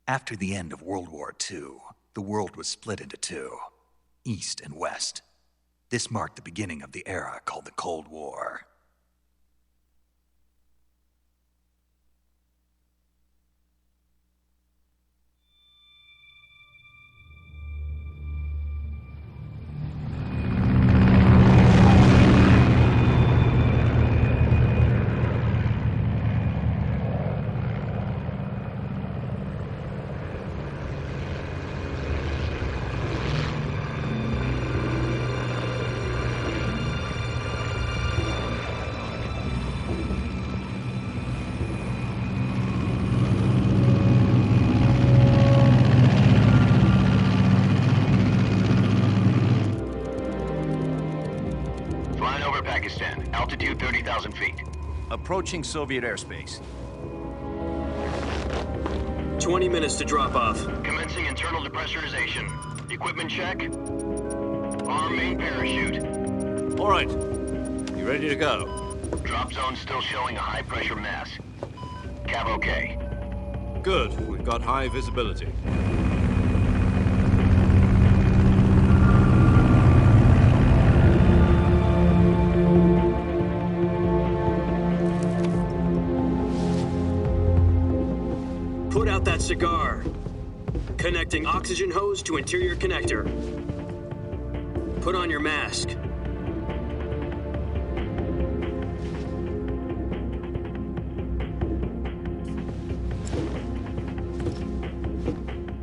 After the end of World War II, the world was split into two, East and West. This marked the beginning of the era called the Cold War. Altitude 30,000 feet. Approaching Soviet airspace. 20 minutes to drop off. Commencing internal depressurization. Equipment check. Arm main parachute. All right. You ready to go? Drop zone still showing a high pressure mass. Cav okay. Good. We've got high visibility. Put out that cigar. Connecting oxygen hose to interior connector. Put on your mask.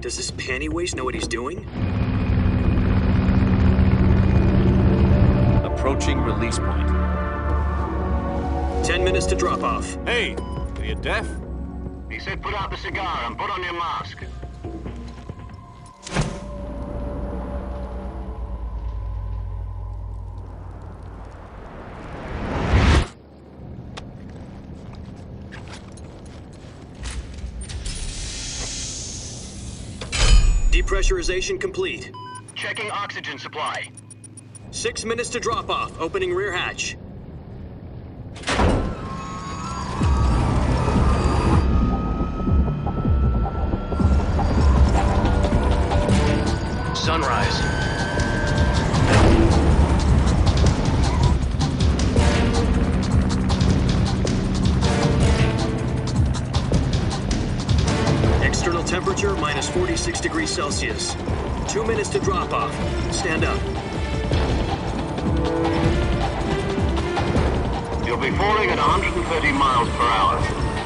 Does this panty waste know what he's doing? Approaching release point. 10 minutes to drop off. Hey, are you deaf? He said put out the cigar and put on your mask. Depressurization complete. Checking oxygen supply. 6 minutes to drop off. Opening rear hatch. Sunrise. External temperature minus 46 degrees Celsius. 2 minutes to drop off. Stand up. You'll be falling at 130 miles per hour.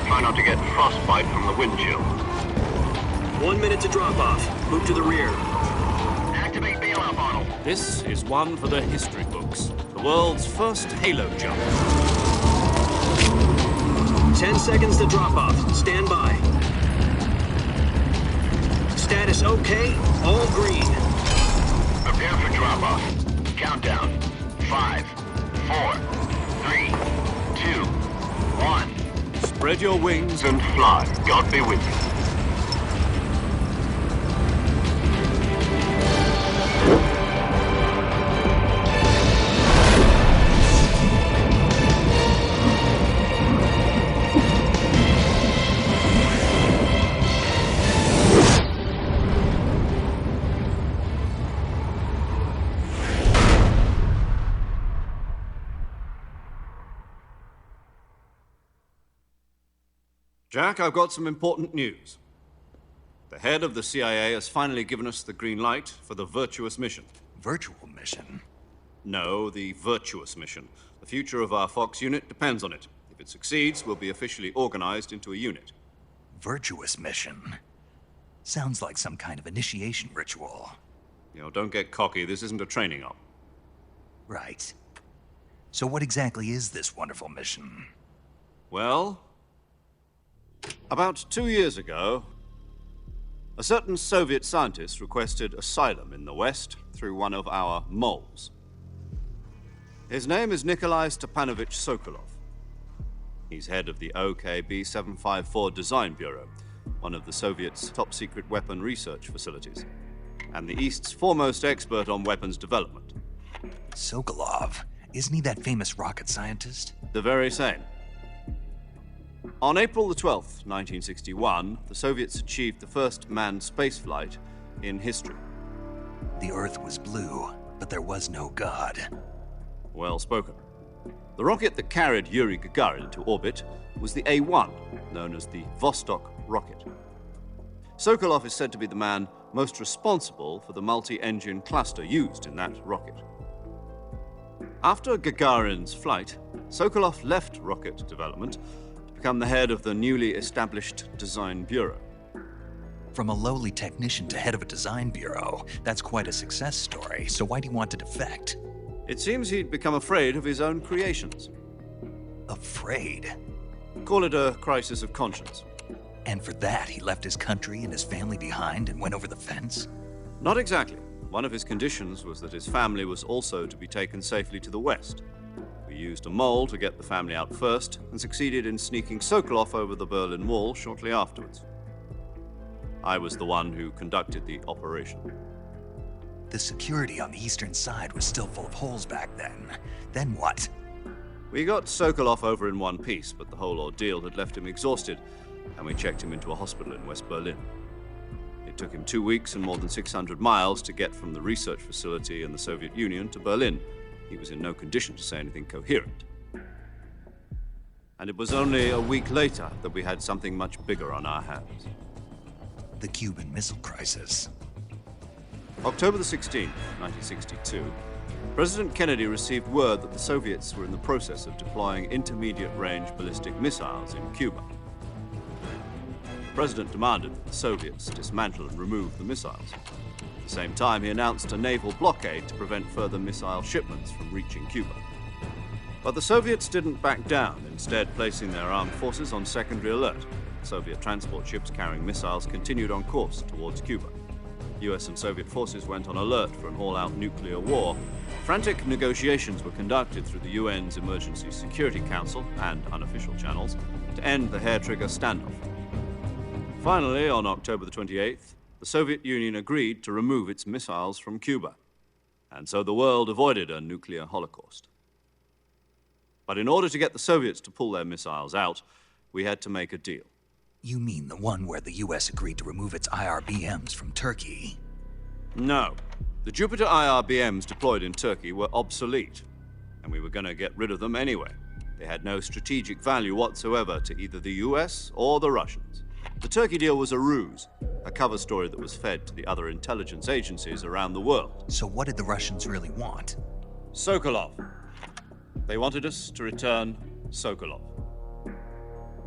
Try not to get frostbite from the wind chill. 1 minute to drop off. Move to the rear. Activate bailout model. This is one for the history books. The world's first halo jump. 10 seconds to drop off. Stand by. Status okay. All green. Prepare for drop off. Countdown. 5, 4, 3, 2, 1. Spread your wings And fly. God be with you. Jack, I've got some important news. The head of the CIA has finally given us the green light for the Virtuous mission. Virtual mission? No, the Virtuous mission. The future of our Fox unit depends on it. If it succeeds, we'll be officially organized into a unit. Virtuous mission? Sounds like some kind of initiation ritual. You know, don't get cocky. This isn't a training op. Right. So what exactly is this wonderful mission? Well, about 2 years ago, a certain Soviet scientist requested asylum in the West through one of our moles. His name is Nikolai Stepanovich Sokolov. He's head of the OKB 754 Design Bureau, one of the Soviets' top-secret weapon research facilities, and the East's foremost expert on weapons development. Sokolov? Isn't he that famous rocket scientist? The very same. On April the 12th, 1961, the Soviets achieved the first manned spaceflight in history. The Earth was blue, but there was no God. Well spoken. The rocket that carried Yuri Gagarin into orbit was the A-1, known as the Vostok rocket. Sokolov is said to be the man most responsible for the multi-engine cluster used in that rocket. After Gagarin's flight, Sokolov left rocket development to become the head of the newly established Design Bureau. From a lowly technician to head of a design bureau, that's quite a success story, so why do you want to defect? It seems he'd become afraid of his own creations. Afraid? Call it a crisis of conscience. And for that, he left his country and his family behind and went over the fence? Not exactly. One of his conditions was that his family was also to be taken safely to the west. We used a mole to get the family out first and succeeded in sneaking Sokolov over the Berlin Wall shortly afterwards. I was the one who conducted the operation. The security on the eastern side was still full of holes back then. Then what? We got Sokolov over in one piece, but the whole ordeal had left him exhausted, and we checked him into a hospital in West Berlin. It took him 2 weeks and more than 600 miles to get from the research facility in the Soviet Union to Berlin. He was in no condition to say anything coherent. And it was only a week later that we had something much bigger on our hands. The Cuban Missile Crisis. October the 16th, 1962, President Kennedy received word that the Soviets were in the process of deploying intermediate-range ballistic missiles in Cuba. The President demanded that the Soviets dismantle and remove the missiles. At the same time, he announced a naval blockade to prevent further missile shipments from reaching Cuba. But the Soviets didn't back down, instead placing their armed forces on secondary alert. Soviet transport ships carrying missiles continued on course towards Cuba. US and Soviet forces went on alert for an all-out nuclear war. Frantic negotiations were conducted through the UN's Emergency Security Council and unofficial channels to end the hair-trigger standoff. Finally, on October the 28th, the Soviet Union agreed to remove its missiles from Cuba, and so the world avoided a nuclear holocaust. But in order to get the Soviets to pull their missiles out, we had to make a deal. You mean the one where the US agreed to remove its IRBMs from Turkey? No. The Jupiter IRBMs deployed in Turkey were obsolete, and we were going to get rid of them anyway. They had no strategic value whatsoever to either the US or the Russians. The Turkey deal was a ruse, a cover story that was fed to the other intelligence agencies around the world. So what did the Russians really want? Sokolov. They wanted us to return Sokolov.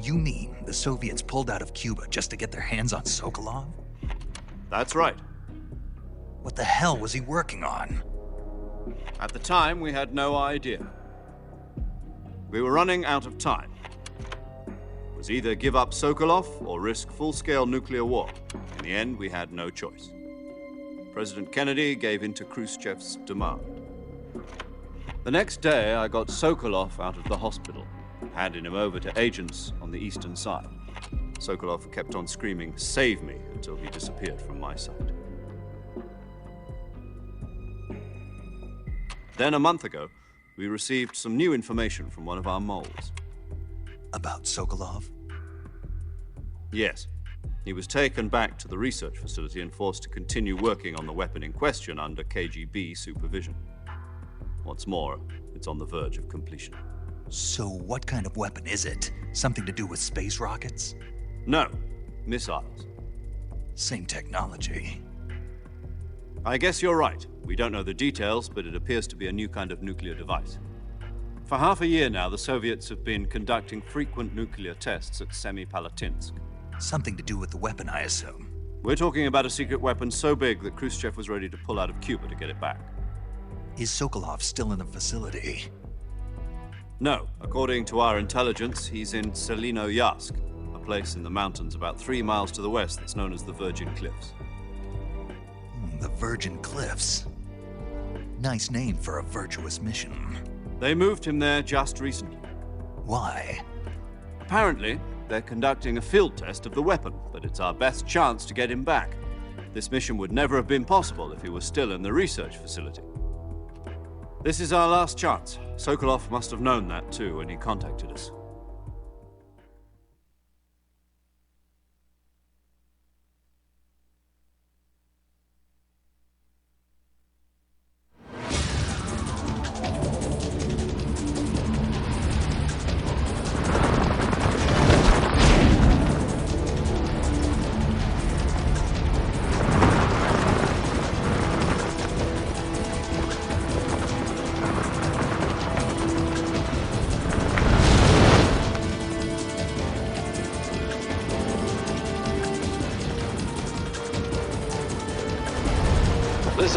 You mean the Soviets pulled out of Cuba just to get their hands on Sokolov? That's right. What the hell was he working on? At the time, we had no idea. We were running out of time. It was either give up Sokolov or risk full-scale nuclear war. In the end, we had no choice. President Kennedy gave in to Khrushchev's demand. The next day, I got Sokolov out of the hospital, handing him over to agents on the eastern side. Sokolov kept on screaming, "Save me," until he disappeared from my sight. Then, a month ago, we received some new information from one of our moles. About Sokolov? Yes. He was taken back to the research facility and forced to continue working on the weapon in question under KGB supervision. What's more, it's on the verge of completion. So what kind of weapon is it? Something to do with space rockets? No, missiles. Same technology. I guess you're right. We don't know the details, but it appears to be a new kind of nuclear device. For half a year now, the Soviets have been conducting frequent nuclear tests at Semipalatinsk. Something to do with the weapon, I assume. We're talking about a secret weapon so big that Khrushchev was ready to pull out of Cuba to get it back. Is Sokolov still in the facility? No. According to our intelligence, he's in Selino-Yarsk, a place in the mountains about 3 miles to the west that's known as the Virgin Cliffs. The Virgin Cliffs. Nice name for a virtuous mission. They moved him there just recently. Why? Apparently, they're conducting a field test of the weapon, but it's our best chance to get him back. This mission would never have been possible if he was still in the research facility. This is our last chance. Sokolov must have known that too when he contacted us.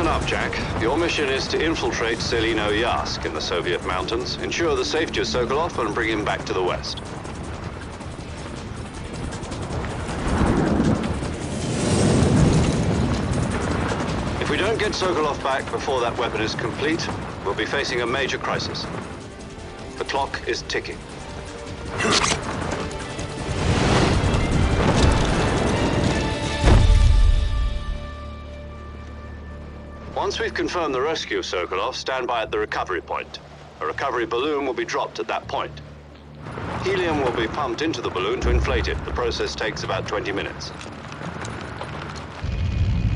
Listen up, Jack. Your mission is to infiltrate Selino Yask in the Soviet mountains, ensure the safety of Sokolov, and bring him back to the West. If we don't get Sokolov back before that weapon is complete, we'll be facing a major crisis. The clock is ticking. Once we've confirmed the rescue of Sokolov, stand by at the recovery point. A recovery balloon will be dropped at that point. Helium will be pumped into the balloon to inflate it. The process takes about 20 minutes.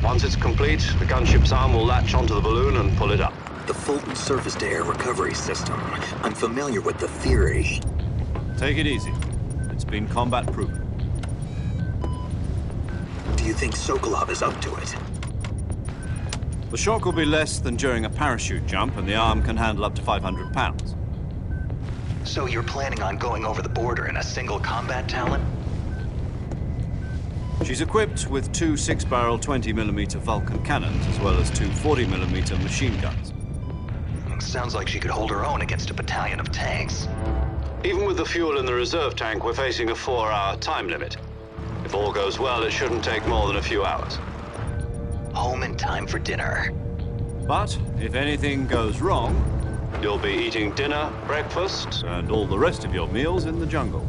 Once it's complete, the gunship's arm will latch onto the balloon and pull it up. The Fulton surface-to-air recovery system. I'm familiar with the theory. Take it easy. It's been combat-proven. Do you think Sokolov is up to it? The shock will be less than during a parachute jump, and the arm can handle up to 500 pounds. So you're planning on going over the border in a single combat talent? She's equipped with two 6-barrel 20mm Vulcan cannons, as well as two 40mm machine guns. Sounds like she could hold her own against a battalion of tanks. Even with the fuel in the reserve tank, we're facing a 4-hour time limit. If all goes well, it shouldn't take more than a few hours. Home in time for dinner. But if anything goes wrong, you'll be eating dinner, breakfast, and all the rest of your meals in the jungle.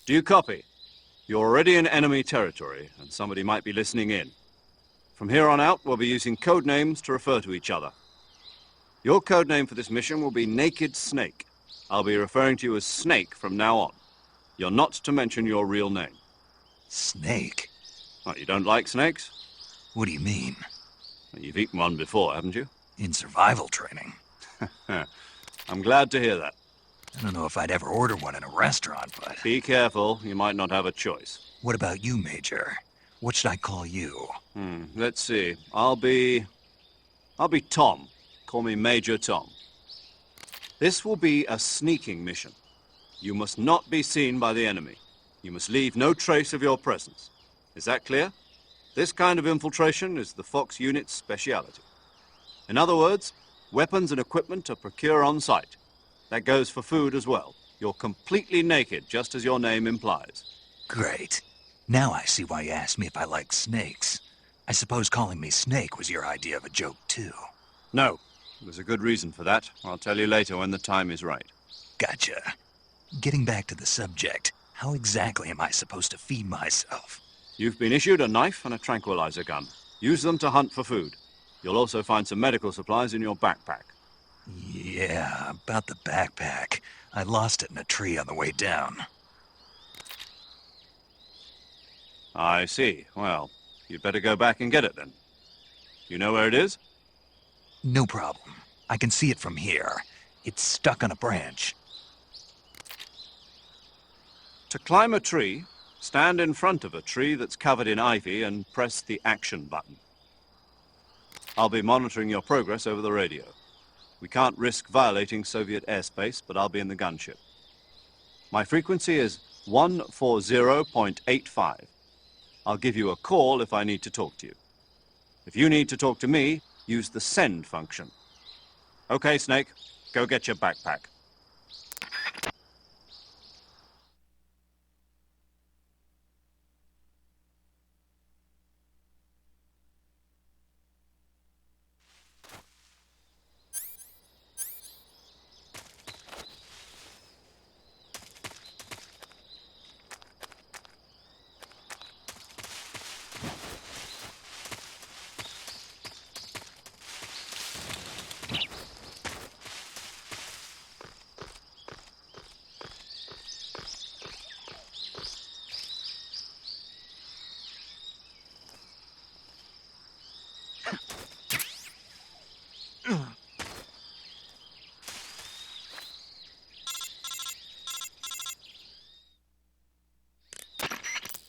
Do you copy? You're already in enemy territory, and somebody might be listening in. From here on out, we'll be using code names to refer to each other. Your code name for this mission will be Naked Snake. I'll be referring to you as Snake from now on. You're not to mention your real name. Snake? What, you don't like snakes? What do you mean? Well, you've eaten one before, haven't you? In survival training. I'm glad to hear that. I don't know if I'd ever order one in a restaurant, but... Be careful, you might not have a choice. What about you, Major? What should I call you? Let's see. I'll be Tom. Call me Major Tom. This will be a sneaking mission. You must not be seen by the enemy. You must leave no trace of your presence. Is that clear? This kind of infiltration is the Fox unit's speciality. In other words, weapons and equipment are procured on site. That goes for food as well. You're completely naked, just as your name implies. Great. Now I see why you asked me if I like snakes. I suppose calling me Snake was your idea of a joke, too. No. There's a good reason for that. I'll tell you later when the time is right. Gotcha. Getting back to the subject, how exactly am I supposed to feed myself? You've been issued a knife and a tranquilizer gun. Use them to hunt for food. You'll also find some medical supplies in your backpack. Yeah, about the backpack. I lost it in a tree on the way down. I see. Well, you'd better go back and get it then. You know where it is? No problem. I can see it from here. It's stuck on a branch. To climb a tree, stand in front of a tree that's covered in ivy and press the action button. I'll be monitoring your progress over the radio. We can't risk violating Soviet airspace, but I'll be in the gunship. My frequency is 140.85. I'll give you a call if I need to talk to you. If you need to talk to me, use the send function. Okay, Snake, go get your backpack.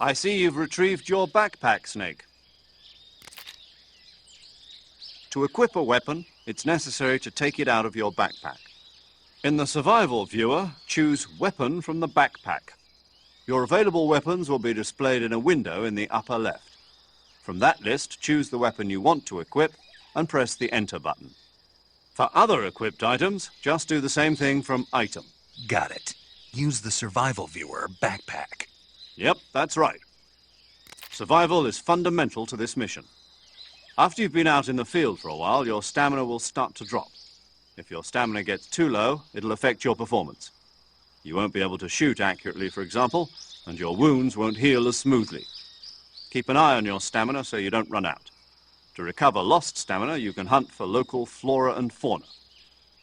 I see you've retrieved your backpack, Snake. To equip a weapon, it's necessary to take it out of your backpack. In the survival viewer, choose Weapon from the backpack. Your available weapons will be displayed in a window in the upper left. From that list, choose the weapon you want to equip and press the Enter button. For other equipped items, just do the same thing from Item. Got it. Use the survival viewer backpack. Yep, that's right. Survival is fundamental to this mission. After you've been out in the field for a while, your stamina will start to drop. If your stamina gets too low, it'll affect your performance. You won't be able to shoot accurately, for example, and your wounds won't heal as smoothly. Keep an eye on your stamina so you don't run out. To recover lost stamina, you can hunt for local flora and fauna.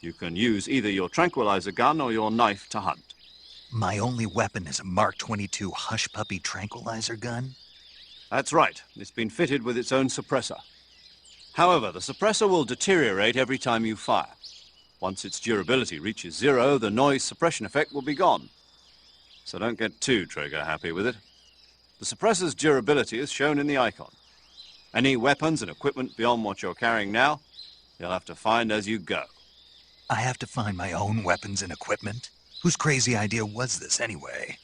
You can use either your tranquilizer gun or your knife to hunt. My only weapon is a Mark 22 Hush Puppy tranquilizer gun? That's right. It's been fitted with its own suppressor. However, the suppressor will deteriorate every time you fire. Once its durability reaches 0, the noise suppression effect will be gone. So don't get too trigger-happy with it. The suppressor's durability is shown in the icon. Any weapons and equipment beyond what you're carrying now, you'll have to find as you go. I have to find my own weapons and equipment? Whose crazy idea was this, anyway?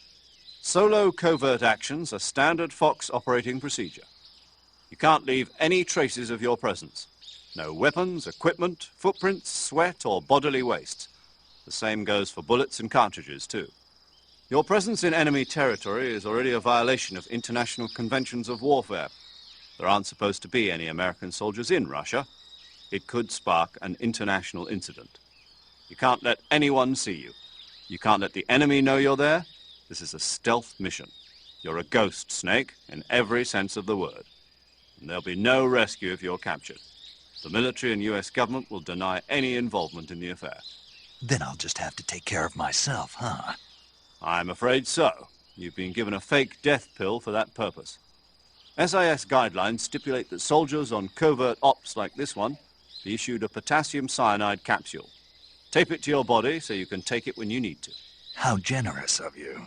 Solo covert actions are standard Fox operating procedure. You can't leave any traces of your presence. No weapons, equipment, footprints, sweat, or bodily waste. The same goes for bullets and cartridges, too. Your presence in enemy territory is already a violation of international conventions of warfare. There aren't supposed to be any American soldiers in Russia. It could spark an international incident. You can't let anyone see you. You can't let the enemy know you're there. This is a stealth mission. You're a ghost, Snake, in every sense of the word. And there'll be no rescue if you're captured. The military and US government will deny any involvement in the affair. Then I'll just have to take care of myself, huh? I'm afraid so. You've been given a fake death pill for that purpose. SIS guidelines stipulate that soldiers on covert ops like this one be issued a potassium cyanide capsule. Tape it to your body so you can take it when you need to. How generous of you.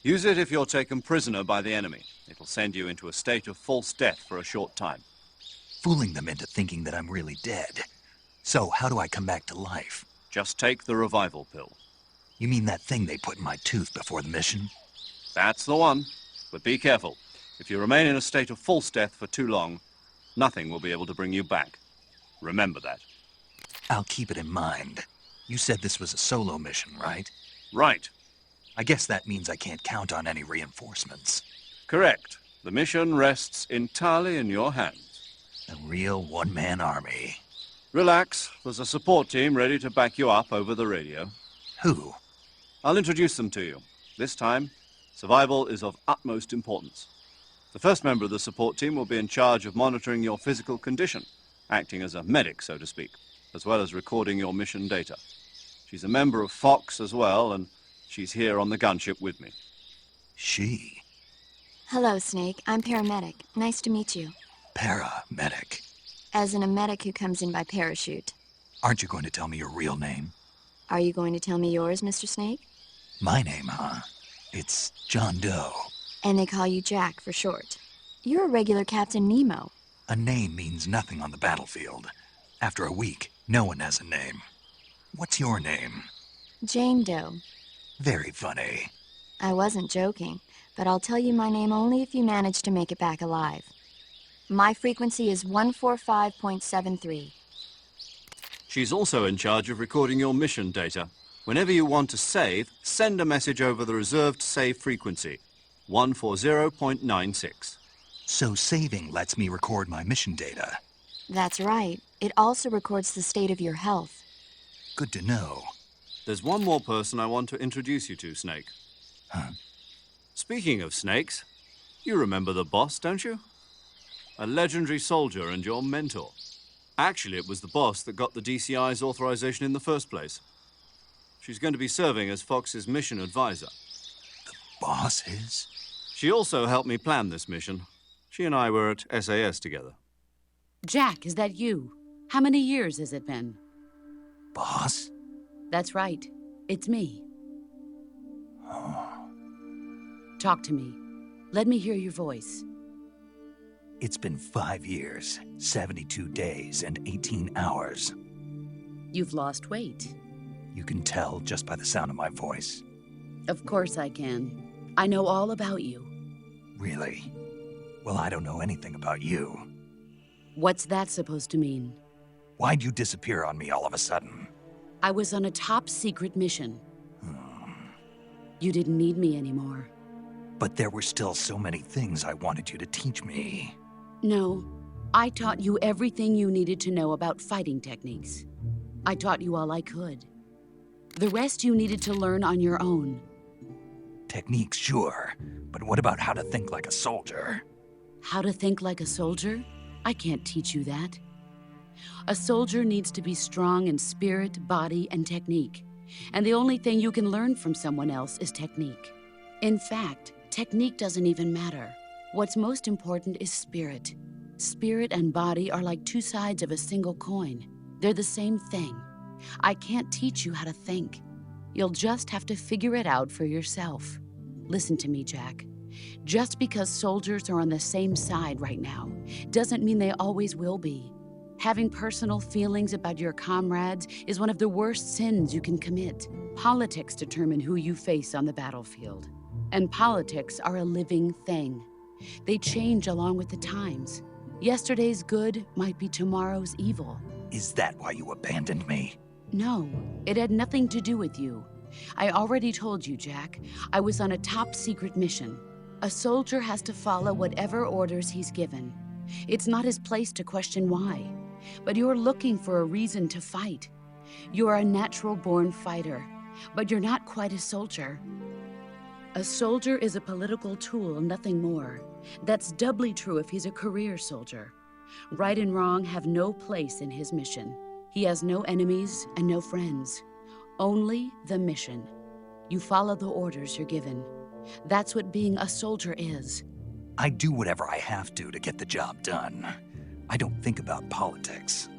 Use it if you're taken prisoner by the enemy. It'll send you into a state of false death for a short time. Fooling them into thinking that I'm really dead. So how do I come back to life? Just take the revival pill. You mean that thing they put in my tooth before the mission? That's the one. But be careful. If you remain in a state of false death for too long, nothing will be able to bring you back. Remember that. I'll keep it in mind. You said this was a solo mission, right? Right. I guess that means I can't count on any reinforcements. Correct. The mission rests entirely in your hands. A real one-man army. Relax. There's a support team ready to back you up over the radio. Who? I'll introduce them to you. This time, survival is of utmost importance. The first member of the support team will be in charge of monitoring your physical condition, acting as a medic, so to speak, as well as recording your mission data. She's a member of Fox as well, and she's here on the gunship with me. She? Hello, Snake. I'm paramedic. Nice to meet you. Paramedic. As in a medic who comes in by parachute. Aren't you going to tell me your real name? Are you going to tell me yours, Mr. Snake? My name, huh? It's John Doe. And they call you Jack for short. You're a regular Captain Nemo. A name means nothing on the battlefield. After a week, no one has a name. What's your name? Jane Doe. Very funny. I wasn't joking, but I'll tell you my name only if you manage to make it back alive. My frequency is 145.73. She's also in charge of recording your mission data. Whenever you want to save, send a message over the reserved save frequency, 140.96. So saving lets me record my mission data. That's right. It also records the state of your health. Good to know. There's one more person I want to introduce you to, Snake. Huh? Speaking of snakes, you remember the boss, don't you? A legendary soldier and your mentor. Actually, it was the boss that got the DCI's authorization in the first place. She's going to be serving as Fox's mission advisor. The boss is? She also helped me plan this mission. She and I were at SAS together. Jack, is that you? How many years has it been? Boss? That's right. It's me. Talk to me. Let me hear your voice. It's been 5 years, 72 days, and 18 hours. You've lost weight. You can tell just by the sound of my voice. Of course I can. I know all about you. Really? Well, I don't know anything about you. What's that supposed to mean? Why'd you disappear on me all of a sudden? I was on a top-secret mission. You didn't need me anymore. But there were still so many things I wanted you to teach me. No, I taught you everything you needed to know about fighting techniques. I taught you all I could. The rest you needed to learn on your own. Techniques, sure. But what about how to think like a soldier? How to think like a soldier? I can't teach you that. A soldier needs to be strong in spirit, body, and technique. And the only thing you can learn from someone else is technique. In fact, technique doesn't even matter. What's most important is spirit. Spirit and body are like two sides of a single coin. They're the same thing. I can't teach you how to think. You'll just have to figure it out for yourself. Listen to me, Jack. Just because soldiers are on the same side right now doesn't mean they always will be. Having personal feelings about your comrades is one of the worst sins you can commit. Politics determine who you face on the battlefield. And politics are a living thing. They change along with the times. Yesterday's good might be tomorrow's evil. Is that why you abandoned me? No, it had nothing to do with you. I already told you, Jack. I was on a top-secret mission. A soldier has to follow whatever orders he's given. It's not his place to question why. But you're looking for a reason to fight. You're a natural-born fighter, but you're not quite a soldier. A soldier is a political tool, nothing more. That's doubly true if he's a career soldier. Right and wrong have no place in his mission. He has no enemies and no friends. Only the mission. You follow the orders you're given. That's what being a soldier is. I do whatever I have to get the job done. I don't think about politics.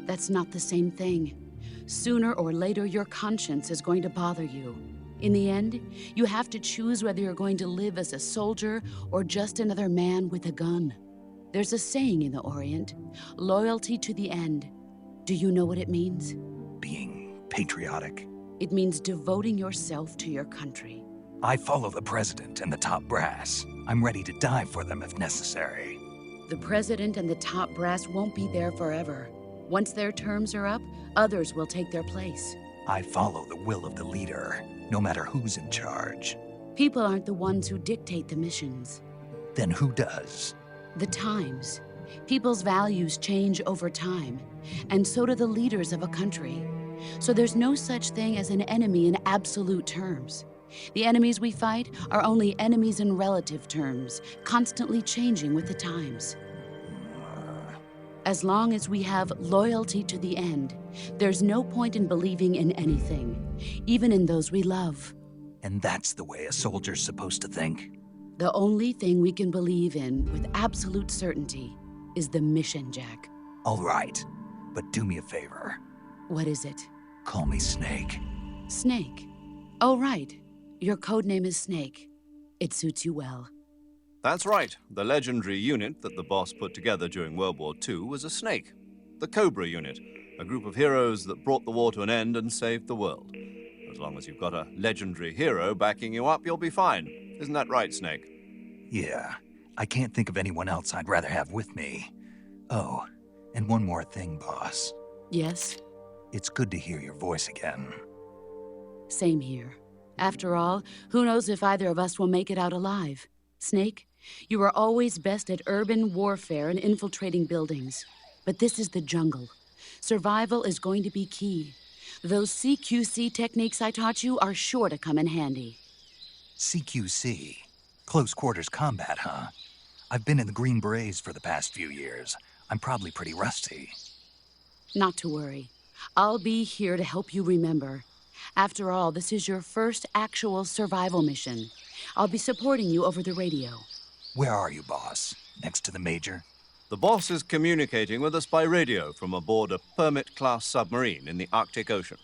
That's not the same thing. Sooner or later, your conscience is going to bother you. In the end, you have to choose whether you're going to live as a soldier or just another man with a gun. There's a saying in the Orient, loyalty to the end. Do you know what it means? Being patriotic. It means devoting yourself to your country. I follow the president and the top brass. I'm ready to die for them if necessary. The president and the top brass won't be there forever. Once their terms are up, others will take their place. I follow the will of the leader, no matter who's in charge. People aren't the ones who dictate the missions. Then who does? The times. People's values change over time, and so do the leaders of a country. So there's no such thing as an enemy in absolute terms. The enemies we fight are only enemies in relative terms, constantly changing with the times. As long as we have loyalty to the end, there's no point in believing in anything, even in those we love. And that's the way a soldier's supposed to think? The only thing we can believe in with absolute certainty is the mission, Jack. All right, but do me a favor. What is it? Call me Snake. Snake. Oh, right. Your code name is Snake. It suits you well. That's right. The legendary unit that the boss put together during World War II was a snake. The Cobra unit, a group of heroes that brought the war to an end and saved the world. As long as you've got a legendary hero backing you up, you'll be fine. Isn't that right, Snake? Yeah, I can't think of anyone else I'd rather have with me. Oh, and one more thing, boss. Yes? It's good to hear your voice again. Same here. After all, who knows if either of us will make it out alive? Snake, you are always best at urban warfare and infiltrating buildings. But this is the jungle. Survival is going to be key. Those CQC techniques I taught you are sure to come in handy. CQC? Close quarters combat, huh? I've been in the Green Berets for the past few years. I'm probably pretty rusty. Not to worry. I'll be here to help you remember. After all, this is your first actual survival mission. I'll be supporting you over the radio. Where are you, boss? Next to the Major? The boss is communicating with us by radio from aboard a Permit-class submarine in the Arctic Ocean.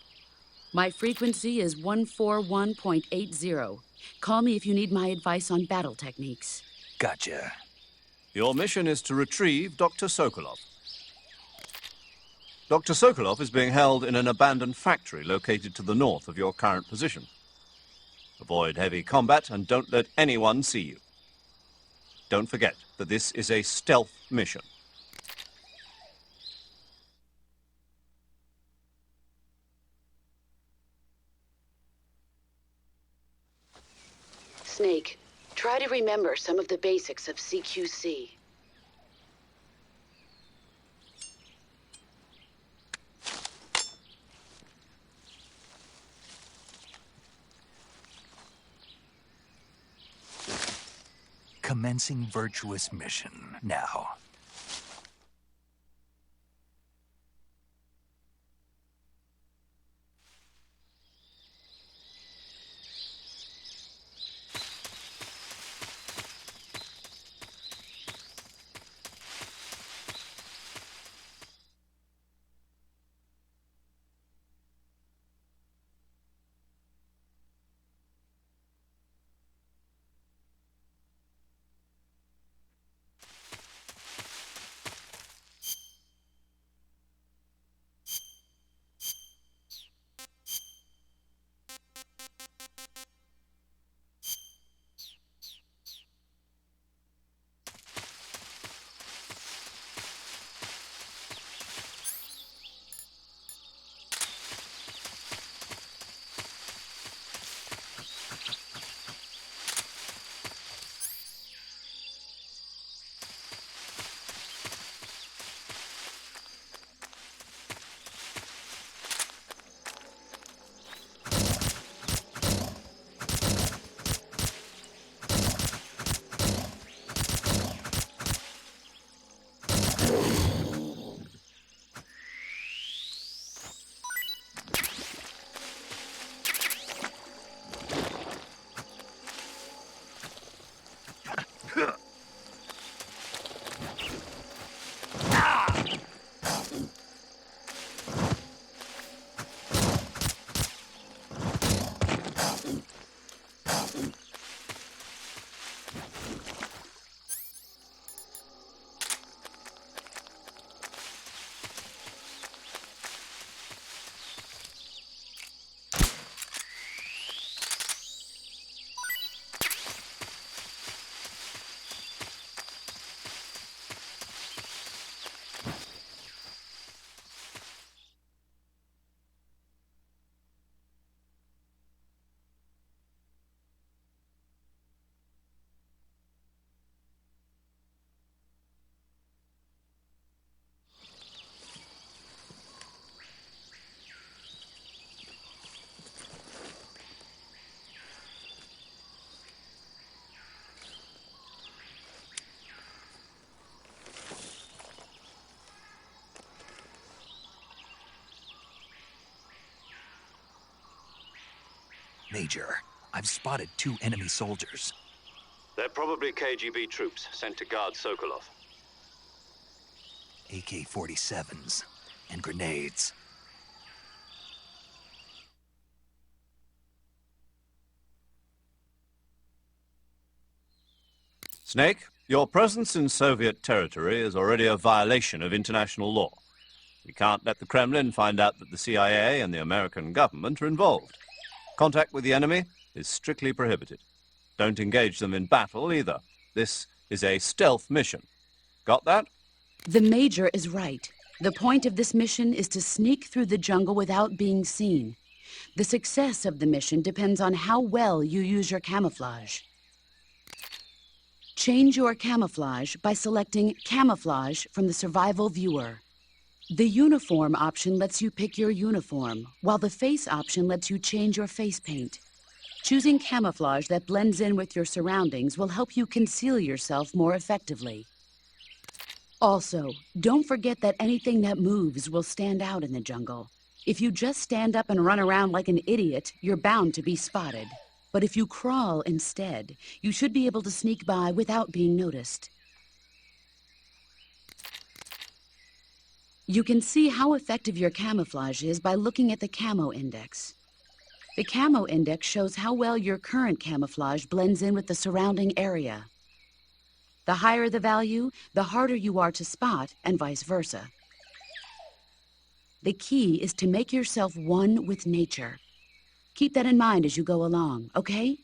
My frequency is 141.80. Call me if you need my advice on battle techniques. Gotcha. Your mission is to retrieve Dr. Sokolov. Dr. Sokolov is being held in an abandoned factory located to the north of your current position. Avoid heavy combat and don't let anyone see you. Don't forget that this is a stealth mission. Snake, try to remember some of the basics of CQC. Commencing Virtuous mission now. Major, I've spotted 2 enemy soldiers. They're probably KGB troops sent to guard Sokolov. AK-47s, and grenades. Snake, your presence in Soviet territory is already a violation of international law. We can't let the Kremlin find out that the CIA and the American government are involved. Contact with the enemy is strictly prohibited. Don't engage them in battle either. This is a stealth mission. Got that? The Major is right. The point of this mission is to sneak through the jungle without being seen. The success of the mission depends on how well you use your camouflage. Change your camouflage by selecting Camouflage from the Survival Viewer. The Uniform option lets you pick your uniform, while the Face option lets you change your face paint. Choosing camouflage that blends in with your surroundings will help you conceal yourself more effectively. Also, don't forget that anything that moves will stand out in the jungle. If you just stand up and run around like an idiot, you're bound to be spotted. But if you crawl instead, you should be able to sneak by without being noticed. You can see how effective your camouflage is by looking at the camo index. The camo index shows how well your current camouflage blends in with the surrounding area. The higher the value, the harder you are to spot, and vice versa. The key is to make yourself one with nature. Keep that in mind as you go along, okay?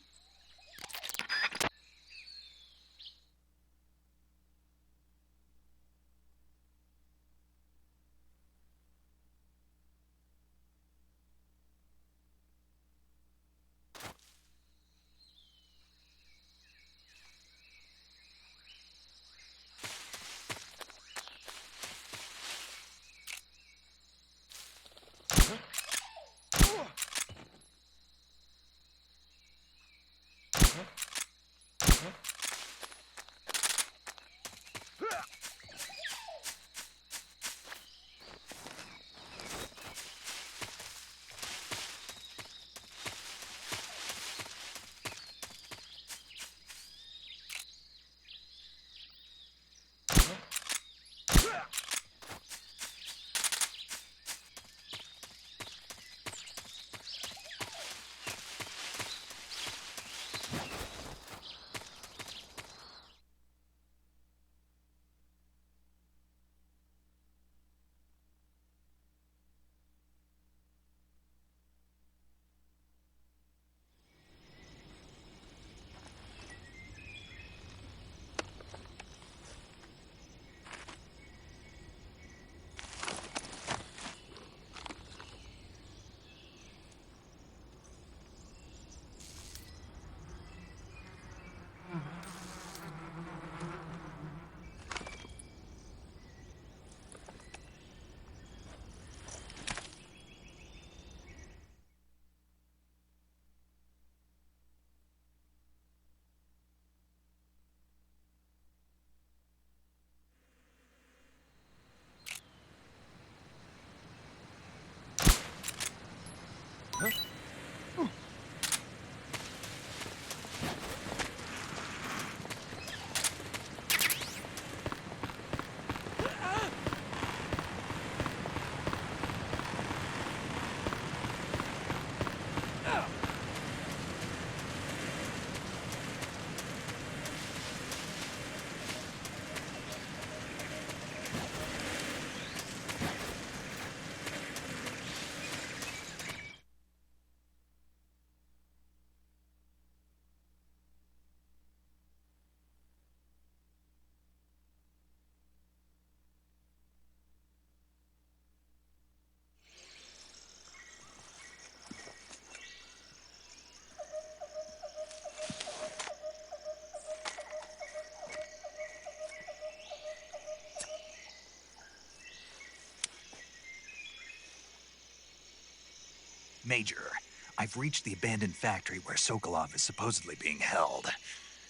Major, I've reached the abandoned factory where Sokolov is supposedly being held.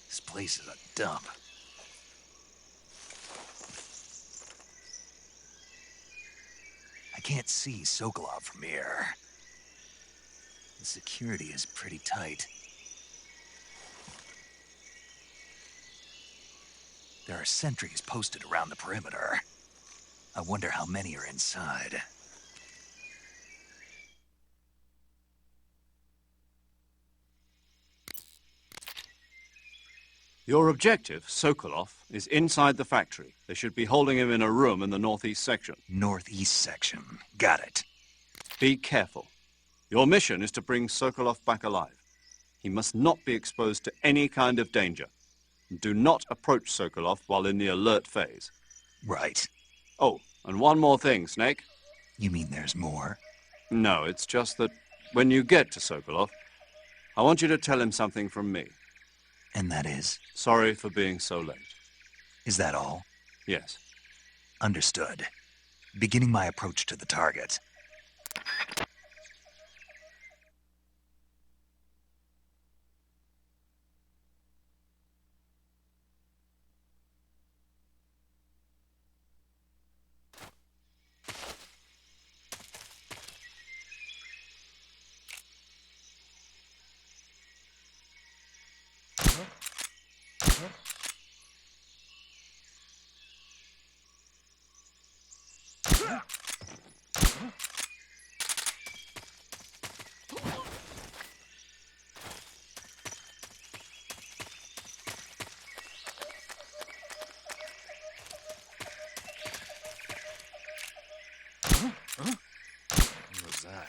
This place is a dump. I can't see Sokolov from here. The security is pretty tight. There are sentries posted around the perimeter. I wonder how many are inside. Your objective, Sokolov, is inside the factory. They should be holding him in a room in the northeast section. Northeast section. Got it. Be careful. Your mission is to bring Sokolov back alive. He must not be exposed to any kind of danger. Do not approach Sokolov while in the alert phase. Right. Oh, and one more thing, Snake. You mean there's more? No, it's just that when you get to Sokolov, I want you to tell him something from me. And that is? Sorry for being so late. Is that all? Yes. Understood. Beginning my approach to the target. What was that?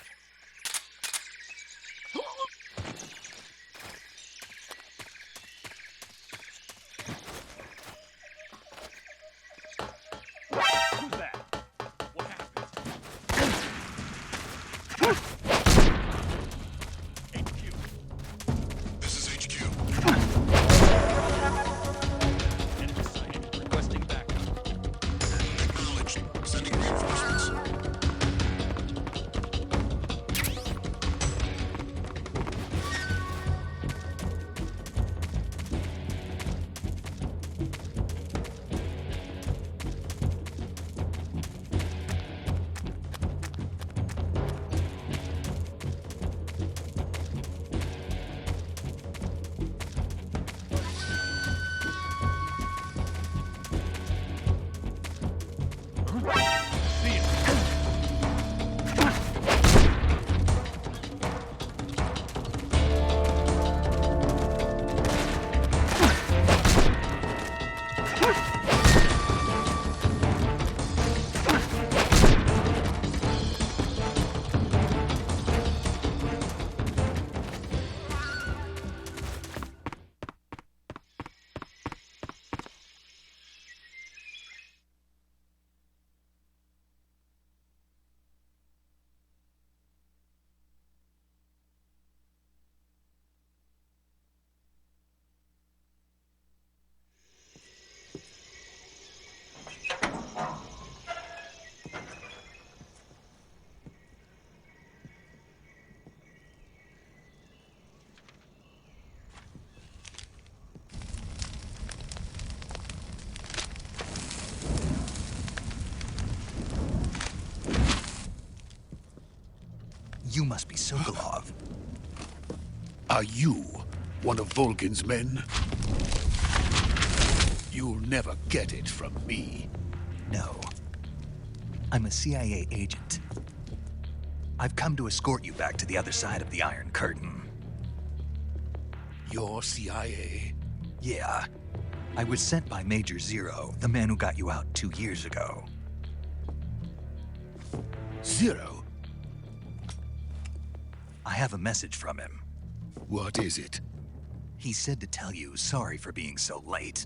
Who's that? What happened? HQ. This is HQ. Enemy sighted. Requesting backup. Acknowledged. Sending reinforcements. You must be Sokolov. Are you one of Volgin's men? You'll never get it from me. No. I'm a CIA agent. I've come to escort you back to the other side of the Iron Curtain. You're CIA? Yeah. I was sent by Major Zero, the man who got you out 2 years ago. Zero? I have a message from him. What is it? He said to tell you sorry for being so late.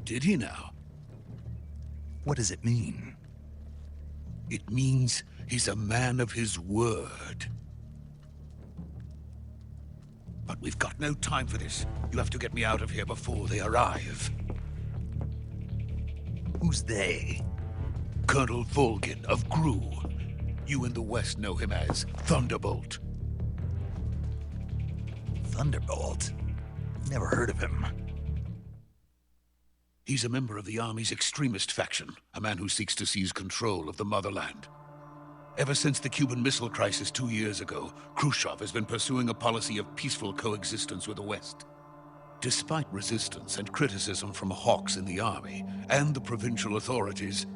Did he now? What does it mean? It means he's a man of his word. But we've got no time for this. You have to get me out of here before they arrive. Who's they? Colonel Volgin of Gru. You in the West know him as Thunderbolt. Thunderbolt? Never heard of him. He's a member of the Army's extremist faction, a man who seeks to seize control of the motherland. Ever since the Cuban Missile Crisis 2 years ago, Khrushchev has been pursuing a policy of peaceful coexistence with the West. Despite resistance and criticism from hawks in the army and the provincial authorities,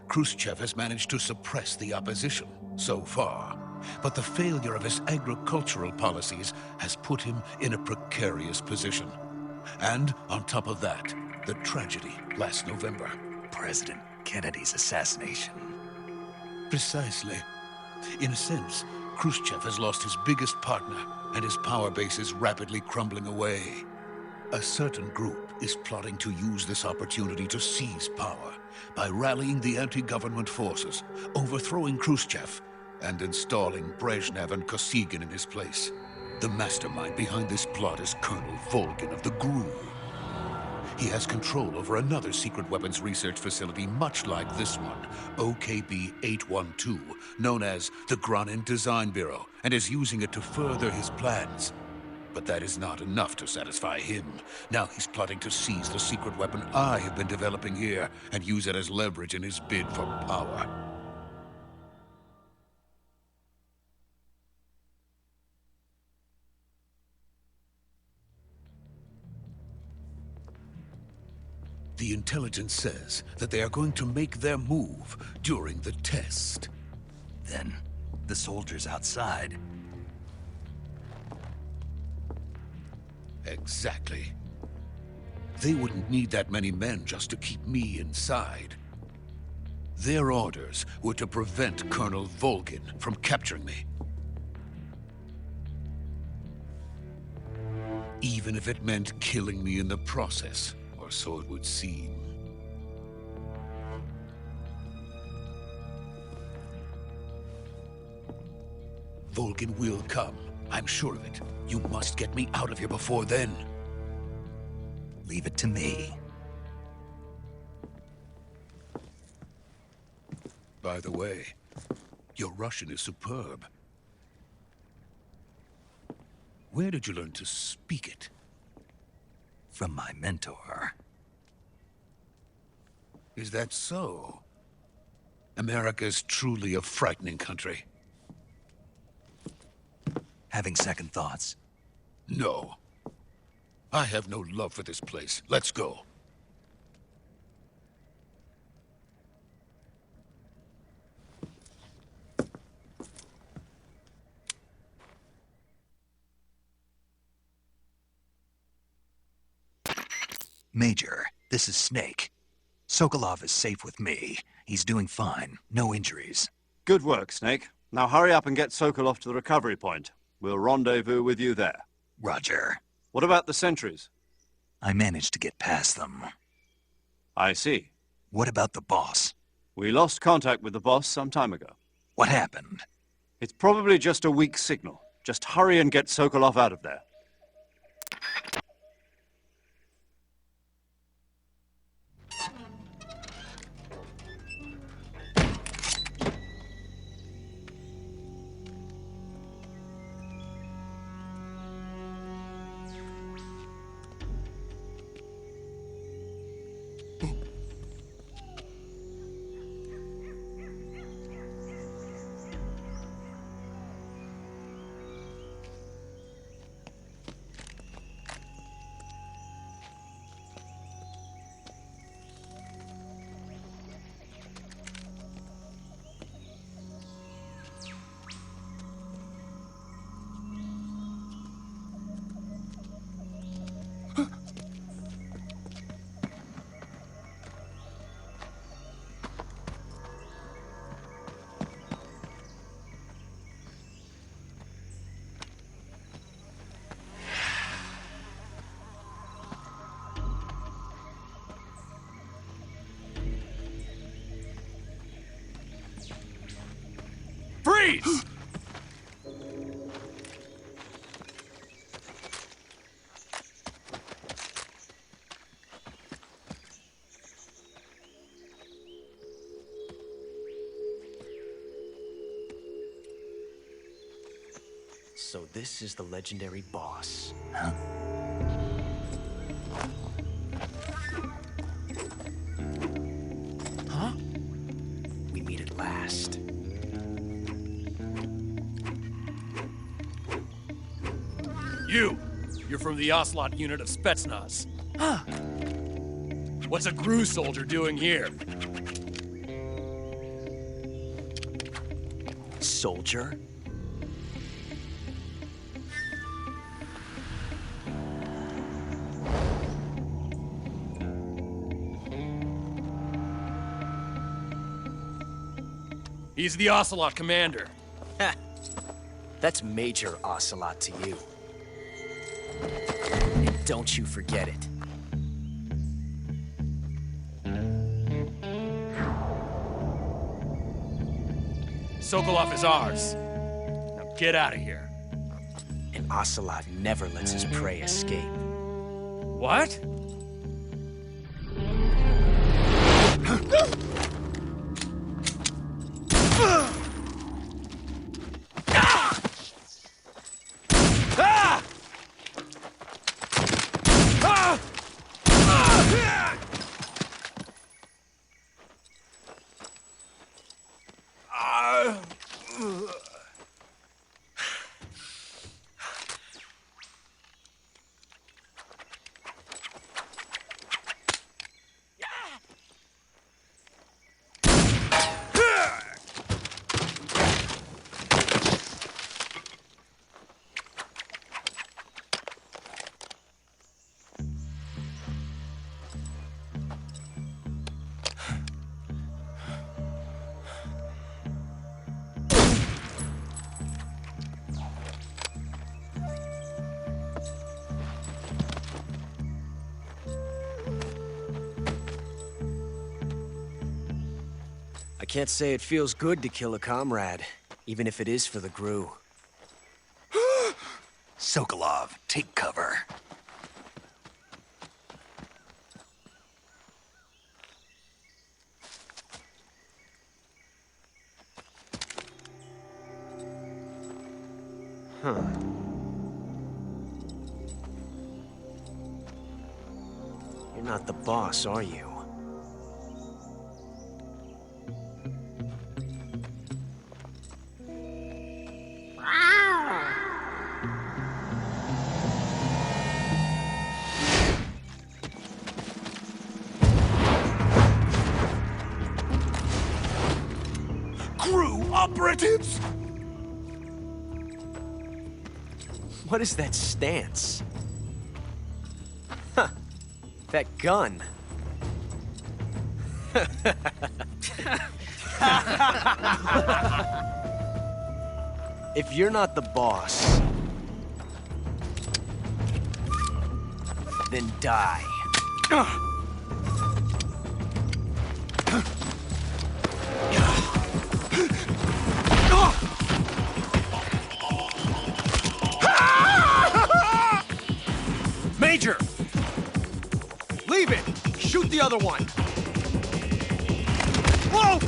Khrushchev has managed to suppress the opposition so far. But the failure of his agricultural policies has put him in a precarious position. And on top of that, the tragedy last November. President Kennedy's assassination. Precisely. In a sense, Khrushchev has lost his biggest partner, and his power base is rapidly crumbling away. A certain group is plotting to use this opportunity to seize power by rallying the anti-government forces, overthrowing Khrushchev, and installing Brezhnev and Kosygin in his place. The mastermind behind this plot is Colonel Volgin of the GRU. He has control over another secret weapons research facility much like this one, OKB-812, known as the Groznyj Design Bureau, and is using it to further his plans. But that is not enough to satisfy him. Now he's plotting to seize the secret weapon I have been developing here and use it as leverage in his bid for power. The intelligence says that they are going to make their move during the test. Then, the soldiers outside. Exactly. They wouldn't need that many men just to keep me inside. Their orders were to prevent Colonel Volgin from capturing me. Even if it meant killing me in the process. Or so it would seem. Volgin will come. I'm sure of it. You must get me out of here before then. Leave it to me. By the way, your Russian is superb. Where did you learn to speak it? From my mentor. Is that so? America is truly a frightening country. Having second thoughts? No. I have no love for this place. Let's go. Major, this is Snake. Sokolov is safe with me. He's doing fine. No injuries. Good work, Snake. Now hurry up and get Sokolov to the recovery point. We'll rendezvous with you there. Roger. What about the sentries? I managed to get past them. I see. What about the boss? We lost contact with the boss some time ago. What happened? It's probably just a weak signal. Just hurry and get Sokolov out of there. Freeze! So this is the legendary boss. Huh? Huh? We meet at last. You're from the Ocelot unit of Spetsnaz. Huh. What's a Gruz soldier doing here? Soldier? He's the Ocelot commander. Ha! That's Major Ocelot to you. And don't you forget it. Sokolov is ours. Now get out of here. And Ocelot never lets his prey escape. What? I can't say it feels good to kill a comrade, even if it is for the Gruz. Sokolov, take cover. Huh. You're not the boss, are you? Operatives? What is that stance? Huh. That gun. If you're not the boss, then die. Major! Leave it! Shoot the other one! Whoa!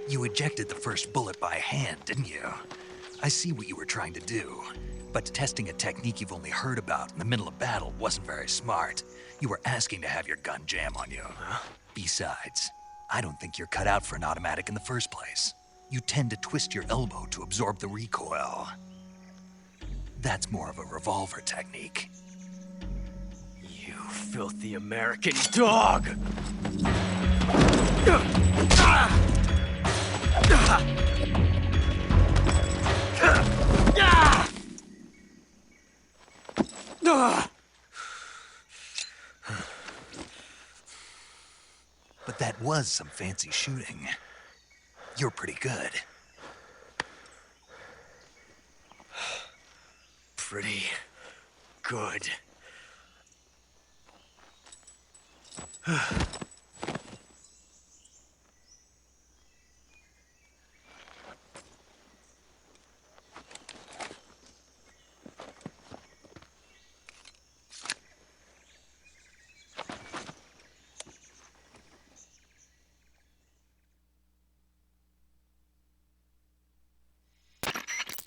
You ejected the first bullet by hand, didn't you? I see what you were trying to do, but testing a technique you've only heard about in the middle of battle wasn't very smart. You were asking to have your gun jam on you. Huh? Besides, I don't think you're cut out for an automatic in the first place. You tend to twist your elbow to absorb the recoil. That's more of a revolver technique. You filthy American dog! But that was some fancy shooting. You're pretty good. Pretty good.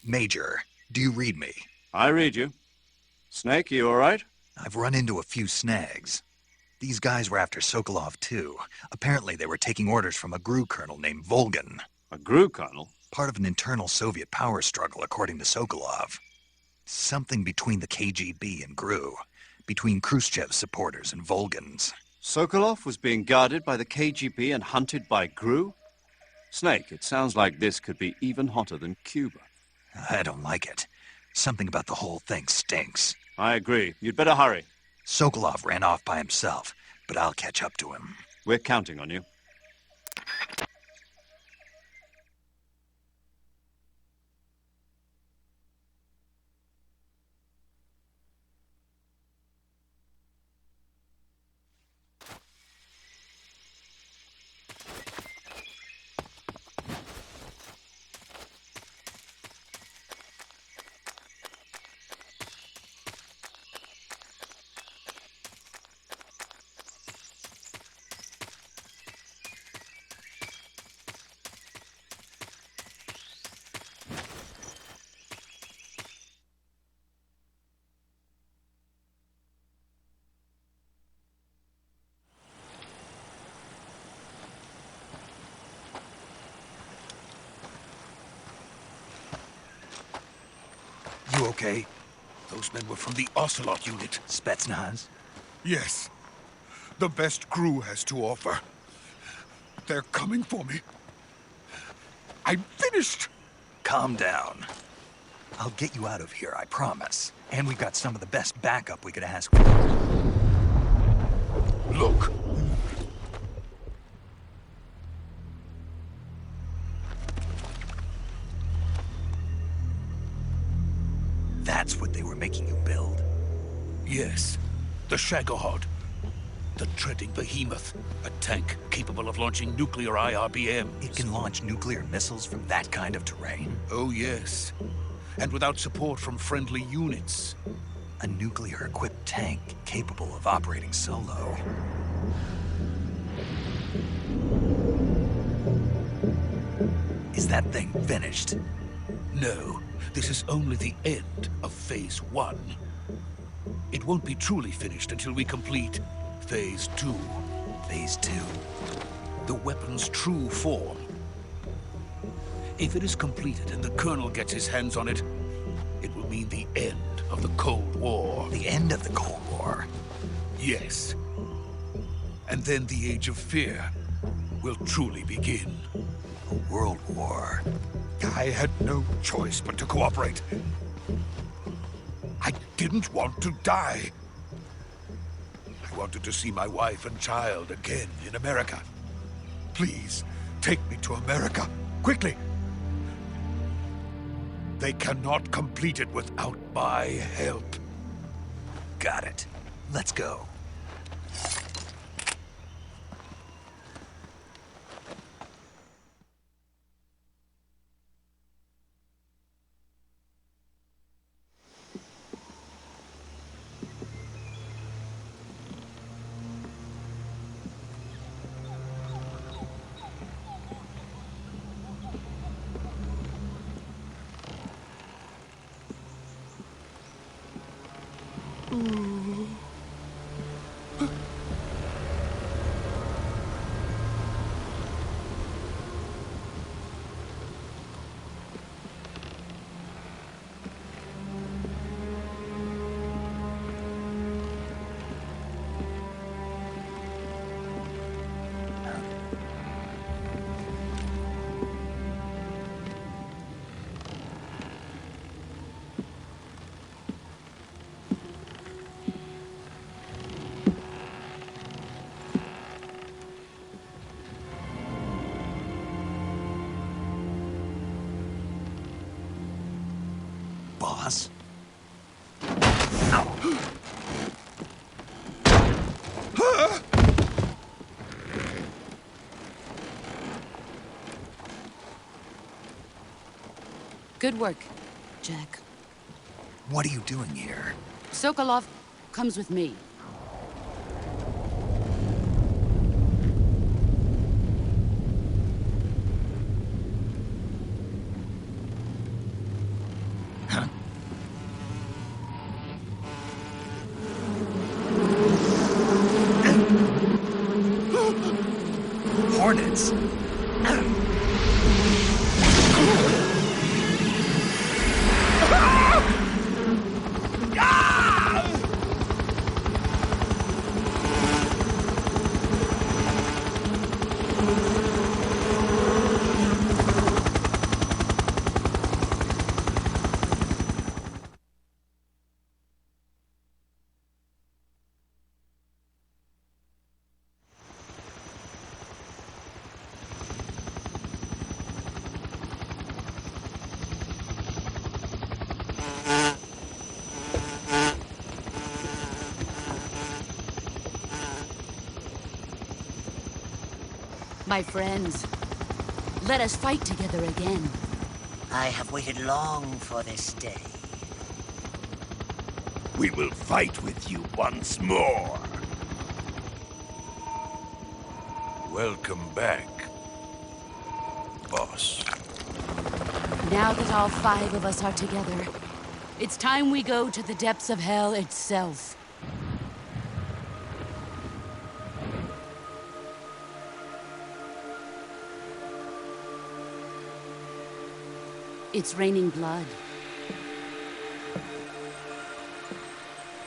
Major, do you read me? I read you. Snake, you all right? I've run into a few snags. These guys were after Sokolov, too. Apparently they were taking orders from a GRU colonel named Volgan. A GRU colonel? Part of an internal Soviet power struggle, according to Sokolov. Something between the KGB and GRU. Between Khrushchev's supporters and Volgan's. Sokolov was being guarded by the KGB and hunted by GRU? Snake, it sounds like this could be even hotter than Cuba. I don't like it. Something about the whole thing stinks. I agree. You'd better hurry. Sokolov ran off by himself, but I'll catch up to him. We're counting on you. You okay? Those men were from the Ocelot unit. Spetsnaz? Yes. The best GRU has to offer. They're coming for me. I'm finished! Calm down. I'll get you out of here, I promise. And we've got some of the best backup we could ask for. Look. That's what they were making you build? Yes. The Shagohod. The treading behemoth. A tank capable of launching nuclear IRBMs. It can launch nuclear missiles from that kind of terrain? Oh, yes. And without support from friendly units. A nuclear-equipped tank capable of operating solo. Is that thing finished? No. This is only the end of Phase 1. It won't be truly finished until we complete Phase 2. Phase 2? The weapon's true form. If it is completed and the Colonel gets his hands on it, it will mean the end of the Cold War. The end of the Cold War? Yes. And then the Age of Fear will truly begin. A world war? I had no choice but to cooperate. I didn't want to die. I wanted to see my wife and child again in America. Please, take me to America, quickly. They cannot complete it without my help. Got it. Let's go. Good work, Jack. What are you doing here? Sokolov comes with me. Huh? Hornets! My friends, let us fight together again. I have waited long for this day. We will fight with you once more. Welcome back, boss. Now that all 5 of us are together, it's time we go to the depths of hell itself. It's raining blood.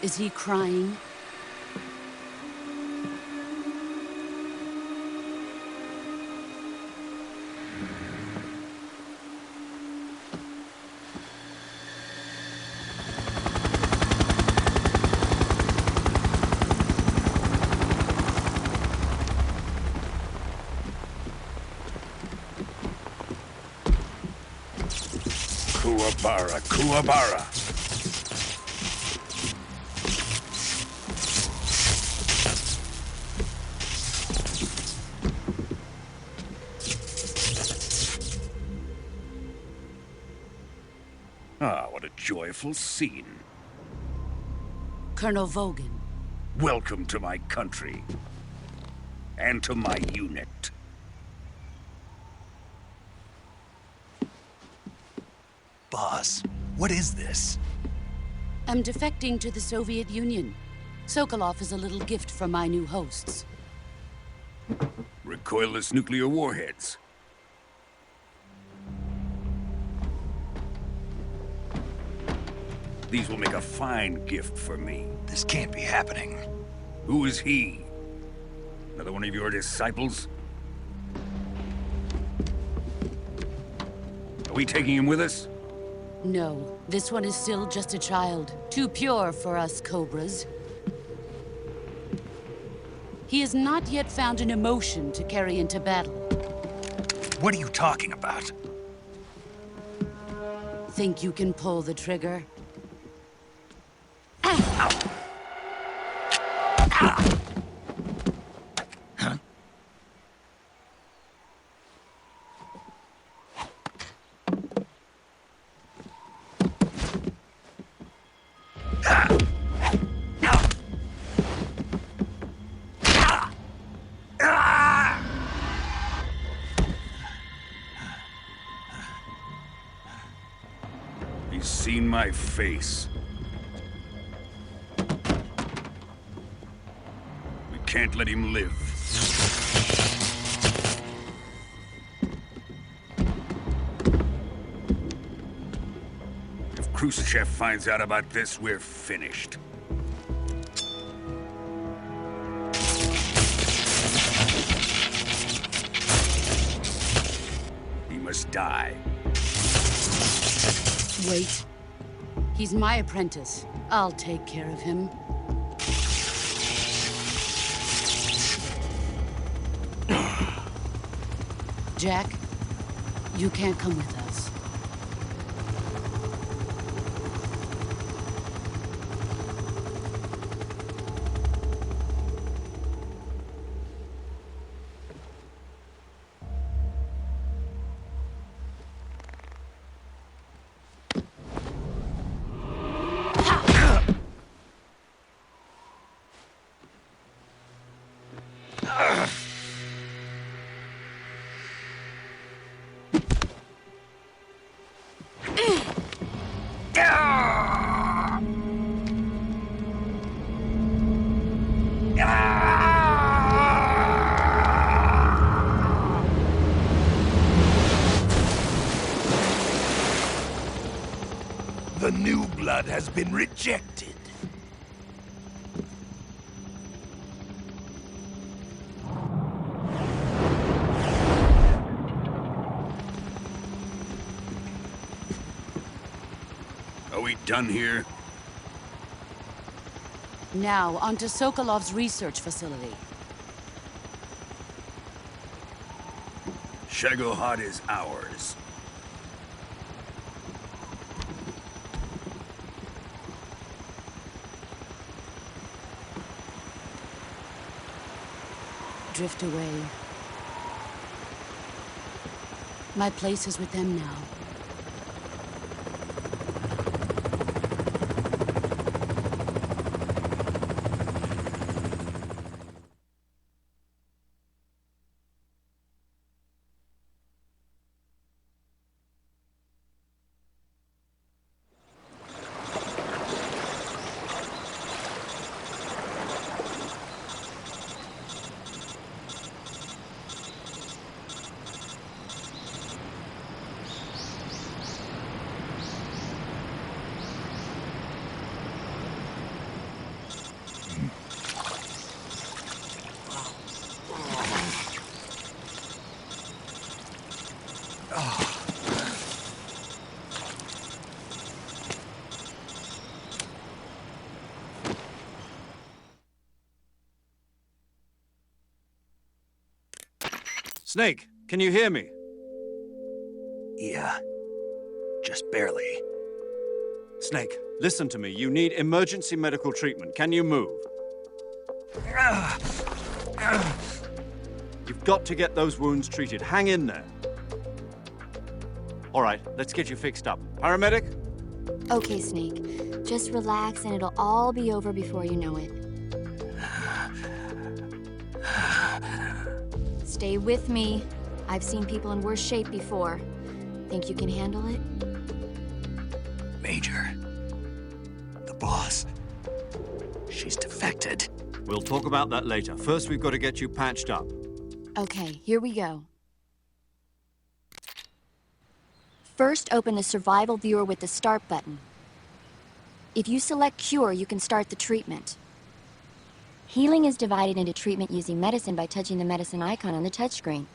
Is he crying? Kuwabara, Kuwabara. Ah, what a joyful scene. Colonel Vogan. Welcome to my country. And to my unit. Boss, what is this? I'm defecting to the Soviet Union. Sokolov is a little gift from my new hosts. Recoilless nuclear warheads. These will make a fine gift for me. This can't be happening. Who is he? Another one of your disciples? Are we taking him with us? No, this one is still just a child. Too pure for us Cobras. He has not yet found an emotion to carry into battle. What are you talking about? Think you can pull the trigger? Huh? He's seen my face. We can't let him live. If Khrushchev finds out about this, we're finished. He must die. Wait. He's my apprentice. I'll take care of him. Jack, you can't come with us. blood has been rejected. Are we done here? Now, onto Sokolov's research facility. Shagohod is ours. Drift away. My place is with them now. Snake, can you hear me? Yeah. Just barely. Snake, listen to me. You need emergency medical treatment. Can you move? You've got to get those wounds treated. Hang in there. All right, let's get you fixed up. Paramedic? Okay, Snake. Just relax and it'll all be over before you know it. Stay with me. I've seen people in worse shape before. Think you can handle it? Major. The boss. She's defected. We'll talk about that later. First, we've got to get you patched up. Okay, here we go. First, open the survival viewer with the start button. If you select cure, you can start the treatment. Healing is divided into treatment using medicine by touching the medicine icon on the touchscreen,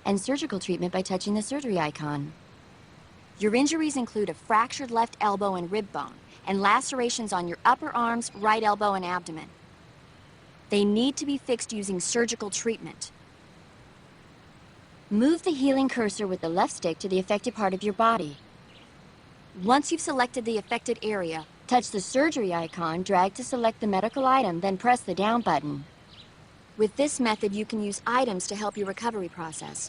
and surgical treatment by touching the surgery icon. Your injuries include a fractured left elbow and rib bone, and lacerations on your upper arms, right elbow, and abdomen. They need to be fixed using surgical treatment. Move the healing cursor with the left stick to the affected part of your body. Once you've selected the affected area, touch the surgery icon, drag to select the medical item, then press the down button. With this method, you can use items to help your recovery process.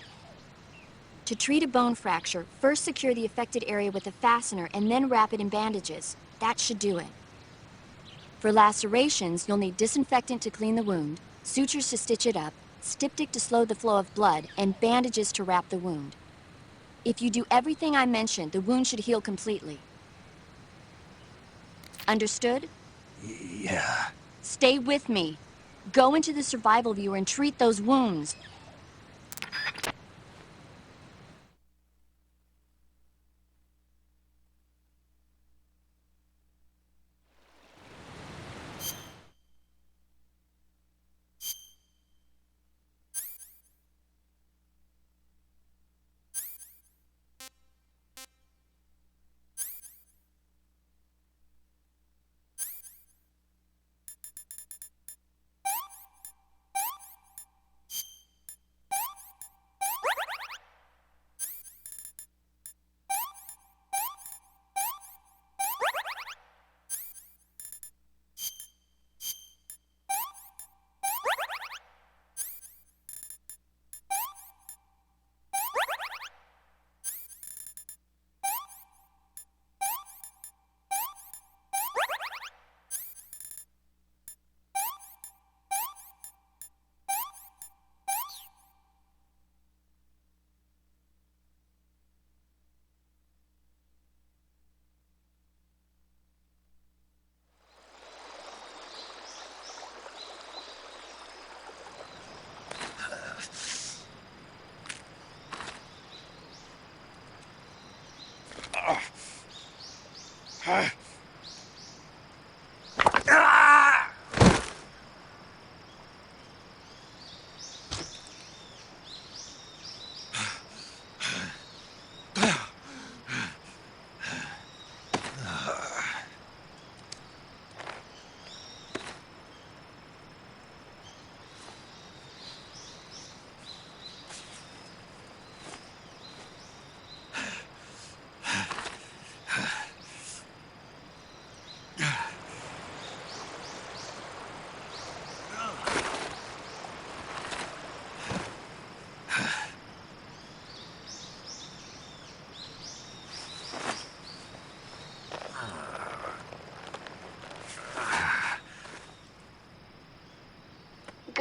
To treat a bone fracture, first secure the affected area with a fastener and then wrap it in bandages. That should do it. For lacerations, you'll need disinfectant to clean the wound, sutures to stitch it up, styptic to slow the flow of blood, and bandages to wrap the wound. If you do everything I mentioned, the wound should heal completely. Understood? Yeah. Stay with me. Go into the survival viewer and treat those wounds.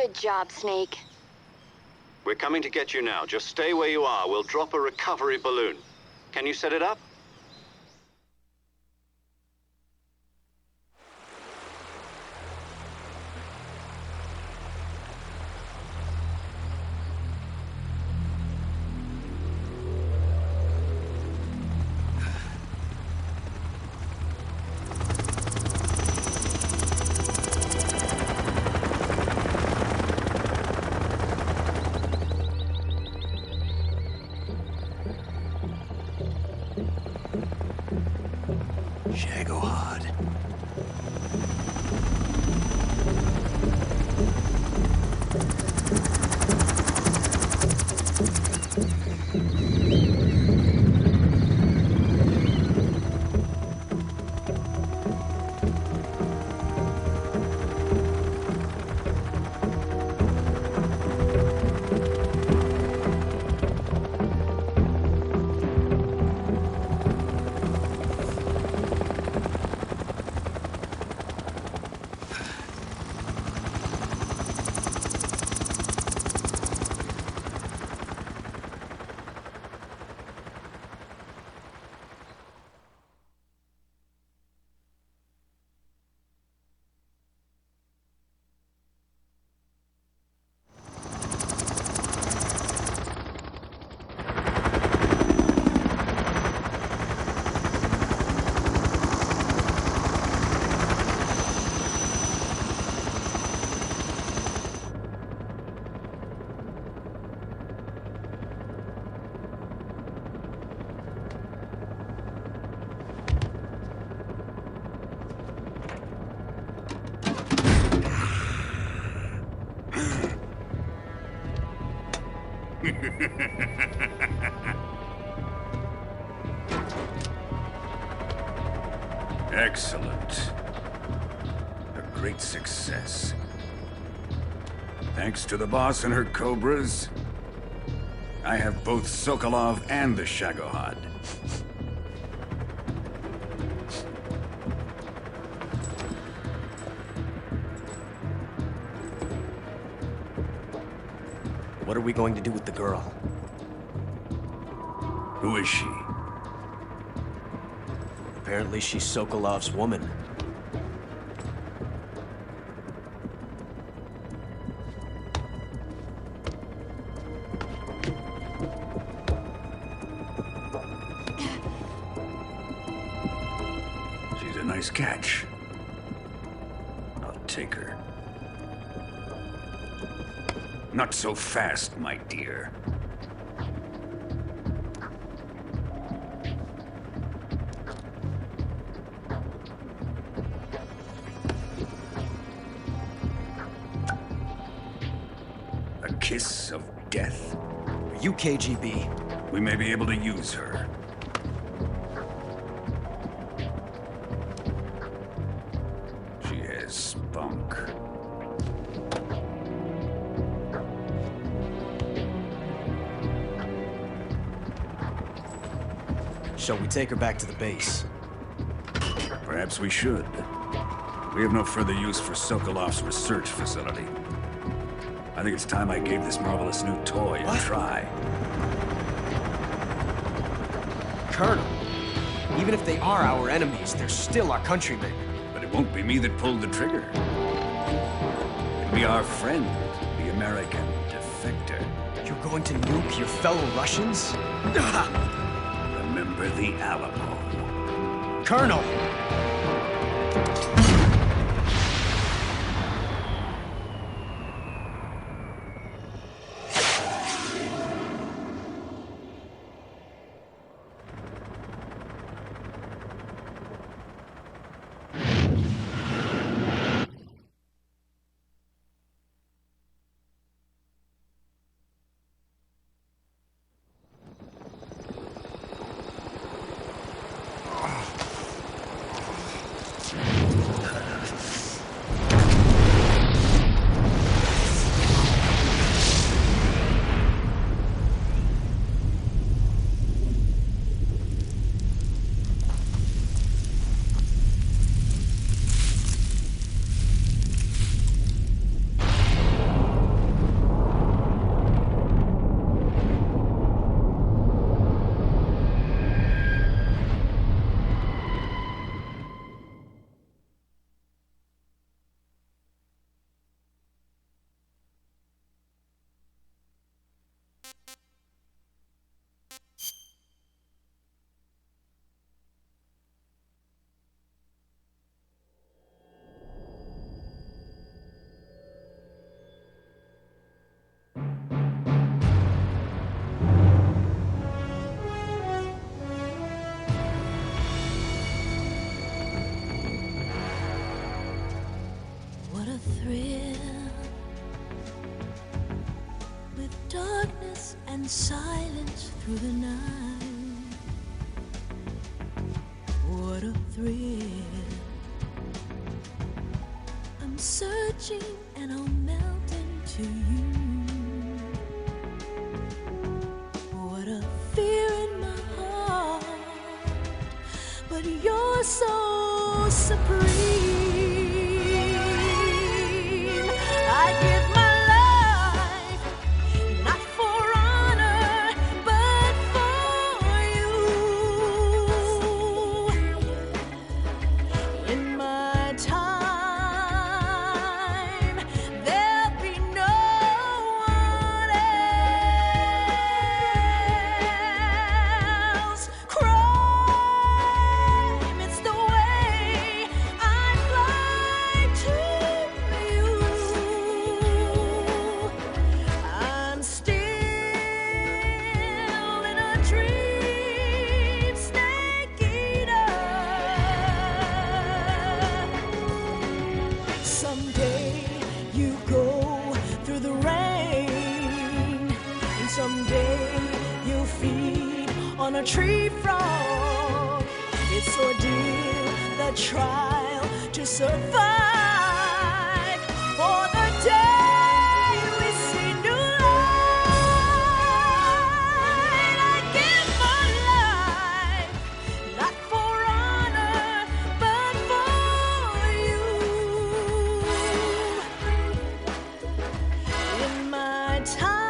Good job, Snake. We're coming to get you now. Just stay where you are. We'll drop a recovery balloon. Can you set it up? Shagohod. Excellent. A great success. Thanks to the boss and her Cobras, I have both Sokolov and the Shagohod. What are we going to do with the girl? Who is she? Apparently she's Sokolov's woman. She's a nice catch. I'll take her. Not so fast, my dear. A kiss of death? Are you KGB? We may be able to use her. She has spunk. Shall we take her back to the base? Perhaps we should. We have no further use for Sokolov's research facility. I think it's time I gave this marvelous new toy a try. Colonel, even if they are our enemies, they're still our countrymen. But it won't be me that pulled the trigger. It'll be our friend, the American defector. You're going to nuke your fellow Russians? Remember the Alamo. Colonel! darkness and silence through the night. What a thrill. I'm searching and I'll melt into you. What a fear in my heart, but you're so supreme. I give my a tree frog. It's ordeal, the trial to survive. For the day we see new light, I give my life, not for honor, but for you. In my time,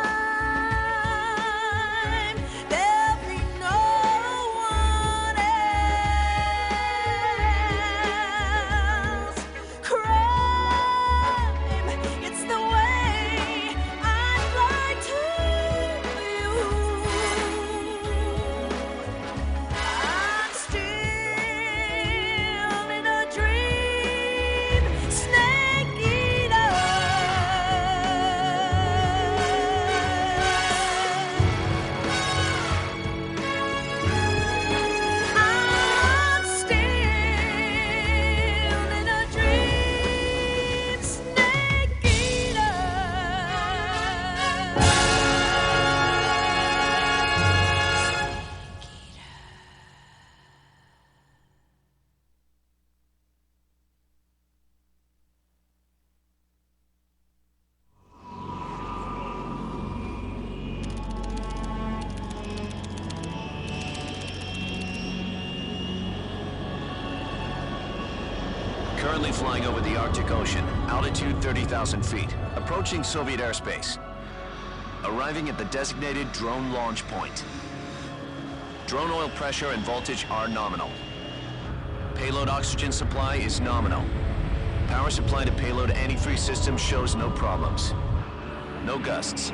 Currently flying over the Arctic Ocean, altitude 30,000 feet, approaching Soviet airspace. Arriving at the designated drone launch point. Drone oil pressure and voltage are nominal. Payload oxygen supply is nominal. Power supply to payload antifreeze system shows no problems. No gusts.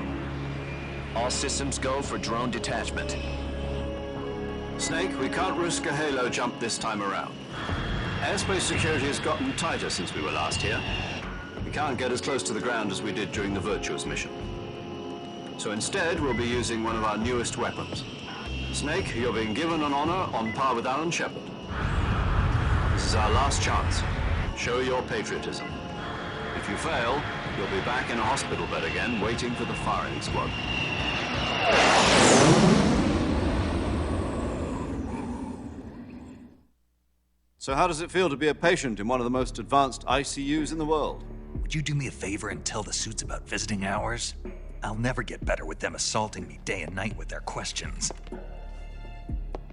All systems go for drone detachment. Snake, we can't risk a halo jump this time around. Airspace security has gotten tighter since we were last here. We can't get as close to the ground as we did during the Virtuous mission. So instead, we'll be using one of our newest weapons. Snake, you're being given an honor on par with Alan Shepard. This is our last chance. Show your patriotism. If you fail, you'll be back in a hospital bed again, waiting for the firing squad. So how does it feel to be a patient in one of the most advanced ICUs in the world? Would you do me a favor and tell the suits about visiting hours? I'll never get better with them assaulting me day and night with their questions.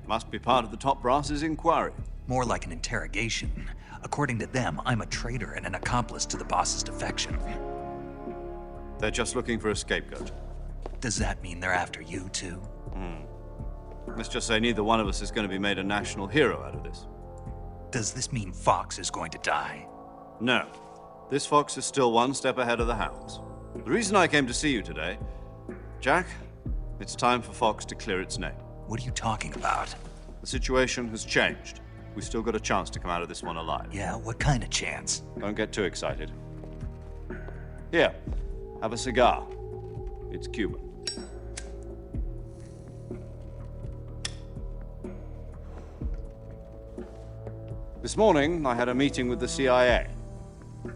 Must be part of the top brass's inquiry. More like an interrogation. According to them, I'm a traitor and an accomplice to the boss's defection. They're just looking for a scapegoat. Does that mean they're after you, too? Let's just say neither one of us is going to be made a national hero out of this. Does this mean Fox is going to die? No. This fox is still one step ahead of the hounds. The reason I came to see you today, Jack, it's time for Fox to clear its name. What are you talking about? The situation has changed. We've still got a chance to come out of this one alive. Yeah, what kind of chance? Don't get too excited. Here, have a cigar. It's Cuban. This morning, I had a meeting with the CIA.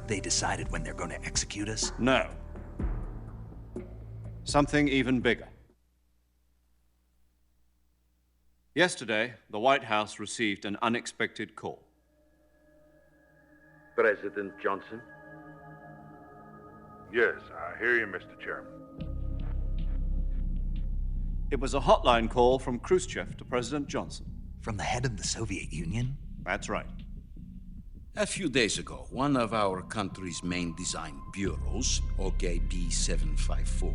They decided when they're going to execute us? No. Something even bigger. Yesterday, the White House received an unexpected call. President Johnson? Yes, I hear you, Mr. Chairman. It was a hotline call from Khrushchev to President Johnson. From the head of the Soviet Union? That's right. A few days ago, one of our country's main design bureaus, OKB 754,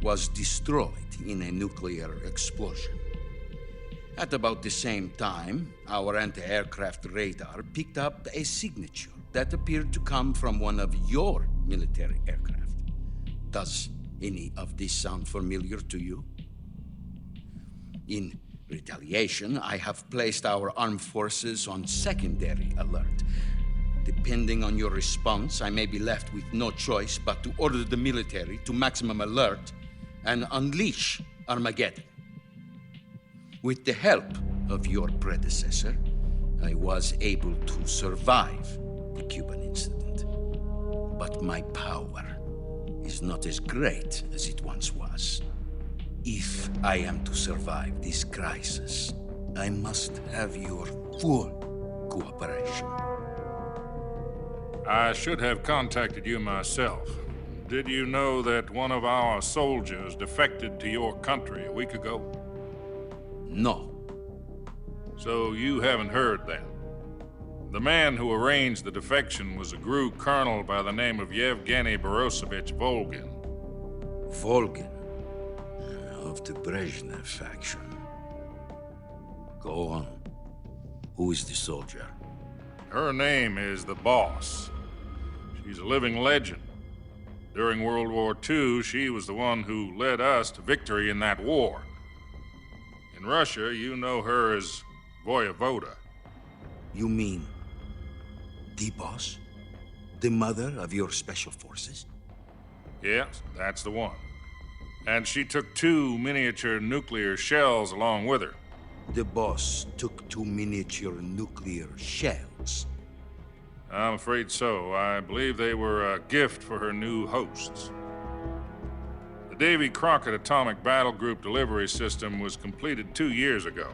was destroyed in a nuclear explosion. At about the same time, our anti-aircraft radar picked up a signature that appeared to come from one of your military aircraft. Does any of this sound familiar to you? In retaliation, I have placed our armed forces on secondary alert. Depending on your response, I may be left with no choice but to order the military to maximum alert and unleash Armageddon. With the help of your predecessor, I was able to survive the Cuban incident. But my power is not as great as it once was. If I am to survive this crisis, I must have your full cooperation. I should have contacted you myself. Did you know that one of our soldiers defected to your country a week ago? No. So you haven't heard then? The man who arranged the defection was a GRU colonel by the name of Yevgeny Borisovich Volgin. Volgin? Of the Brezhnev faction. Go on. Who is the soldier? Her name is the Boss. She's a living legend. During World War II, she was the one who led us to victory in that war. In Russia, you know her as Voyevoda. You mean the Boss? The mother of your special forces? Yes, that's the one. And she took 2 miniature nuclear shells along with her. The Boss took 2 miniature nuclear shells? I'm afraid so. I believe they were a gift for her new hosts. The Davy Crockett Atomic Battle Group delivery system was completed 2 years ago.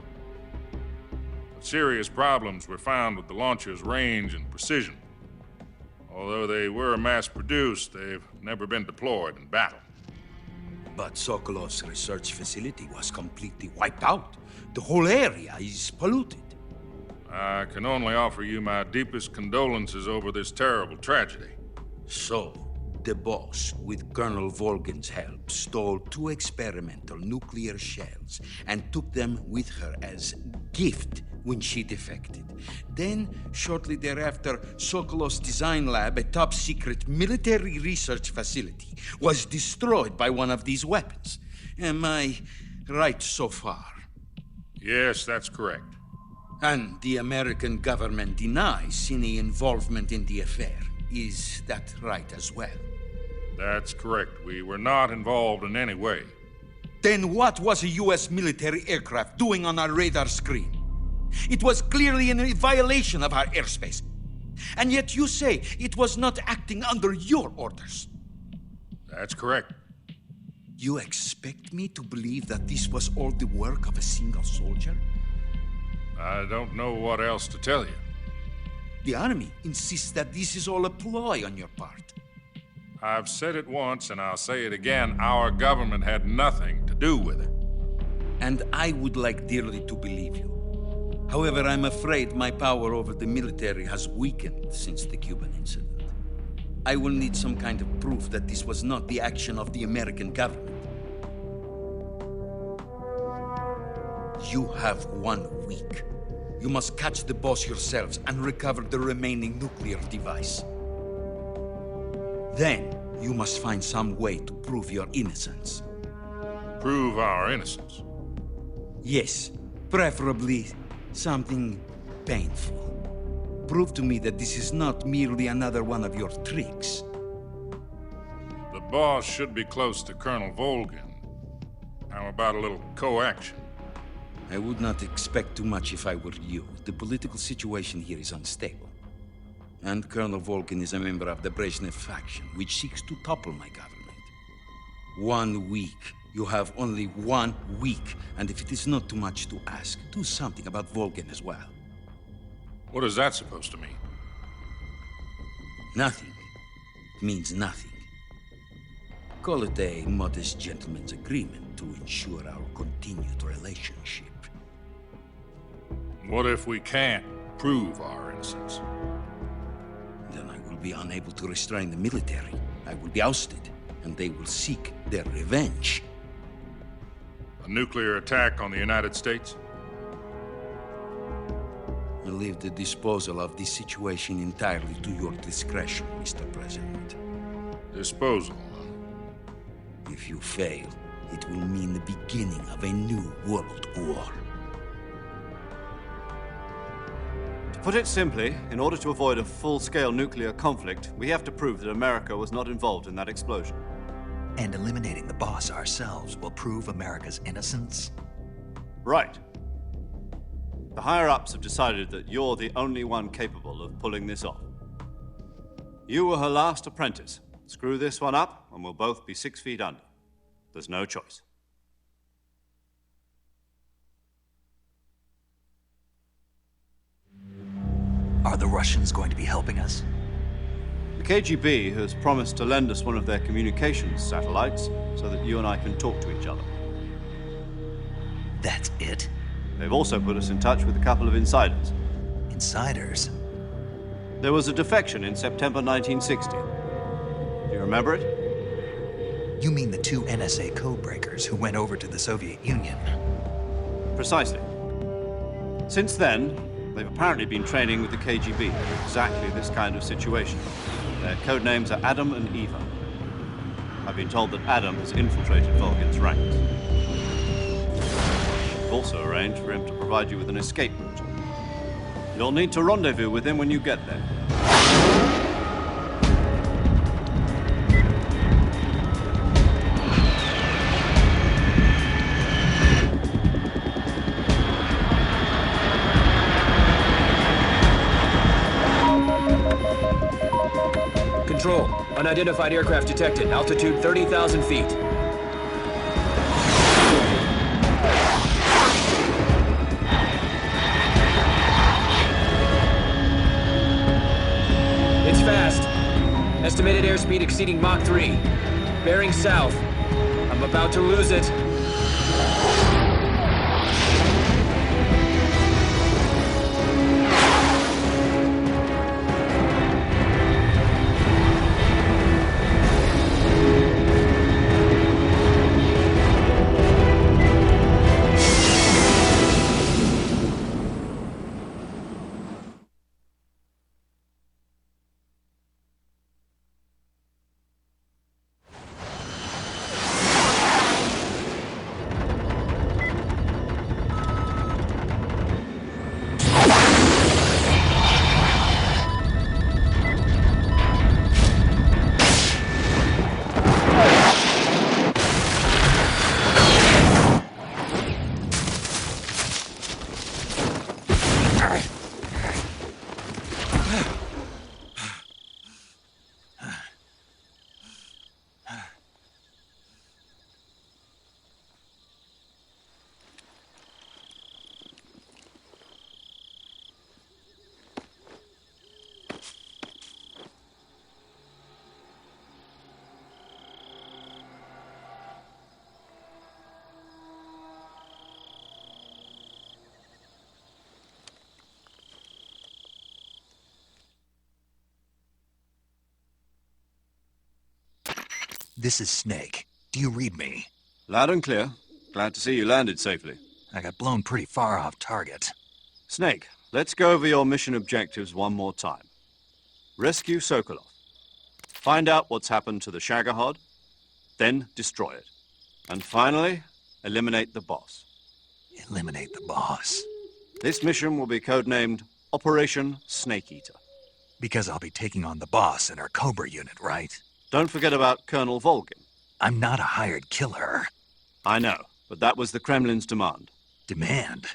But serious problems were found with the launcher's range and precision. Although they were mass-produced, they've never been deployed in battle. But Sokolov's research facility was completely wiped out. The whole area is polluted. I can only offer you my deepest condolences over this terrible tragedy. So, the Boss, with Colonel Volgin's help, stole 2 experimental nuclear shells and took them with her as gift when she defected. Then, shortly thereafter, Sokolov's design lab, a top-secret military research facility, was destroyed by one of these weapons. Am I right so far? Yes, that's correct. And the American government denies any involvement in the affair. Is that right as well? That's correct. We were not involved in any way. Then what was a U.S. military aircraft doing on our radar screen? It was clearly in a violation of our airspace. And yet you say it was not acting under your orders. That's correct. You expect me to believe that this was all the work of a single soldier? I don't know what else to tell you. The Army insists that this is all a ploy on your part. I've said it once, and I'll say it again. Our government had nothing to do with it. And I would like dearly to believe you. However, I'm afraid my power over the military has weakened since the Cuban incident. I will need some kind of proof that this was not the action of the American government. You have 1 week. You must catch the Boss yourselves and recover the remaining nuclear device. Then, you must find some way to prove your innocence. Prove our innocence? Yes, preferably something painful. Prove to me that this is not merely another one of your tricks. The Boss should be close to Colonel Volgin. How about a little co-action? I would not expect too much if I were you. The political situation here is unstable. And Colonel Volgin is a member of the Brezhnev faction, which seeks to topple my government. 1 week. You have only 1 week. And if it is not too much to ask, do something about Volgin as well. What is that supposed to mean? Nothing. It means nothing. Call it a modest gentleman's agreement to ensure our continued relationship. What if we can't prove our innocence? Then I will be unable to restrain the military. I will be ousted, and they will seek their revenge. A nuclear attack on the United States? I leave the disposal of this situation entirely to your discretion, Mr. President. Disposal, huh? If you fail, it will mean the beginning of a new world war. To put it simply, in order to avoid a full-scale nuclear conflict, we have to prove that America was not involved in that explosion. And eliminating the boss ourselves will prove America's innocence? Right. The higher-ups have decided that you're the only one capable of pulling this off. You were her last apprentice. Screw this one up, and we'll both be 6 feet under. There's no choice. Are the Russians going to be helping us? The KGB has promised to lend us one of their communications satellites so that you and I can talk to each other. That's it? They've also put us in touch with a couple of insiders. Insiders? There was a defection in September 1960. Do you remember it? You mean the 2 NSA codebreakers who went over to the Soviet Union? Precisely. Since then, they've apparently been training with the KGB for exactly this kind of situation. Their code names are Adam and Eva. I've been told that Adam has infiltrated Volgin's ranks. I've also arranged for him to provide you with an escape route. You'll need to rendezvous with him when you get there. Control. Unidentified aircraft detected. Altitude 30,000 feet. It's fast. Estimated airspeed exceeding Mach 3. Bearing south. I'm about to lose it. This is Snake. Do you read me? Loud and clear. Glad to see you landed safely. I got blown pretty far off target. Snake, let's go over your mission objectives one more time. Rescue Sokolov. Find out what's happened to the Shagohod, then destroy it. And finally, eliminate the boss. Eliminate the boss? This mission will be codenamed Operation Snake Eater. Because I'll be taking on the boss and her Cobra unit, right? Don't forget about Colonel Volgin. I'm not a hired killer. I know, but that was the Kremlin's demand. Demand?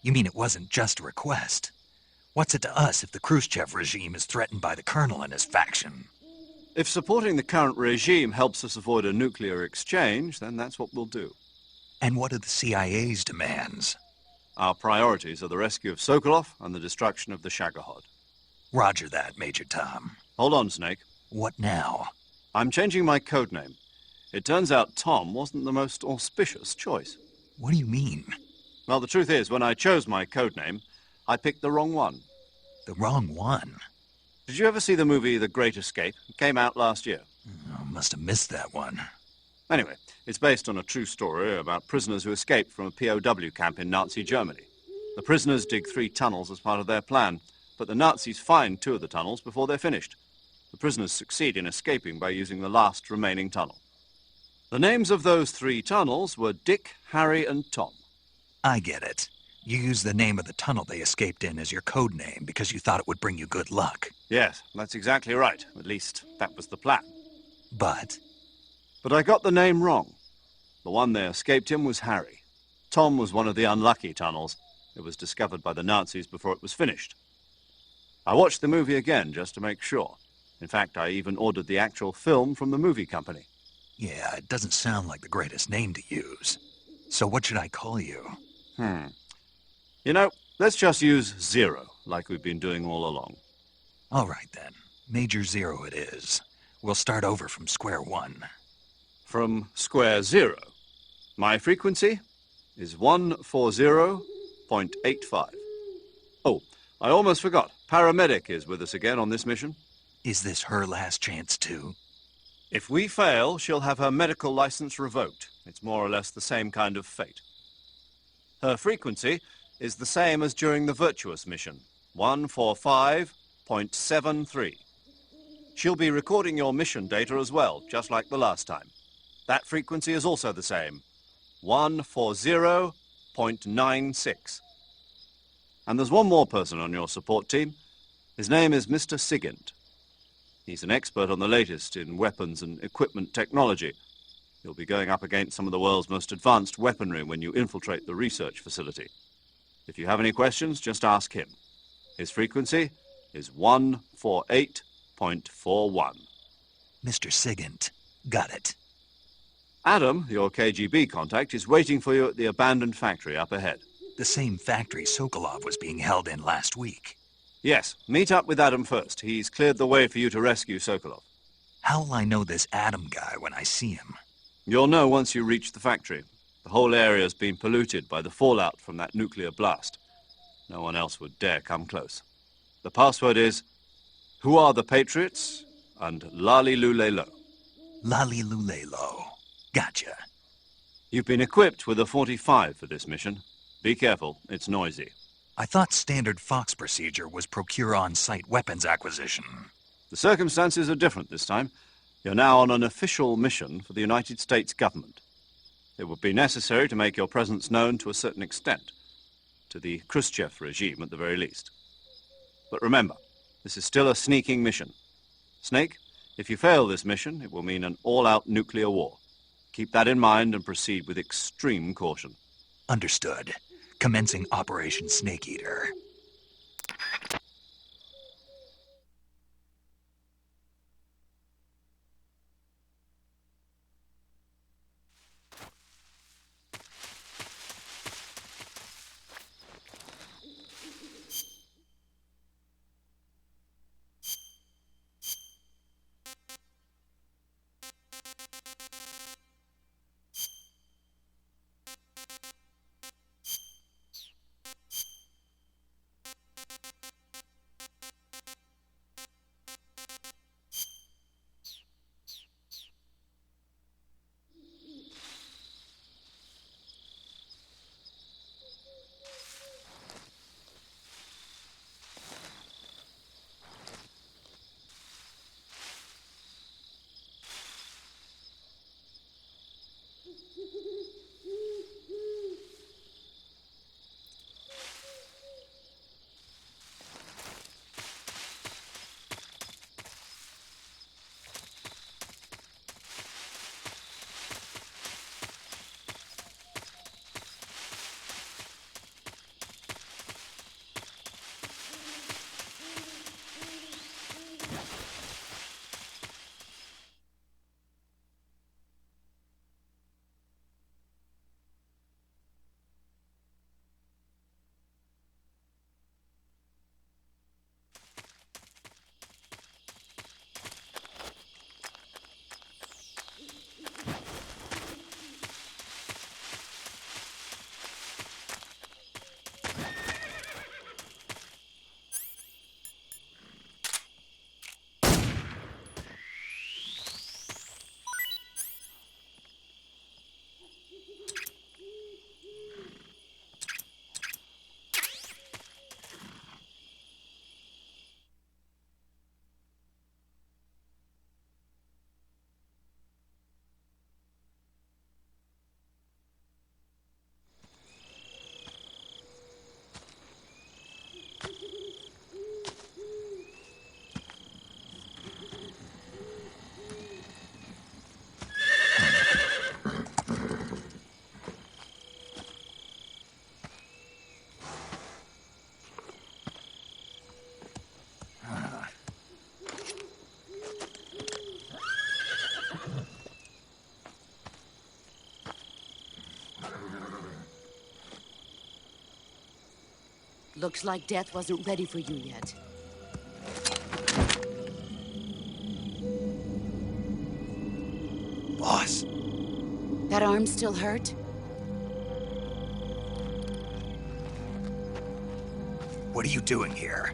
You mean it wasn't just a request? What's it to us if the Khrushchev regime is threatened by the Colonel and his faction? If supporting the current regime helps us avoid a nuclear exchange, then that's what we'll do. And what are the CIA's demands? Our priorities are the rescue of Sokolov and the destruction of the Shagohod. Roger that, Major Tom. Hold on, Snake. What now? I'm changing my codename. It turns out Tom wasn't the most auspicious choice. What do you mean? Well, the truth is, when I chose my codename, I picked the wrong one. The wrong one? Did you ever see the movie The Great Escape? It came out last year. Oh, must have missed that one. Anyway, it's based on a true story about prisoners who escaped from a POW camp in Nazi Germany. The prisoners dig 3 tunnels as part of their plan, but the Nazis find 2 of the tunnels before they're finished. The prisoners succeed in escaping by using the last remaining tunnel. The names of those 3 tunnels were Dick, Harry, and Tom. I get it. You used the name of the tunnel they escaped in as your code name because you thought it would bring you good luck. Yes, that's exactly right. At least, that was the plan. But I got the name wrong. The one they escaped in was Harry. Tom was one of the unlucky tunnels. It was discovered by the Nazis before it was finished. I watched the movie again just to make sure. In fact, I even ordered the actual film from the movie company. yeah, it doesn't sound like the greatest name to use. So what should I call you? You know, let's just use Zero, like we've been doing all along. All right, then. Major Zero it is. We'll start over from square one. From square zero. My frequency is 140.85. Oh, I almost forgot. Paramedic is with us again on this mission. Is this her last chance, too? If we fail, she'll have her medical license revoked. It's more or less the same kind of fate. Her frequency is the same as during the Virtuous mission, 145.73. She'll be recording your mission data as well, just like the last time. That frequency is also the same, 140.96. And there's one more person on your support team. His name is Mr. Sigint. He's an expert on the latest in weapons and equipment technology. You'll be going up against some of the world's most advanced weaponry when you infiltrate the research facility. If you have any questions, just ask him. His frequency is 148.41. Mr. Sigint. Got it. Adam, your KGB contact, is waiting for you at the abandoned factory up ahead. The same factory Sokolov was being held in last week. Yes, meet up with Adam first. He's cleared the way for you to rescue Sokolov. How will I know this Adam guy when I see him? You'll know once you reach the factory. The whole area's been polluted by the fallout from that nuclear blast. No one else would dare come close. The password is, "Who are the Patriots?" and Lali Lule Lo. Lali Lule Lo. Gotcha. You've been equipped with a 45 for this mission. Be careful, it's noisy. I thought standard Fox procedure was procure on-site weapons acquisition. The circumstances are different this time. You're now on an official mission for the United States government. It would be necessary to make your presence known to a certain extent, to the Khrushchev regime at the very least. But remember, this is still a sneaking mission. Snake, if you fail this mission, it will mean an all-out nuclear war. Keep that in mind and proceed with extreme caution. Understood. Commencing Operation Snake Eater. Looks like death wasn't ready for you yet. Boss. That arm still hurt? What are you doing here?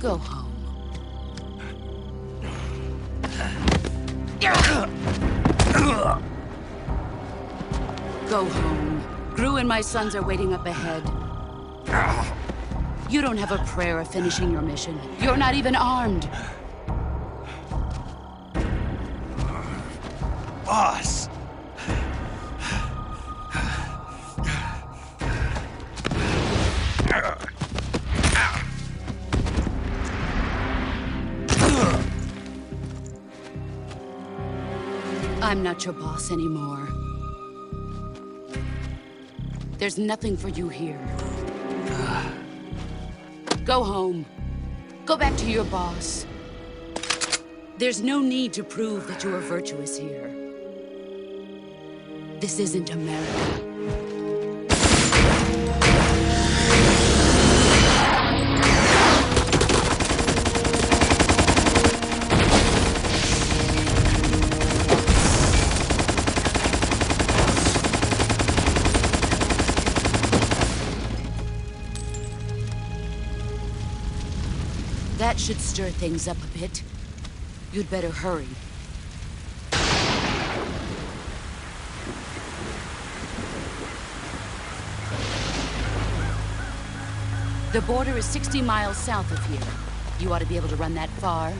Go home. Go home. Gru and my sons are waiting up ahead. You don't have a prayer of finishing your mission. You're not even armed. Boss! I'm not your boss anymore. There's nothing for you here. Go home. Go back to your boss. There's no need to prove that you are virtuous here. This isn't America. That should stir things up a bit. You'd better hurry. The border is 60 miles south of here. You ought to be able to run that far.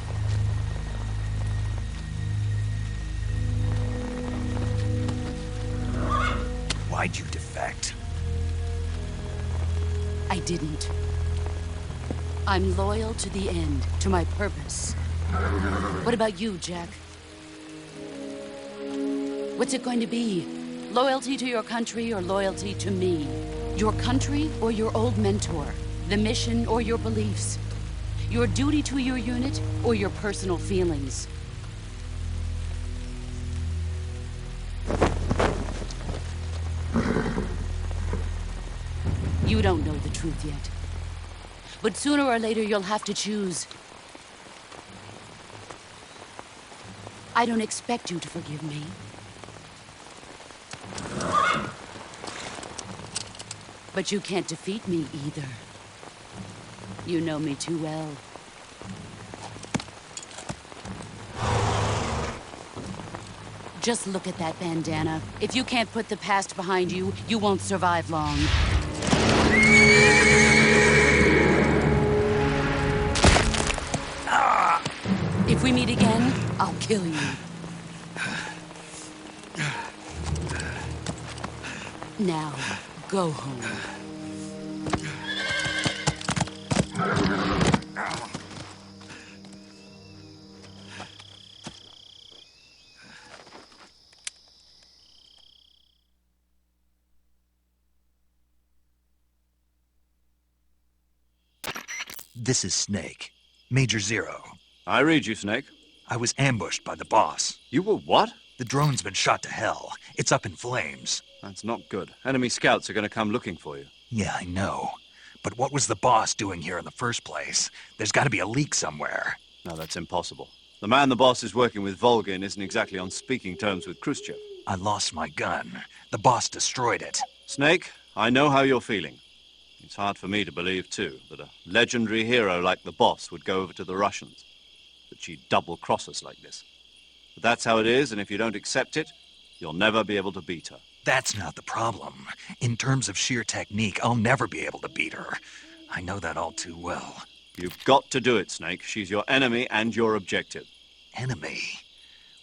Why'd you defect? I didn't. I'm loyal to the end, to my purpose. What about you, Jack? What's it going to be? Loyalty to your country or loyalty to me? Your country or your old mentor? The mission or your beliefs? Your duty to your unit or your personal feelings? You don't know the truth yet. But sooner or later, you'll have to choose. I don't expect you to forgive me. But you can't defeat me either. You know me too well. Just look at that bandana. If you can't put the past behind you, you won't survive long. If we meet again, I'll kill you. Now, go home. This is Snake. Major Zero. I read you, Snake. I was ambushed by the boss. You were what? The drone's been shot to hell. It's up in flames. That's not good. Enemy scouts are going to come looking for you. Yeah, I know. But what was the boss doing here in the first place? There's got to be a leak somewhere. No, that's impossible. The man the boss is working with Volgin isn't exactly on speaking terms with Khrushchev. I lost my gun. The boss destroyed it. Snake, I know how you're feeling. It's hard for me to believe, too, that a legendary hero like the boss would go over to the Russians. That she'd double-cross us like this. But that's how it is, and if you don't accept it, you'll never be able to beat her. That's not the problem. In terms of sheer technique, I'll never be able to beat her. I know that all too well. You've got to do it, Snake. She's your enemy and your objective. Enemy?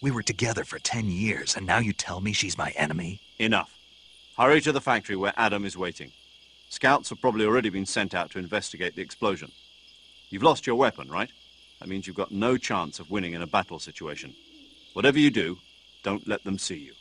We were together for 10 years, and now you tell me she's my enemy? Enough. Hurry to the factory where Adam is waiting. Scouts have probably already been sent out to investigate the explosion. You've lost your weapon, right? That means you've got no chance of winning in a battle situation. Whatever you do, don't let them see you.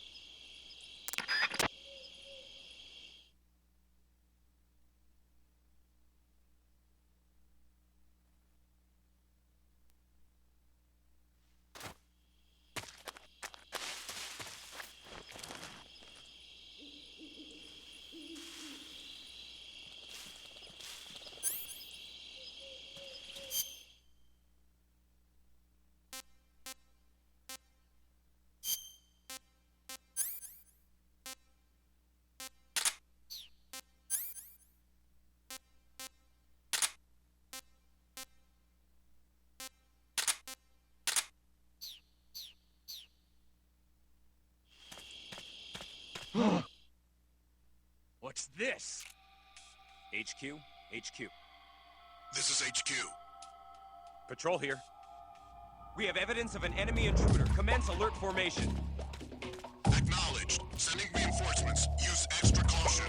What's this? HQ? HQ. This is HQ. Patrol here. We have evidence of an enemy intruder. Commence alert formation. Acknowledged. Sending reinforcements. Use extra caution.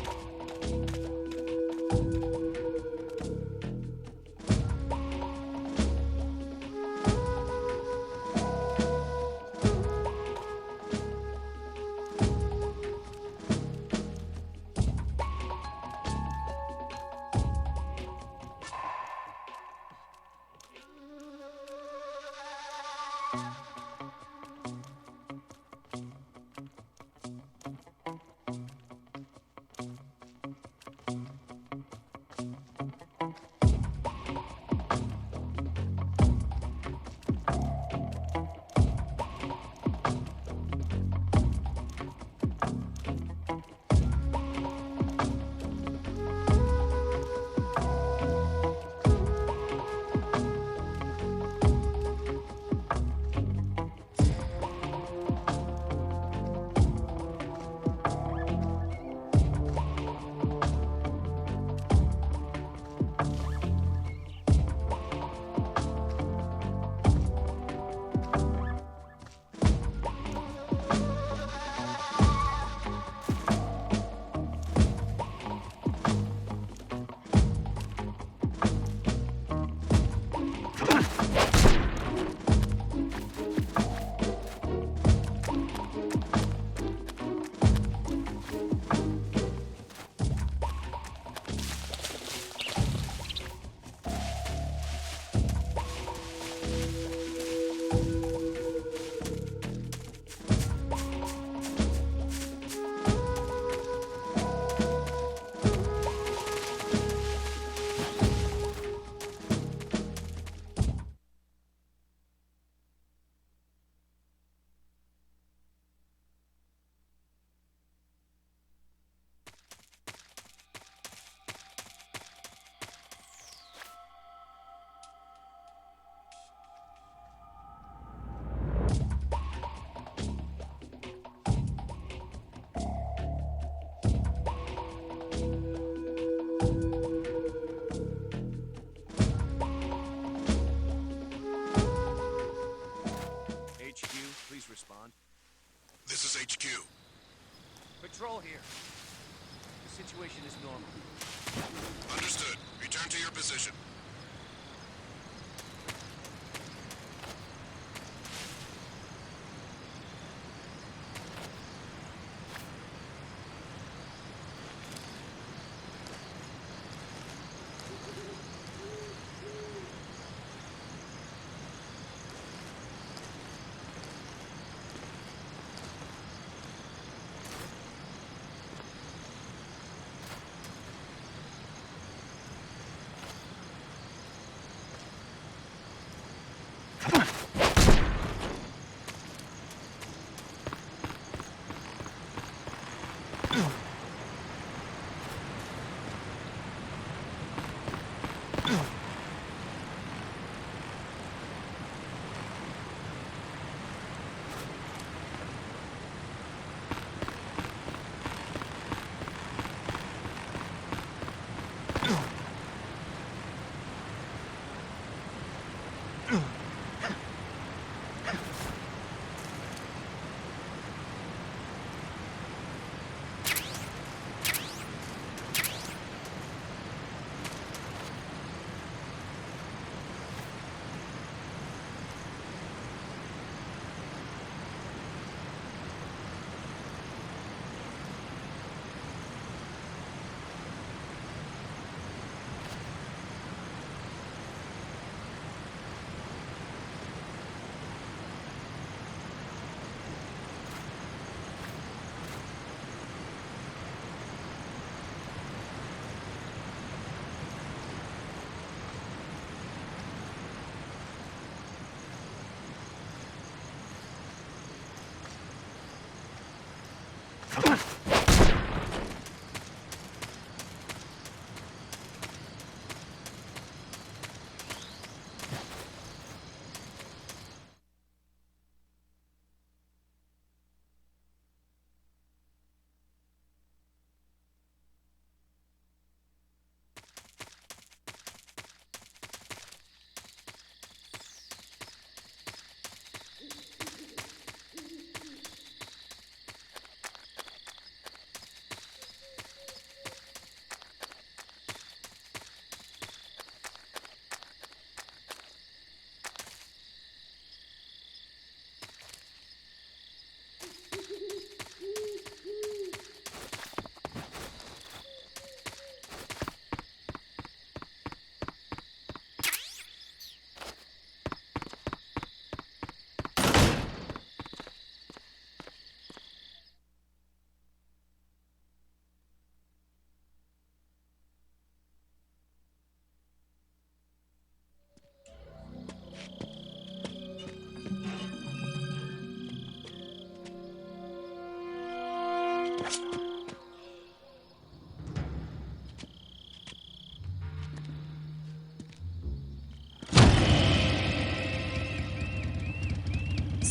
Respond. This is HQ. Patrol here. The situation is normal. Understood. Return to your position.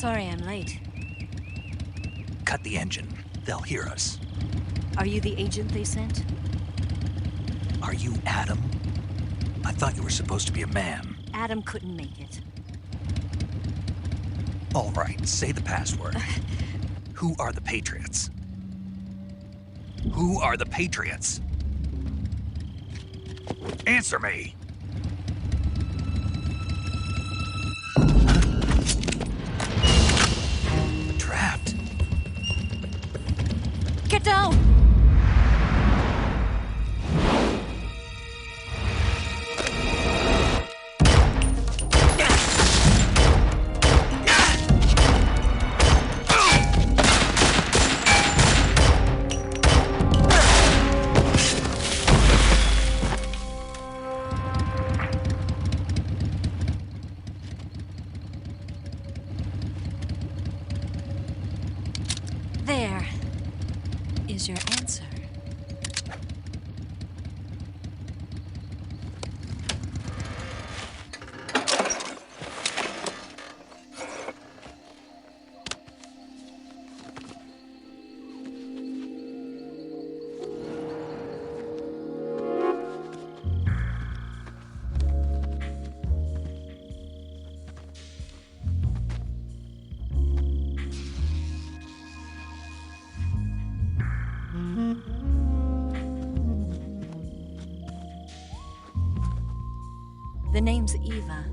Sorry I'm late. Cut the engine. They'll hear us. Are you the agent they sent? Are you Adam? I thought you were supposed to be a man. Adam couldn't make it. All right, say the password. Who are the Patriots? Who are the Patriots? Answer me! Trapped. Get down! There is your answer. The name's Eva.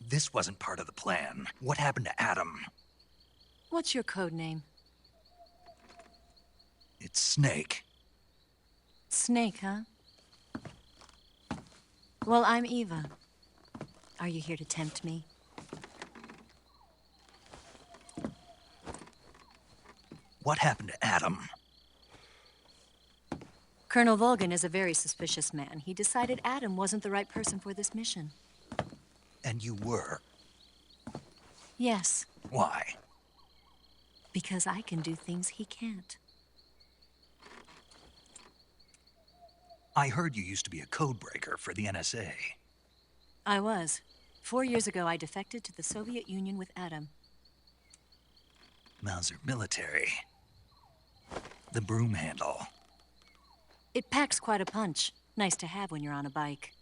This wasn't part of the plan. What happened to Adam? What's your code name? It's Snake. Snake, huh? Well, I'm Eva. Are you here to tempt me? What happened to Adam? Colonel Volgan is a very suspicious man. He decided Adam wasn't the right person for this mission. And you were? Yes. Why? Because I can do things he can't. I heard you used to be a codebreaker for the NSA. I was. 4 years ago, I defected to the Soviet Union with Adam. Mauser military. The broom handle. It packs quite a punch. Nice to have when you're on a bike.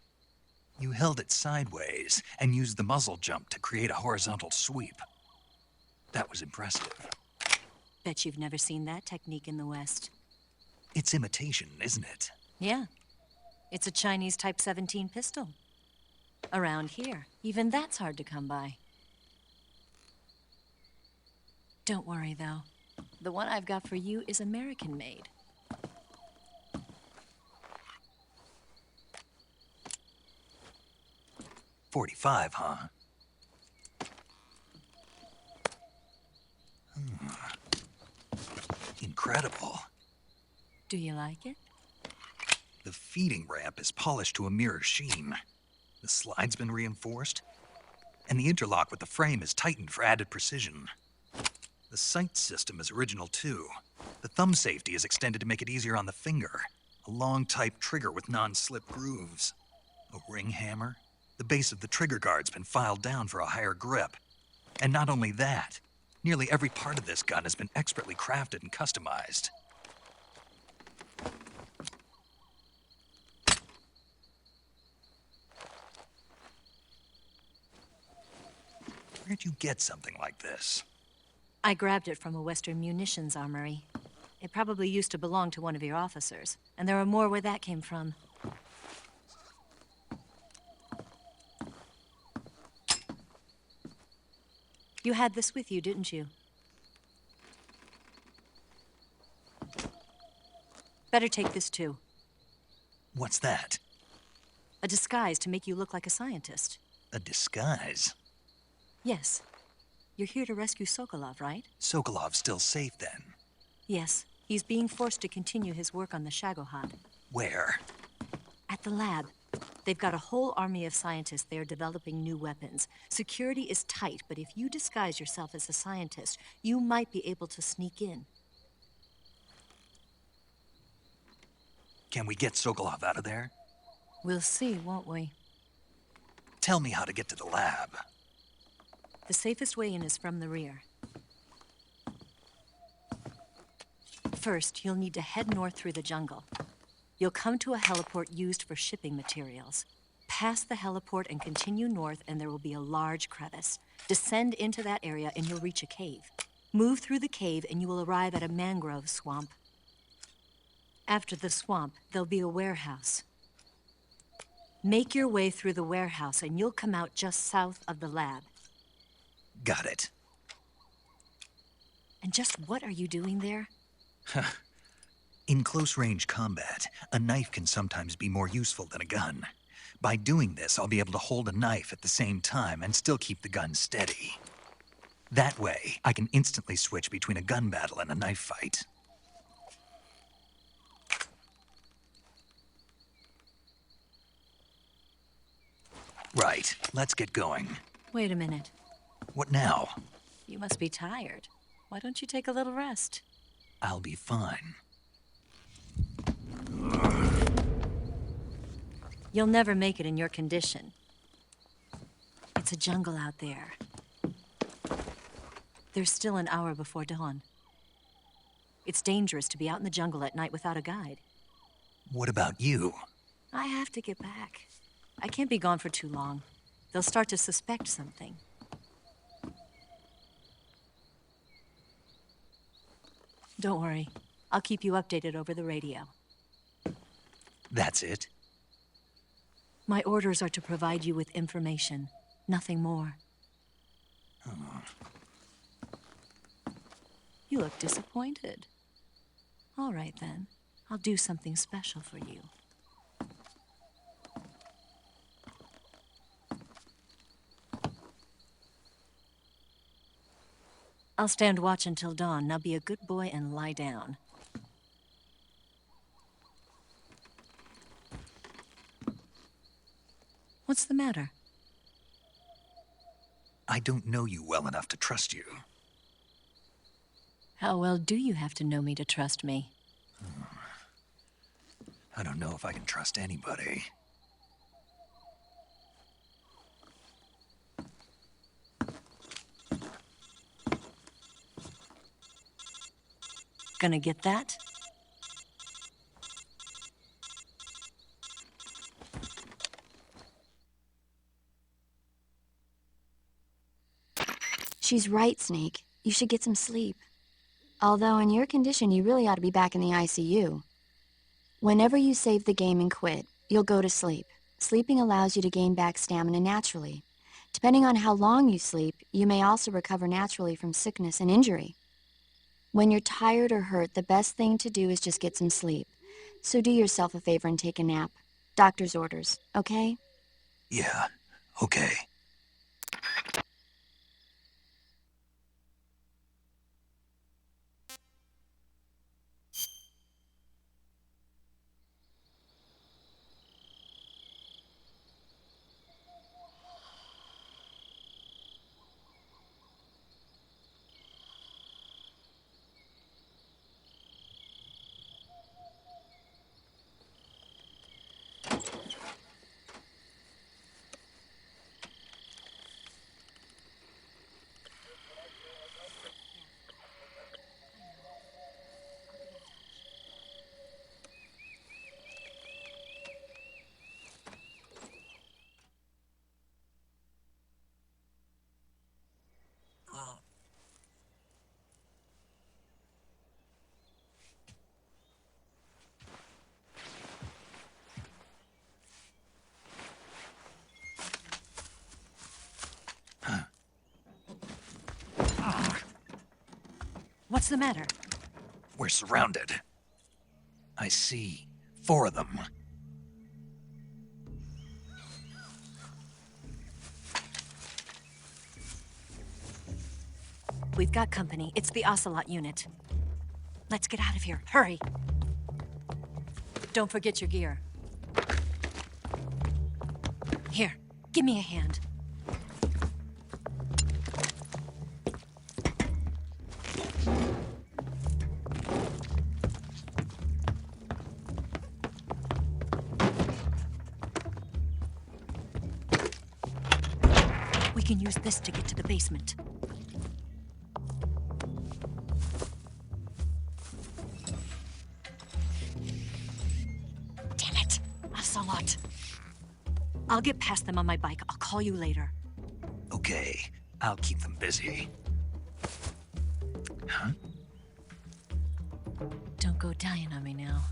You held it sideways and used the muzzle jump to create a horizontal sweep. That was impressive. Bet you've never seen that technique in the West. It's imitation, isn't it? Yeah. It's a Chinese Type 17 pistol. Around here, even that's hard to come by. Don't worry, though. The one I've got for you is American-made. .45, huh? incredible. Do you like it? The feeding ramp is polished to a mirror sheen. The slide's been reinforced, and the interlock with the frame is tightened for added precision. The sight system is original too. The thumb safety is extended to make it easier on the finger. A long type trigger with non-slip grooves. A ring hammer. The base of the trigger guard's been filed down for a higher grip. And not only that, nearly every part of this gun has been expertly crafted and customized. Where'd you get something like this? I grabbed it from a Western munitions armory. It probably used to belong to one of your officers, and there are more where that came from. You had this with you, didn't you? Better take this too. What's that? A disguise to make you look like a scientist. A disguise? Yes. You're here to rescue Sokolov, right? Sokolov's still safe then? Yes. He's being forced to continue his work on the Shagohod. Where? At the lab. They've got a whole army of scientists there developing new weapons. Security is tight, but if you disguise yourself as a scientist, you might be able to sneak in. Can we get Sokolov out of there? We'll see, won't we? Tell me how to get to the lab. The safest way in is from the rear. First, you'll need to head north through the jungle. You'll come to a heliport used for shipping materials. Pass the heliport and continue north, and there will be a large crevice. Descend into that area, and you'll reach a cave. Move through the cave, and you will arrive at a mangrove swamp. After the swamp, there'll be a warehouse. Make your way through the warehouse, and you'll come out just south of the lab. Got it. And just what are you doing there? In close-range combat, a knife can sometimes be more useful than a gun. By doing this, I'll be able to hold a knife at the same time and still keep the gun steady. That way, I can instantly switch between a gun battle and a knife fight. Right, let's get going. Wait a minute. What now? You must be tired. Why don't you take a little rest? I'll be fine. You'll never make it in your condition. It's a jungle out there. There's still an hour before dawn. It's dangerous to be out in the jungle at night without a guide. What about you? I have to get back. I can't be gone for too long. They'll start to suspect something. Don't worry. I'll keep you updated over the radio. That's it? My orders are to provide you with information. Nothing more. Oh. You look disappointed. All right, then. I'll do something special for you. I'll stand watch until dawn. Now be a good boy and lie down. What's the matter? I don't know you well enough to trust you. How well do you have to know me to trust me? I don't know if I can trust anybody. Gonna get that? She's right, Snake. You should get some sleep. Although in your condition, you really ought to be back in the ICU. Whenever you save the game and quit, you'll go to sleep. Sleeping allows you to gain back stamina naturally. Depending on how long you sleep, you may also recover naturally from sickness and injury. When you're tired or hurt, the best thing to do is just get some sleep. So do yourself a favor and take a nap. Doctor's orders, okay? Yeah, okay. What's the matter? We're surrounded. I see 4 of them. We've got company. It's the Ocelot unit. Let's get out of here. Hurry! Don't forget your gear. Here, give me a hand. We can use this to get to the basement. Damn it! Ocelot. I'll get past them on my bike. I'll call you later. Okay, I'll keep them busy. Huh? Don't go dying on me now.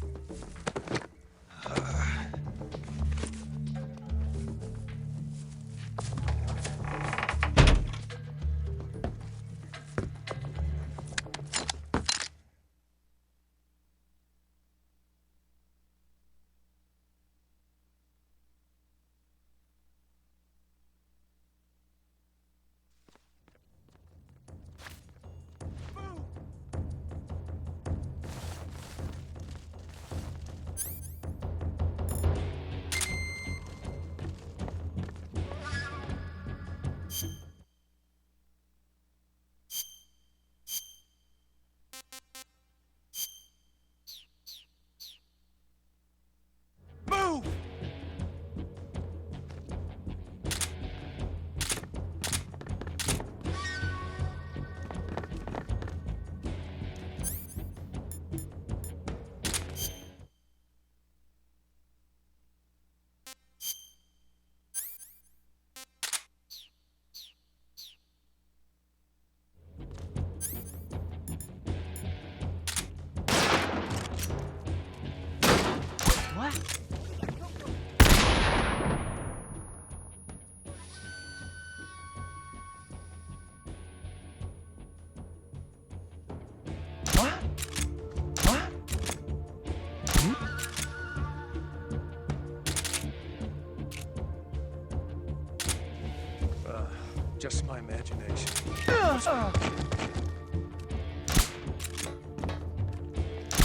Just my imagination.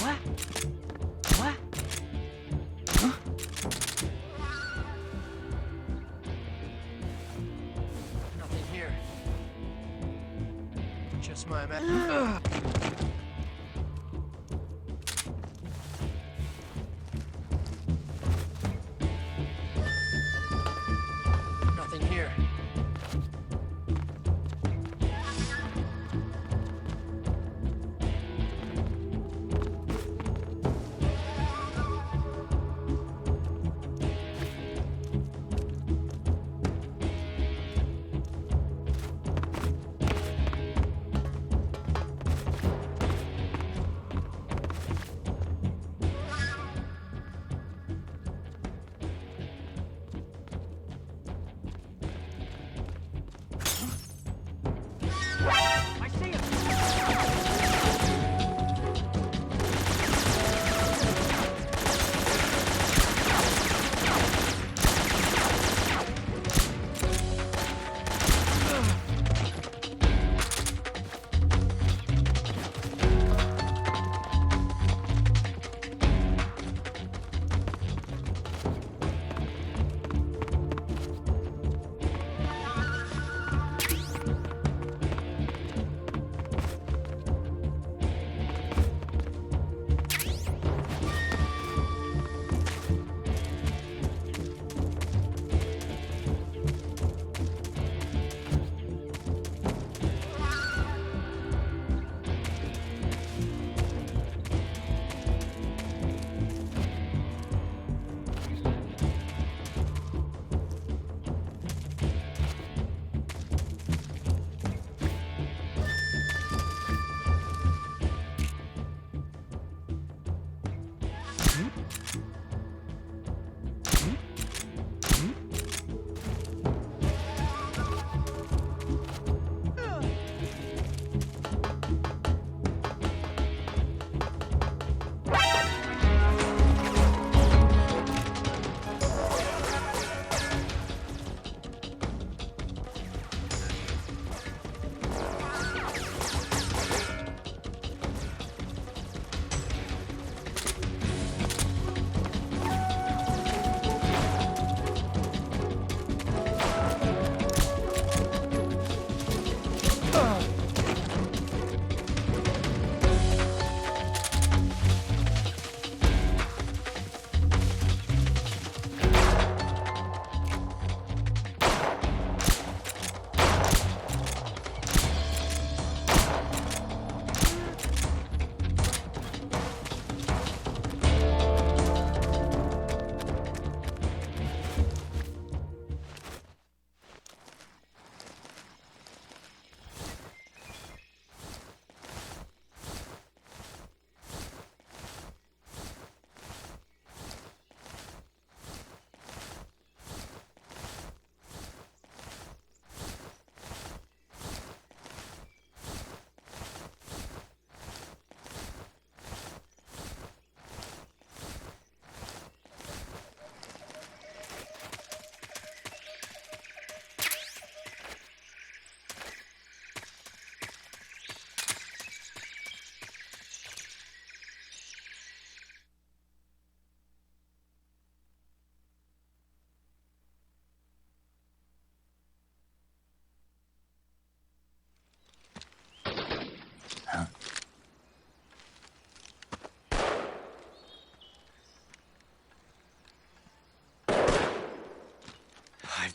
What? What? Huh? Nothing here. Just my imagination. Nothing here.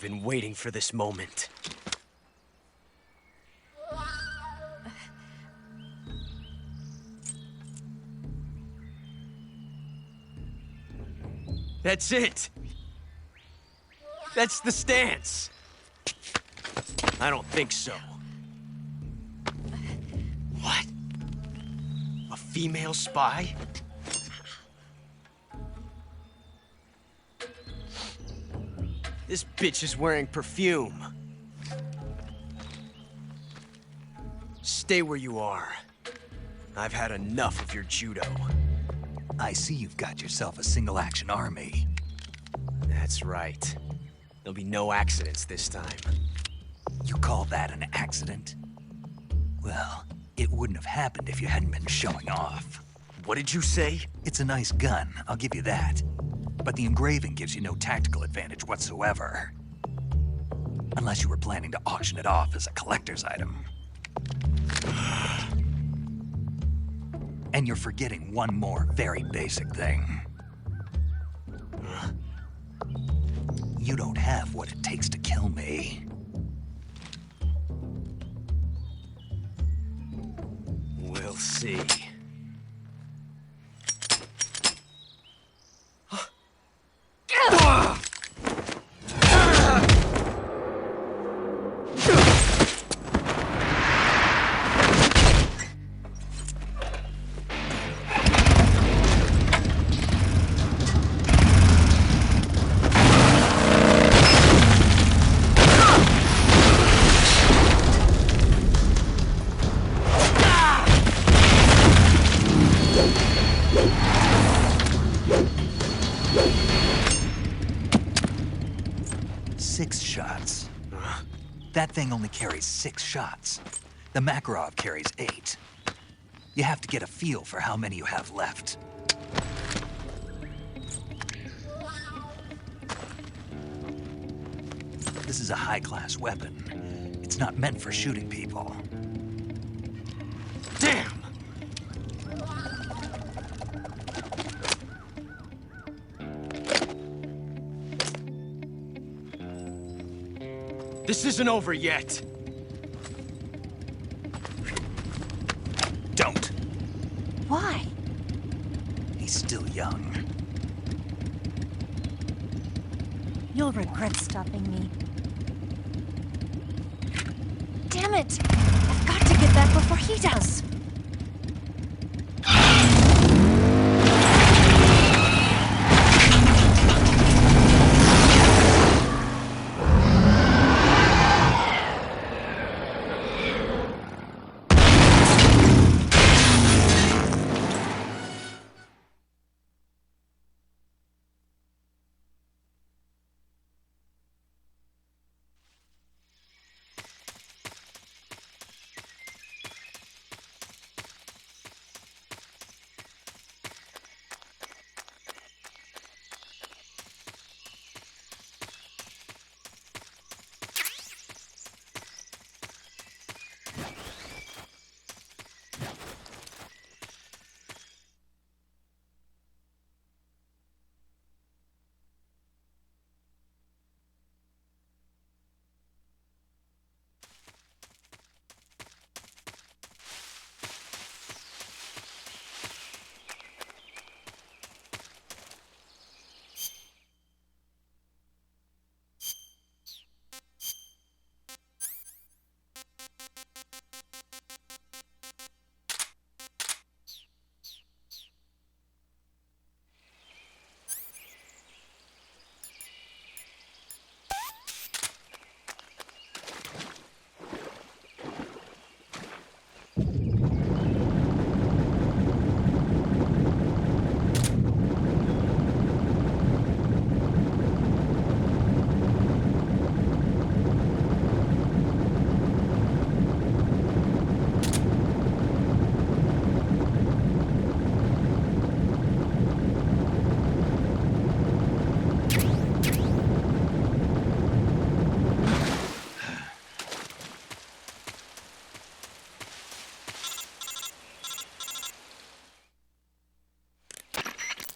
been waiting for this moment. That's it! That's the stance! I don't think so. What? A female spy? This bitch is wearing perfume. Stay where you are. I've had enough of your judo. I see you've got yourself a single-action army. That's right. There'll be no accidents this time. You call that an accident? Well, it wouldn't have happened if you hadn't been showing off. What did you say? It's a nice gun, I'll give you that. But the engraving gives you no tactical advantage whatsoever. Unless you were planning to auction it off as a collector's item. And you're forgetting one more very basic thing. You don't have what it takes to kill me. We'll see. That thing only carries 6 shots. The Makarov carries 8. You have to get a feel for how many you have left. This is a high-class weapon. It's not meant for shooting people. Damn! This isn't over yet. Don't. Why? He's still young. You'll regret stopping me. Damn it! I've got to get back before he does.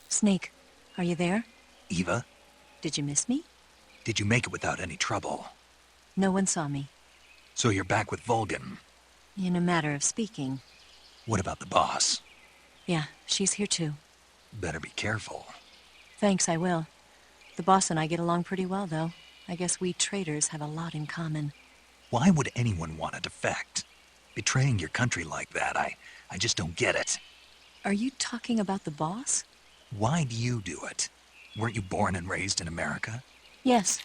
Snake, are you there? Eva? Did you miss me? Did you make it without any trouble? No one saw me. So you're back with Volgin? In a matter of speaking. What about the boss? Yeah, she's here too. Better be careful. Thanks, I will. The boss and I get along pretty well, though. I guess we traitors have a lot in common. Why would anyone want to defect? Betraying your country like that, I just don't get it. Are you talking about the boss? Why do you do it? Weren't you born and raised in America? Yes,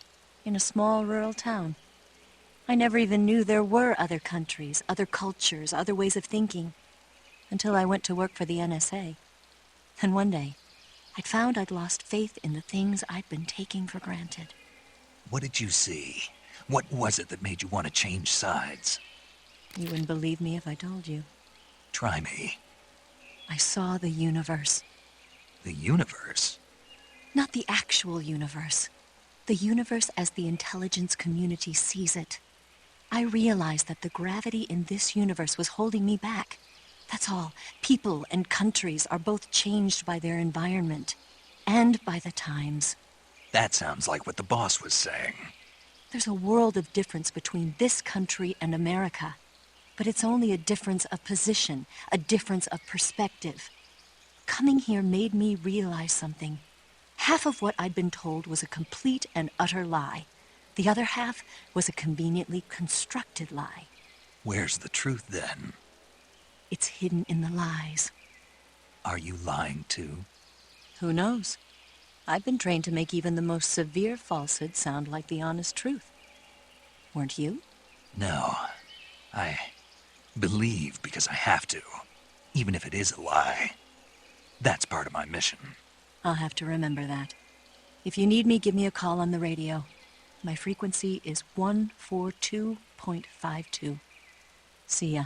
in a small rural town. I never even knew there were other countries, other cultures, other ways of thinking, until I went to work for the NSA. Then one day, I'd found I'd lost faith in the things I'd been taking for granted. What did you see? What was it that made you want to change sides? You wouldn't believe me if I told you. Try me. I saw the universe. The universe? Not the actual universe. The universe as the intelligence community sees it. I realized that the gravity in this universe was holding me back. That's all. People and countries are both changed by their environment and by the times. That sounds like what the boss was saying. There's a world of difference between this country and America. But it's only a difference of position, a difference of perspective. Coming here made me realize something. Half of what I'd been told was a complete and utter lie. The other half was a conveniently constructed lie. Where's the truth, then? It's hidden in the lies. Are you lying, too? Who knows? I've been trained to make even the most severe falsehood sound like the honest truth. Weren't you? No. I believe because I have to, even if it is a lie. That's part of my mission. I'll have to remember that. If you need me, give me a call on the radio. My frequency is 142.52. See ya.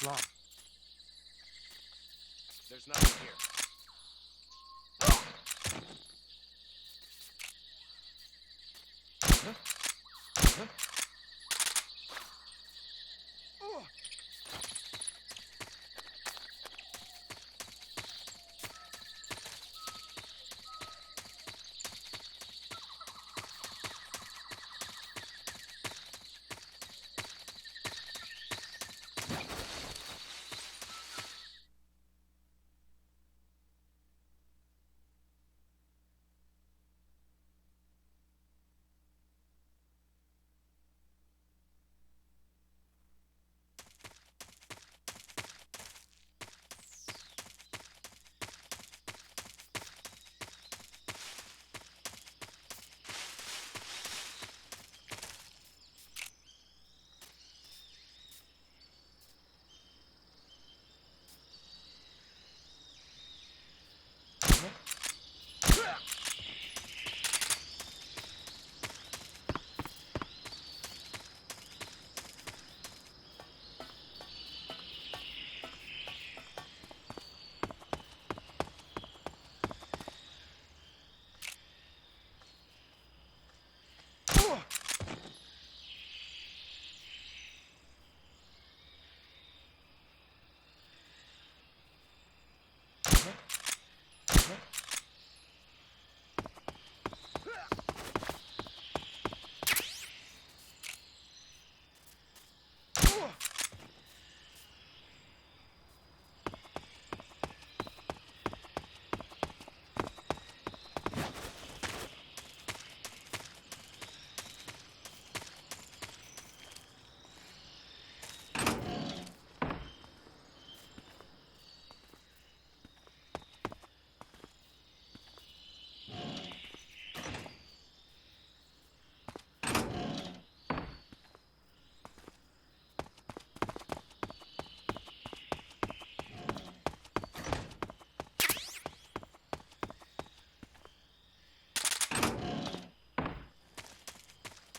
What's wrong? There's nothing here.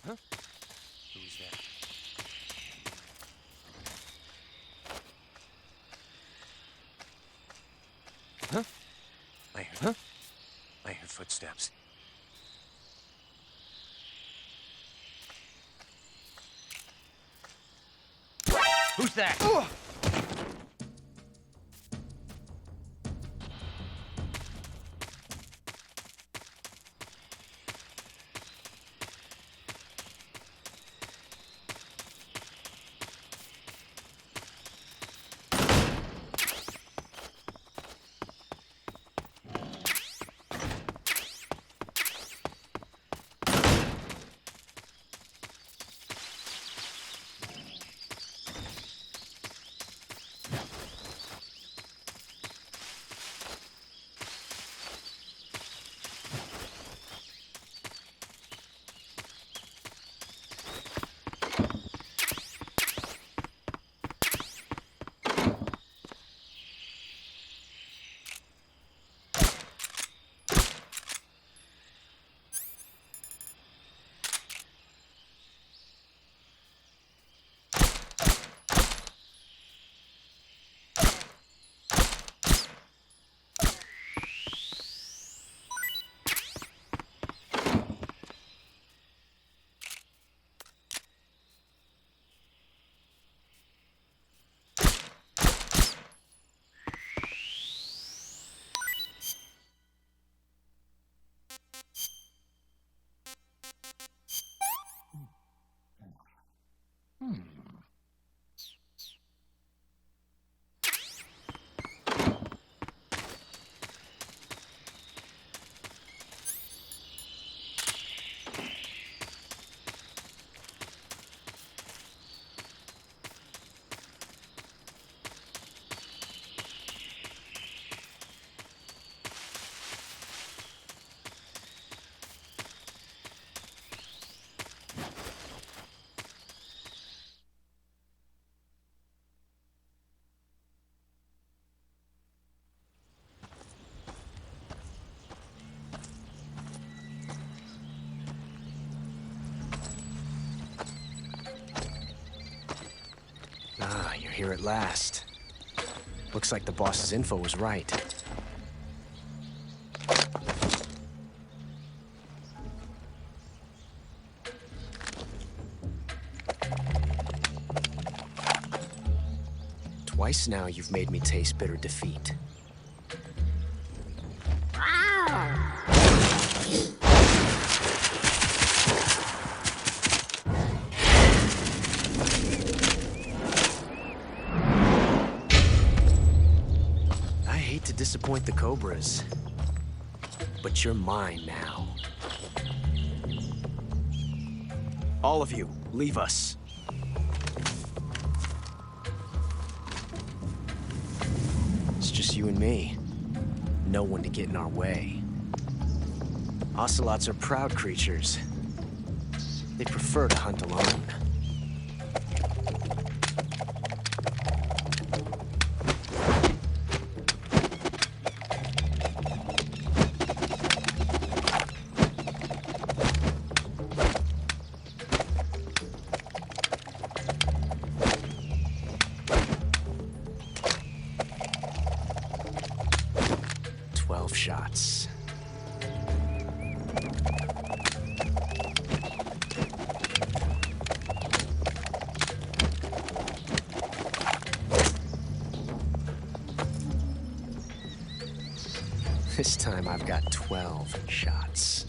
Huh? Who's that? Huh? I hear footsteps. Who's that? here at last. Looks like the boss's info was right. Twice now you've made me taste bitter defeat. I hate to disappoint the Cobras, but you're mine now. All of you, leave us. It's just you and me. No one to get in our way. Ocelots are proud creatures. They prefer to hunt alone. Shots. This time I've got 12 shots.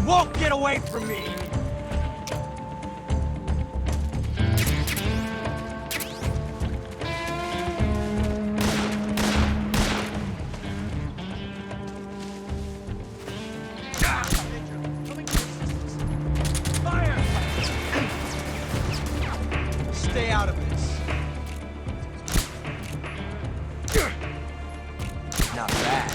Won't get away from me! Fire! Stay out of this. Not bad.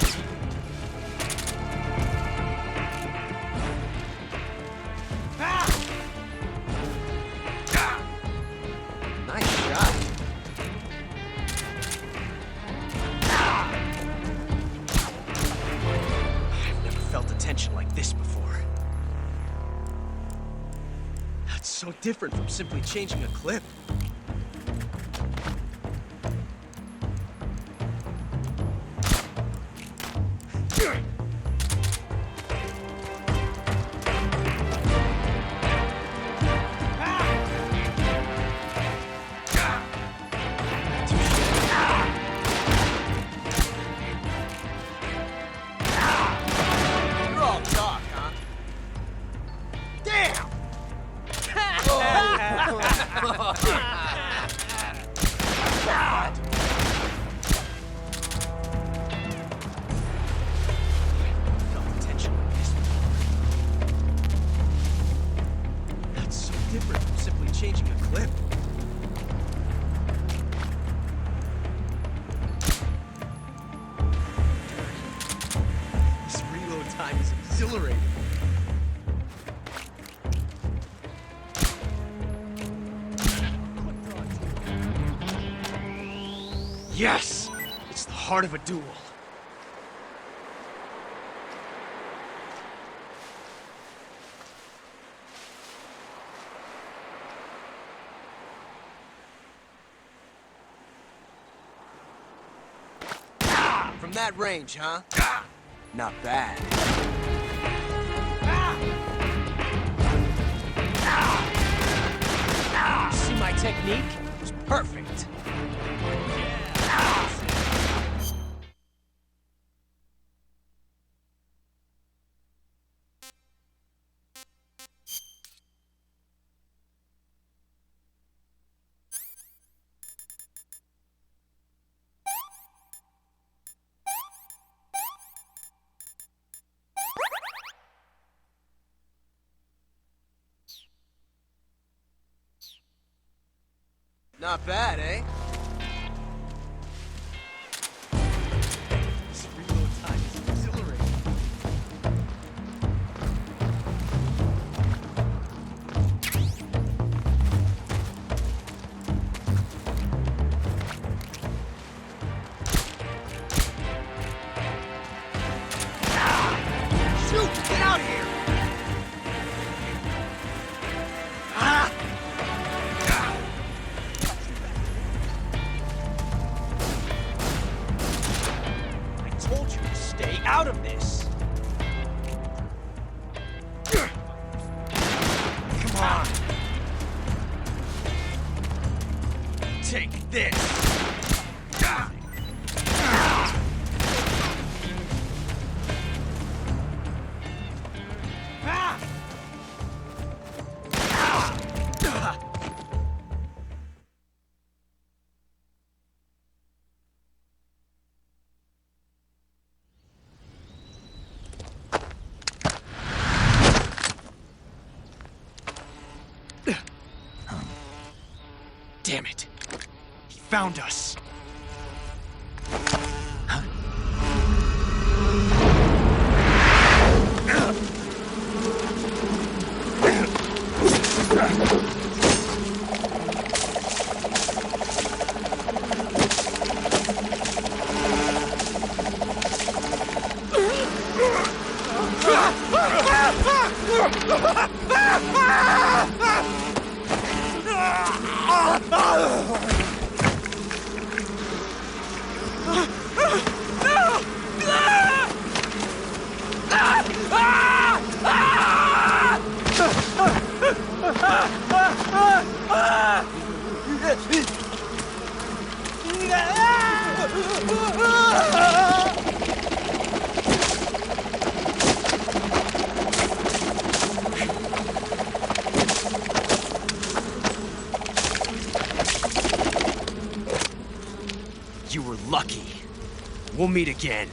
Like this before. That's so different from simply changing a clip. Yes! It's the heart of a duel. From that range, huh? Not bad. See my technique? It's perfect. Not bad, eh? This reload time is exhilarating. Shoot! Get out of here! Ah! I told you to stay out of this. Come on. Take this. Damn it. He found us. You were lucky. We'll meet again.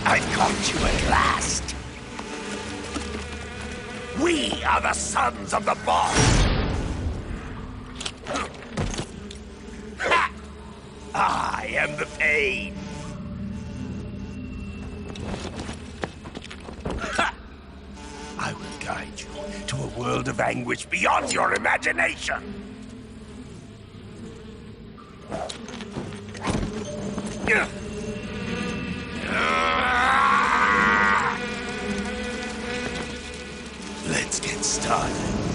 I caught you at last. We are the sons of the boss. I am the pain. I will guide you to a world of anguish beyond your imagination. Let's get started.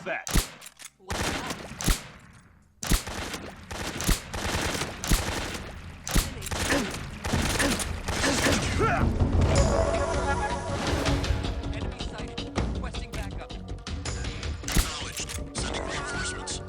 Who's that? Enemy sighted. Requesting backup. Acknowledged. Sending reinforcements.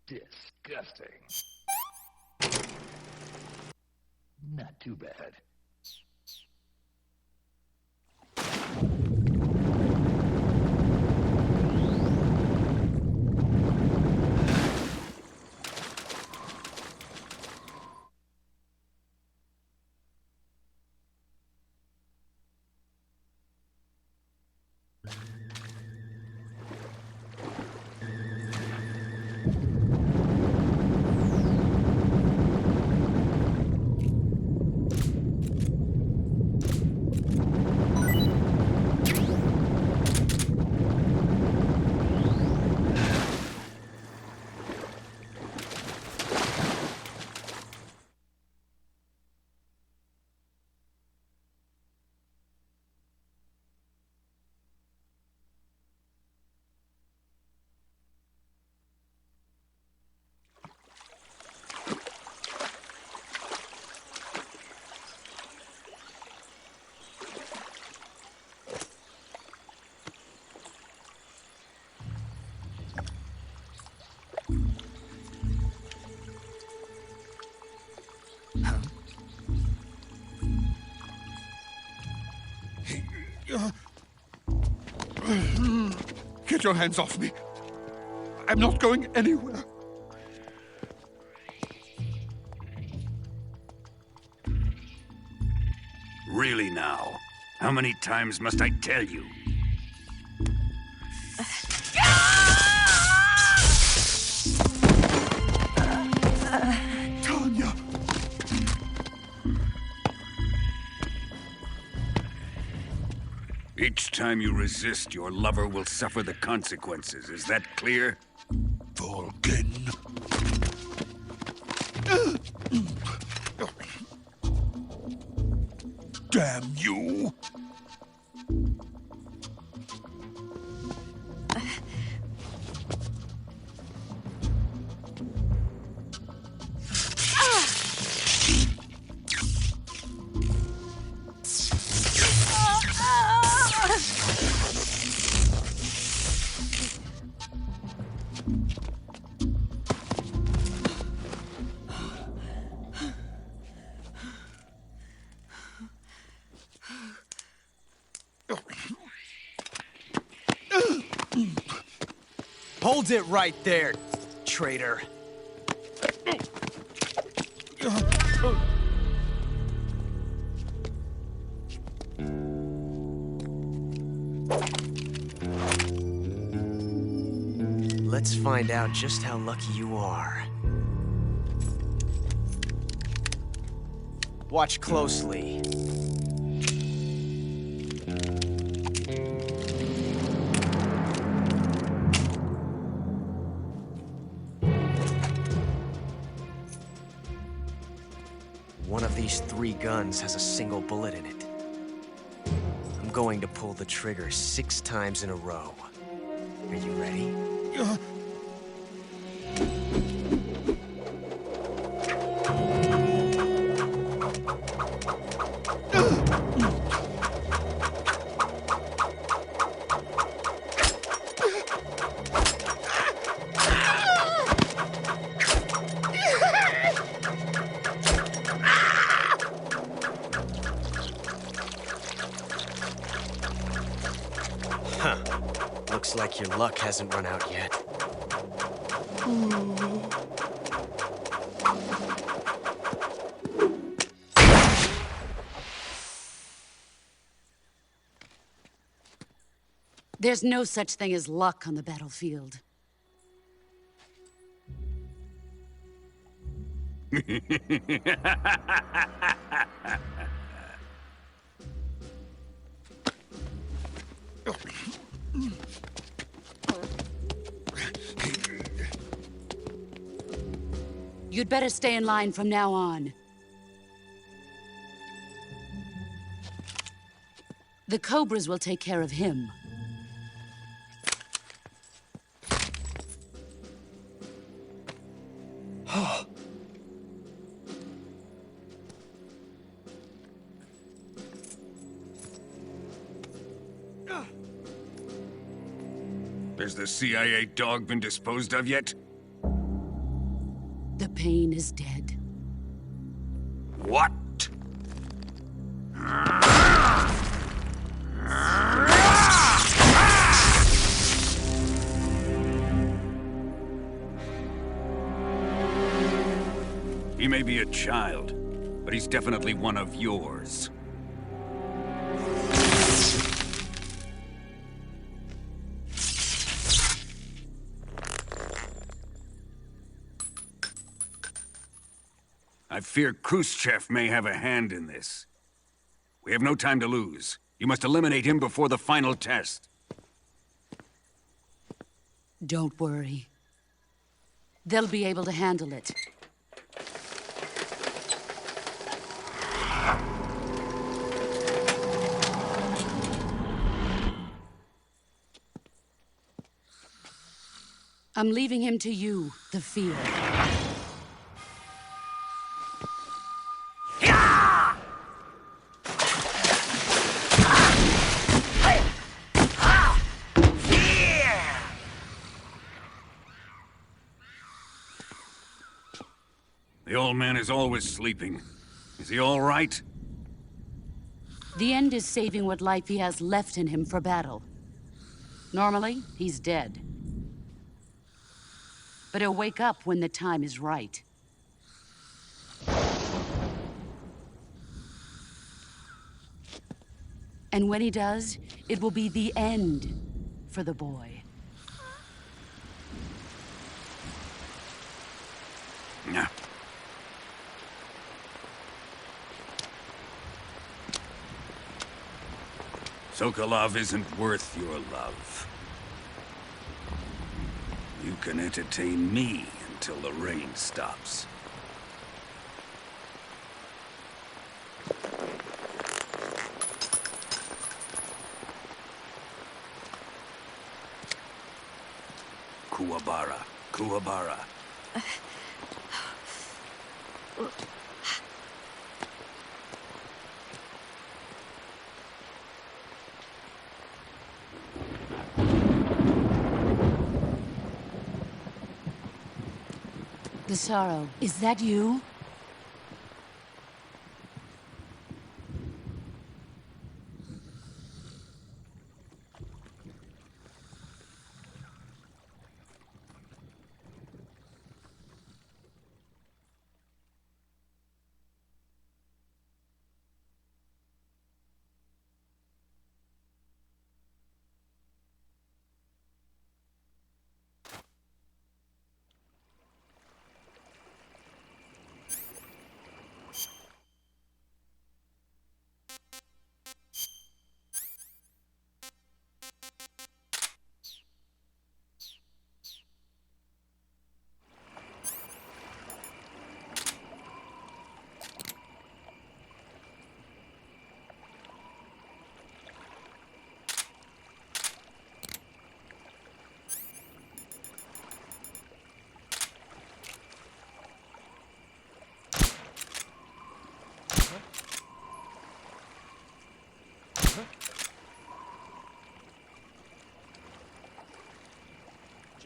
Disgusting. Not too bad. Get your hands off me. I'm not going anywhere. Really now? How many times must I tell you? Tanya! Each time you resist, your lover will suffer the consequences. Is that clear? Vulcan. Damn you! Hold it right there, traitor. Let's find out just how lucky you are. Watch closely. One of these 3 guns has a single bullet in it. I'm going to pull the trigger 6 times in a row. Are you ready? Huh. Looks like your luck hasn't run out yet. There's no such thing as luck on the battlefield. You'd better stay in line from now on. The Cobras will take care of him. Has the CIA dog been disposed of yet? The pain is dead. What? He may be a child, but he's definitely one of yours. I fear Khrushchev may have a hand in this. We have no time to lose. You must eliminate him before the final test. Don't worry. They'll be able to handle it. I'm leaving him to you, the field. The old man is always sleeping. Is he all right? The end is saving what life he has left in him for battle. Normally, he's dead. But he'll wake up when the time is right. And when he does, it will be the end for the boy. Nah. Sokolov isn't worth your love. You can entertain me until the rain stops. Kuwabara, Kuwabara. The sorrow, is that you?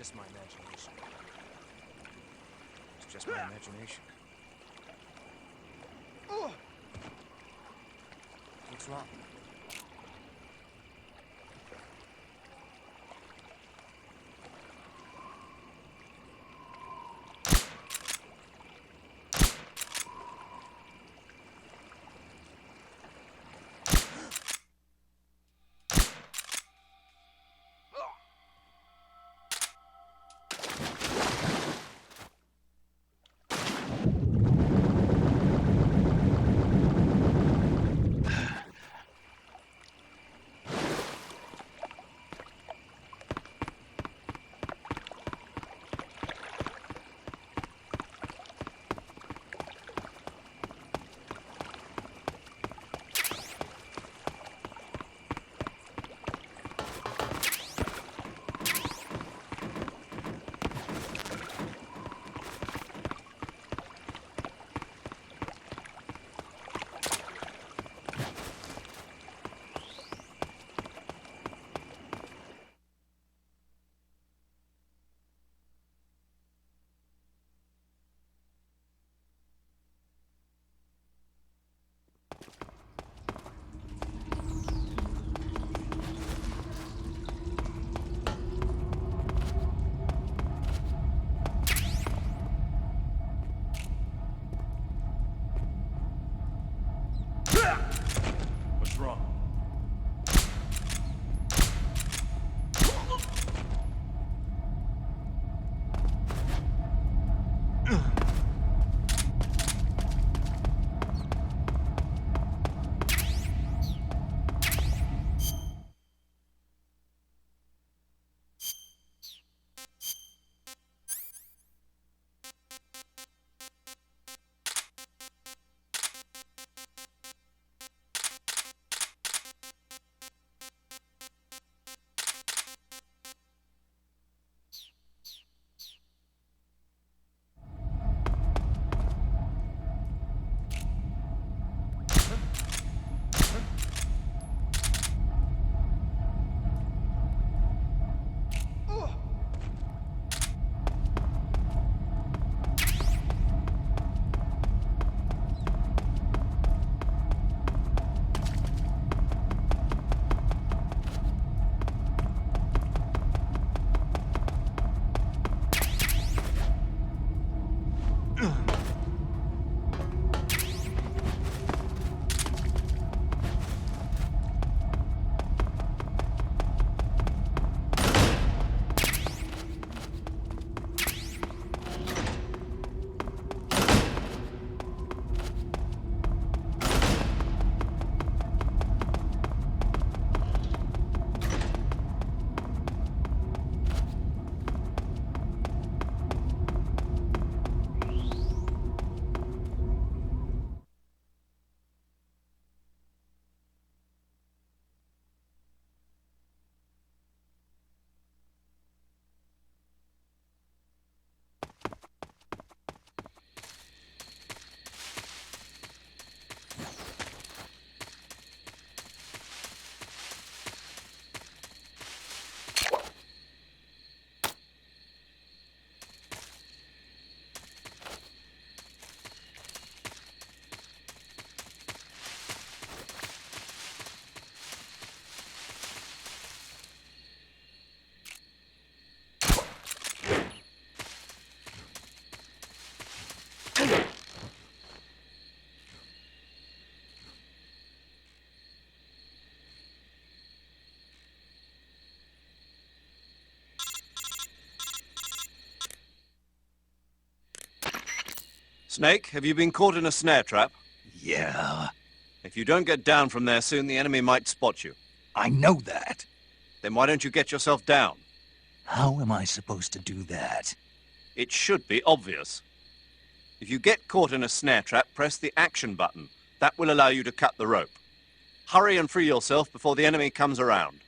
just my imagination. It's just my imagination. What's wrong? What's wrong? Snake, have you been caught in a snare trap? Yeah. If you don't get down from there soon, the enemy might spot you. I know that. Then why don't you get yourself down? How am I supposed to do that? It should be obvious. If you get caught in a snare trap, press the action button. That will allow you to cut the rope. Hurry and free yourself before the enemy comes around.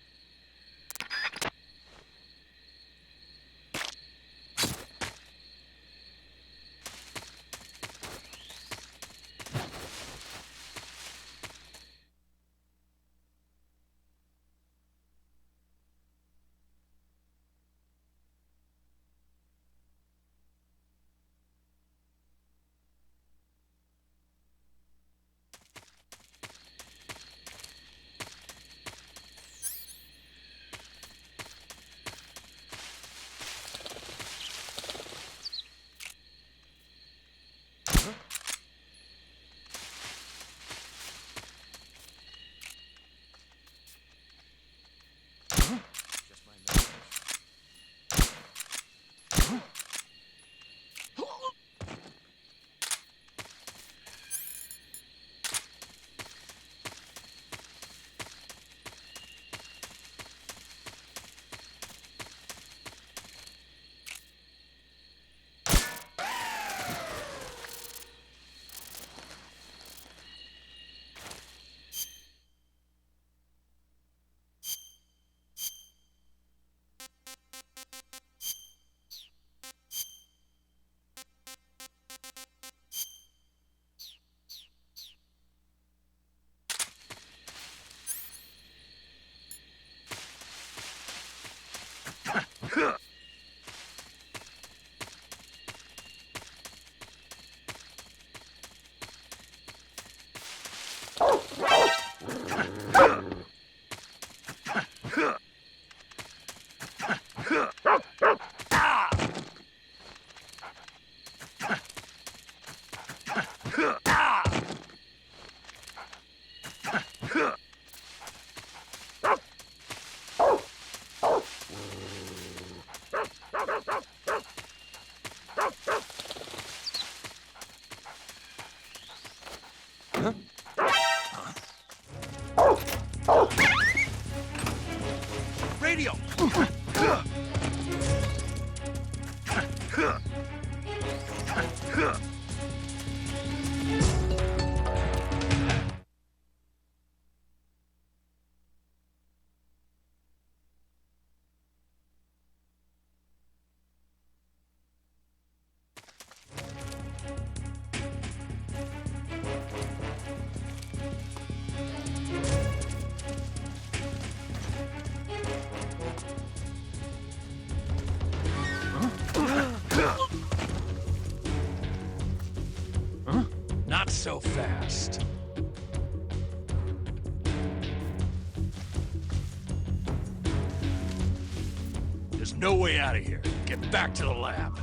Radio! Not so fast. There's no way out of here. Get back to the lab.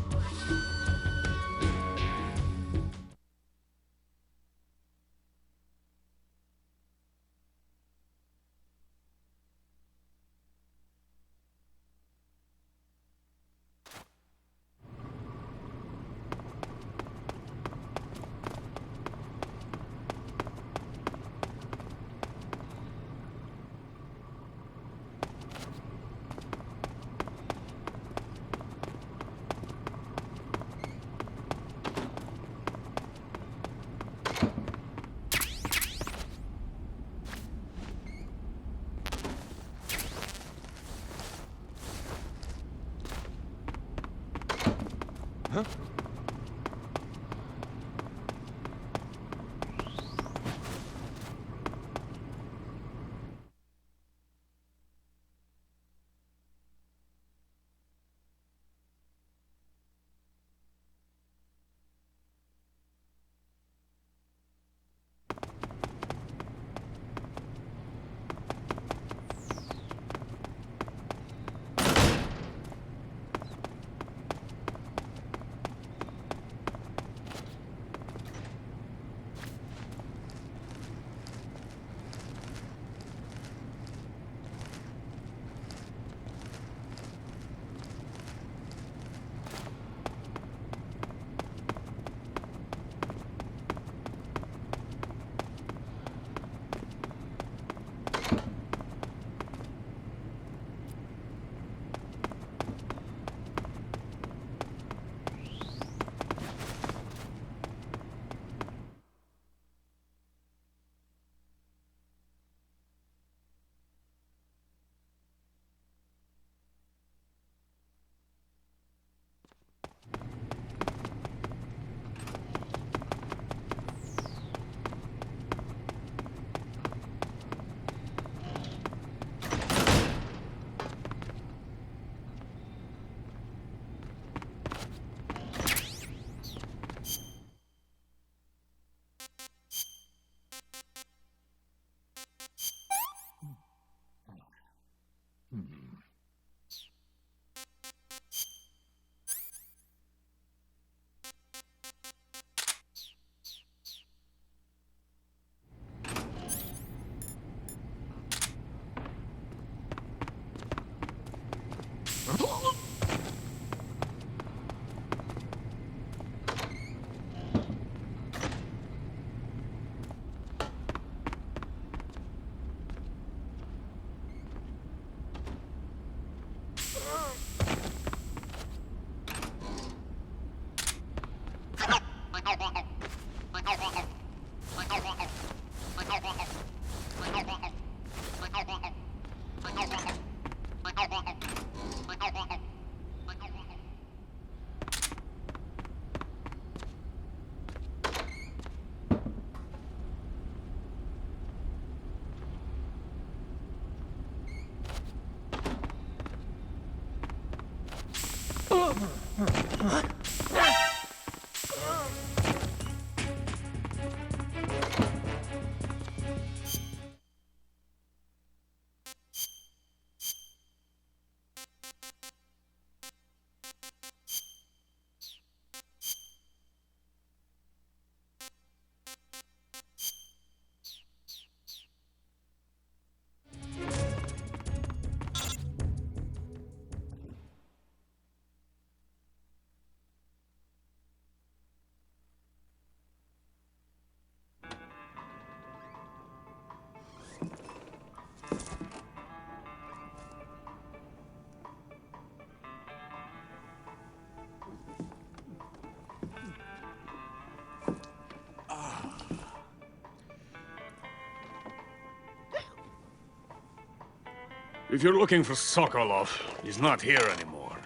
If you're looking for Sokolov, he's not here anymore.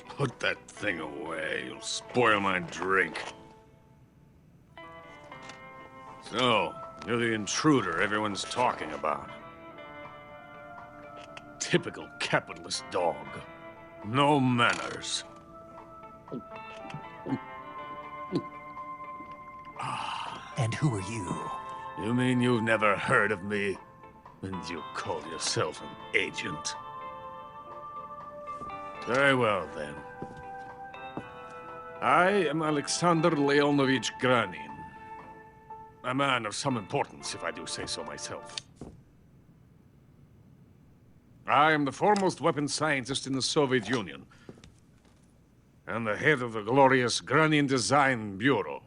Put that thing away. You'll spoil my drink. So, you're the intruder everyone's talking about. Typical capitalist dog. No manners. And who are you? You mean you've never heard of me? And you call yourself an agent? Very well, then. I am Alexander Leonovich Granin. A man of some importance, if I do say so myself. I am the foremost weapons scientist in the Soviet Union, and the head of the glorious Granin Design Bureau.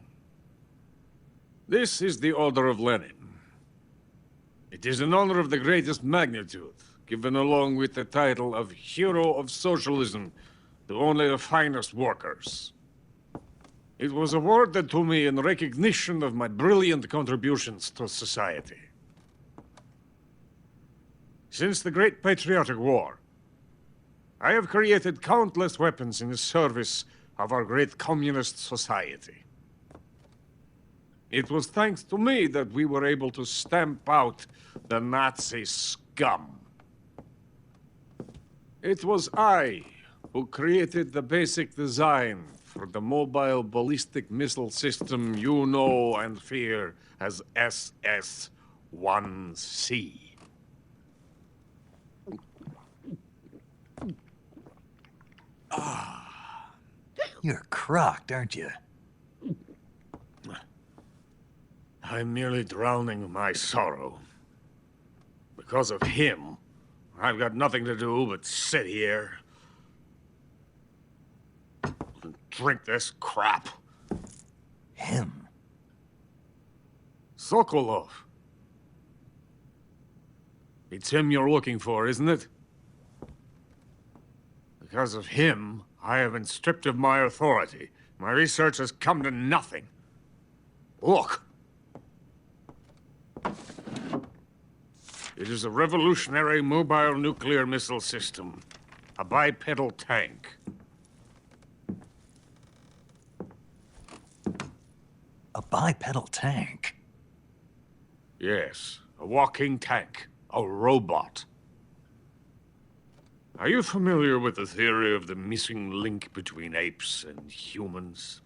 This is the Order of Lenin. It is an honor of the greatest magnitude, given along with the title of Hero of Socialism to only the finest workers. It was awarded to me in recognition of my brilliant contributions to society. Since the Great Patriotic War, I have created countless weapons in the service of our great communist society. It was thanks to me that we were able to stamp out the Nazi scum. It was I who created the basic design for the mobile ballistic missile system you know and fear as SS-1C. You're crocked, aren't you? I'm merely drowning my sorrow. Because of him, I've got nothing to do but sit here and drink this crap. Him? Sokolov. It's him you're looking for, isn't it? Because of him, I have been stripped of my authority. My research has come to nothing. Look. It is a revolutionary mobile nuclear missile system. A bipedal tank. A bipedal tank? Yes, a walking tank. A robot. Are you familiar with the theory of the missing link between apes and humans?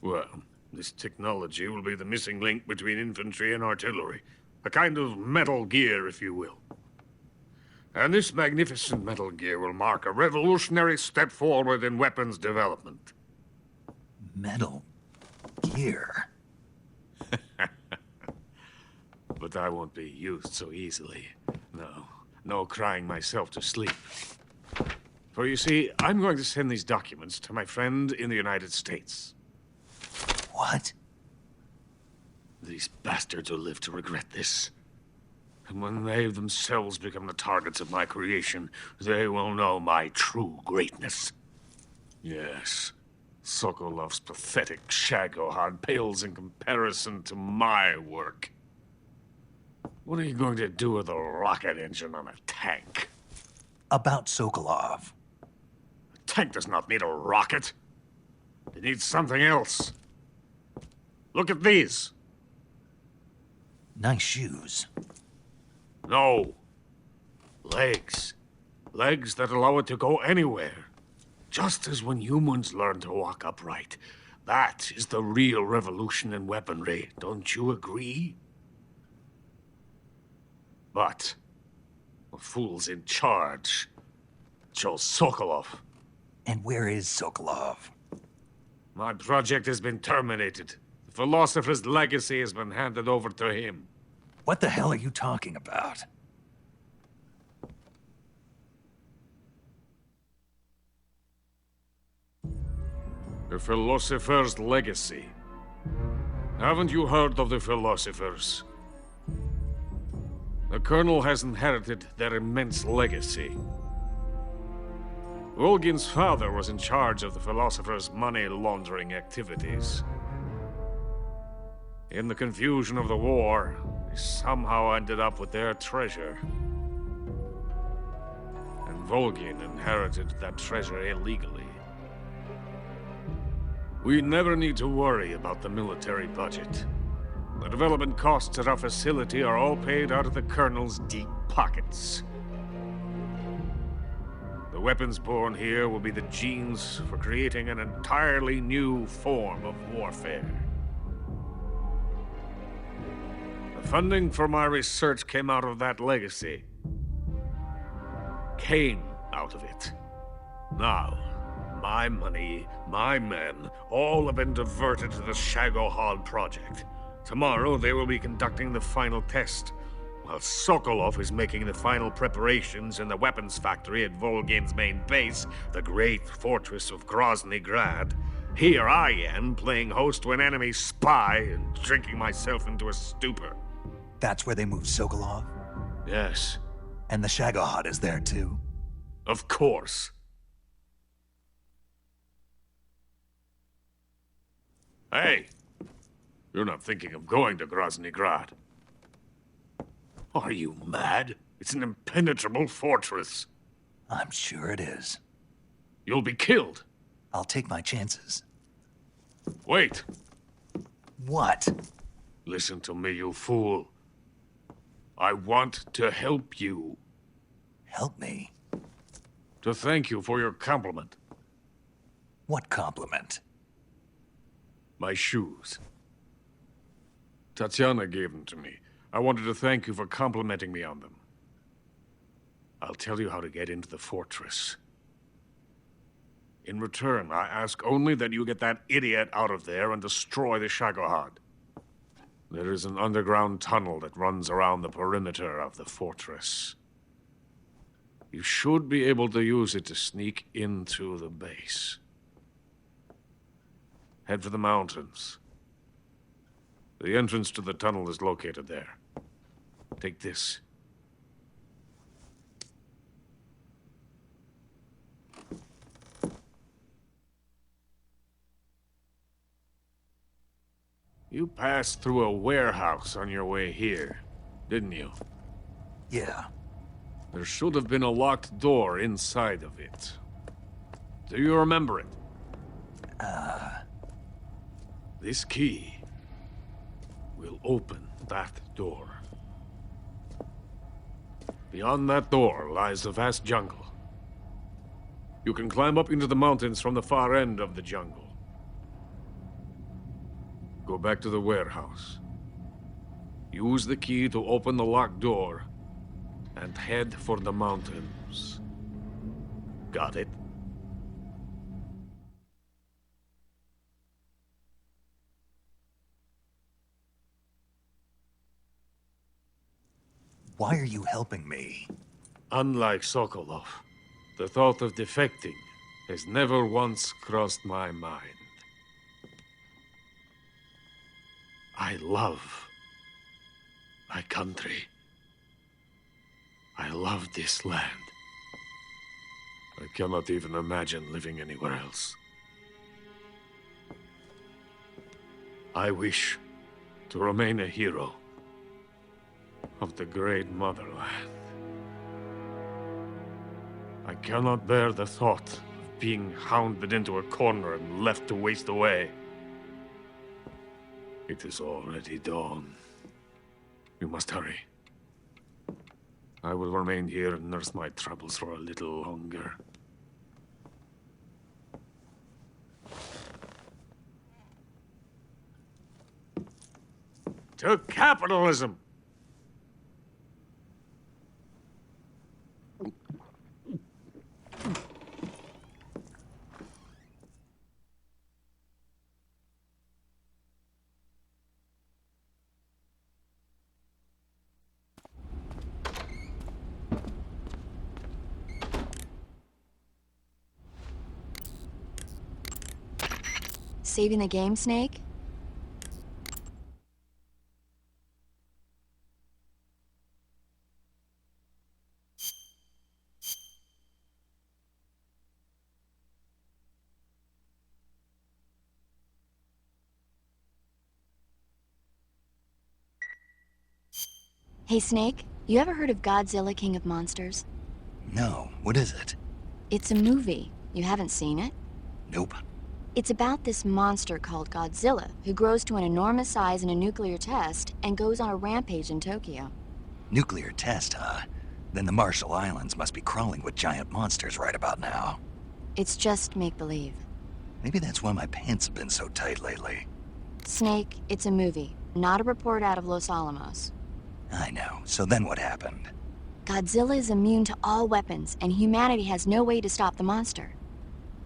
Well, this technology will be the missing link between infantry and artillery. A kind of Metal Gear, if you will. And this magnificent Metal Gear will mark a revolutionary step forward in weapons development. Metal Gear? But I won't be used so easily. No crying myself to sleep. For you see, I'm going to send these documents to my friend in the United States. What? These bastards will live to regret this. And when they themselves become the targets of my creation, they will know my true greatness. Yes, Sokolov's pathetic Shagohod pales in comparison to my work. What are you going to do with a rocket engine on a tank? About Sokolov. A tank does not need a rocket. It needs something else. Look at these. Nice shoes. No. Legs. Legs that allow it to go anywhere. Just as when humans learn to walk upright. That is the real revolution in weaponry. Don't you agree? But the fool's in charge. Joe Sokolov. And where is Sokolov? My project has been terminated. The philosopher's legacy has been handed over to him. What the hell are you talking about? The philosopher's legacy. Haven't you heard of the philosophers? The Colonel has inherited their immense legacy. Volgin's father was in charge of the philosopher's money laundering activities. In the confusion of the war, I somehow ended up with their treasure. And Volgin inherited that treasure illegally. We never need to worry about the military budget. The development costs at our facility are all paid out of the Colonel's deep pockets. The weapons born here will be the genes for creating an entirely new form of warfare. The funding for my research came out of that legacy. Came out of it. Now, my money, my men, all have been diverted to the Shagohod project. Tomorrow, they will be conducting the final test, while Sokolov is making the final preparations in the weapons factory at Volgin's main base, the great fortress of Groznyj Grad. Here I am, playing host to an enemy spy and drinking myself into a stupor. That's where they moved Sokolov? Yes. And the Shagohod is there too? Of course. Hey! You're not thinking of going to Groznyj Grad. Are you mad? It's an impenetrable fortress. I'm sure it is. You'll be killed. I'll take my chances. Wait. What? Listen to me, you fool. I want to help you. Help me? To thank you for your compliment. What compliment? My shoes. Tatiana gave them to me. I wanted to thank you for complimenting me on them. I'll tell you how to get into the fortress. In return, I ask only that you get that idiot out of there and destroy the Shagohod. There is an underground tunnel that runs around the perimeter of the fortress. You should be able to use it to sneak into the base. Head for the mountains. The entrance to the tunnel is located there. Take this. You passed through a warehouse on your way here, didn't you? Yeah. There should have been a locked door inside of it. Do you remember it? This key will open that door. Beyond that door lies the vast jungle. You can climb up into the mountains from the far end of the jungle. Go back to the warehouse. Use the key to open the locked door and head for the mountains. Got it? Why are you helping me? Unlike Sokolov, the thought of defecting has never once crossed my mind. I love my country. I love this land. I cannot even imagine living anywhere else. I wish to remain a hero of the great motherland. I cannot bear the thought of being hounded into a corner and left to waste away. It is already dawn. We must hurry. I will remain here and nurse my troubles for a little longer. To capitalism! Saving the game, Snake? Hey, Snake, you ever heard of Godzilla, King of Monsters? No, what is it? It's a movie. You haven't seen it? Nope. It's about this monster called Godzilla, who grows to an enormous size in a nuclear test and goes on a rampage in Tokyo. Nuclear test, huh? Then the Marshall Islands must be crawling with giant monsters right about now. It's just make-believe. Maybe that's why my pants have been so tight lately. Snake, it's a movie, not a report out of Los Alamos. I know. So then what happened? Godzilla is immune to all weapons, and humanity has no way to stop the monster.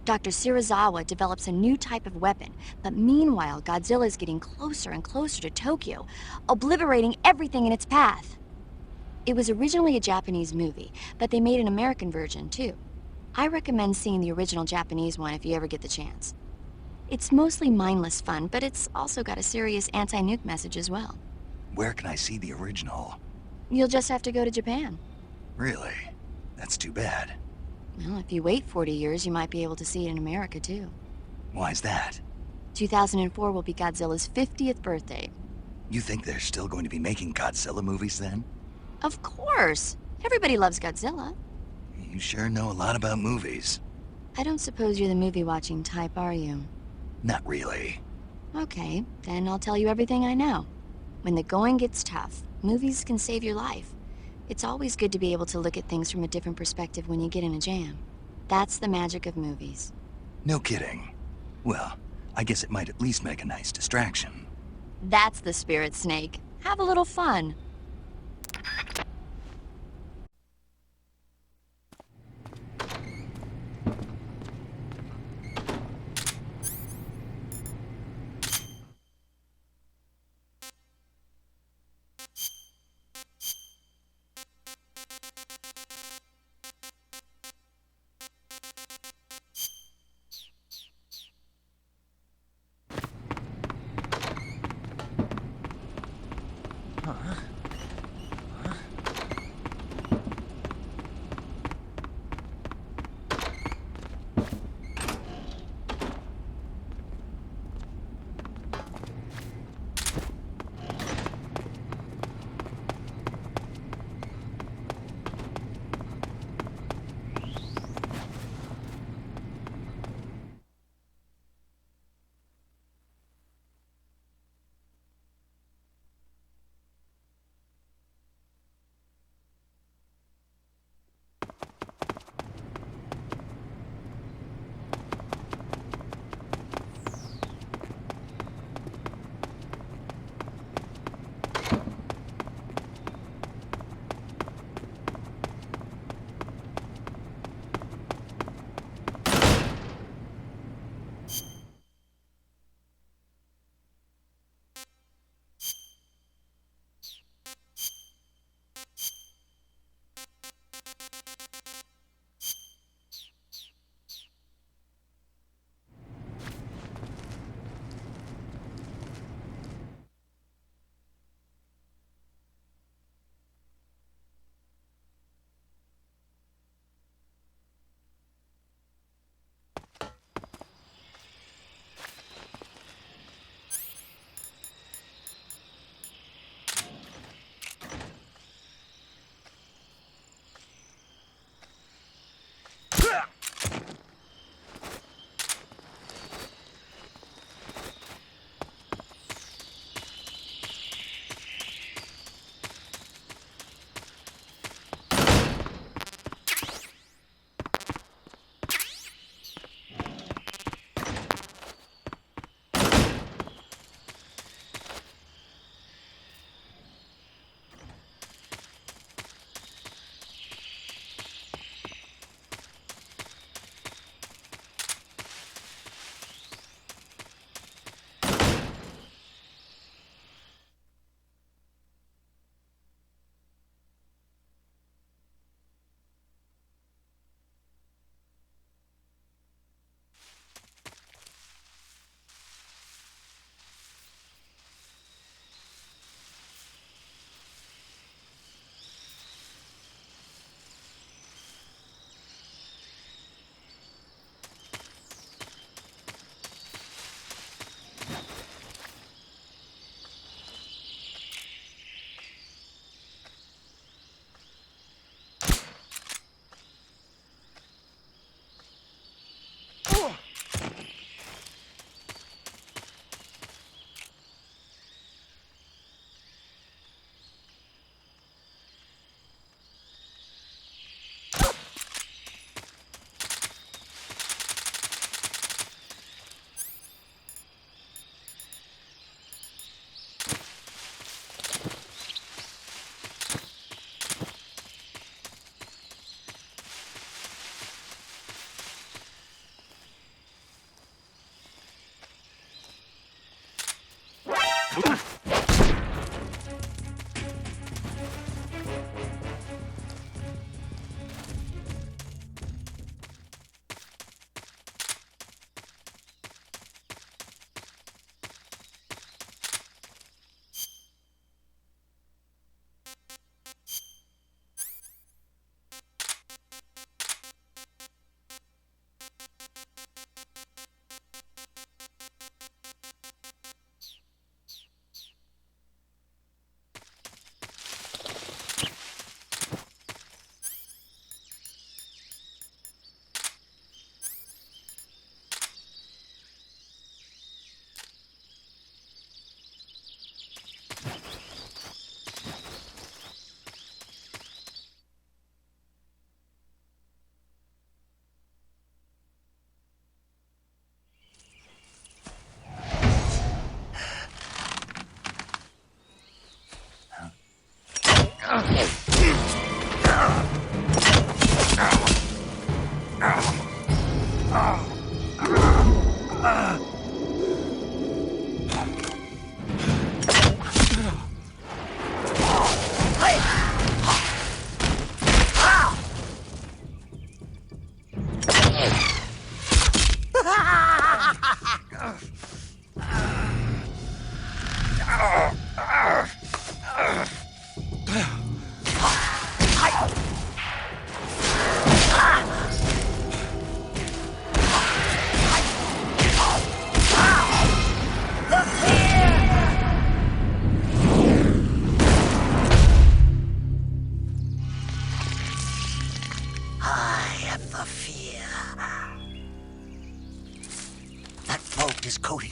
Dr. Shirazawa develops a new type of weapon, but meanwhile, Godzilla is getting closer and closer to Tokyo, obliterating everything in its path. It was originally a Japanese movie, but they made an American version, too. I recommend seeing the original Japanese one if you ever get the chance. It's mostly mindless fun, but it's also got a serious anti-nuke message as well. Where can I see the original? You'll just have to go to Japan. Really? That's too bad. Well, if you wait 40 years, you might be able to see it in America, too. Why's that? 2004 will be Godzilla's 50th birthday. You think they're still going to be making Godzilla movies then? Of course! Everybody loves Godzilla. You sure know a lot about movies. I don't suppose you're the movie-watching type, are you? Not really. Okay, then I'll tell you everything I know. When the going gets tough, movies can save your life. It's always good to be able to look at things from a different perspective when you get in a jam. That's the magic of movies. No kidding. Well, I guess it might at least make a nice distraction. That's the spirit, Snake. Have a little fun.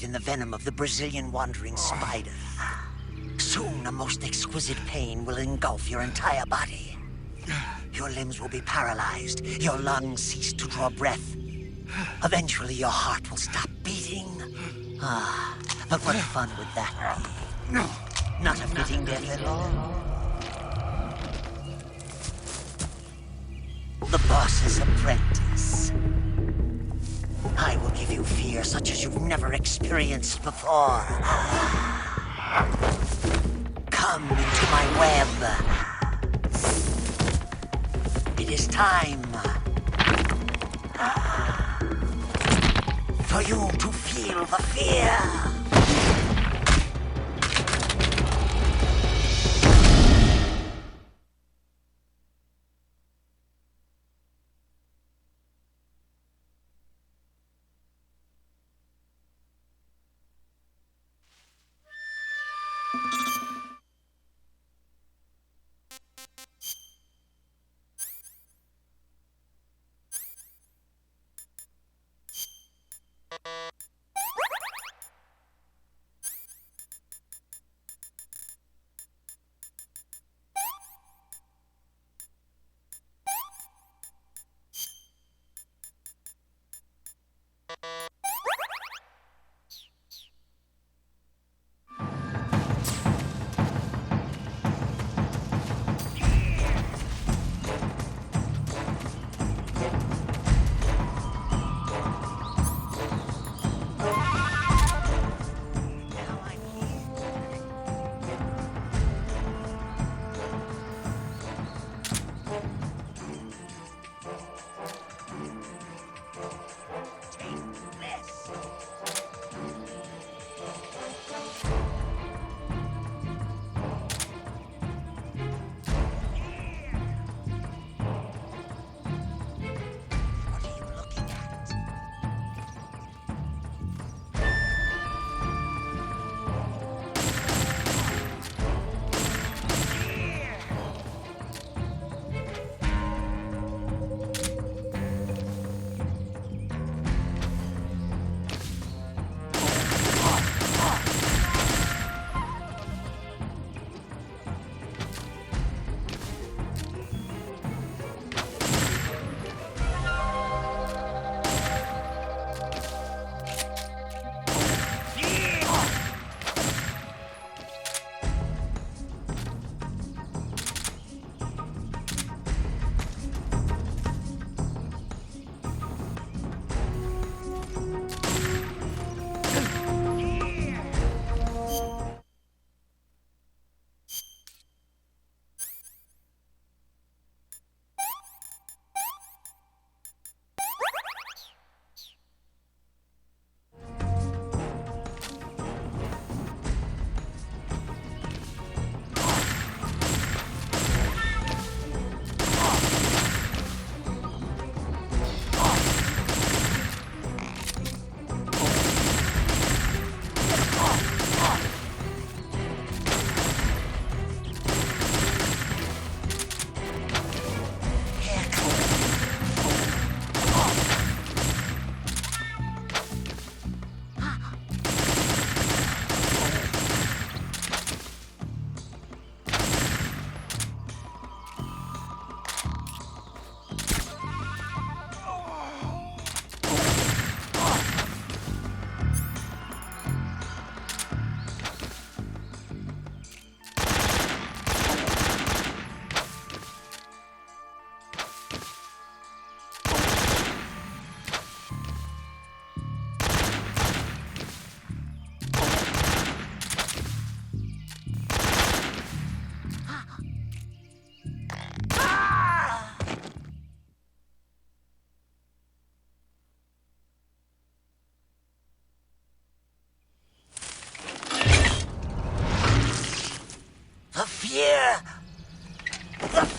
In the venom of the Brazilian wandering spider. Soon, a most exquisite pain will engulf your entire body. Your limbs will be paralyzed, your lungs cease to draw breath. Eventually, your heart will stop beating. But what fun would that be? Not a fitting death at all. The boss's apprentice. I will give you fear such as you've never experienced before. Come into my web. It is time for you to feel the fear.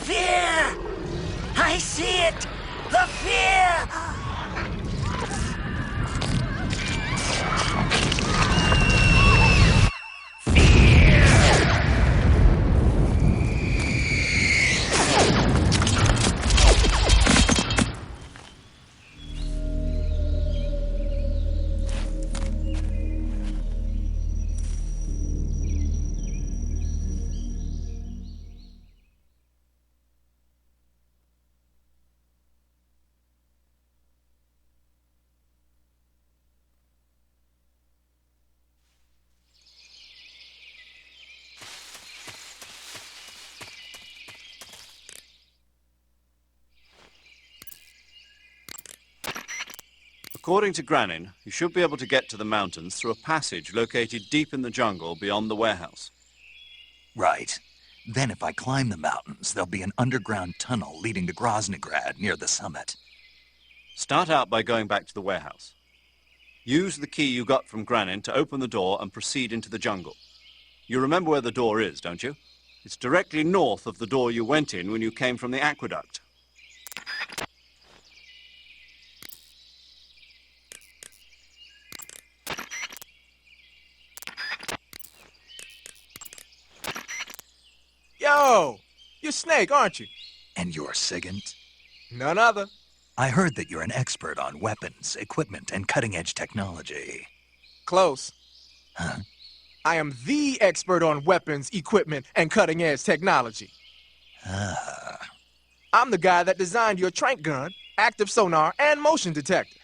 fear! I see it! The fear! According to Granin, you should be able to get to the mountains through a passage located deep in the jungle beyond the warehouse. Right. Then if I climb the mountains, there'll be an underground tunnel leading to Groznyj near the summit. Start out by going back to the warehouse. Use the key you got from Granin to open the door and proceed into the jungle. You remember where the door is, don't you? It's directly north of the door you went in when you came from the aqueduct. Yo! You're Snake, aren't you? And you're Sigint? None other. I heard that you're an expert on weapons, equipment, and cutting-edge technology. Close. Huh? I am the expert on weapons, equipment, and cutting-edge technology. Ah. I'm the guy that designed your trank gun, active sonar, and motion detector.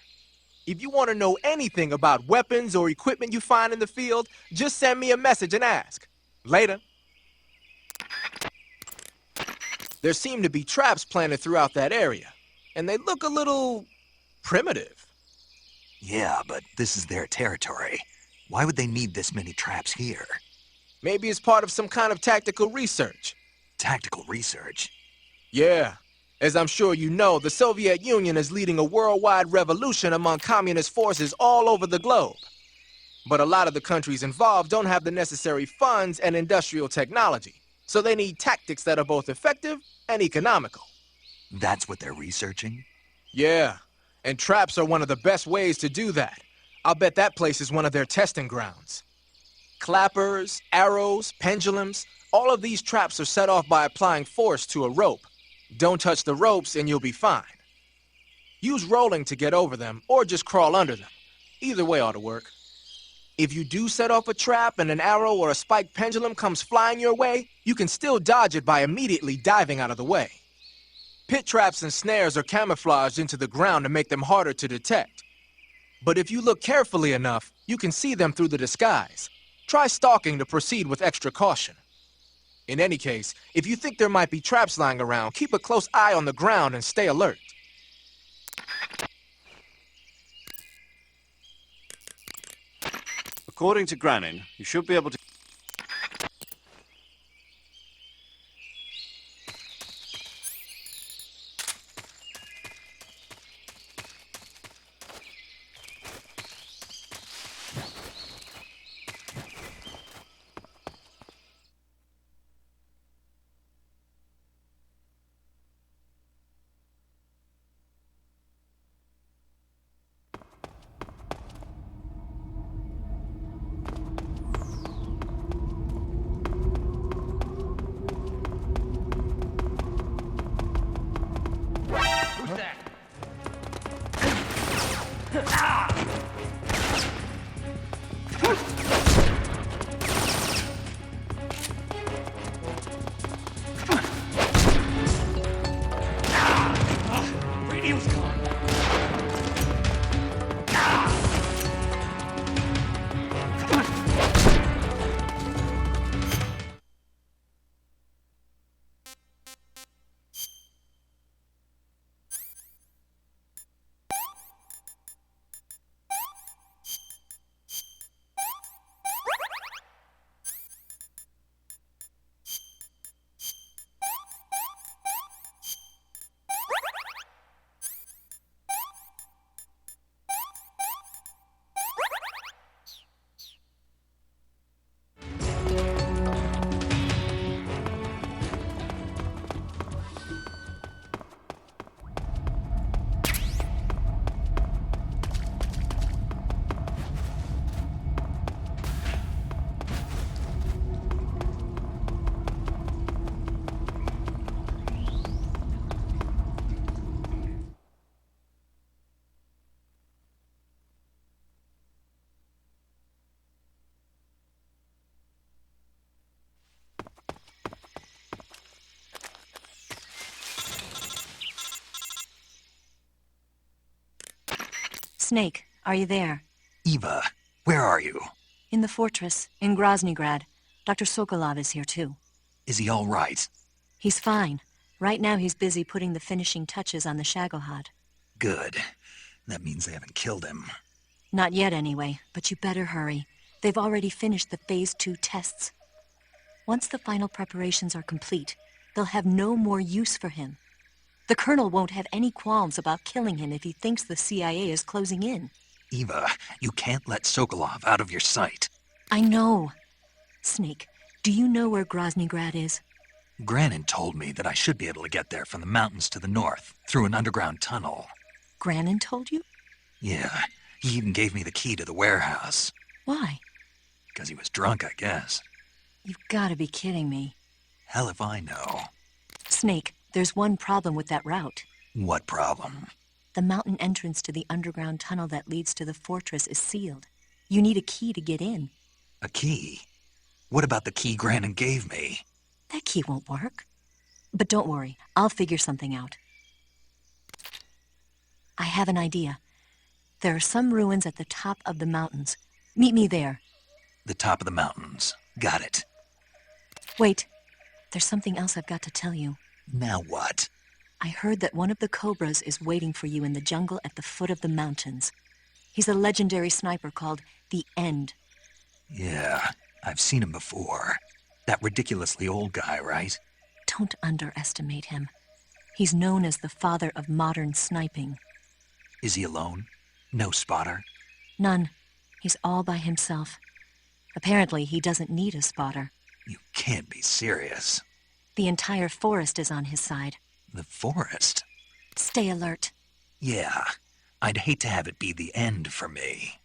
If you want to know anything about weapons or equipment you find in the field, just send me a message and ask. Later. There seem to be traps planted throughout that area, and they look a little primitive. Yeah, but this is their territory. Why would they need this many traps here? Maybe it's part of some kind of tactical research. Tactical research? Yeah. As I'm sure you know, the Soviet Union is leading a worldwide revolution among communist forces all over the globe. But a lot of the countries involved don't have the necessary funds and industrial technology, so they need tactics that are both effective and economical. That's what they're researching? Yeah, and traps are one of the best ways to do that. I'll bet that place is one of their testing grounds. Clappers, arrows, pendulums, all of these traps are set off by applying force to a rope. Don't touch the ropes and you'll be fine. Use rolling to get over them, or just crawl under them. Either way ought to work. If you do set off a trap and an arrow or a spiked pendulum comes flying your way, you can still dodge it by immediately diving out of the way. Pit traps and snares are camouflaged into the ground to make them harder to detect. But if you look carefully enough, you can see them through the disguise. Try stalking to proceed with extra caution. In any case, if you think there might be traps lying around, keep a close eye on the ground and stay alert. According to Granin, you should be able to... Snake, are you there? Eva, where are you? In the fortress, in Groznyj. Dr. Sokolov is here too. Is he all right? He's fine. Right now he's busy putting the finishing touches on the Shagohod. Good. That means they haven't killed him. Not yet anyway, but you better hurry. They've already finished the Phase 2 tests. Once the final preparations are complete, they'll have no more use for him. The Colonel won't have any qualms about killing him if he thinks the CIA is closing in. Eva, you can't let Sokolov out of your sight. I know. Snake, do you know where Groznyj is? Granin told me that I should be able to get there from the mountains to the north, through an underground tunnel. Granin told you? Yeah, he even gave me the key to the warehouse. Why? Because he was drunk, I guess. You've got to be kidding me. Hell if I know. Snake, there's one problem with that route. What problem? The mountain entrance to the underground tunnel that leads to the fortress is sealed. You need a key to get in. A key? What about the key Granin gave me? That key won't work. But don't worry, I'll figure something out. I have an idea. There are some ruins at the top of the mountains. Meet me there. The top of the mountains. Got it. Wait, there's something else I've got to tell you. Now what? I heard that one of the Cobras is waiting for you in the jungle at the foot of the mountains. He's a legendary sniper called the End. Yeah, I've seen him before. That ridiculously old guy, right? Don't underestimate him. He's known as the father of modern sniping. Is he alone? No spotter? None. He's all by himself. Apparently, he doesn't need a spotter. You can't be serious. The entire forest is on his side. The forest? Stay alert. Yeah, I'd hate to have it be the end for me.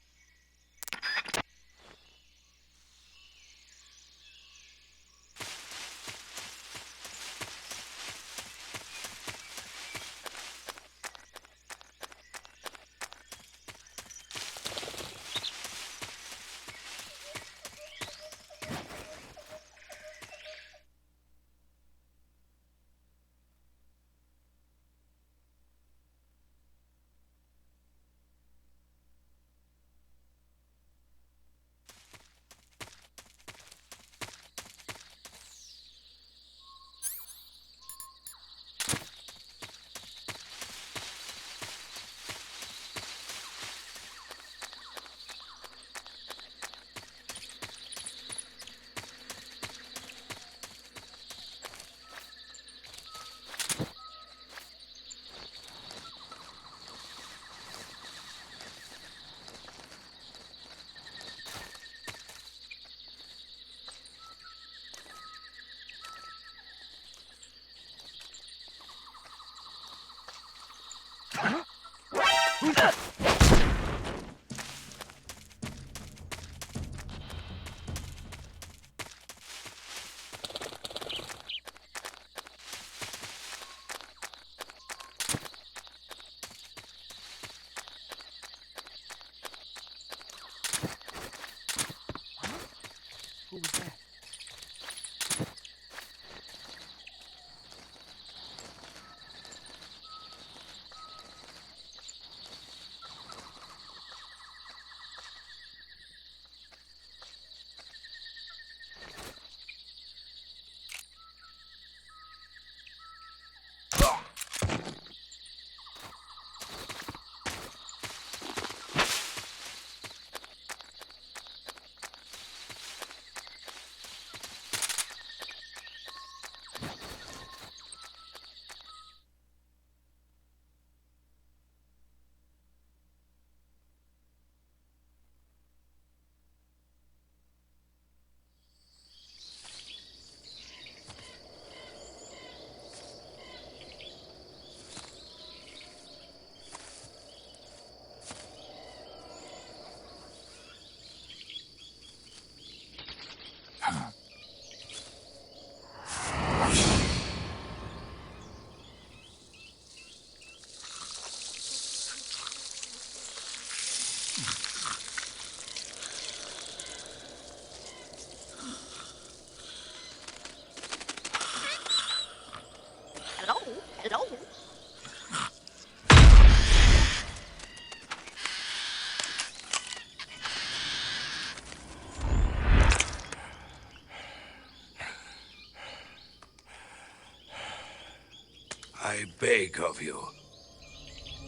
I beg of you,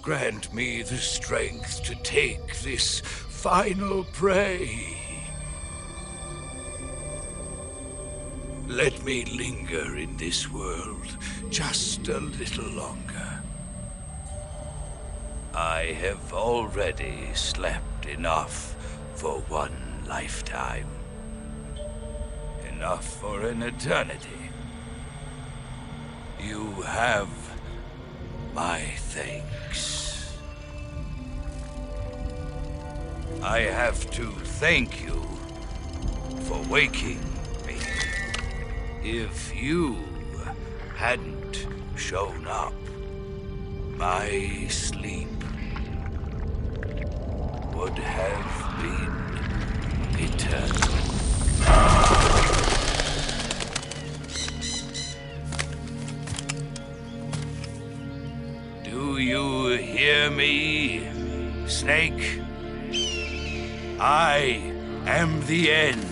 grant me the strength to take this final prey. Let me linger in this world just a little longer. I have already slept enough for one lifetime. Enough for an eternity. You have my thanks. I have to thank you for waking me. If you hadn't shown up, my sleep would have been eternal. Do you hear me, Snake? I am the end.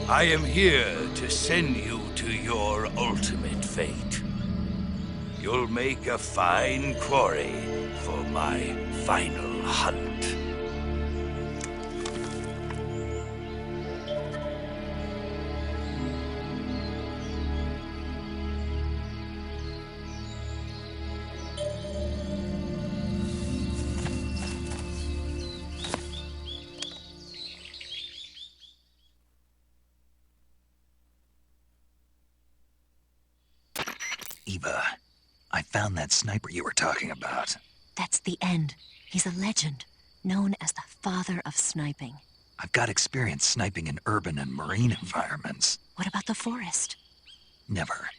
I am here to send you to your ultimate fate. You'll make a fine quarry for my final hunt. Eva, I found that sniper you were talking about. That's the end. He's a legend, known as the father of sniping. I've got experience sniping in urban and marine environments. What about the forest? Never.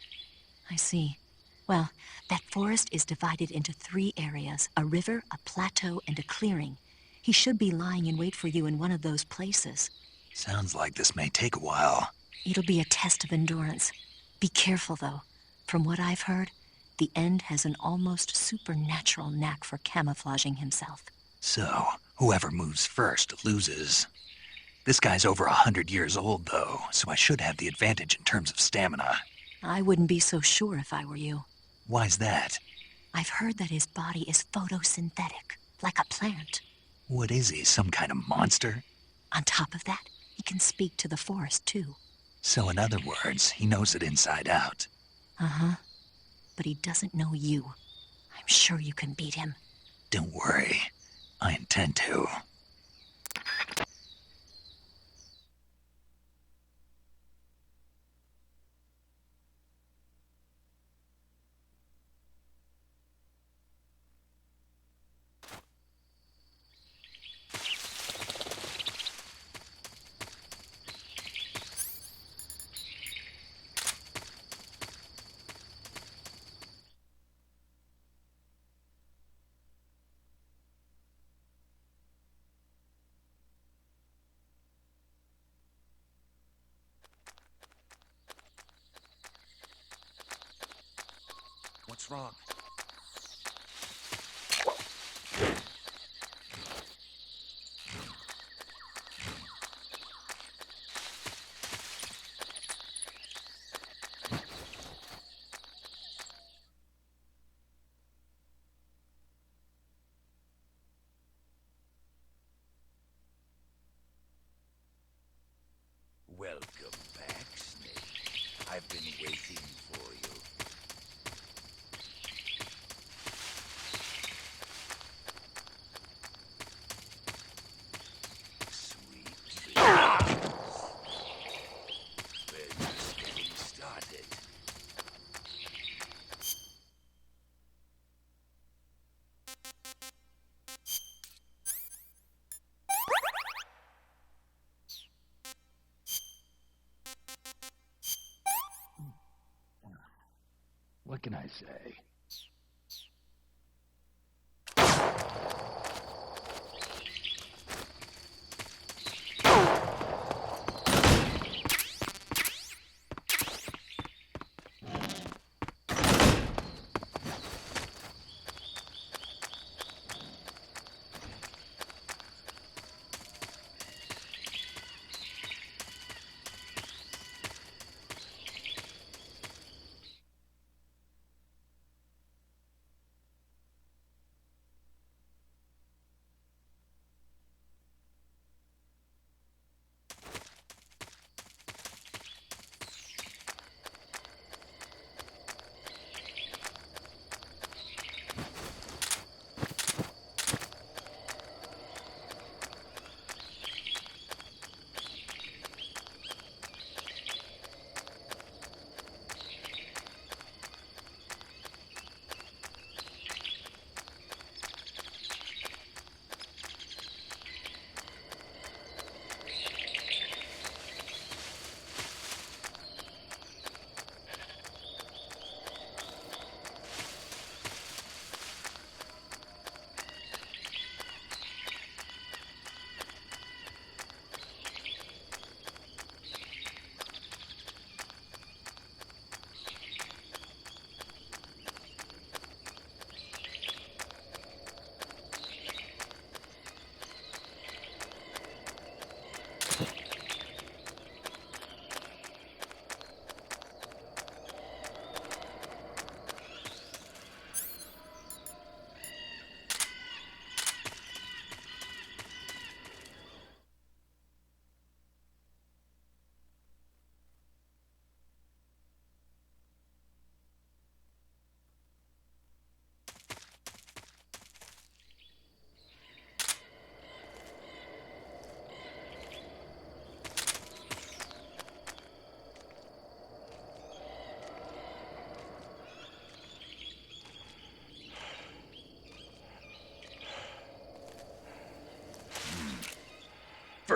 I see. Well, that forest is divided into 3 areas, a river, a plateau, and a clearing. He should be lying in wait for you in one of those places. Sounds like this may take a while. It'll be a test of endurance. Be careful, though. From what I've heard, the End has an almost supernatural knack for camouflaging himself. So, whoever moves first loses. This guy's over 100 years old, though, so I should have the advantage in terms of stamina. I wouldn't be so sure if I were you. Why's that? I've heard that his body is photosynthetic, like a plant. What is he, some kind of monster? On top of that, he can speak to the forest, too. So in other words, he knows it inside out. Uh-huh. But he doesn't know you. I'm sure you can beat him. Don't worry. I intend to. What's wrong? Welcome back, Snake. I've been waiting for you. What can I say?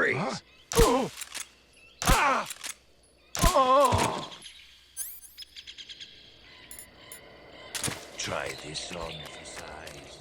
Freeze! Try this on for size.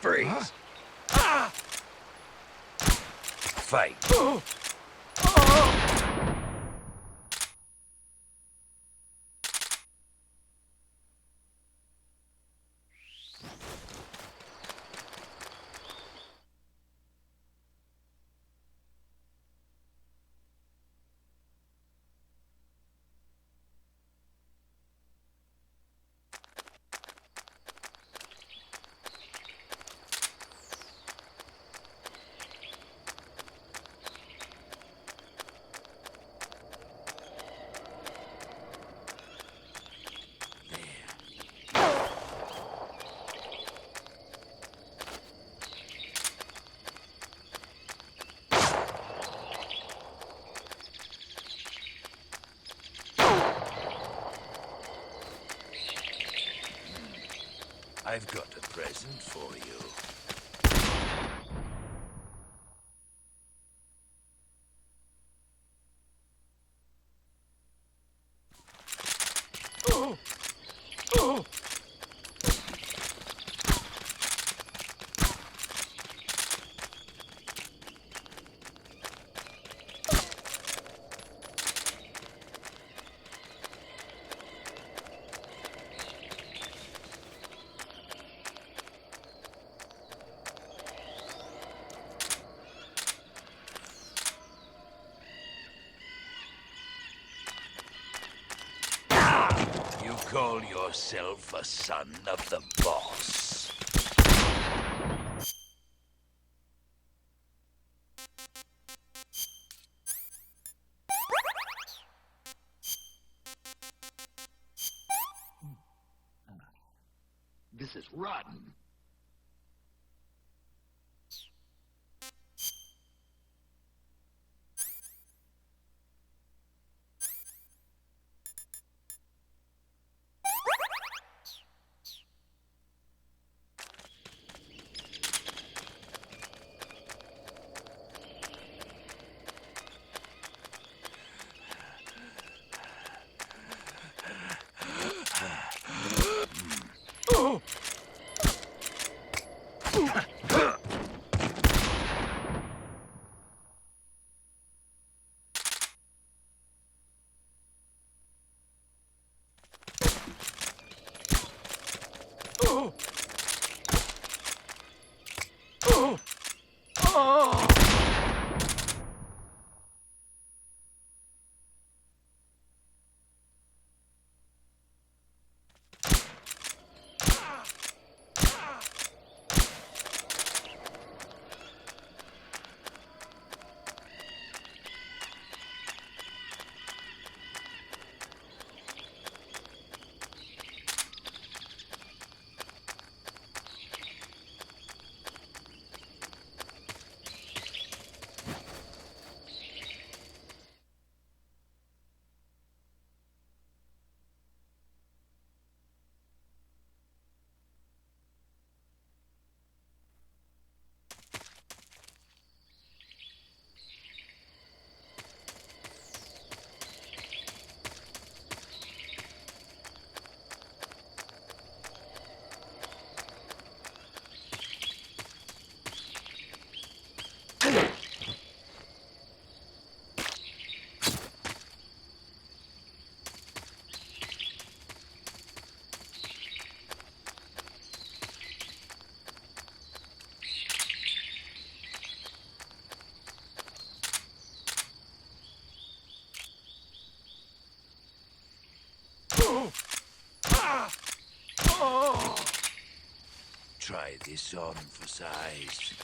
Freeze! Fight! I've got a present for you. Call yourself a son of the boss. This is rotten. try this on for size.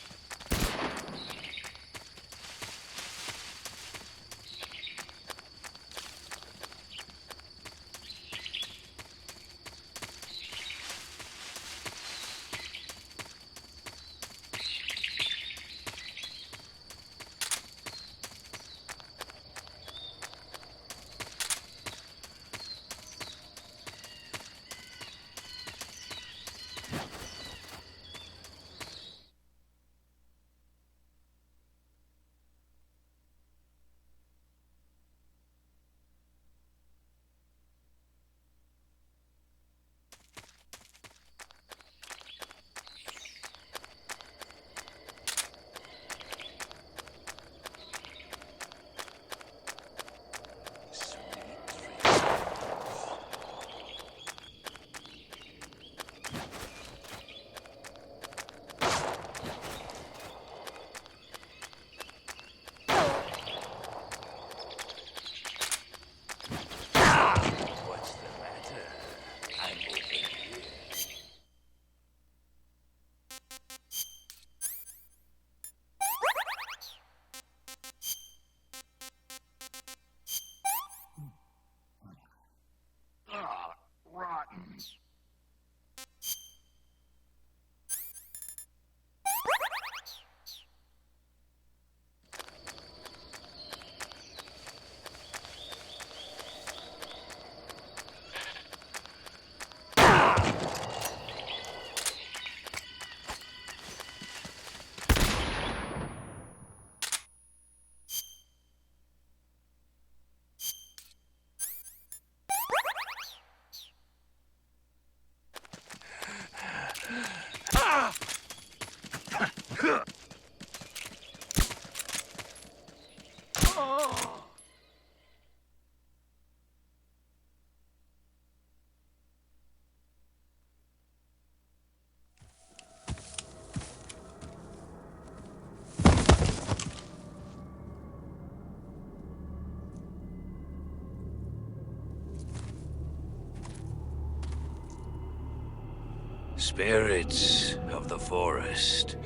Spirits of the forest,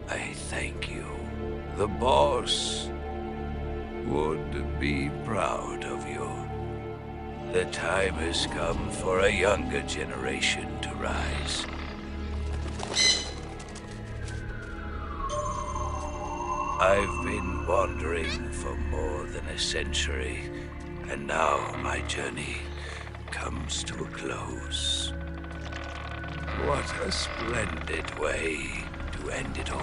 I thank you. The boss would be proud of you. The time has come for a younger generation to rise. I've been wandering for more than a century, and now my journey comes to a close. What a splendid way to end it all.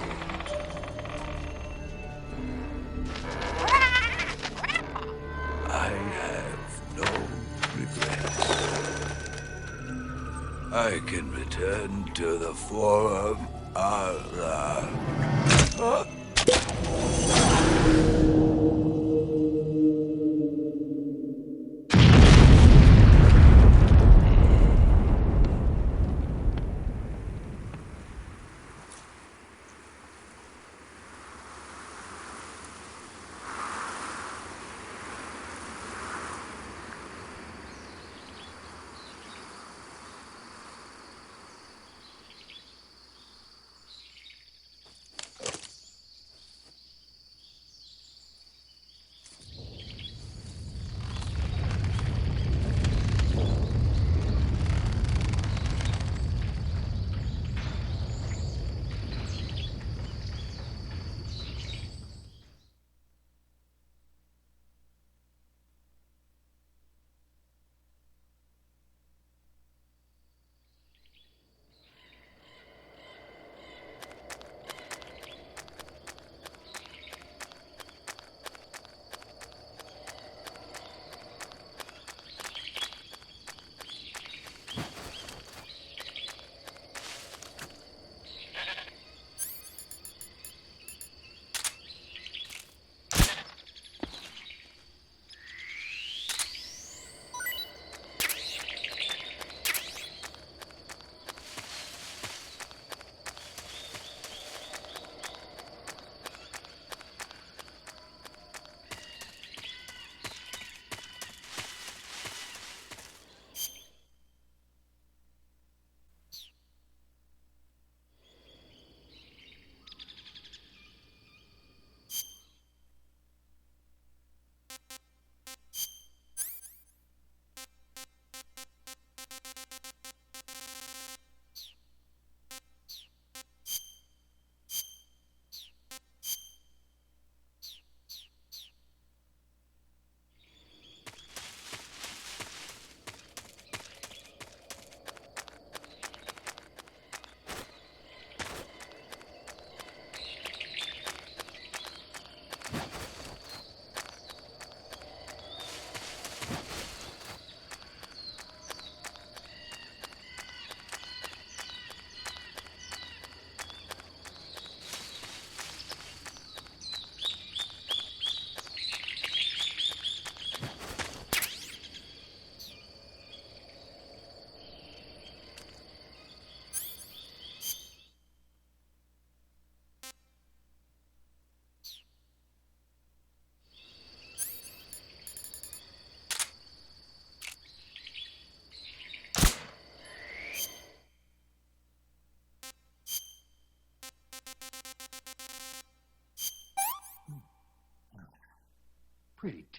I have no regrets. I can return to the Forum.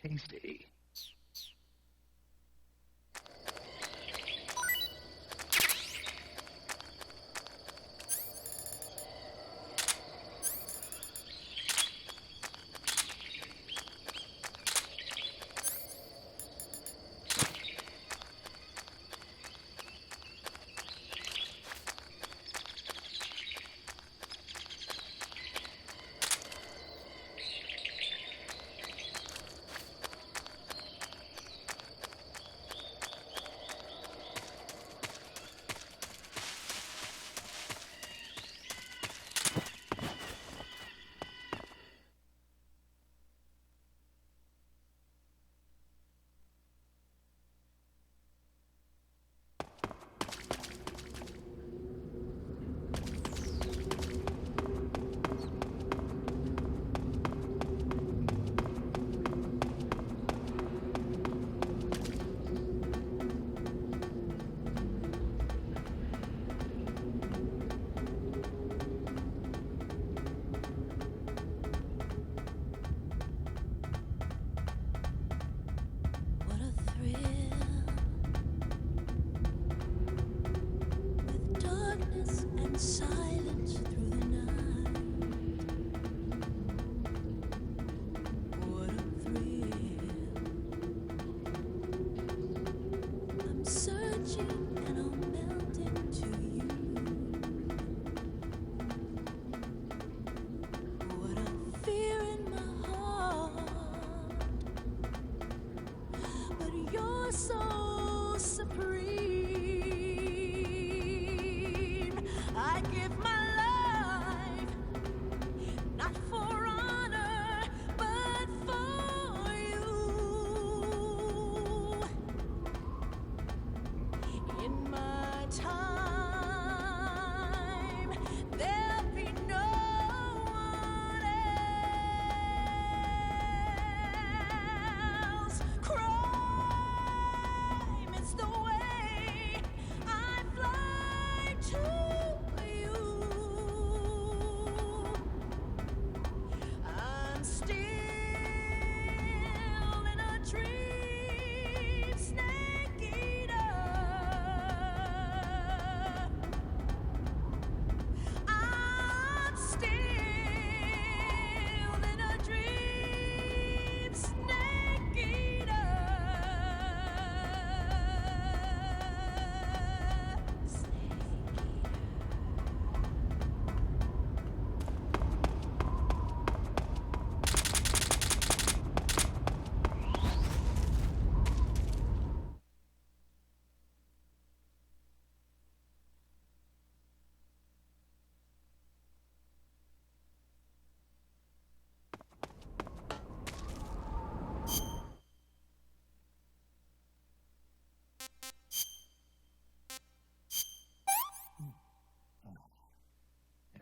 tasty.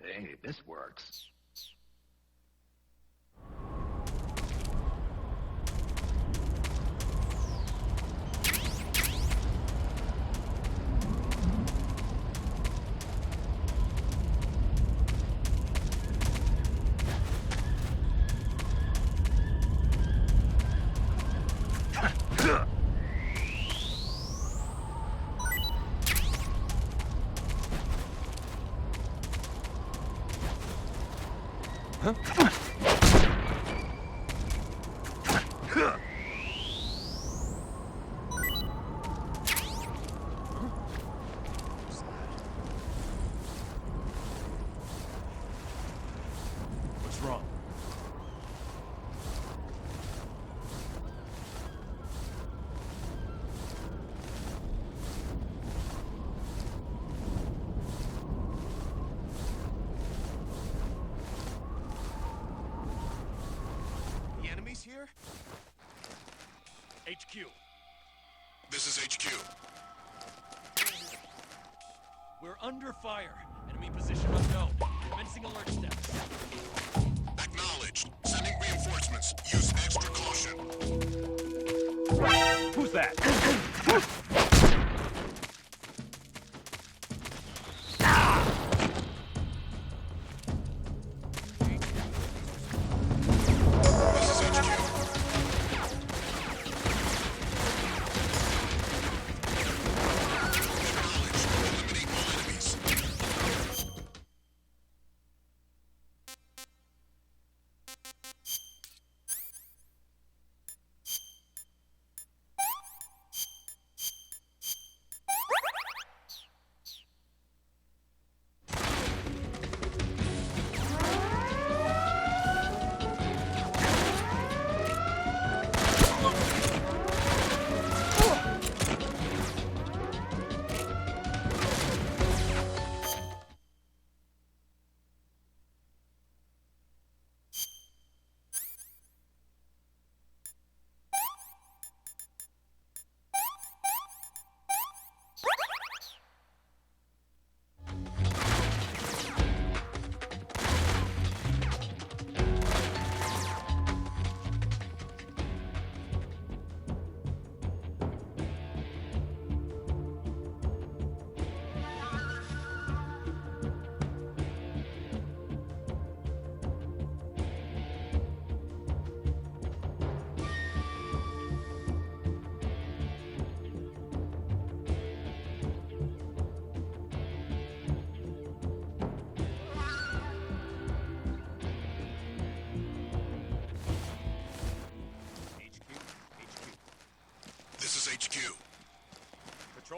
Hey, this works. What's wrong? The enemies here? HQ. This is HQ. We're under fire. Enemy position unknown. Commencing alert steps. Acknowledged. Sending reinforcements. Use extra caution. Who's that? This is HQ.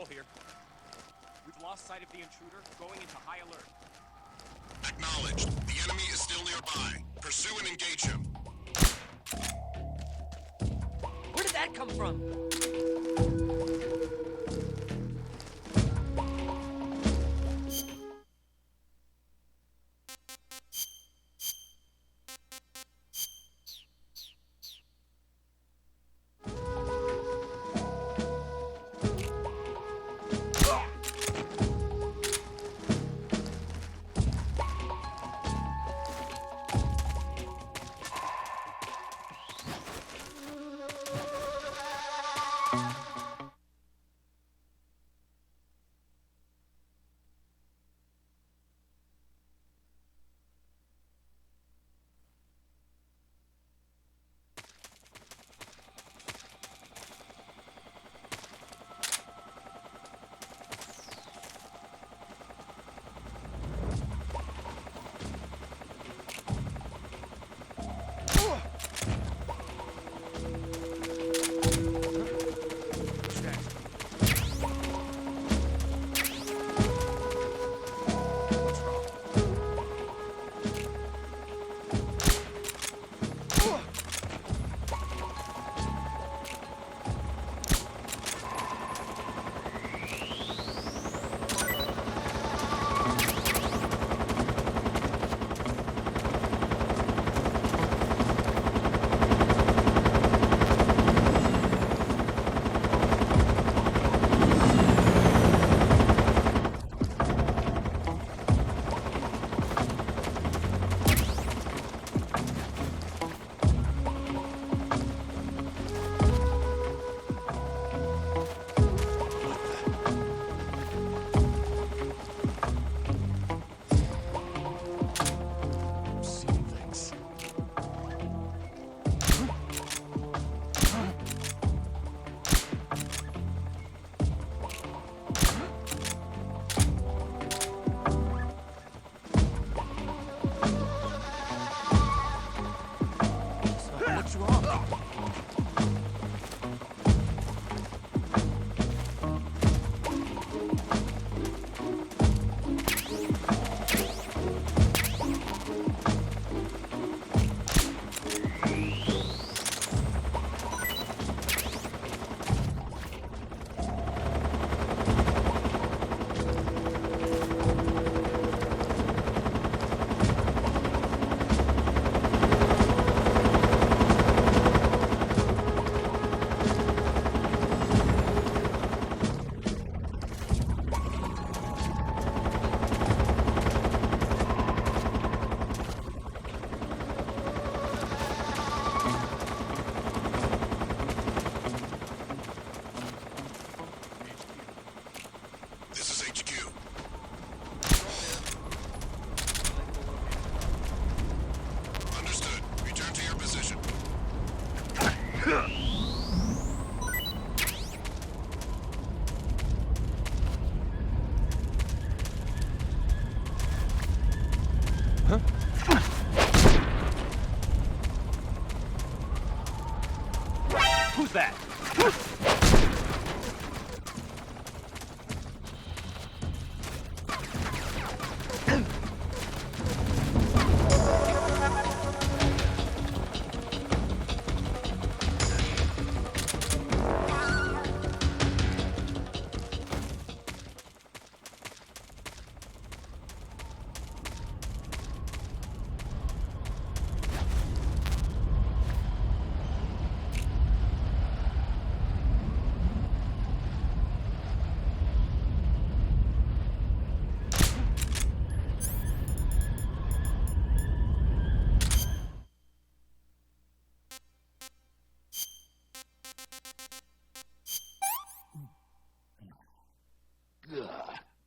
here. We've lost sight of the intruder, going into high alert. Acknowledged. The enemy is still nearby. Pursue and engage him. Where did that come from? Who's that?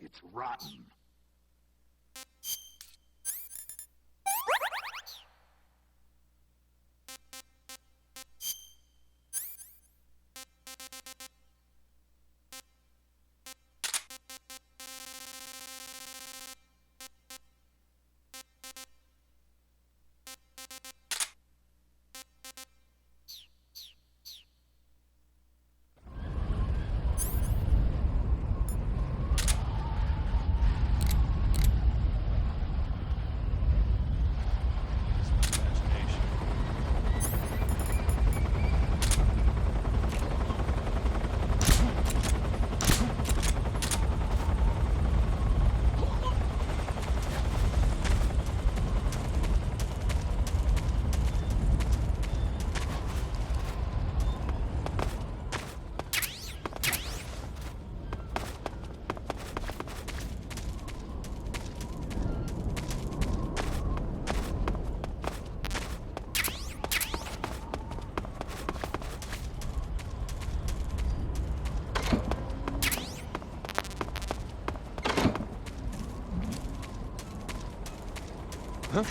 It's rotten. Who's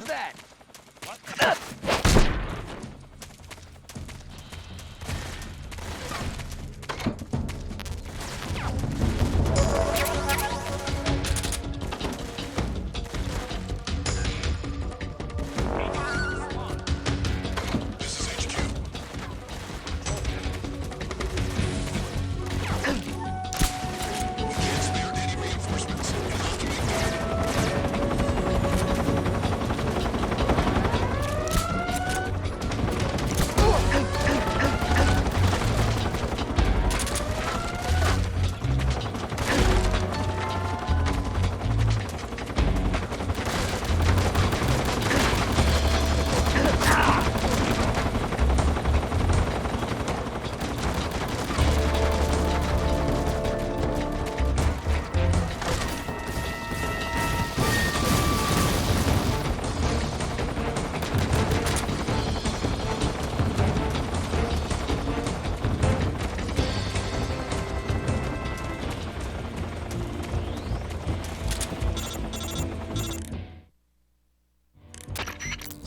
that?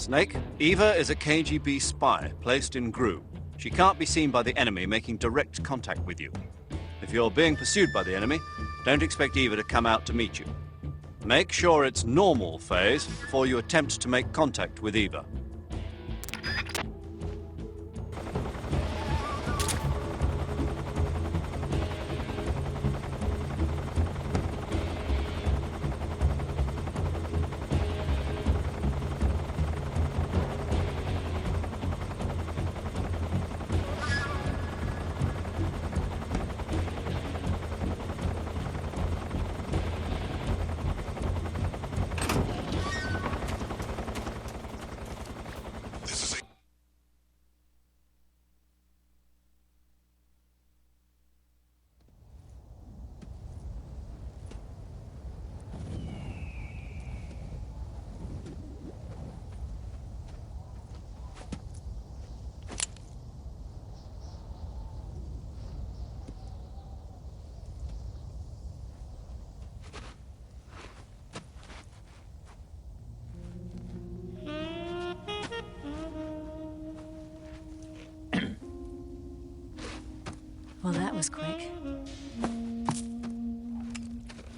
Snake, Eva is a KGB spy placed in Groo. She can't be seen by the enemy making direct contact with you. If you're being pursued by the enemy, don't expect Eva to come out to meet you. Make sure it's normal phase before you attempt to make contact with Eva. Well, that was quick.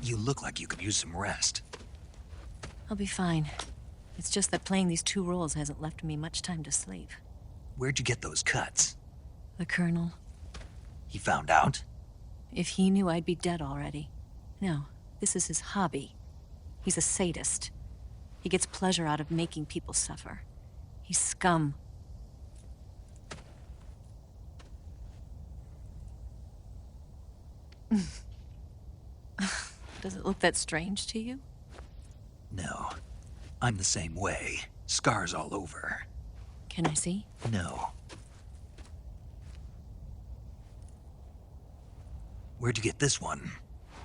You look like you could use some rest. I'll be fine. It's just that playing these two roles hasn't left me much time to sleep. Where'd you get those cuts? The Colonel. He found out? If he knew, I'd be dead already. No, this is his hobby. He's a sadist. He gets pleasure out of making people suffer. He's scum. Does it look that strange to you? No. I'm the same way. Scars all over. Can I see? No. Where'd you get this one?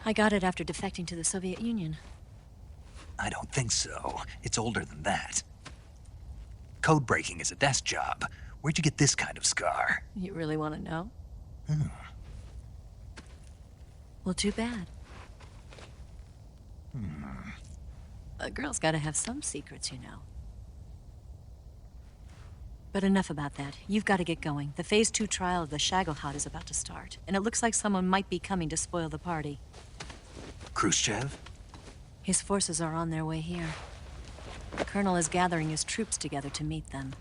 I got it after defecting to the Soviet Union. I don't think so. It's older than that. Code breaking is a desk job. Where'd you get this kind of scar? You really want to know? Hmm. Well, too bad. Hmm. A girl's gotta have some secrets, you know. But enough about that. You've got to get going. The Phase 2 trial of the Shagohod is about to start, and it looks like someone might be coming to spoil the party. Khrushchev? His forces are on their way here. The Colonel is gathering his troops together to meet them.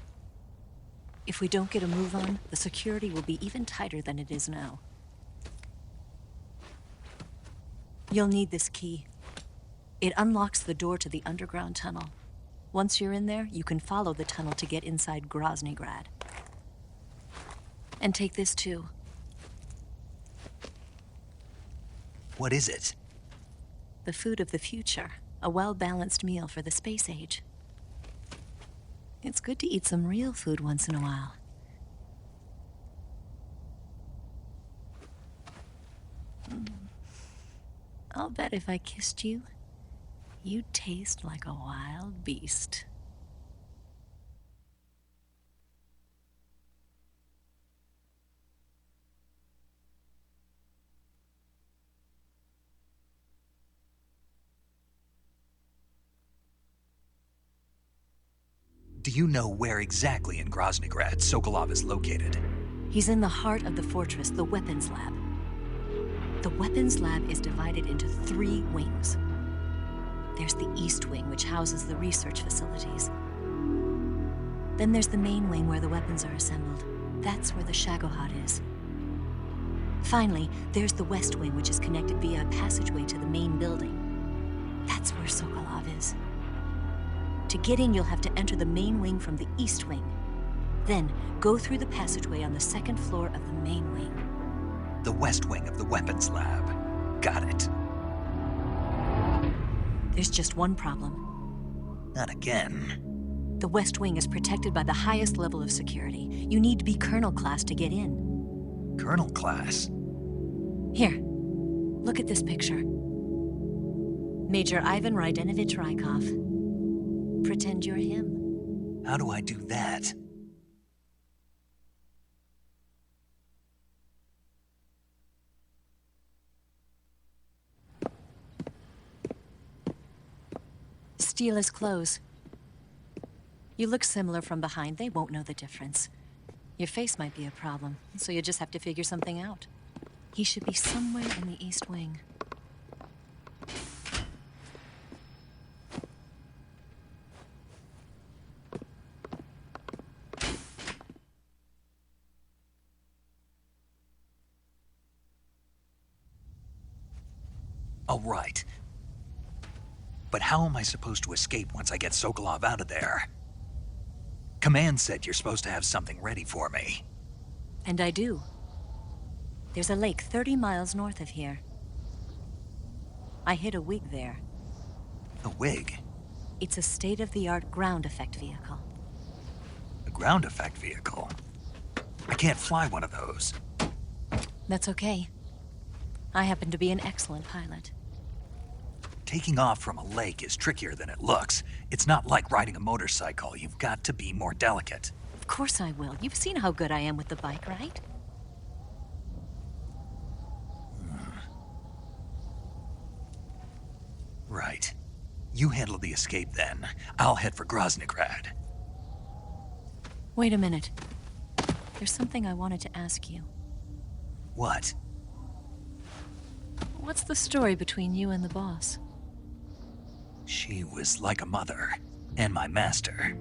If we don't get a move on, the security will be even tighter than it is now. You'll need this key. It unlocks the door to the underground tunnel. Once you're in there, you can follow the tunnel to get inside Groznyj Grad. And take this too. What is it? The food of the future. A well-balanced meal for the space age. It's good to eat some real food once in a while. I'll bet if I kissed you, you'd taste like a wild beast. Do you know where exactly in Groznyj Grad Sokolov is located? He's in the heart of the fortress, the weapons lab. The weapons lab is divided into 3 wings. There's the East Wing, which houses the research facilities. Then there's the main wing where the weapons are assembled. That's where the Shagohod is. Finally, there's the West Wing, which is connected via a passageway to the main building. That's where Sokolov is. To get in, you'll have to enter the main wing from the East Wing. Then, go through the passageway on the 2nd floor of the main wing. The West Wing of the weapons lab. Got it. There's just one problem. Not again. The West Wing is protected by the highest level of security. You need to be Colonel class to get in. Colonel class? Here, look at this picture. Major Ivan Rydenovich Rykov. Pretend you're him. How do I do that? Steal his clothes. You look similar from behind. They won't know the difference. Your face might be a problem, so you just have to figure something out. He should be somewhere in the East Wing. All right. But how am I supposed to escape once I get Sokolov out of there? Command said you're supposed to have something ready for me. And I do. There's a lake 30 miles north of here. I hid a wig there. A wig? It's a state-of-the-art ground effect vehicle. A ground effect vehicle? I can't fly one of those. That's okay. I happen to be an excellent pilot. Taking off from a lake is trickier than it looks. It's not like riding a motorcycle. You've got to be more delicate. Of course I will. You've seen how good I am with the bike, right? Right. You handle the escape then. I'll head for Groznyj Grad. Wait a minute. There's something I wanted to ask you. What? What's the story between you and the boss? She was like a mother, and my master.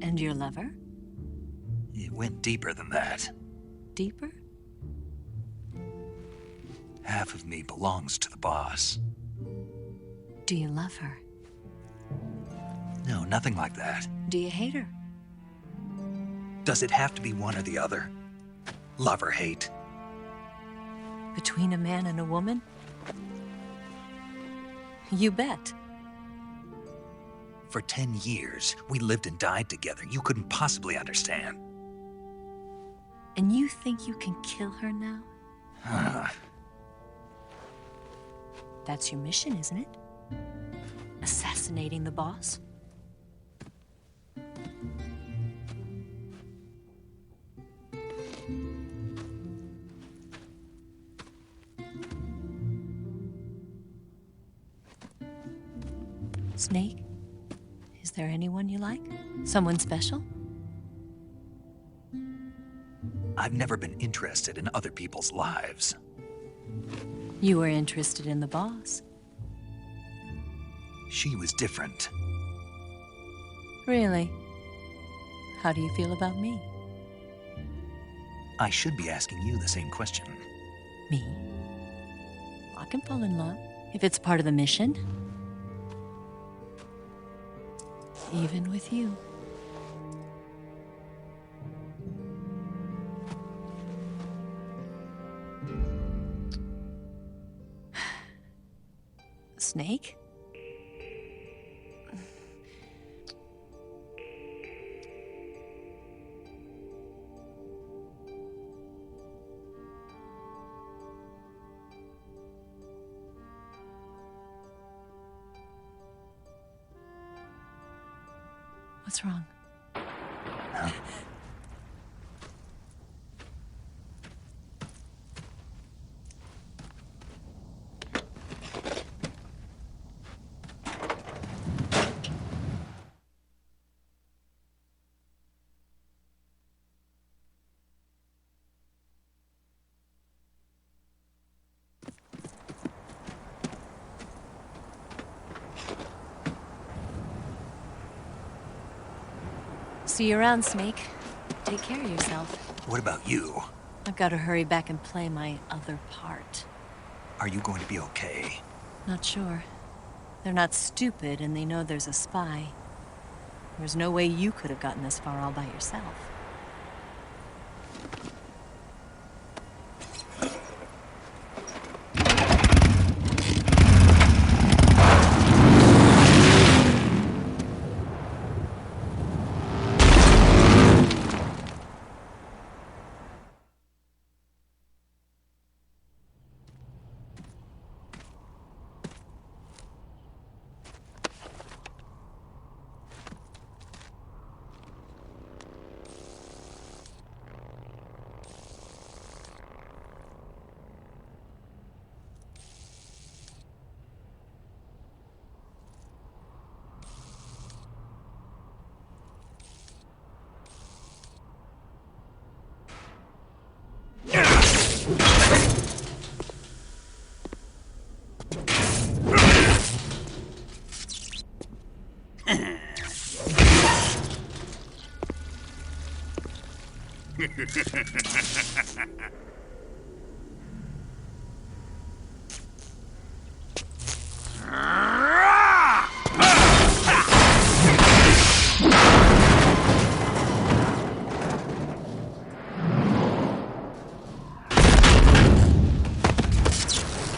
And your lover? It went deeper than that. Deeper? Half of me belongs to the boss. Do you love her? No, nothing like that. Do you hate her? Does it have to be one or the other? Love or hate? Between a man and a woman? You bet. For 10 years, we lived and died together. You couldn't possibly understand. And you think you can kill her now? That's your mission, isn't it? Assassinating the boss? Snake? Is there anyone you like? Someone special? I've never been interested in other people's lives. You were interested in the boss. She was different. Really? How do you feel about me? I should be asking you the same question. Me? I can fall in love if it's part of the mission. Even with you. Snake? What's wrong? See you around, Snake. Take care of yourself. What about you? I've got to hurry back and play my other part. Are you going to be okay? Not sure. They're not stupid, and they know there's a spy. There's no way you could have gotten this far all by yourself.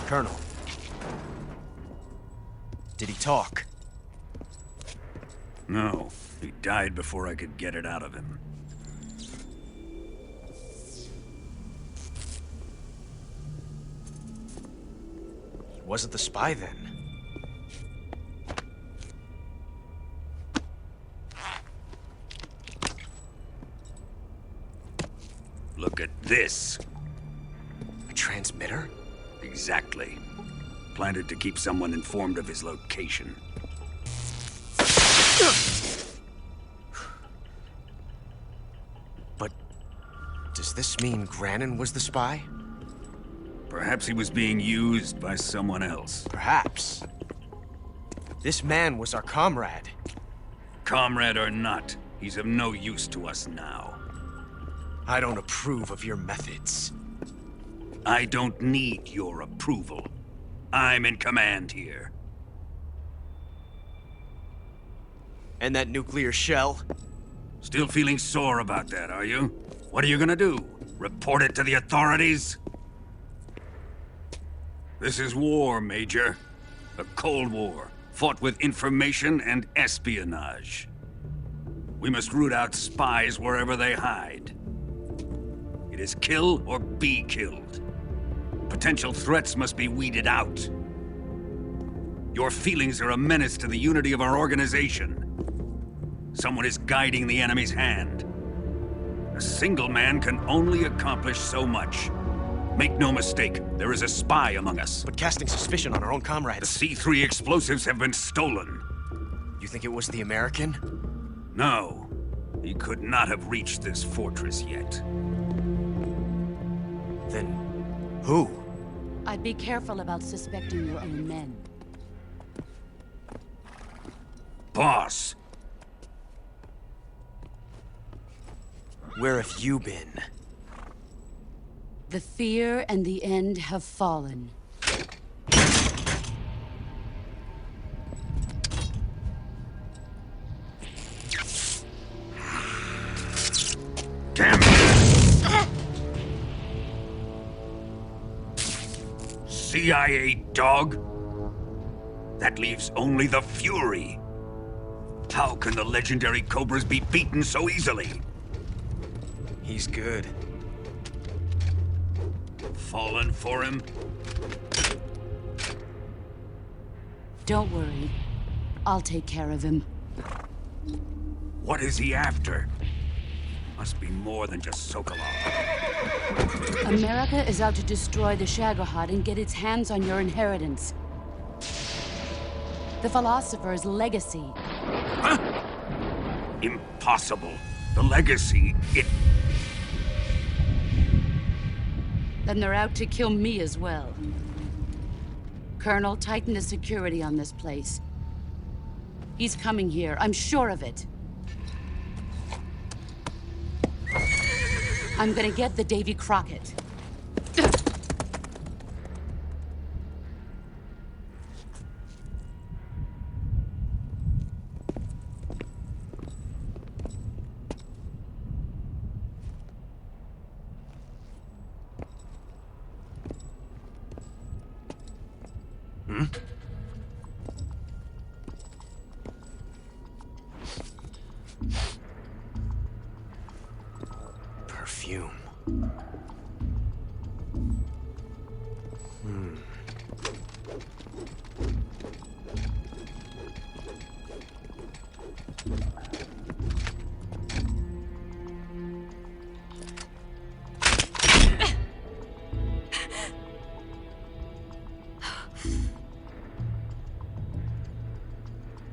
Colonel. Did he talk? No. He died before I could get it out of him. He wasn't the spy then. Look at this. A transmitter? Exactly. Planted to keep someone informed of his location. But does this mean Granin was the spy? Perhaps he was being used by someone else. Perhaps. This man was our comrade. Comrade or not, he's of no use to us now. I don't approve of your methods. I don't need your approval. I'm in command here. And that nuclear shell? Still feeling sore about that, are you? What are you gonna do? Report it to the authorities? This is war, Major. A Cold War, fought with information and espionage. We must root out spies wherever they hide. It is kill or be killed. Potential threats must be weeded out. Your feelings are a menace to the unity of our organization. Someone is guiding the enemy's hand. A single man can only accomplish so much. Make no mistake, there is a spy among us. But casting suspicion on our own comrades. The C3 explosives have been stolen. You think it was the American? No. He could not have reached this fortress yet. Then who? I'd be careful about suspecting your own men. Boss! Where have you been? The fear and the end have fallen. Damn it! CIA dog? That leaves only the Fury. How can the legendary Cobras be beaten so easily? He's good. Fallen for him? Don't worry. I'll take care of him. What is he after? Must be more than just Sokolov. America is out to destroy the Shagohod and get its hands on your inheritance. The philosopher's legacy. Huh? Impossible. The legacy, Then they're out to kill me as well. Colonel, tighten the security on this place. He's coming here, I'm sure of it. I'm gonna get the Davy Crockett. Perfume.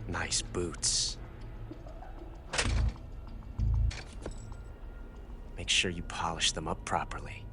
Nice boots. Make sure you polish them up properly.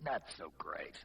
Not so great.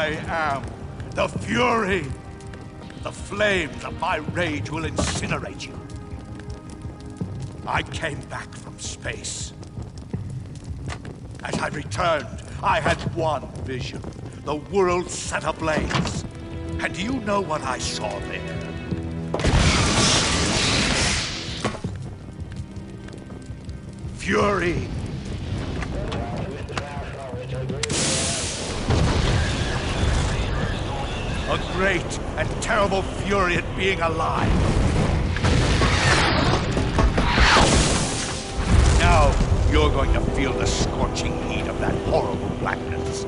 I am the Fury. The flames of my rage will incinerate you. I came back from space. As I returned, I had one vision. The world set ablaze. And do you know what I saw there? Fury. A great and terrible fury at being alive. Now, you're going to feel the scorching heat of that horrible blackness.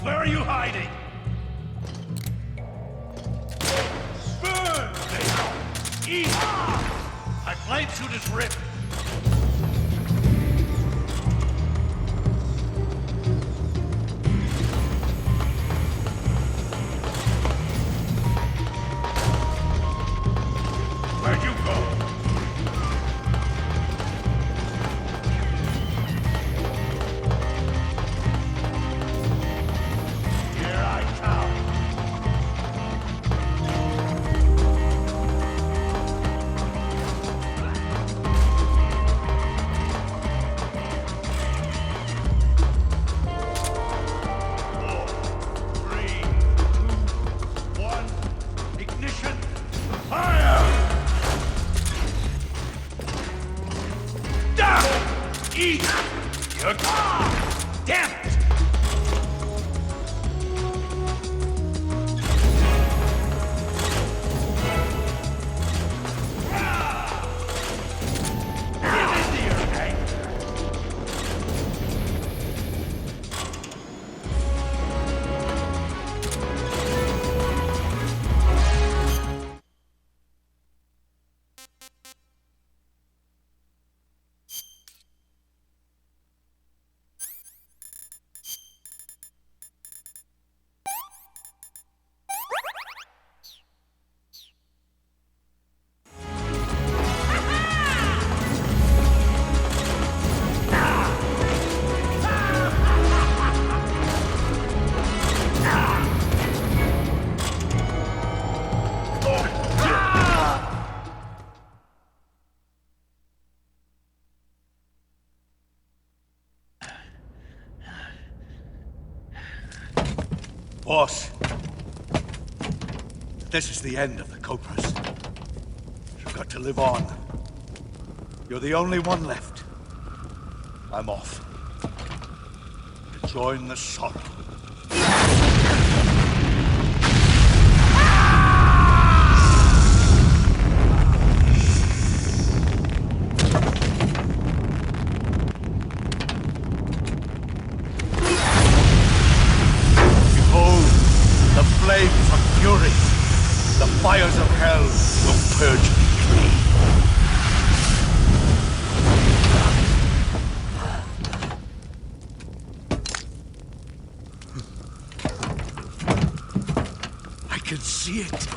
Where are you hiding? Burn! Eat! My flame suit is ripped. Where'd you go? Here I come. Ignition! Fire! Down! Eat! You're gone! Damn it! Give into your anger! Boss, this is the end of the Cobras. You've got to live on. You're the only one left. I'm off. To join the sorrow. Flames of fury, the fires of hell will purge me clean. I can see it.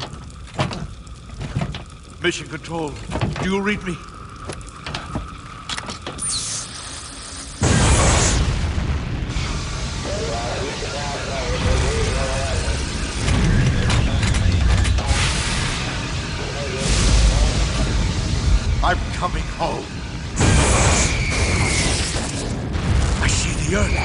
Mission Control, do you read me? I'm coming home. I see the earth.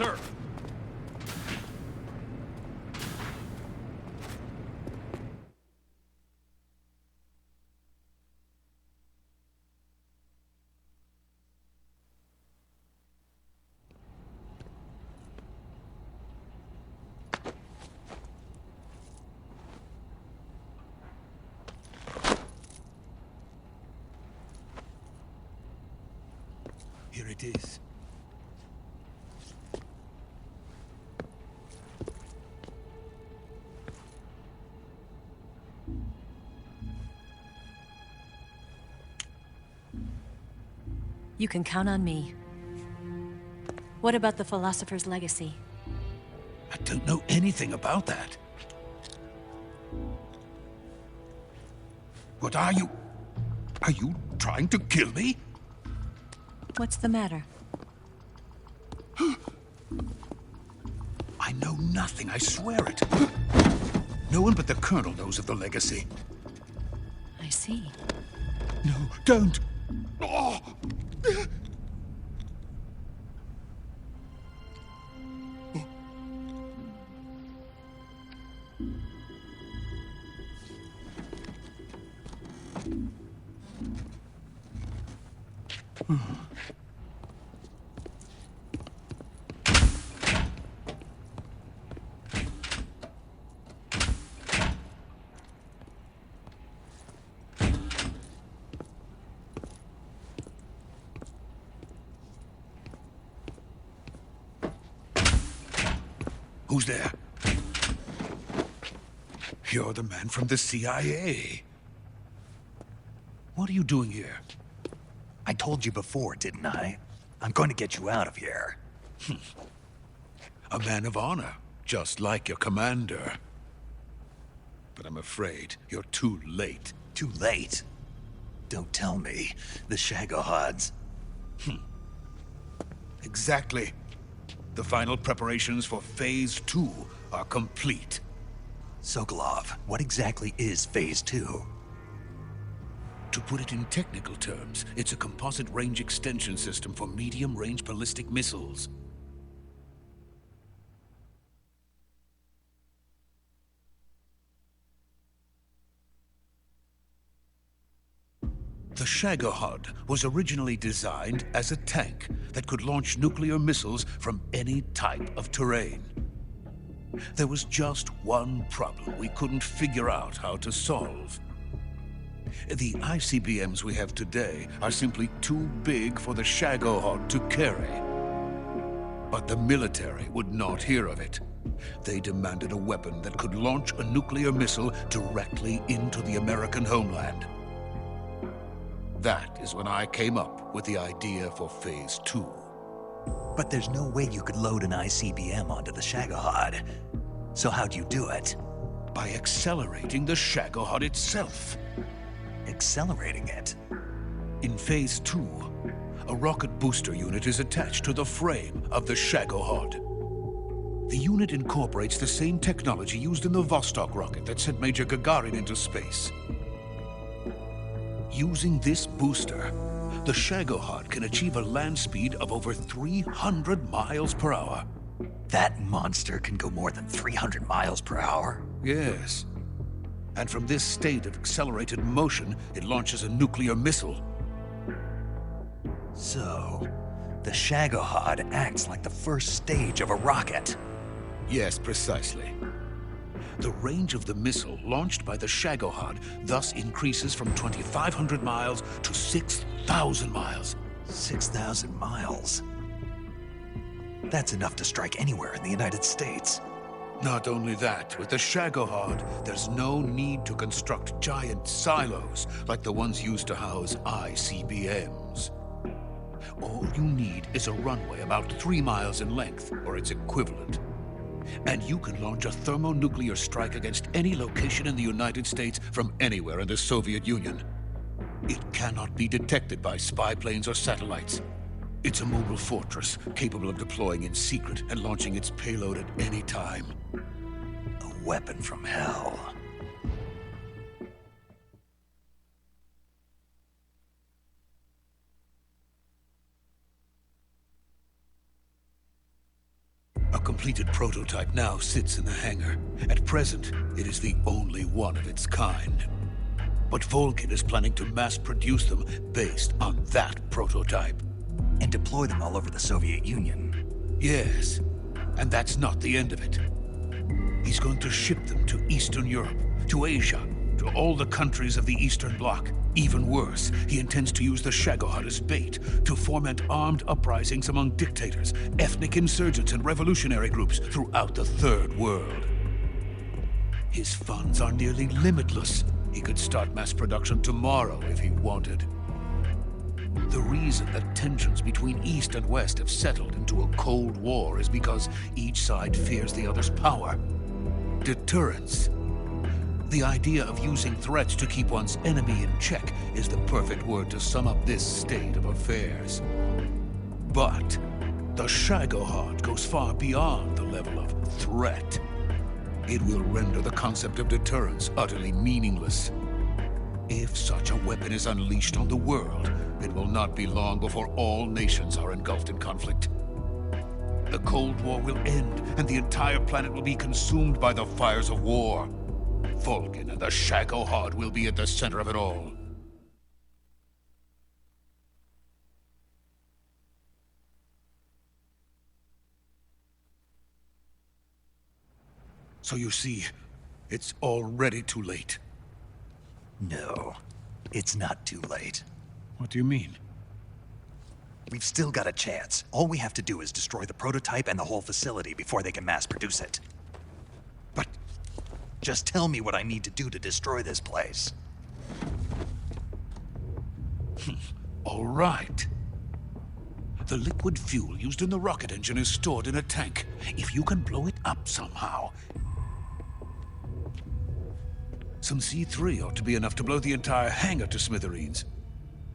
Sir! Here it is. You can count on me. What about the philosopher's legacy? I don't know anything about that. What are you? Are you trying to kill me? What's the matter? I know nothing, I swear it. No one but the Colonel knows of the legacy. I see. No, don't! Oh. Who's there? You're the man from the CIA. What are you doing here? I told you before, didn't I? I'm going to get you out of here. A man of honor, just like your commander. But I'm afraid you're too late. Too late? Don't tell me. The Shagohods. Exactly. The final preparations for Phase 2 are complete. Sokolov, what exactly is Phase 2? To put it in technical terms, it's a composite range extension system for medium-range ballistic missiles. The Shagohod was originally designed as a tank that could launch nuclear missiles from any type of terrain. There was just one problem we couldn't figure out how to solve. The ICBMs we have today are simply too big for the Shagohod to carry. But the military would not hear of it. They demanded a weapon that could launch a nuclear missile directly into the American homeland. That is when I came up with the idea for Phase 2. But there's no way you could load an ICBM onto the Shagohod. So how'd you do it? By accelerating the Shagohod itself. Accelerating it? In Phase 2, a rocket booster unit is attached to the frame of the Shagohod. The unit incorporates the same technology used in the Vostok rocket that sent Major Gagarin into space. Using this booster, the Shagohod can achieve a land speed of over 300 miles per hour. That monster can go more than 300 miles per hour? Yes. And from this state of accelerated motion, it launches a nuclear missile. So, the Shagohod acts like the first stage of a rocket. Yes, precisely. The range of the missile launched by the Shagohod thus increases from 2,500 miles to 6,000 miles. 6,000 miles? That's enough to strike anywhere in the United States. Not only that, with the Shagohod, there's no need to construct giant silos like the ones used to house ICBMs. All you need is a runway about 3 miles in length, or its equivalent. And you can launch a thermonuclear strike against any location in the United States from anywhere in the Soviet Union. It cannot be detected by spy planes or satellites. It's a mobile fortress, capable of deploying in secret and launching its payload at any time. A weapon from hell. A completed prototype now sits in the hangar. At present, it is the only one of its kind. But Volgin is planning to mass-produce them based on that prototype. And deploy them all over the Soviet Union. Yes, and that's not the end of it. He's going to ship them to Eastern Europe, to Asia, to all the countries of the Eastern Bloc. Even worse, he intends to use the Shagohod as bait to foment armed uprisings among dictators, ethnic insurgents, and revolutionary groups throughout the Third World. His funds are nearly limitless. He could start mass production tomorrow if he wanted. The reason that tensions between East and West have settled into a Cold War is because each side fears the other's power. Deterrence. The idea of using threats to keep one's enemy in check is the perfect word to sum up this state of affairs. But the Shagohod goes far beyond the level of threat. It will render the concept of deterrence utterly meaningless. If such a weapon is unleashed on the world, it will not be long before all nations are engulfed in conflict. The Cold War will end, and the entire planet will be consumed by the fires of war. Volgin and the Shagohod will be at the center of it all. So you see, it's already too late. No, it's not too late. What do you mean? We've still got a chance. All we have to do is destroy the prototype and the whole facility before they can mass produce it. But just tell me what I need to do to destroy this place. All right. The liquid fuel used in the rocket engine is stored in a tank. If you can blow it up somehow, some C3 ought to be enough to blow the entire hangar to smithereens.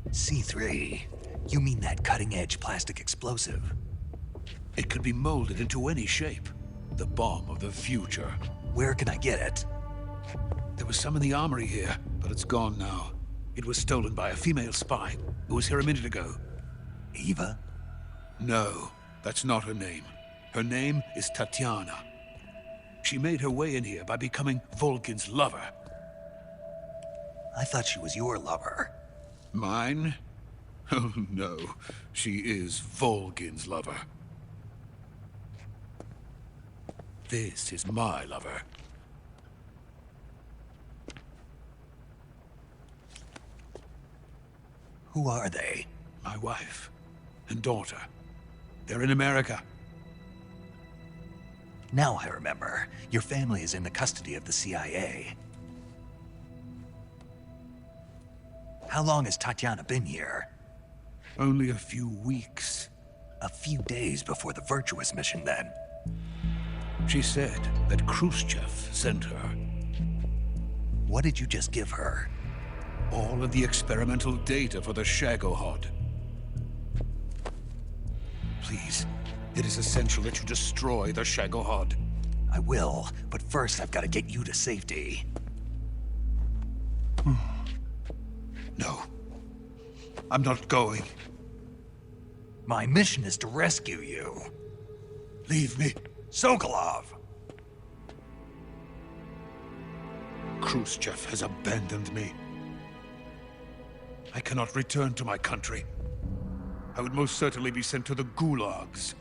C3? You mean that cutting-edge plastic explosive? It could be molded into any shape. The bomb of the future. Where can I get it? There was some in the armory here, but it's gone now. It was stolen by a female spy who was here a minute ago. Eva? No, that's not her name. Her name is Tatiana. She made her way in here by becoming Volgin's lover. I thought she was your lover. Mine? Oh no, she is Volgin's lover. This is my lover. Who are they? My wife and daughter. They're in America. Now I remember. Your family is in the custody of the CIA. How long has Tatiana been here? Only a few weeks. A few days before the Virtuous mission, then. She said that Khrushchev sent her. What did you just give her? All of the experimental data for the Shagohod. Please, it is essential that you destroy the Shagohod. I will, but first I've got to get you to safety. No. I'm not going. My mission is to rescue you. Leave me. Sokolov! Khrushchev has abandoned me. I cannot return to my country. I would most certainly be sent to the gulags.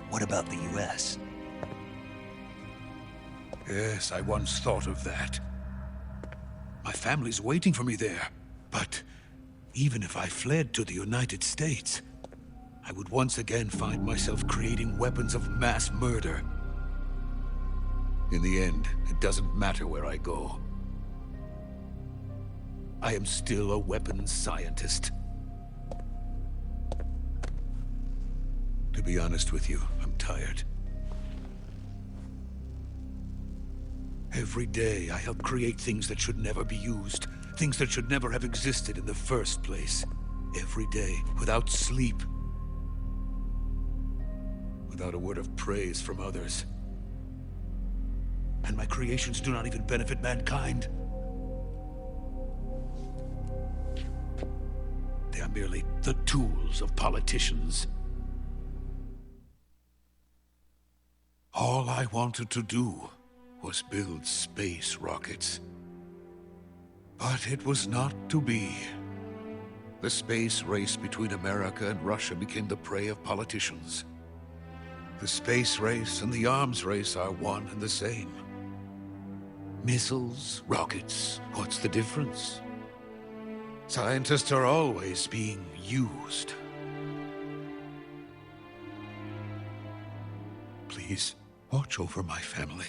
What about the US? Yes, I once thought of that. My family's waiting for me there. But even if I fled to the United States, I would once again find myself creating weapons of mass murder. In the end, it doesn't matter where I go. I am still a weapons scientist. To be honest with you, I'm tired. Every day, I help create things that should never be used. Things that should never have existed in the first place. Every day, without sleep. Without a word of praise from others. And my creations do not even benefit mankind. They are merely the tools of politicians. All I wanted to do was build space rockets. But it was not to be. The space race between America and Russia became the prey of politicians. The space race and the arms race are one and the same. Missiles, rockets, what's the difference? Scientists are always being used. Please, watch over my family.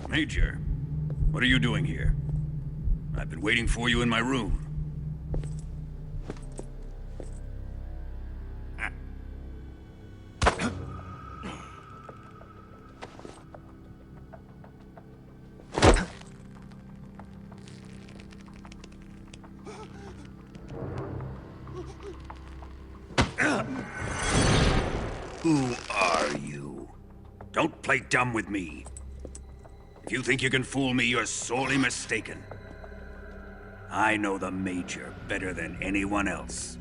Major, what are you doing here? I've been waiting for you in my room. Who are you? Don't play dumb with me. If you think you can fool me, you're sorely mistaken. I know the Major better than anyone else.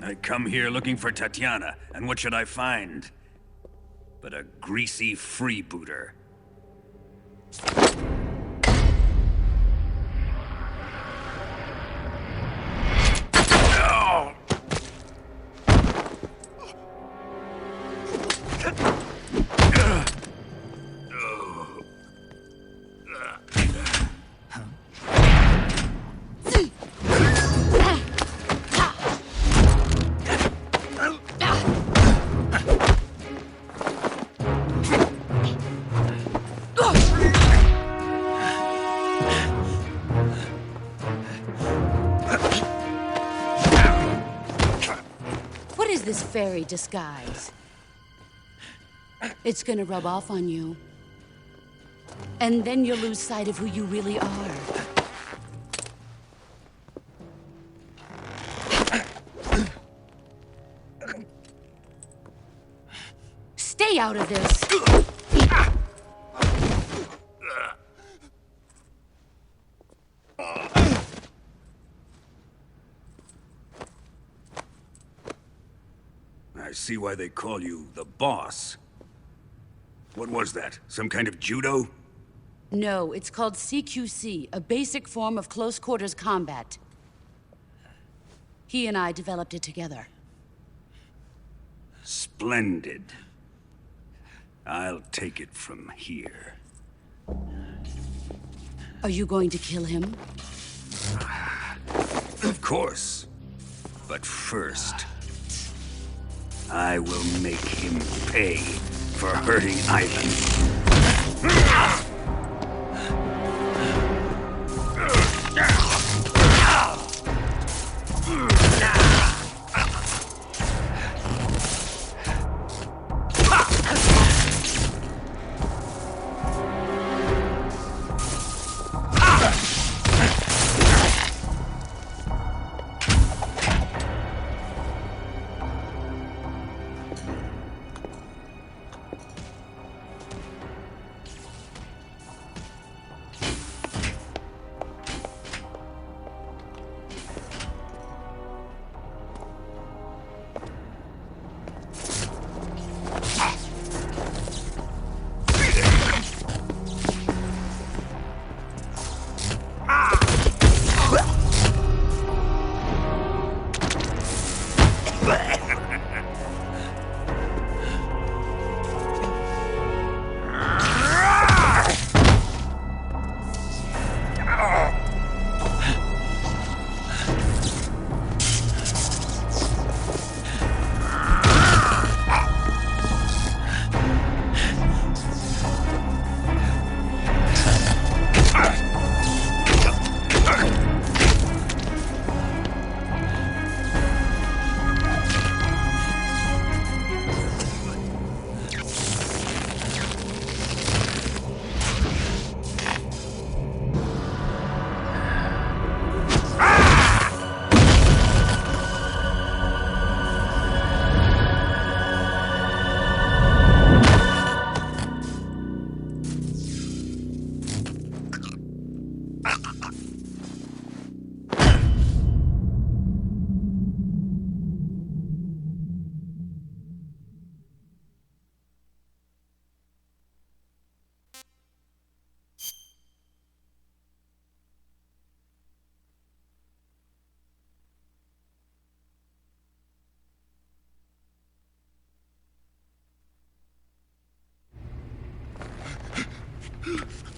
I come here looking for Tatiana, and what should I find? But a greasy freebooter. This fairy disguise. It's gonna rub off on you. And then you'll lose sight of who you really are. Stay out of this! see why they call you the boss. What was that? Some kind of judo? No, it's called CQC, a basic form of close quarters combat. He and I developed it together. Splendid. I'll take it from here. Are you going to kill him? Of course. But first, I will make him pay for hurting Ivan.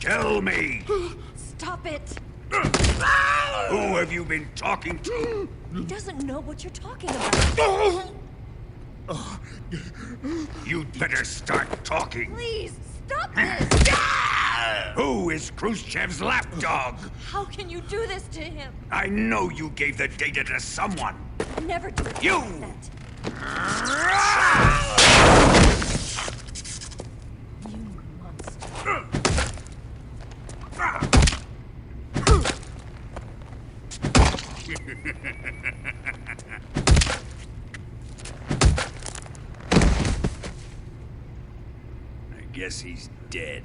Tell me! Stop it! Who have you been talking to? He doesn't know what you're talking about. You'd better start talking. Please, stop this! Who is Khrushchev's lapdog? How can you do this to him? I know you gave the data to someone. Never do it. You! I guess he's dead.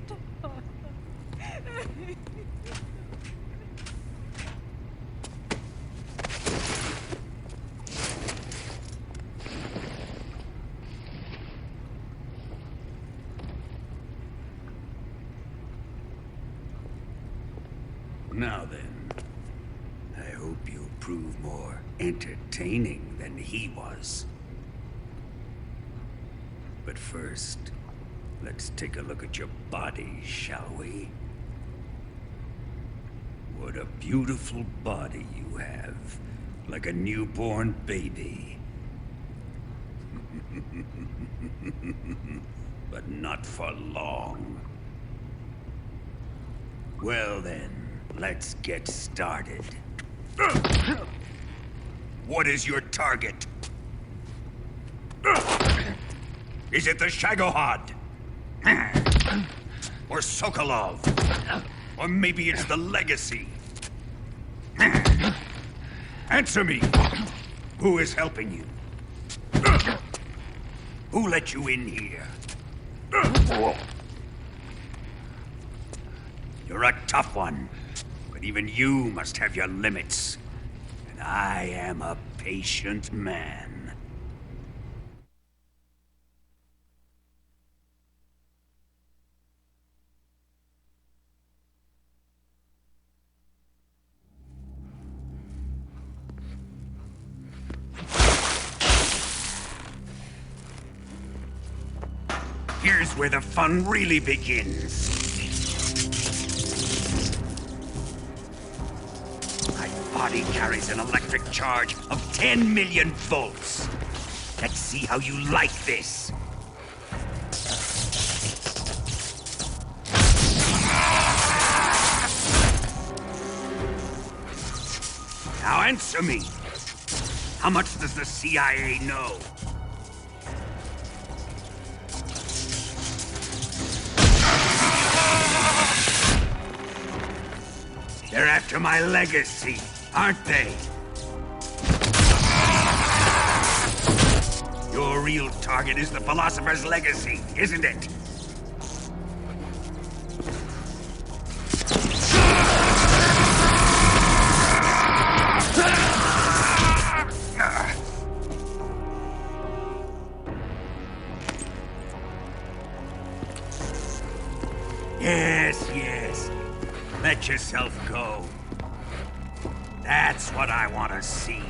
Now then, I hope you'll prove more entertaining than he was. But first, let's take a look at your body, shall we? What a beautiful body you have, like a newborn baby. But not for long. Well then, let's get started. What is your target? Is it the Shagohod? Or Sokolov? Or maybe it's the Legacy? Answer me! Who is helping you? Who let you in here? You're a tough one, but even you must have your limits. And I am a patient man. Here's where the fun really begins. My body carries an electric charge of 10 million volts. Let's see how you like this. Now answer me. How much does the CIA know? They're after my legacy, aren't they? Your real target is the Philosopher's legacy, isn't it? Yes. Let yourself go. That's what I want to see.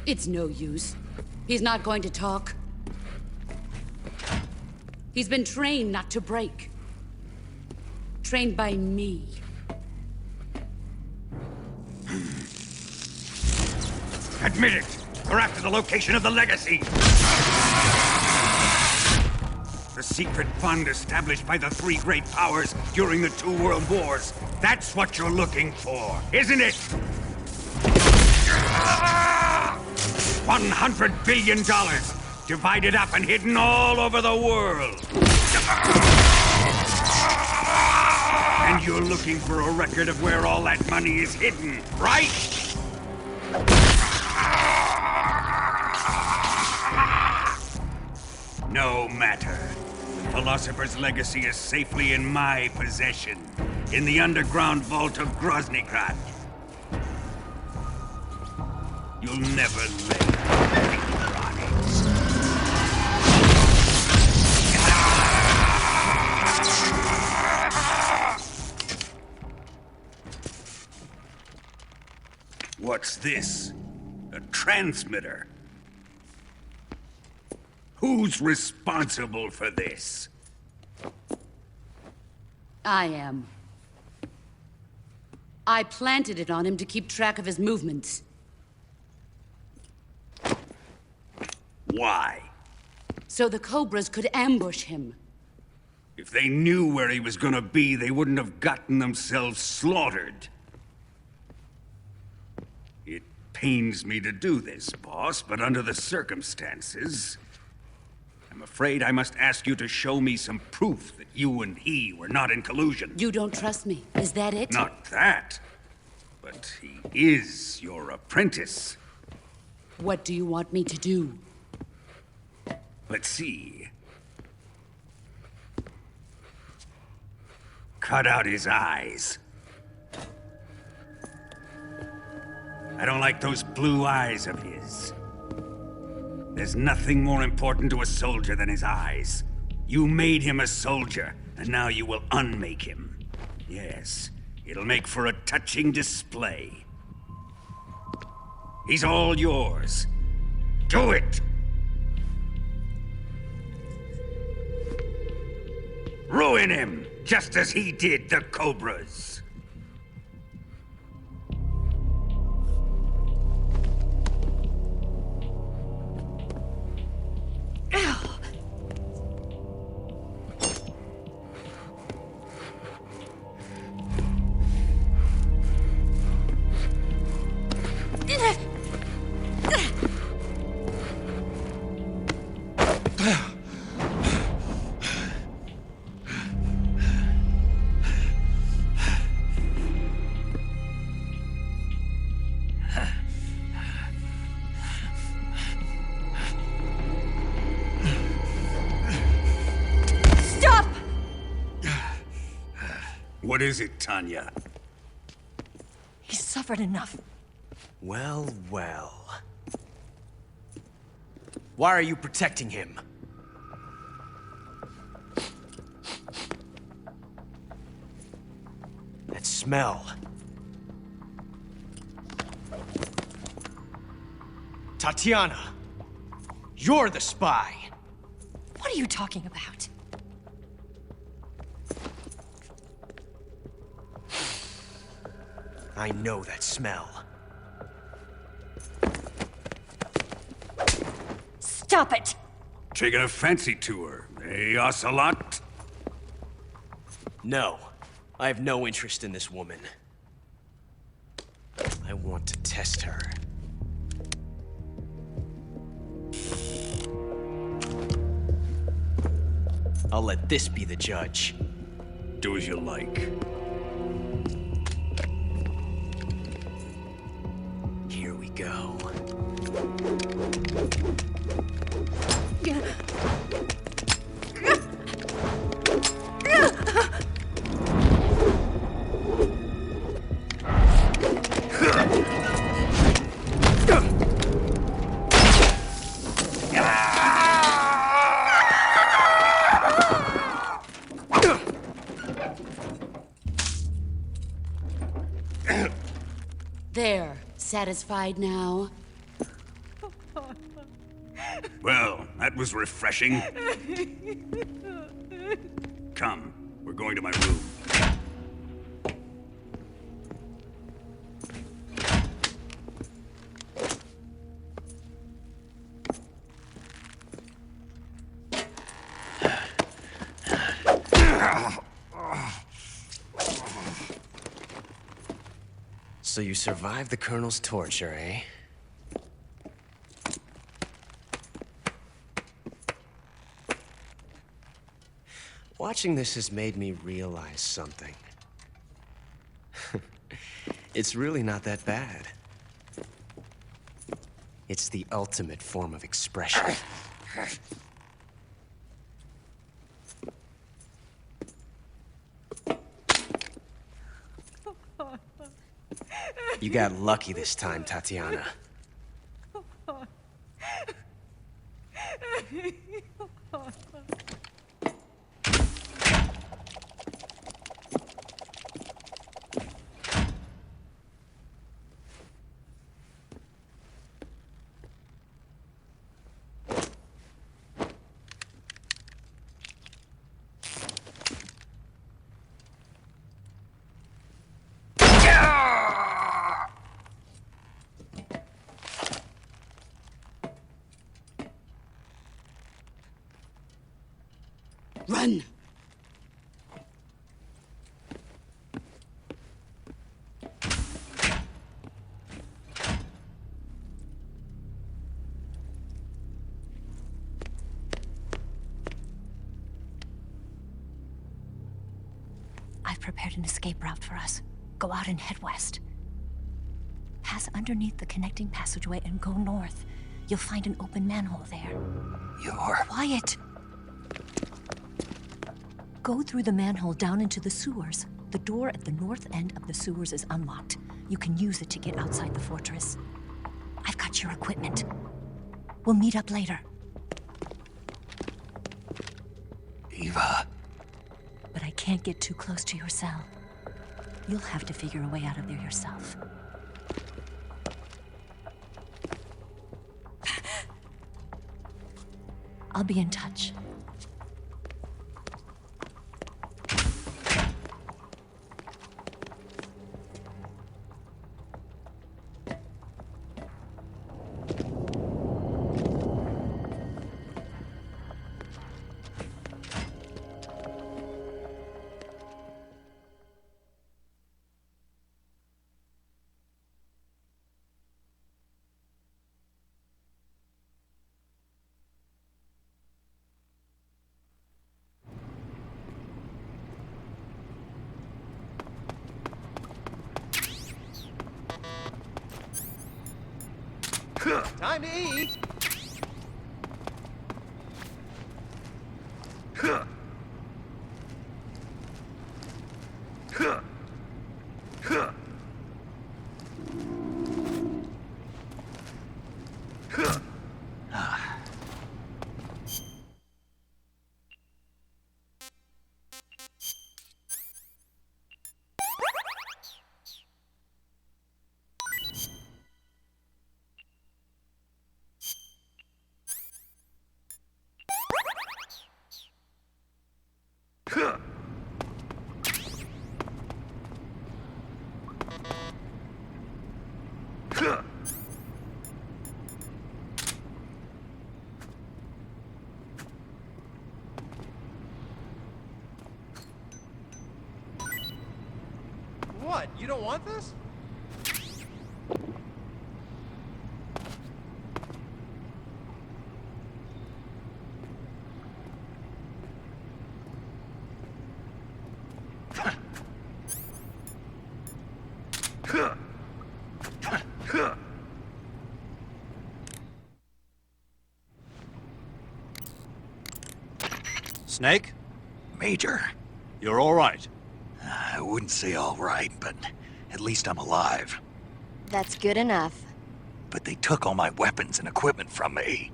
It's no use. He's not going to talk. He's been trained not to break. Trained by me. Admit it! We're after the location of the legacy! The secret fund established by the three great powers during the 2 world wars. That's what you're looking for, isn't it? $100 billion, divided up and hidden all over the world. And you're looking for a record of where all that money is hidden, right? No matter. The Philosopher's legacy is safely in my possession, in the underground vault of Groznyj. You'll never lay a finger on it. What's this? A transmitter? Who's responsible for this? I am. I planted it on him to keep track of his movements. Why? So the Cobras could ambush him. If they knew where he was gonna be, they wouldn't have gotten themselves slaughtered. It pains me to do this, boss, but under the circumstances, I'm afraid I must ask you to show me some proof that you and he were not in collusion. You don't trust me, is that it? Not that, but he is your apprentice. What do you want me to do? Let's see. Cut out his eyes. I don't like those blue eyes of his. There's nothing more important to a soldier than his eyes. You made him a soldier, and now you will unmake him. Yes, it'll make for a touching display. He's all yours. Do it! Ruin him, just as he did the Cobras. What is it, Tanya? He's suffered enough. Well. Why are you protecting him? That smell. Tatiana, you're the spy. What are you talking about? I know that smell. Stop it! Taking a fancy to her, eh, Ocelot? No, I have no interest in this woman. I want to test her. I'll let this be the judge. Do as you like. Here we go. There. Satisfied now? Well, that was refreshing. Come, we're going to my room. So you survived the Colonel's torture, eh? Watching this has made me realize something. It's really not that bad. It's the ultimate form of expression. You got lucky this time, Tatiana. Run! I've prepared an escape route for us. Go out and head west. Pass underneath the connecting passageway and go north. You'll find an open manhole there. You're... Quiet! Go through the manhole down into the sewers. The door at the north end of the sewers is unlocked. You can use it to get outside the fortress. I've got your equipment. We'll meet up later. Eva. But I can't get too close to your cell. You'll have to figure a way out of there yourself. I'll be in touch. Time to eat! What? You don't want this? Snake? Major. You're all right. I wouldn't say all right, but at least I'm alive. That's good enough. But they took all my weapons and equipment from me.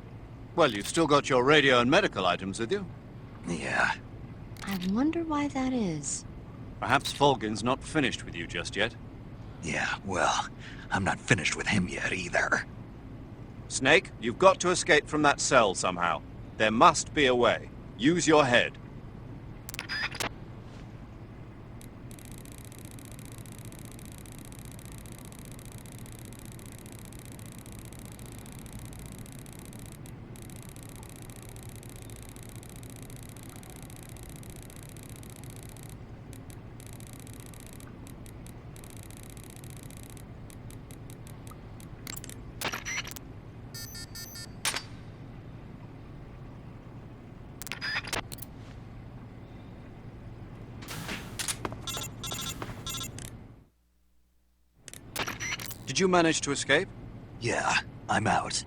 Well, you've still got your radio and medical items with you. Yeah. I wonder why that is. Perhaps Volgin's not finished with you just yet. Yeah, well, I'm not finished with him yet either. Snake, you've got to escape from that cell somehow. There must be a way. Use your head. Did you manage to escape? Yeah, I'm out.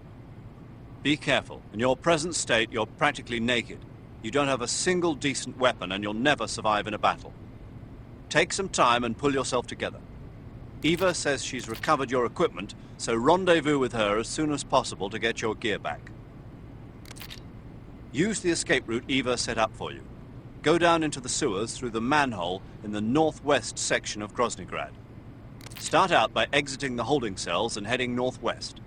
Be careful. In your present state, you're practically naked. You don't have a single decent weapon, and you'll never survive in a battle. Take some time and pull yourself together. Eva says she's recovered your equipment, so rendezvous with her as soon as possible to get your gear back. Use the escape route Eva set up for you. Go down into the sewers through the manhole in the northwest section of Groznyj. Start out by exiting the holding cells and heading northwest.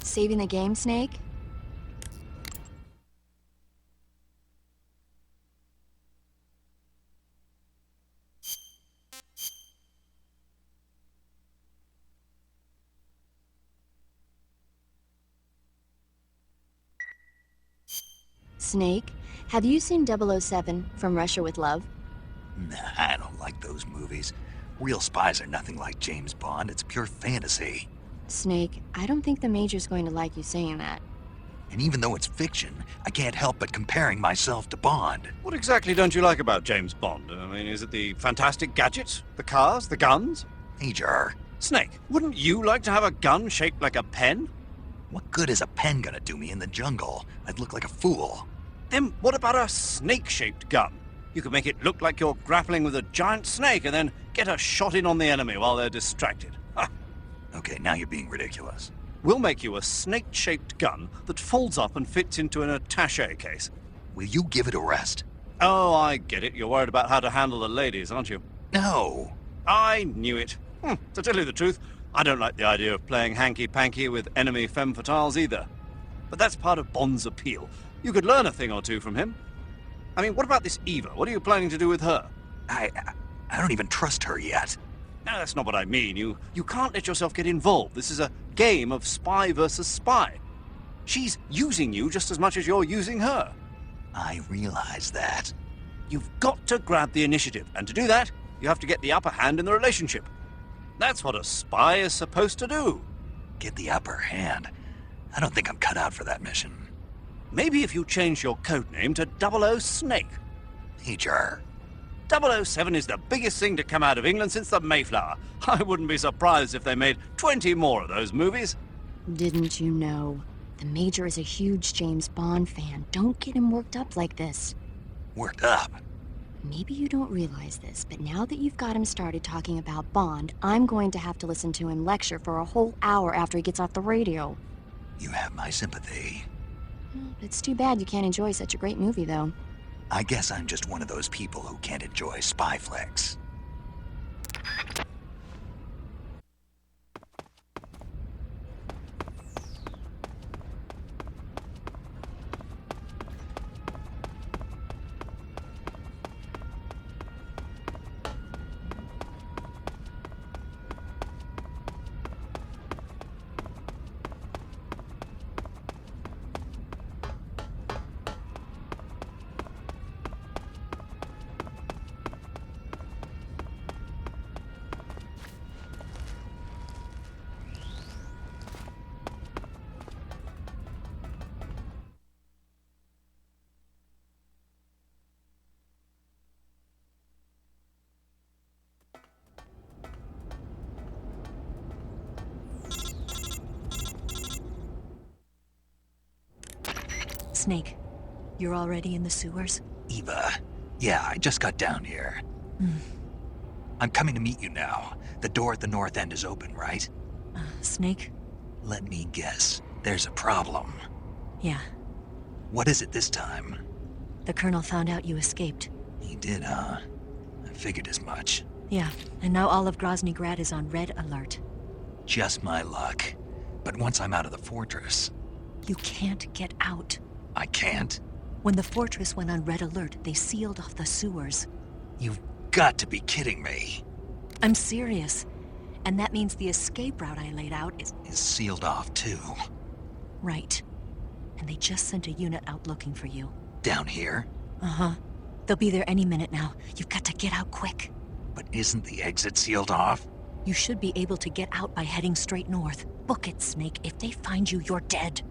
Saving the game, Snake? Snake, have you seen 007 from Russia with Love? Nah, I don't like those movies. Real spies are nothing like James Bond. It's pure fantasy. Snake, I don't think the Major's going to like you saying that. And even though it's fiction, I can't help but comparing myself to Bond. What exactly don't you like about James Bond? I mean, is it the fantastic gadgets? The cars? The guns? Major. Snake, wouldn't you like to have a gun shaped like a pen? What good is a pen gonna do me in the jungle? I'd look like a fool. Then what about a snake-shaped gun? You could make it look like you're grappling with a giant snake and then get a shot in on the enemy while they're distracted. Ha! Okay, now you're being ridiculous. We'll make you a snake-shaped gun that folds up and fits into an attaché case. Will you give it a rest? Oh, I get it. You're worried about how to handle the ladies, aren't you? No. I knew it. To tell you the truth, I don't like the idea of playing hanky-panky with enemy femme fatales either. But that's part of Bond's appeal. You could learn a thing or two from him. I mean, what about this Eva? What are you planning to do with her? I don't even trust her yet. No, that's not what I mean. You can't let yourself get involved. This is a game of spy versus spy. She's using you just as much as you're using her. I realize that. You've got to grab the initiative, and to do that, you have to get the upper hand in the relationship. That's what a spy is supposed to do. Get the upper hand? I don't think I'm cut out for that mission. Maybe if you change your codename to 00 Snake. Major. 007 is the biggest thing to come out of England since the Mayflower. I wouldn't be surprised if they made 20 more of those movies. Didn't you know? The Major is a huge James Bond fan. Don't get him worked up like this. Worked up? Maybe you don't realize this, but now that you've got him started talking about Bond, I'm going to have to listen to him lecture for a whole hour after he gets off the radio. You have my sympathy. It's too bad you can't enjoy such a great movie, though. I guess I'm just one of those people who can't enjoy spy flicks. Snake, you're already in the sewers? Eva. Yeah, I just got down here. I'm coming to meet you now. The door at the north end is open, right? Snake? Let me guess. There's a problem. Yeah. What is it this time? The Colonel found out you escaped. He did, huh? I figured as much. Yeah, and now all of Groznyj Grad is on red alert. Just my luck. But once I'm out of the fortress... You can't get out. I can't? When the fortress went on red alert, they sealed off the sewers. You've got to be kidding me. I'm serious. And that means the escape route I laid out is sealed off, too. Right. And they just sent a unit out looking for you. Down here? Uh-huh. They'll be there any minute now. You've got to get out quick. But isn't the exit sealed off? You should be able to get out by heading straight north. Book it, Snake. If they find you, you're dead.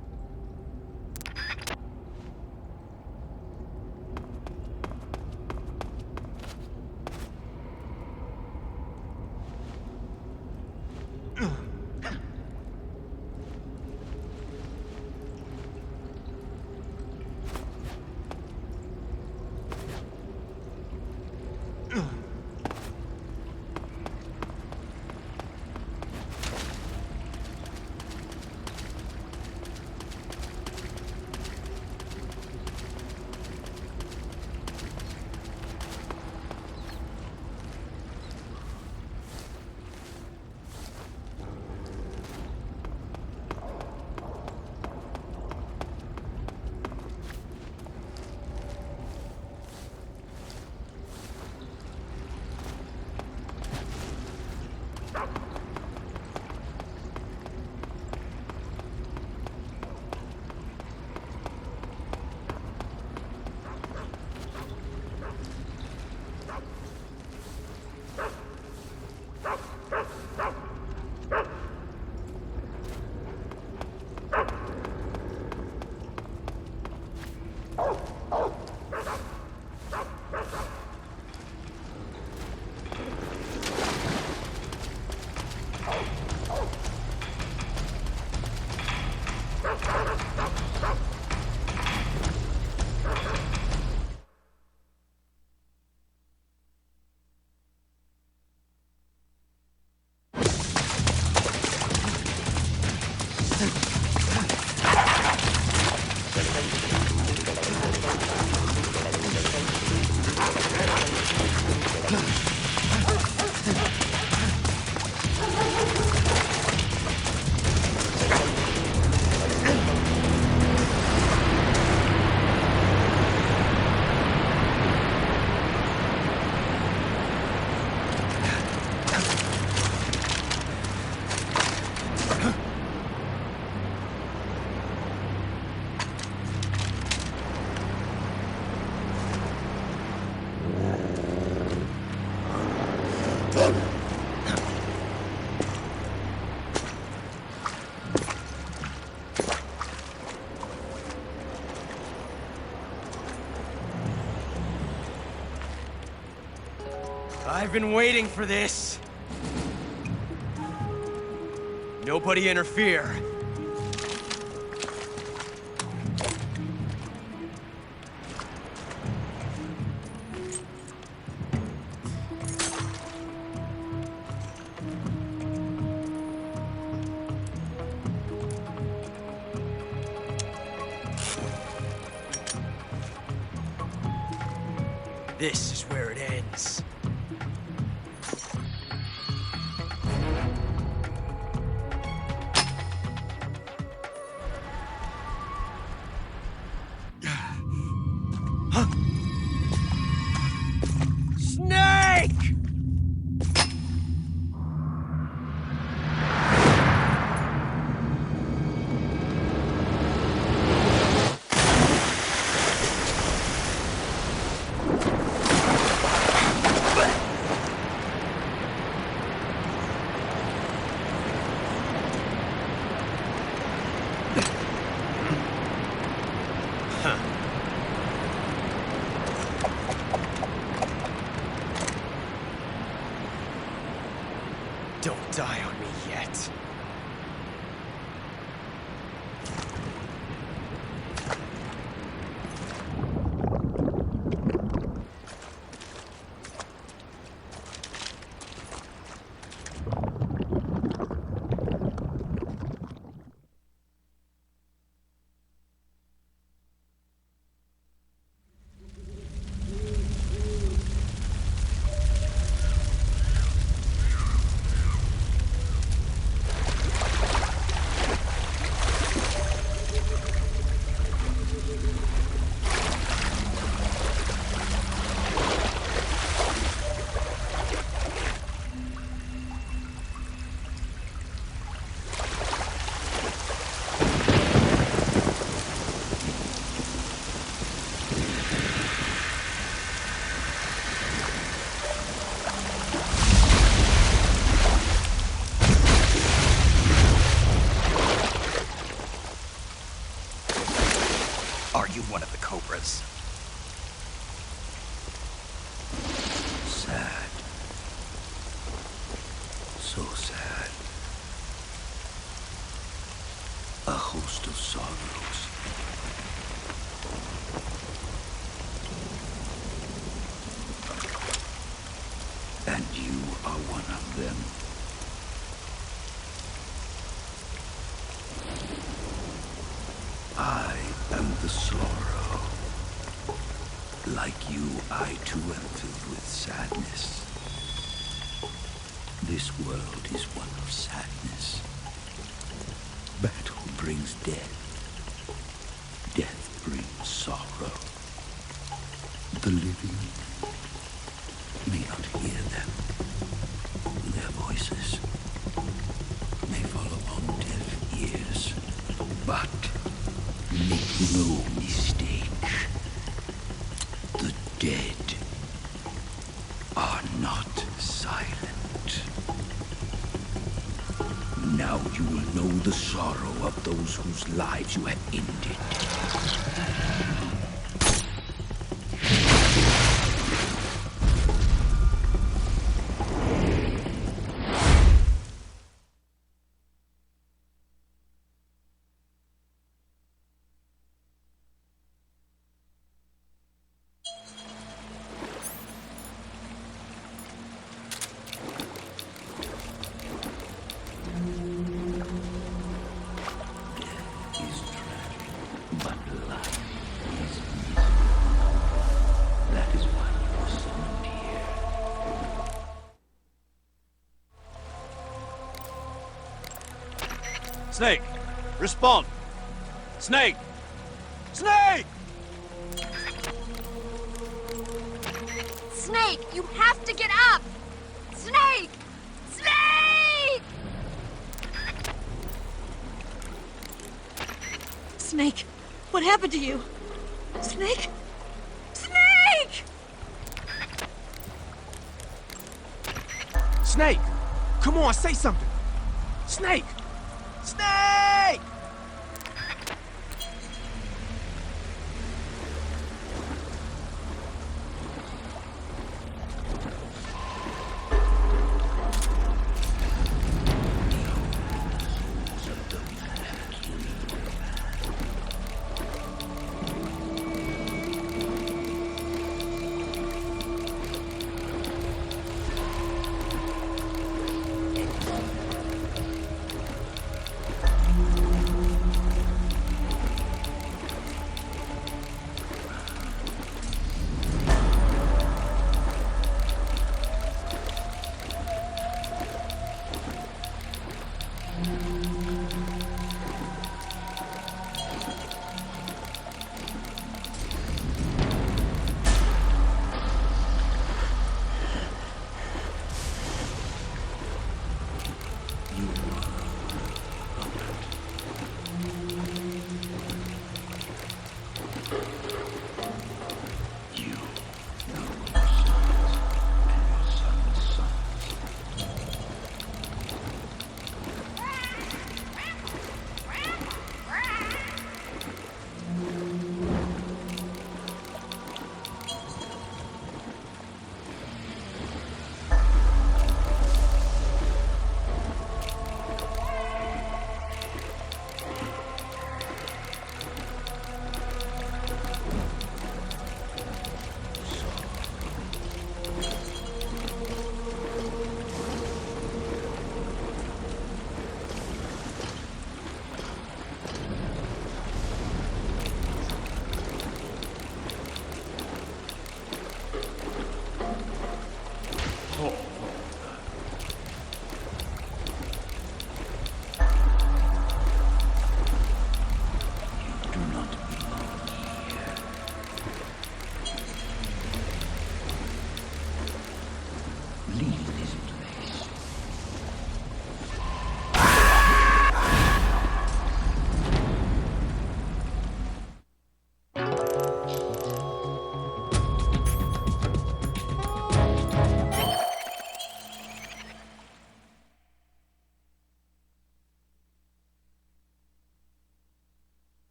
I've been waiting for this. Nobody interfere. This is where it ends. Snake! Don't die on me yet. Are you one of the Cobras? Sad. So sad. A host of sorrows. And you are one of them. I am the sorrow. Like you, I too am filled with sadness. This world is one of sadness. Battle brings death. Death brings sorrow. The living may not hear them. Their voices may fall upon deaf ears. But make no mistake, the dead are not silent. Now you will know the sorrow of those whose lives you have ended. Snake, respond. Snake! Snake! Snake, you have to get up! Snake! Snake! Snake, what happened to you? Snake? Snake! Snake! Come on, say something! Snake! Snake!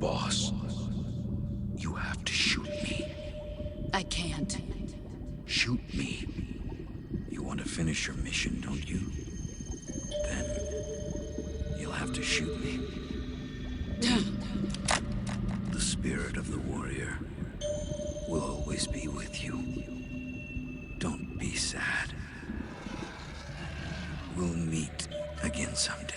Boss, you have to shoot me. I can't. Shoot me. You want to finish your mission, don't you? Then you'll have to shoot me. The spirit of the warrior will always be with you. Don't be sad. We'll meet again someday.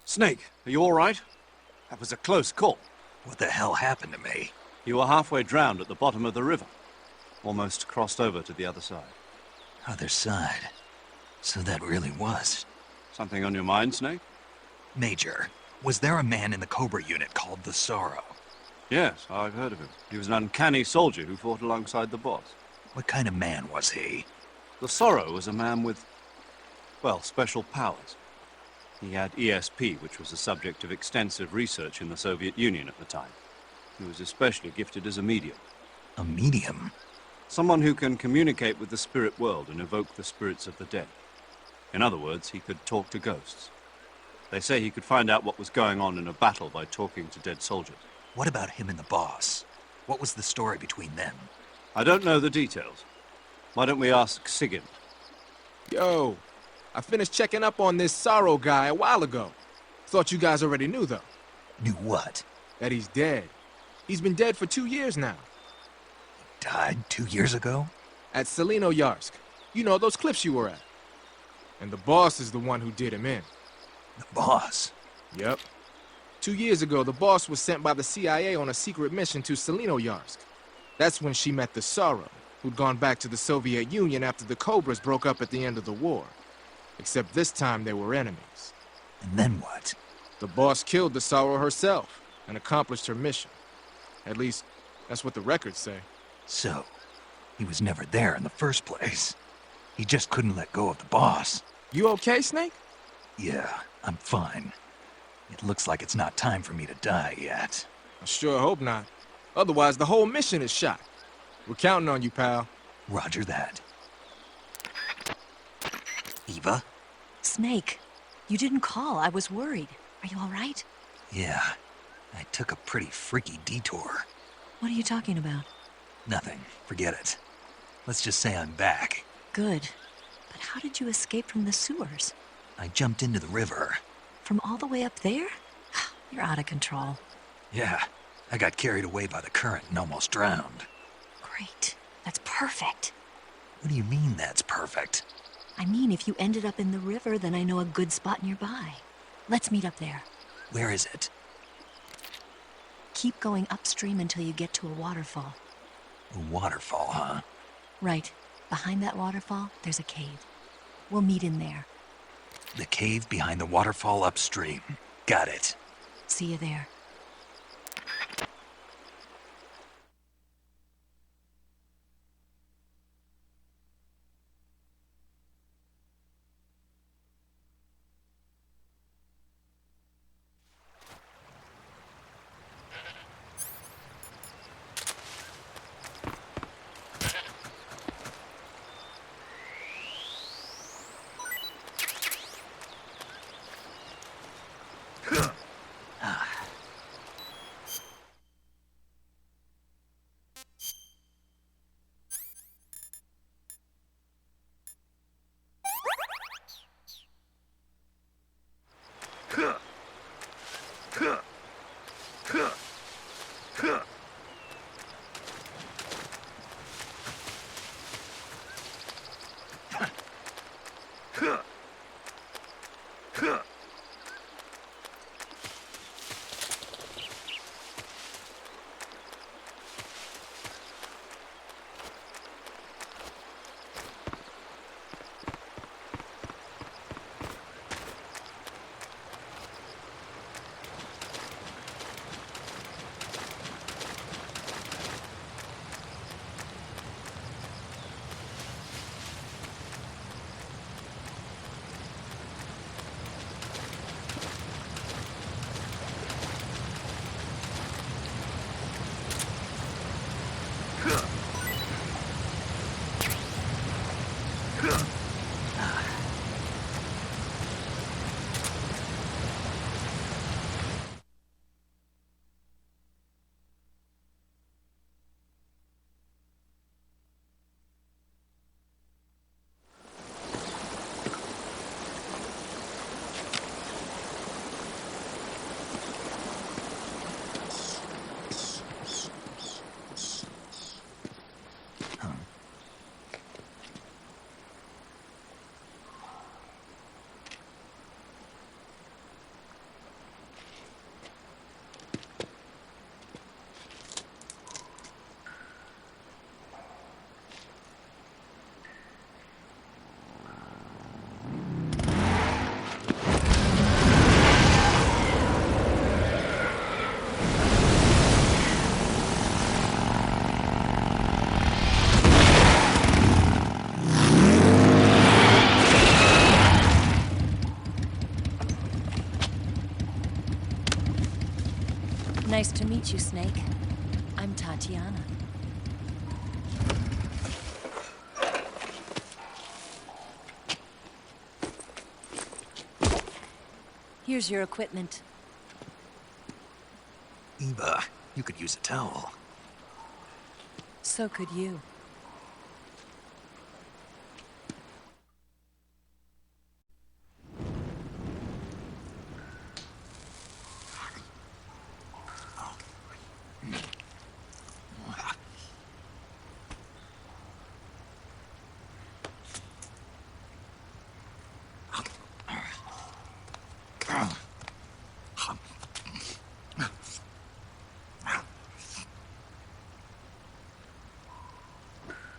Snake, are you all right? That was a close call. What the hell happened to me? You were halfway drowned at the bottom of the river. Almost crossed over to the other side. Other side? So that really was. Something on your mind, Snake? Major, was there a man in the Cobra unit called the Sorrow? Yes, I've heard of him. He was an uncanny soldier who fought alongside the boss. What kind of man was he? The Sorrow was a man with, well, special powers. He had ESP, which was the subject of extensive research in the Soviet Union at the time. He was especially gifted as a medium. A medium? Someone who can communicate with the spirit world and evoke the spirits of the dead. In other words, he could talk to ghosts. They say he could find out what was going on in a battle by talking to dead soldiers. What about him and the boss? What was the story between them? I don't know the details. Why don't we ask Sigyn? Yo, I finished checking up on this Sorrow guy a while ago. Thought you guys already knew, though. Knew what? That he's dead. He's been dead for 2 years now. Died 2 years ago? At Selino-Yarsk. You know, those cliffs you were at. And the boss is the one who did him in. The boss? Yep. 2 years ago, the boss was sent by the CIA on a secret mission to Selino-Yarsk. That's when she met the Sorrow, who'd gone back to the Soviet Union after the Cobras broke up at the end of the war. Except this time they were enemies. And then what? The boss killed the Sorrow herself and accomplished her mission. At least, that's what the records say. So, He was never there in the first place. He just couldn't let go of the boss. You okay, Snake? Yeah, I'm fine. It looks like it's not time for me to die yet. I sure hope not. Otherwise, the whole mission is shot. We're counting on you, pal. Roger that. Eva? Snake, you didn't call. I was worried. Are you all right? Yeah, I took a pretty freaky detour. What are you talking about? Nothing. Forget it. Let's just say I'm back. Good. But how did you escape from the sewers? I jumped into the river. From all the way up there? You're out of control. Yeah, I got carried away by the current and almost drowned. Great. That's perfect. What do you mean that's perfect? I mean, if you ended up in the river, then I know a good spot nearby. Let's meet up there. Where is it? Keep going upstream until you get to a waterfall. A waterfall, huh? Right. Behind that waterfall, there's a cave. We'll meet in there. The cave behind the waterfall upstream. Got it. See you there. Nice to meet you, Snake. I'm Tatiana. Here's your equipment. Eva, you could use a towel. So could you.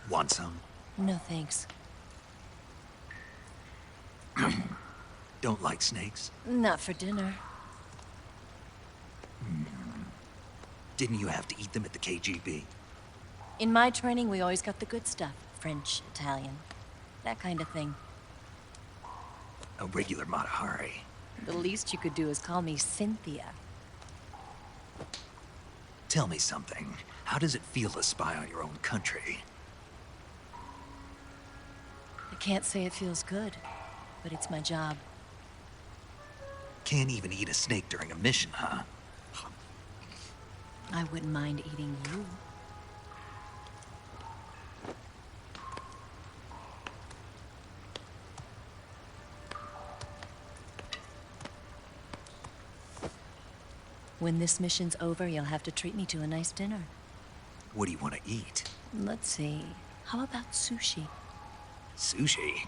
Want some? No, thanks. Don't like snakes? Not for dinner. Didn't you have to eat them at the KGB? In my training, we always got the good stuff. French, Italian, that kind of thing. A regular Matahari. The least you could do is call me Cynthia. Tell me something. How does it feel to spy on your own country? I can't say it feels good, but it's my job. Can't even eat a snake during a mission, huh? I wouldn't mind eating you. When this mission's over, you'll have to treat me to a nice dinner. What do you want to eat? Let's see. How about sushi? Sushi?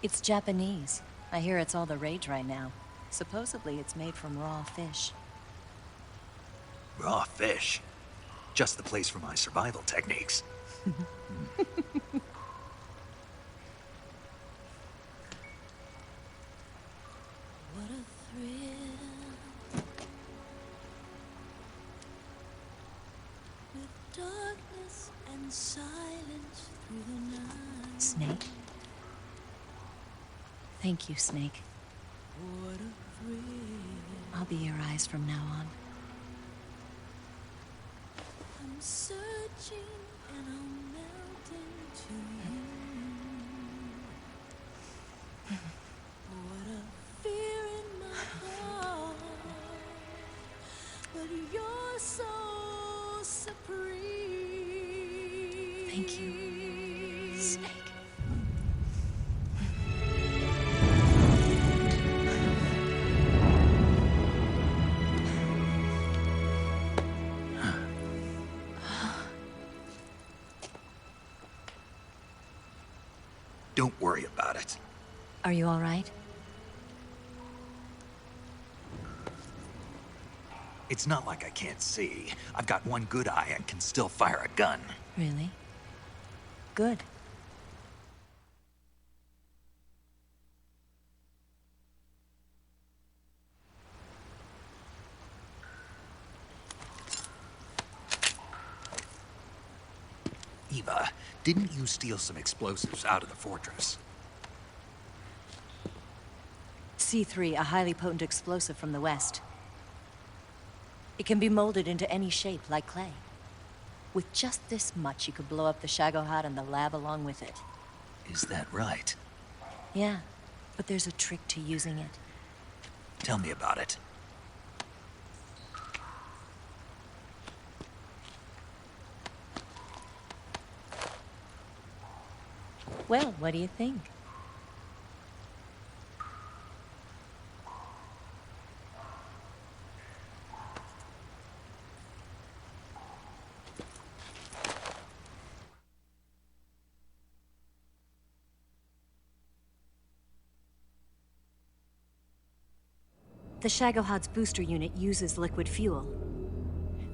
It's Japanese. I hear it's all the rage right now. Supposedly, it's made from raw fish. Raw fish? Just the place for my survival techniques. What a thrill. With darkness and silence through the night. Snake? Thank you, Snake. What a thrill. I'll be your eyes from now on. I'm searching and I'm melting to you. What a fear in my heart, but you're so supreme. Thank you, Snake. Don't worry about it. Are you all right? It's not like I can't see. I've got one good eye and can still fire a gun. Really? Good. Eva, didn't you steal some explosives out of the fortress? C3, a highly potent explosive from the west. It can be molded into any shape, like clay. With just this much, you could blow up the Shagohod and the lab along with it. Is that right? Yeah, but there's a trick to using it. Tell me about it. Well, what do you think? The Shagohod's booster unit uses liquid fuel.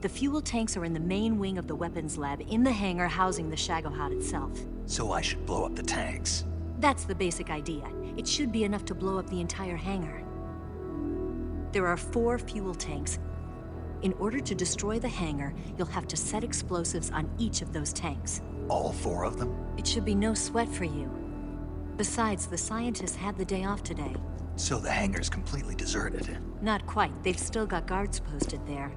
The fuel tanks are in the main wing of the weapons lab in the hangar housing the Shagohod itself. So I should blow up the tanks. That's the basic idea. It should be enough to blow up the entire hangar. There are 4 fuel tanks. In order to destroy the hangar, you'll have to set explosives on each of those tanks. All 4 of them? It should be no sweat for you. Besides, the scientists had the day off today. So the hangar's completely deserted. Not quite. They've still got guards posted there.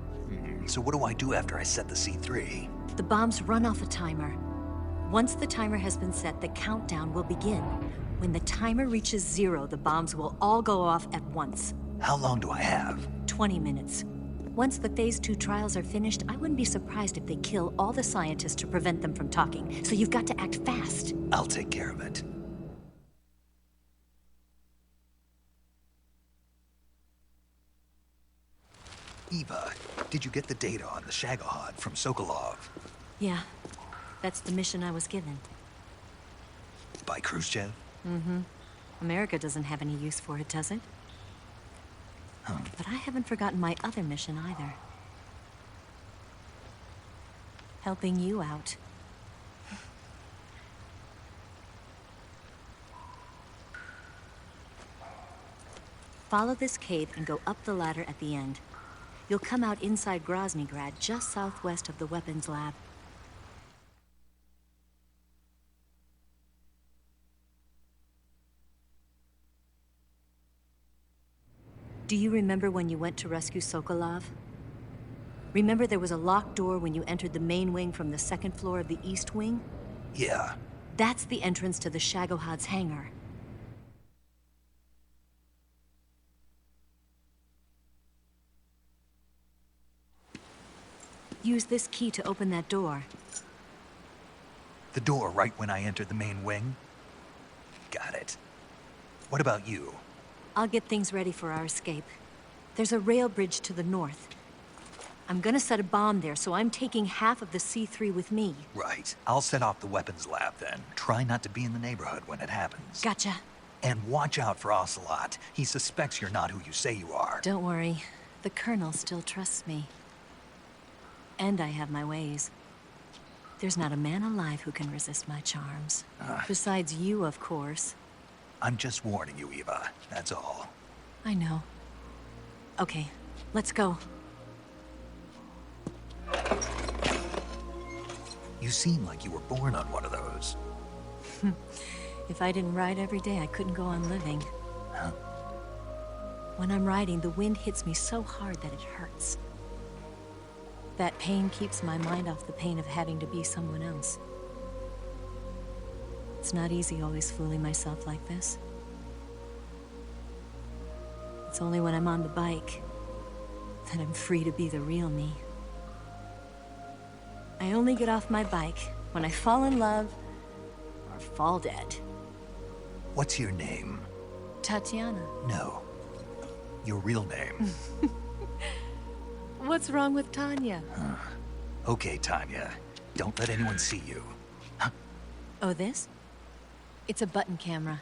So what do I do after I set the C3? The bombs run off a timer. Once the timer has been set, the countdown will begin. When the timer reaches 0, the bombs will all go off at once. How long do I have? 20 minutes. Once the Phase 2 trials are finished, I wouldn't be surprised if they kill all the scientists to prevent them from talking. So you've got to act fast. I'll take care of it. Eva, did you get the data on the Shagohod from Sokolov? Yeah, that's the mission I was given. By Khrushchev? Mm-hmm. America doesn't have any use for it, does it? Huh. But I haven't forgotten my other mission either. Helping you out. Follow this cave and go up the ladder at the end. You'll come out inside Groznyj, just southwest of the weapons lab. Do you remember when you went to rescue Sokolov? Remember there was a locked door when you entered the main wing from the second floor of the east wing? Yeah. That's the entrance to the Shagohod's hangar. Use this key to open that door. The door right when I entered the main wing? Got it. What about you? I'll get things ready for our escape. There's a rail bridge to the north. I'm gonna set a bomb there, so I'm taking half of the C3 with me. Right. I'll set off the weapons lab then. Try not to be in the neighborhood when it happens. Gotcha. And watch out for Ocelot. He suspects you're not who you say you are. Don't worry. The Colonel still trusts me. And I have my ways. There's not a man alive who can resist my charms. Besides you, of course. I'm just warning you, Eva. That's all. I know. Okay, let's go. You seem like you were born on one of those. If I didn't ride every day, I couldn't go on living. Huh? When I'm riding, the wind hits me so hard that it hurts. That pain keeps my mind off the pain of having to be someone else. It's not easy always fooling myself like this. It's only when I'm on the bike that I'm free to be the real me. I only get off my bike when I fall in love or fall dead. What's your name? Tatiana. No. Your real name. What's wrong with Tanya? Okay, Tanya. Don't let anyone see you. Oh, this? It's a button camera.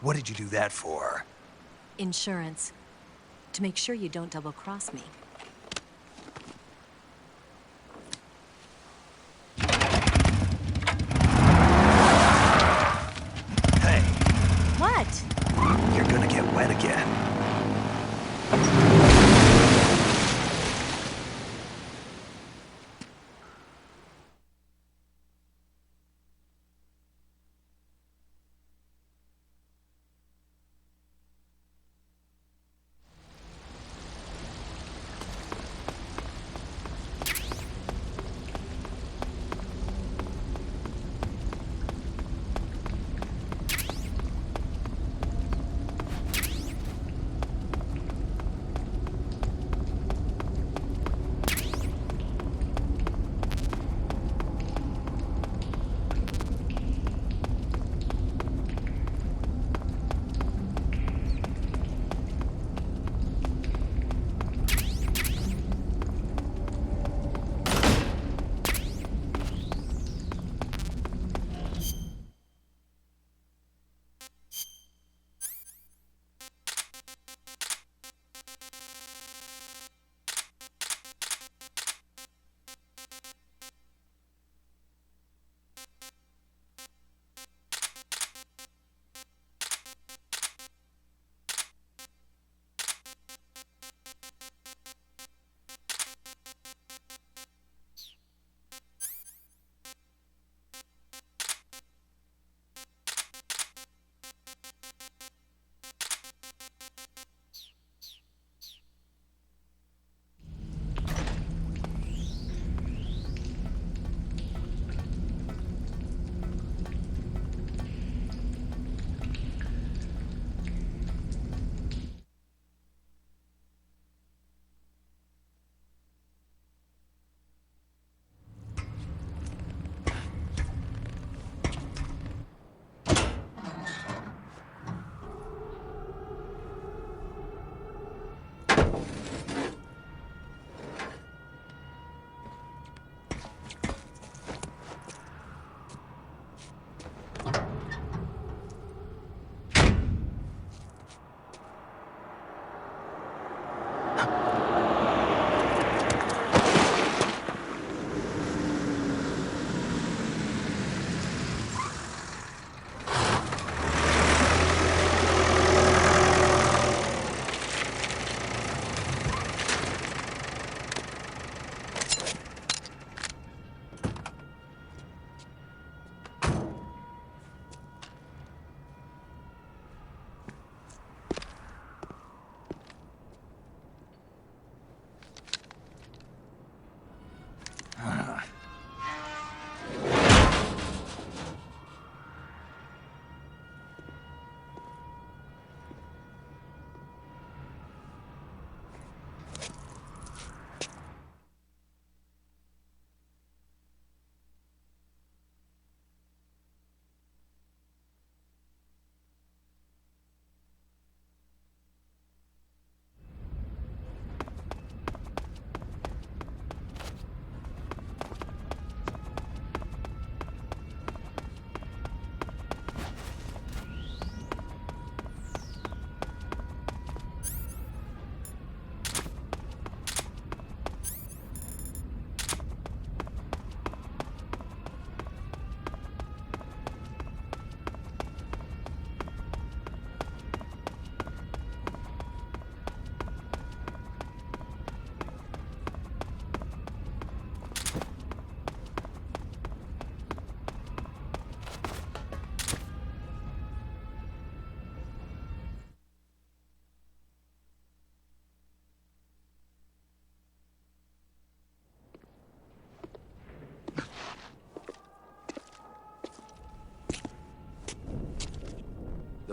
What did you do that for? Insurance. To make sure you don't double-cross me. Hey. What? You're gonna get wet again.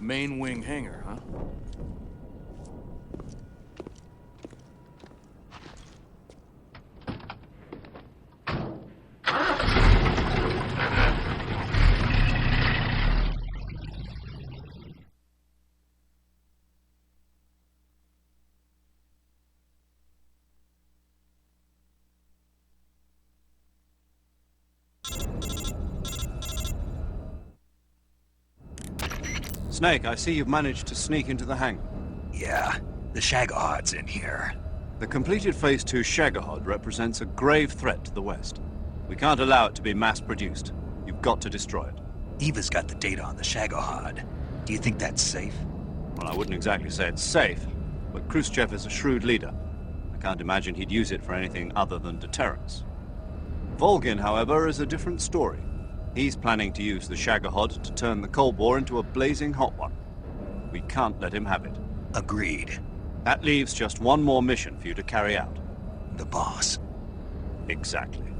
main wing hangar, huh? Snake, I see you've managed to sneak into the hangar. Yeah, the Shagohod's in here. The completed Phase 2 Shagohod represents a grave threat to the West. We can't allow it to be mass-produced. You've got to destroy it. Eva's got the data on the Shagohod. Do you think that's safe? Well, I wouldn't exactly say it's safe, but Khrushchev is a shrewd leader. I can't imagine he'd use it for anything other than deterrence. Volgin, however, is a different story. He's planning to use the Shagohod to turn the Cold War into a blazing hot one. We can't let him have it. Agreed. That leaves just one more mission for you to carry out. The boss. Exactly.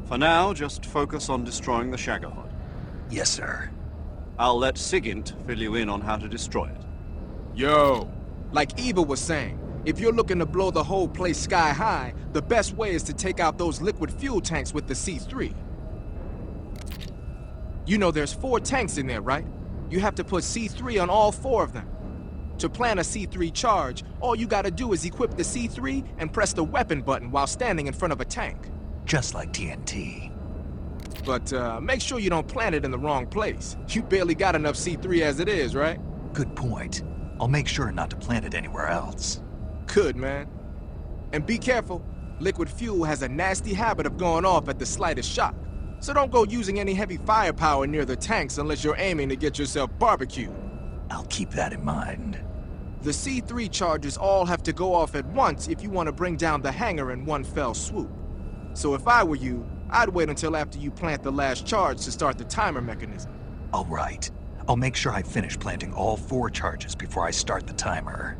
For now, just focus on destroying the Shagohod. Yes, sir. I'll let Sigint fill you in on how to destroy it. Yo, like Eva was saying, if you're looking to blow the whole place sky high, the best way is to take out those liquid fuel tanks with the C3. You know there's 4 tanks in there, right? You have to put C3 on all 4 of them. To plant a C3 charge, all you gotta do is equip the C3 and press the weapon button while standing in front of a tank. Just like TNT. But make sure you don't plant it in the wrong place. You barely got enough C3 as it is, right? Good point. I'll make sure not to plant it anywhere else. Good, man. And be careful. Liquid fuel has a nasty habit of going off at the slightest shock. So don't go using any heavy firepower near the tanks unless you're aiming to get yourself barbecued. I'll keep that in mind. The C3 charges all have to go off at once if you want to bring down the hangar in one fell swoop. So if I were you, I'd wait until after you plant the last charge to start the timer mechanism. All right. I'll make sure I finish planting all 4 charges before I start the timer.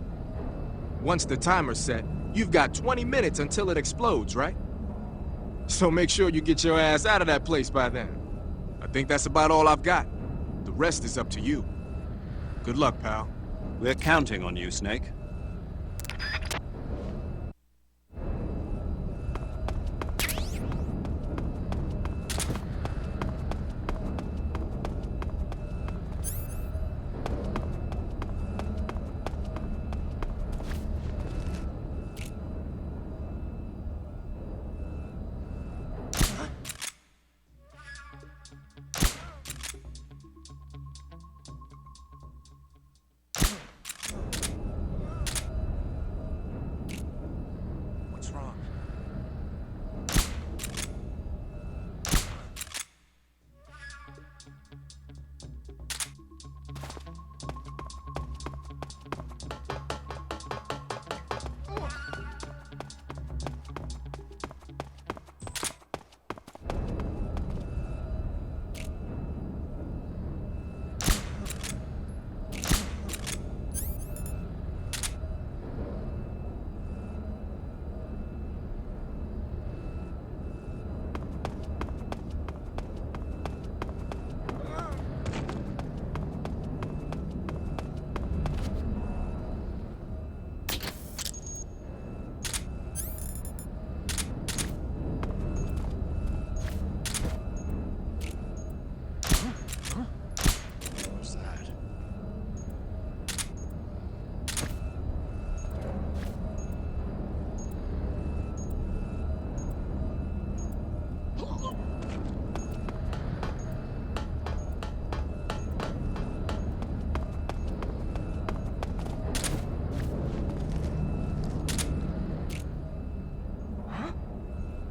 Once the timer's set, you've got 20 minutes until it explodes, right? So make sure you get your ass out of that place by then. I think that's about all I've got. The rest is up to you. Good luck, pal. We're counting on you, Snake.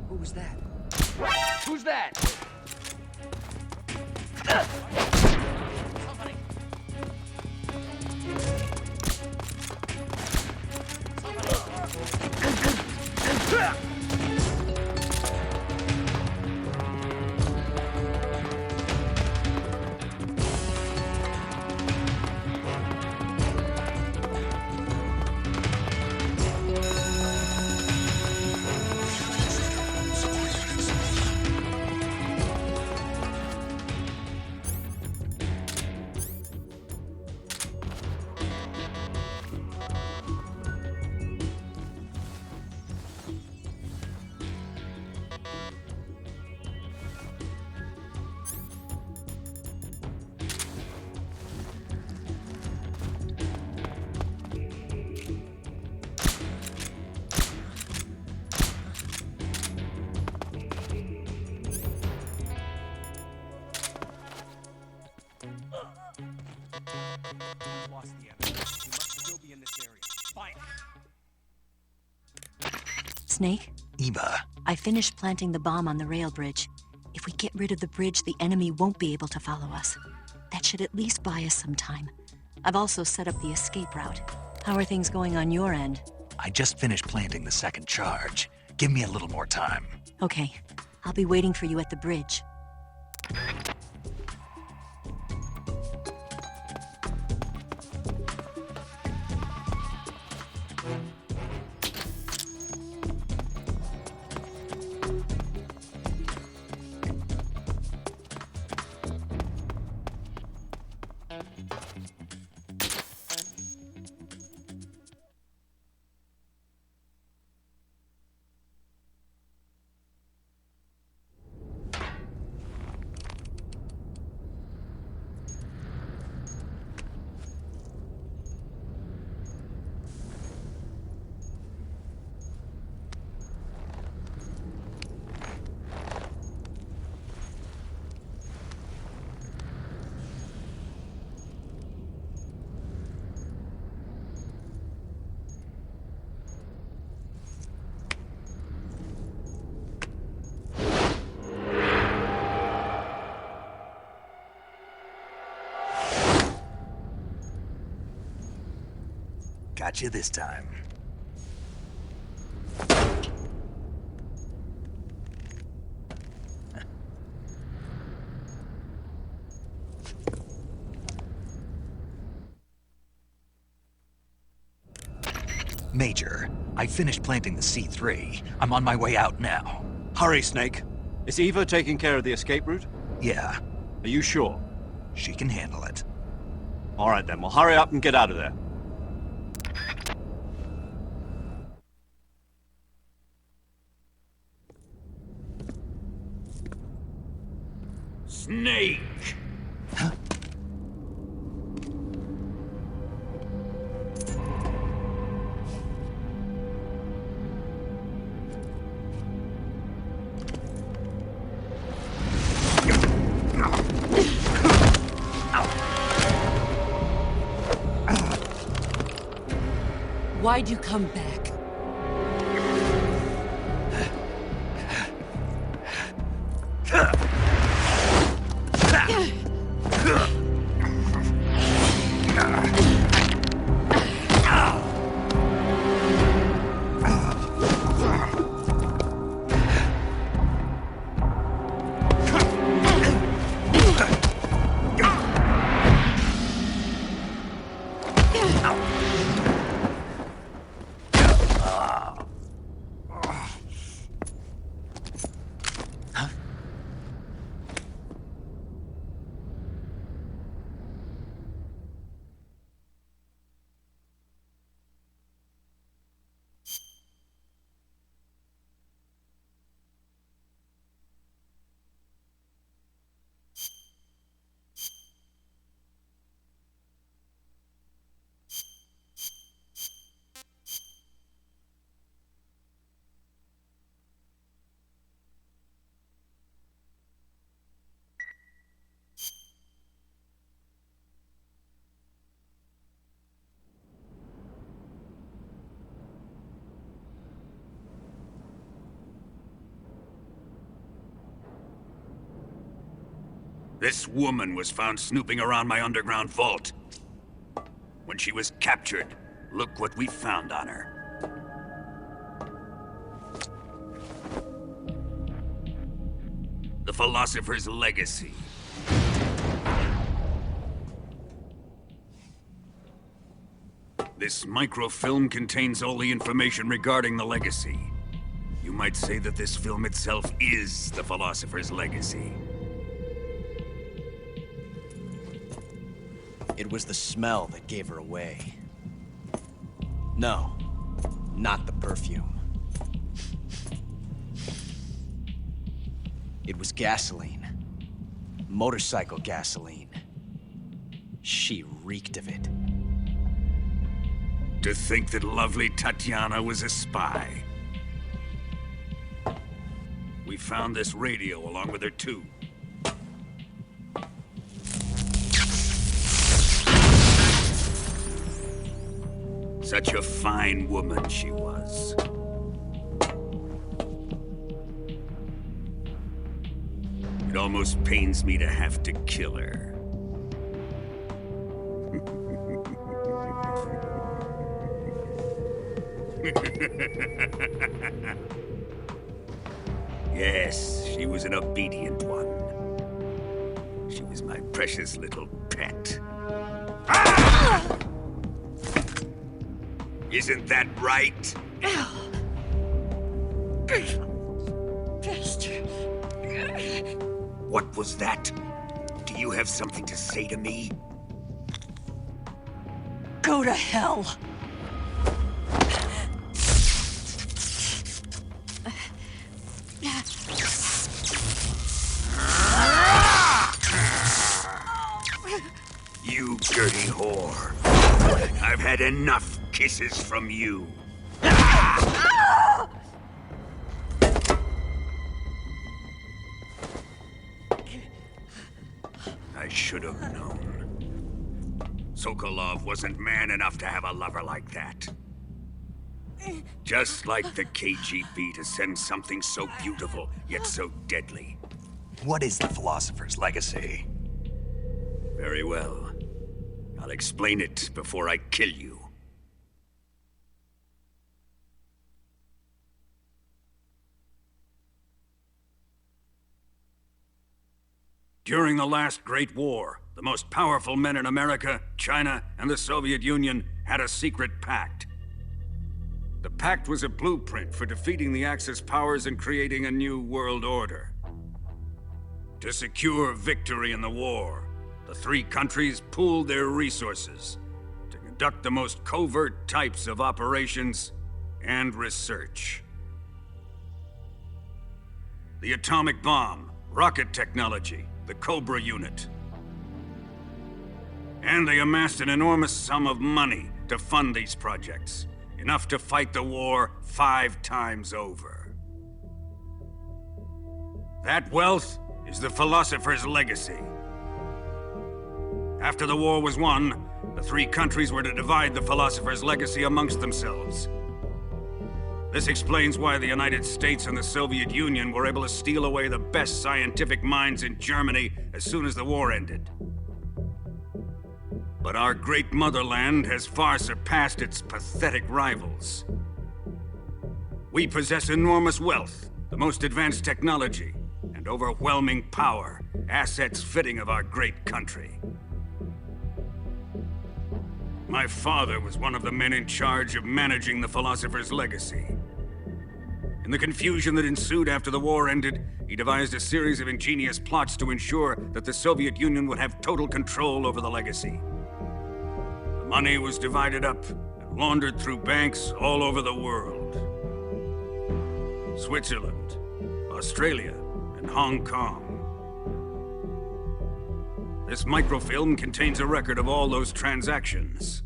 Who's that? Who's that? Snake? Eva. I finished planting the bomb on the rail bridge. If we get rid of the bridge, the enemy won't be able to follow us. That should at least buy us some time. I've also set up the escape route. How are things going on your end? I just finished planting the second charge. Give me a little more time. Okay. I'll be waiting for you at the bridge. Got you this time. Major, I finished planting the C3. I'm on my way out now. Hurry, Snake. Is Eva taking care of the escape route? Yeah. Are you sure? She can handle it. All right then, well hurry up and get out of there. Snake! Huh? Why'd you come back? This woman was found snooping around my underground vault. When she was captured, look what we found on her. The Philosopher's Legacy. This microfilm contains all the information regarding the Legacy. You might say that this film itself is the Philosopher's Legacy. It was the smell that gave her away. No, not the perfume. It was gasoline. Motorcycle gasoline. She reeked of it. To think that lovely Tatiana was a spy. We found this radio along with her too. Such a fine woman she was. It almost pains me to have to kill her. Yes, she was an obedient one. She was my precious little pet. Ah! Isn't that right? Bastard. What was that? Do you have something to say to me? Go to hell. You dirty whore. I've had enough kisses from you. I should have known. Sokolov wasn't man enough to have a lover like that. Just like the KGB to send something so beautiful, yet so deadly. What is the Philosopher's Legacy? Very well. I'll explain it before I kill you. During the last Great War, the most powerful men in America, China, and the Soviet Union had a secret pact. The pact was a blueprint for defeating the Axis powers and creating a new world order. To secure victory in the war, the three countries pooled their resources to conduct the most covert types of operations and research. The atomic bomb, rocket technology, the Cobra unit. And they amassed an enormous sum of money to fund these projects, enough to fight the war 5 times over. That wealth is the Philosopher's Legacy. After the war was won, the three countries were to divide the Philosopher's Legacy amongst themselves. This explains why the United States and the Soviet Union were able to steal away the best scientific minds in Germany as soon as the war ended. But our great motherland has far surpassed its pathetic rivals. We possess enormous wealth, the most advanced technology, and overwhelming power, assets fitting of our great country. My father was one of the men in charge of managing the Philosopher's Legacy. In the confusion that ensued after the war ended, he devised a series of ingenious plots to ensure that the Soviet Union would have total control over the legacy. The money was divided up and laundered through banks all over the world. Switzerland, Australia, and Hong Kong. This microfilm contains a record of all those transactions.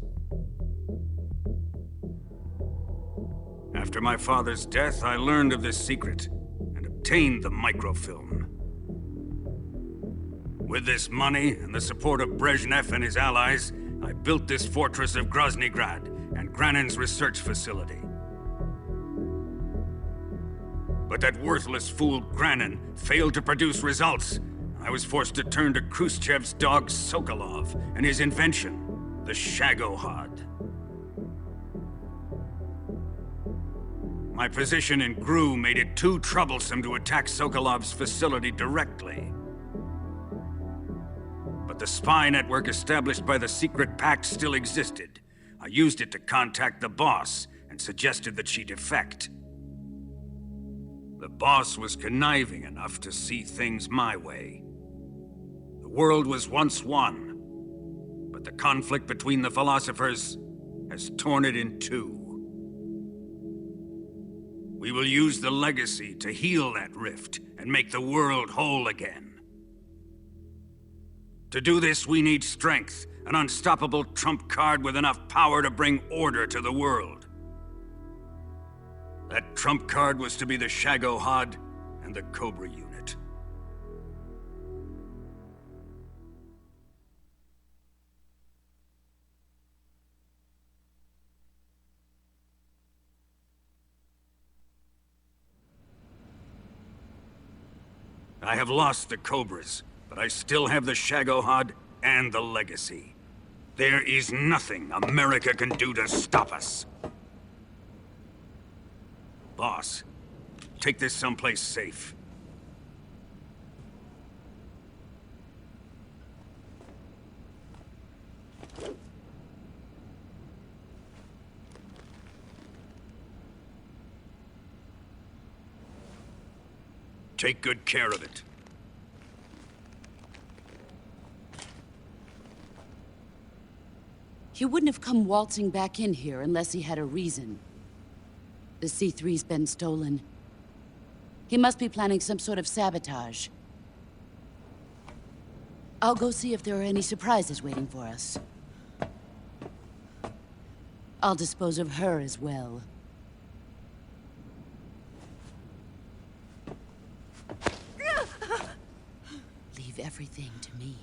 After my father's death, I learned of this secret and obtained the microfilm. With this money and the support of Brezhnev and his allies, I built this fortress of Groznyj and Granin's research facility. But that worthless fool Granin failed to produce results. I was forced to turn to Khrushchev's dog Sokolov and his invention, the Shagohod. My position in GRU made it too troublesome to attack Sokolov's facility directly. But the spy network established by the secret pact still existed. I used it to contact the boss and suggested that she defect. The boss was conniving enough to see things my way. The world was once one, but the conflict between the philosophers has torn it in two. We will use the legacy to heal that rift and make the world whole again. To do this, we need strength, an unstoppable trump card with enough power to bring order to the world. That trump card was to be the Shagohod and the Cobra unit. I have lost the Cobras, but I still have the Shagohod and the Legacy. There is nothing America can do to stop us. Boss, take this someplace safe. Take good care of it. He wouldn't have come waltzing back in here unless he had a reason. The C3's been stolen. He must be planning some sort of sabotage. I'll go see if there are any surprises waiting for us. I'll dispose of her as well. Leave everything to me.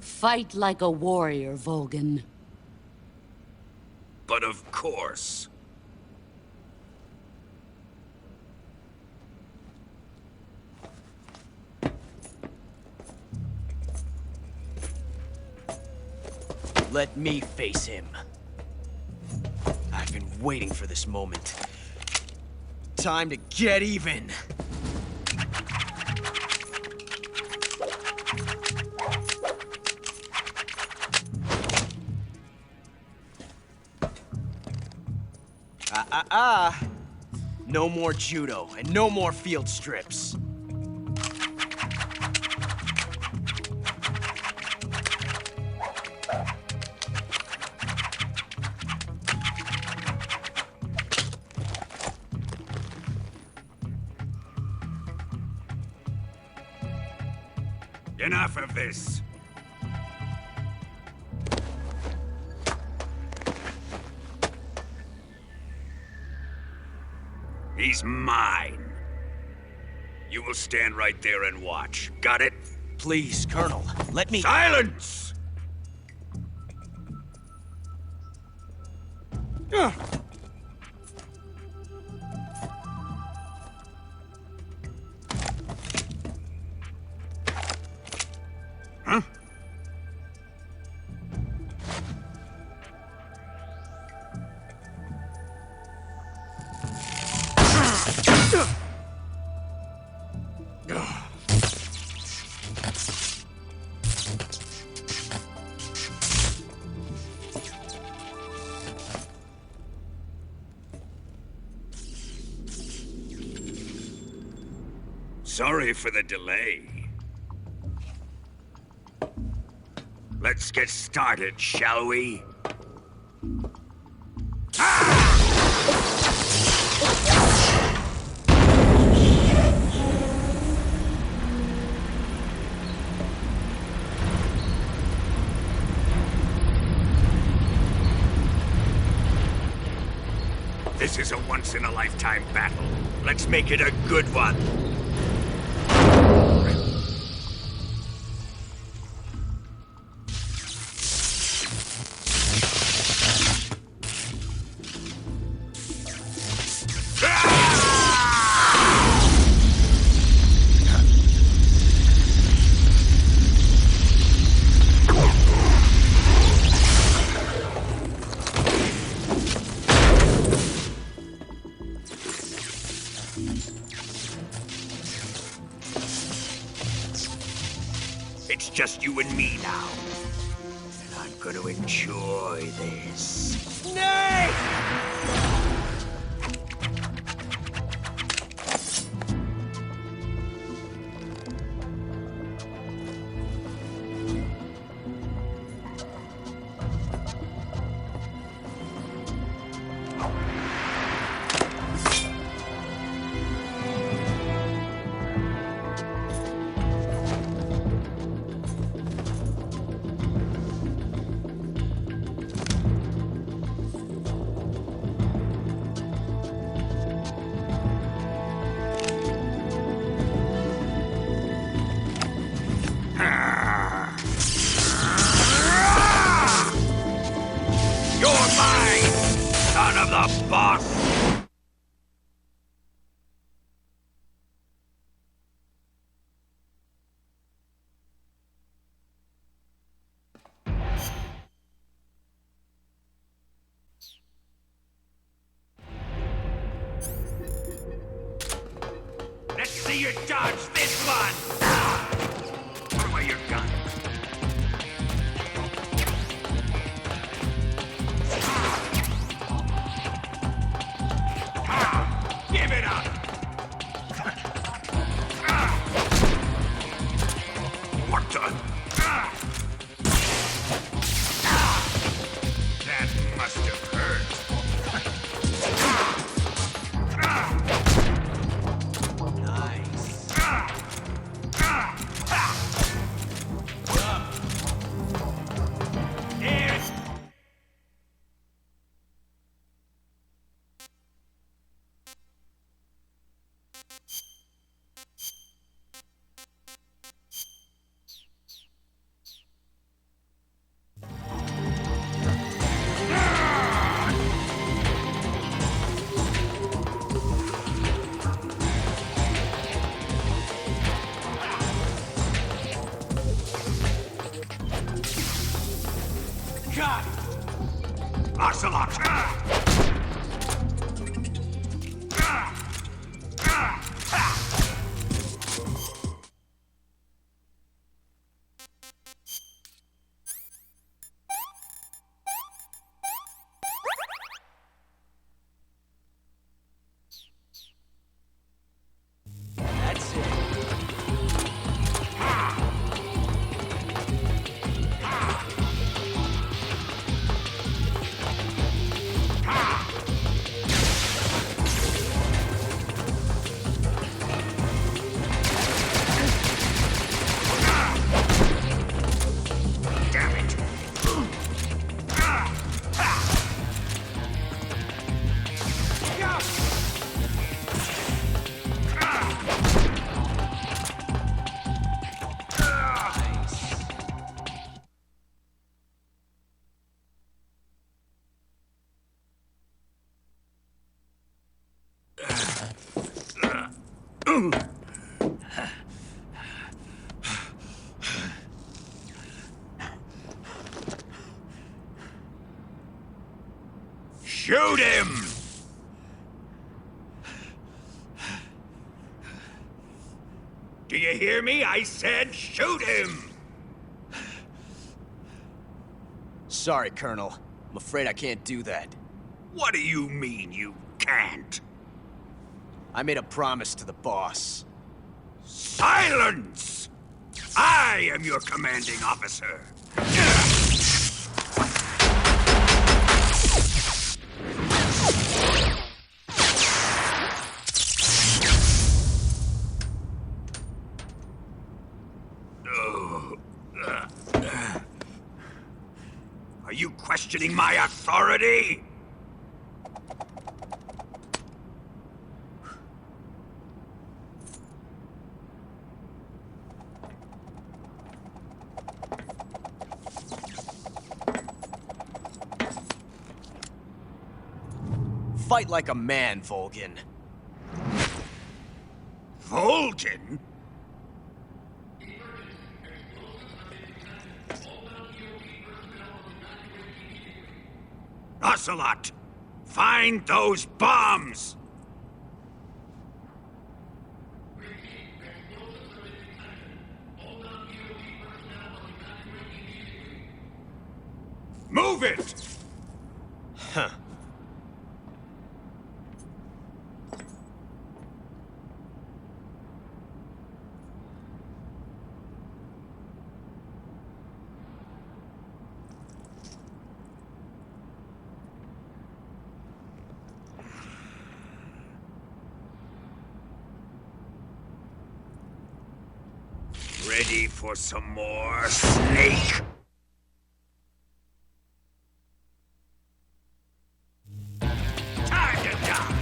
Fight like a warrior, Volgan. But of course. Let me face him. I've been waiting for this moment. Time to get even. No more judo, and no more field strips. Enough of this. He's mine. You will stand right there and watch. Got it? Please, Colonel, let me— Silence! Huh? Sorry for the delay. Let's get started, shall we? This is a once-in-a-lifetime battle. Let's make it a good one. It's just you and me now. And I'm gonna enjoy this. Nay! Let's see you dodge this one! Put away your gun. Give it up! What the? That must have hurt. Ocelot! That's it. Shoot him! Do you hear me? I said shoot him! Sorry, Colonel. I'm afraid I can't do that. What do you mean you can't? I made a promise to the boss. Silence! I am your commanding officer. Are you questioning my authority? Fight like a man, Volgin. Volgin? Ocelot! Find those bombs! Move it! Huh. Ready for some more, Snake? Time to die!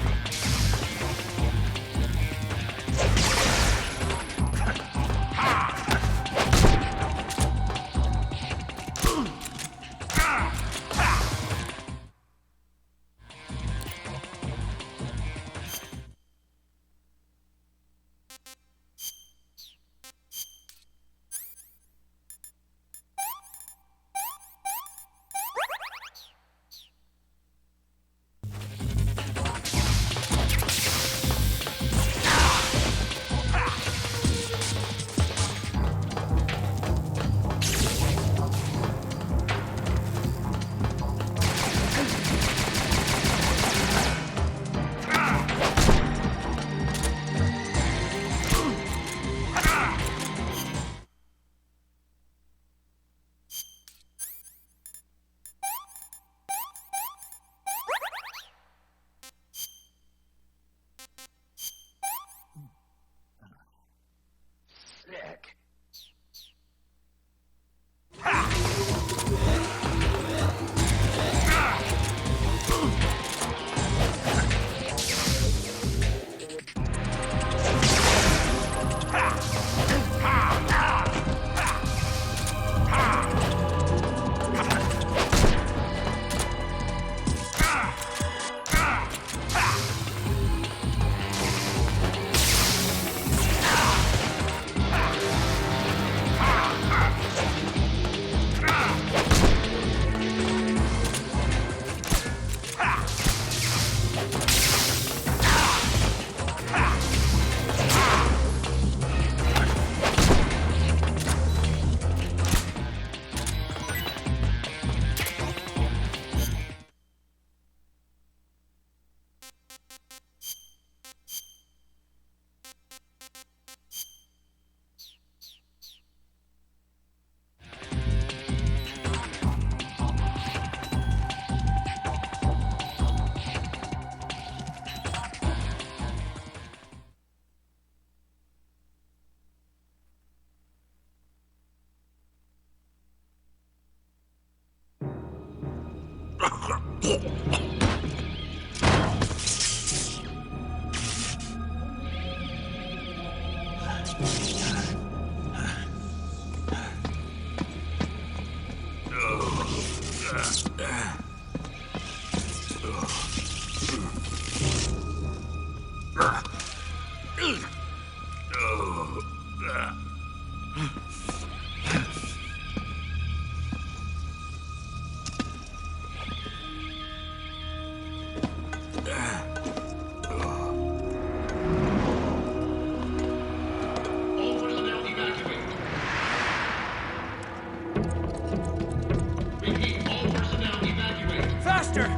Faster!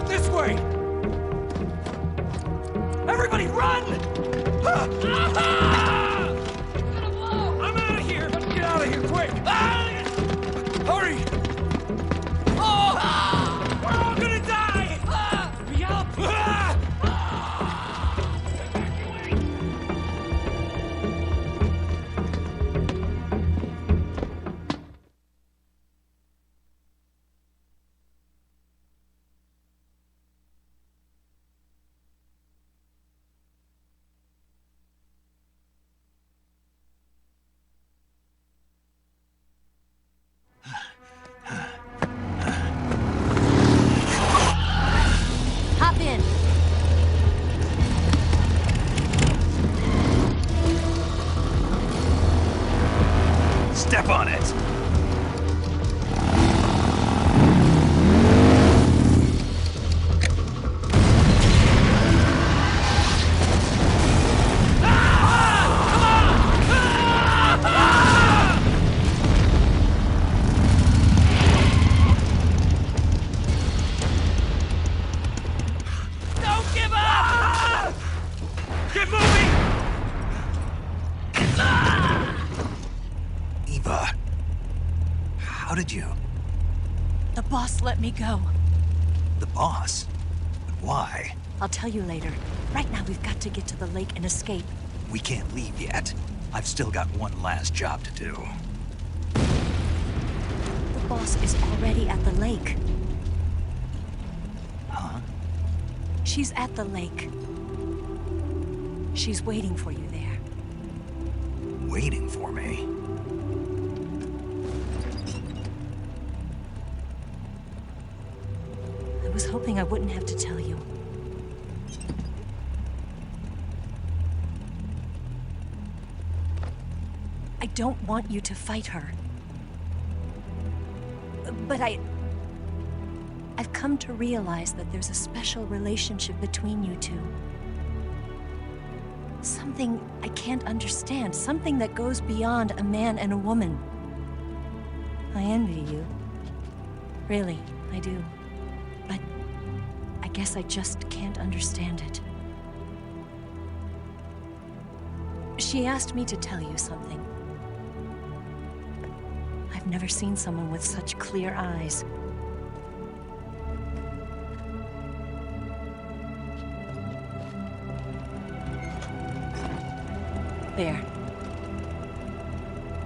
This way! Everybody run! I'm out of here! Let's get out of here, quick! Hurry! We're all gonna die! Hurry up! Hop in. Step on it! Don't give up! Get moving! Eva, how did you? The boss let me go. The boss? But why? I'll tell you later. Right now, we've got to get to the lake and escape. We can't leave yet. I've still got one last job to do. The boss is already at the lake. Huh? She's at the lake. She's waiting for you there. Waiting for me? I was hoping I wouldn't have to tell you. I don't want you to fight her. But I've come to realize that there's a special relationship between you two. Something I can't understand. Something that goes beyond a man and a woman. I envy you. Really, I do. But I guess I just can't understand it. She asked me to tell you something. I've never seen someone with such clear eyes. There.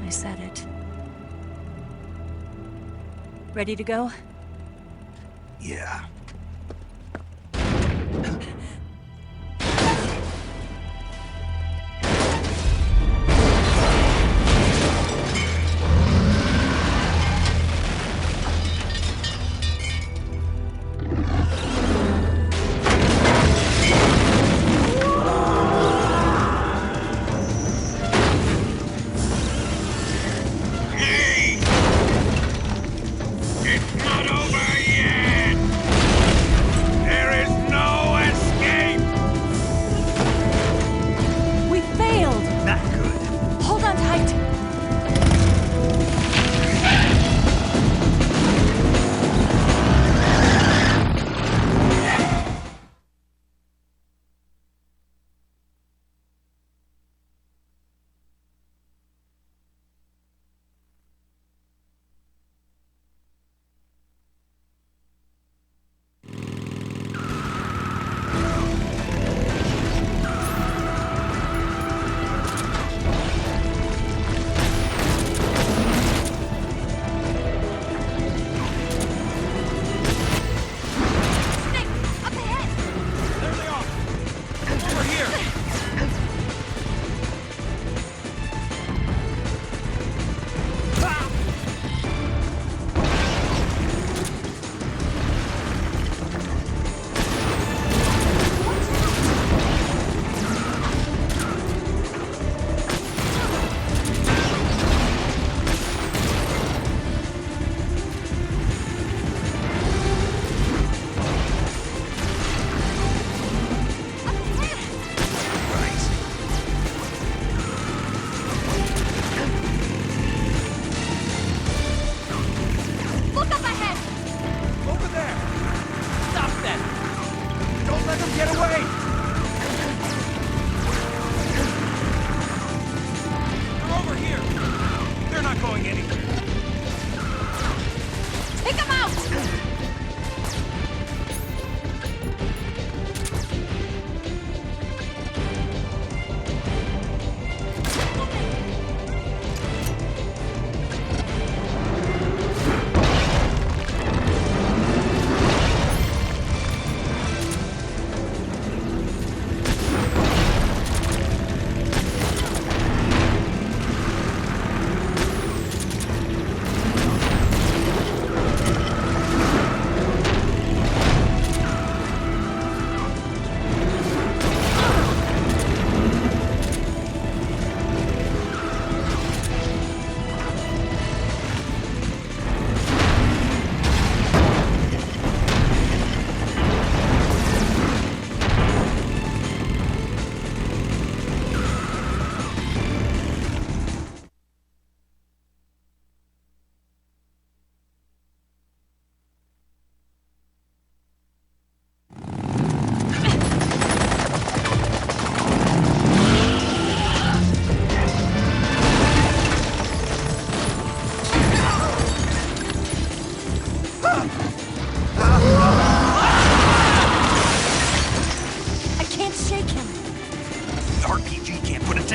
I said it. Ready to go? Yeah. It's not over yet!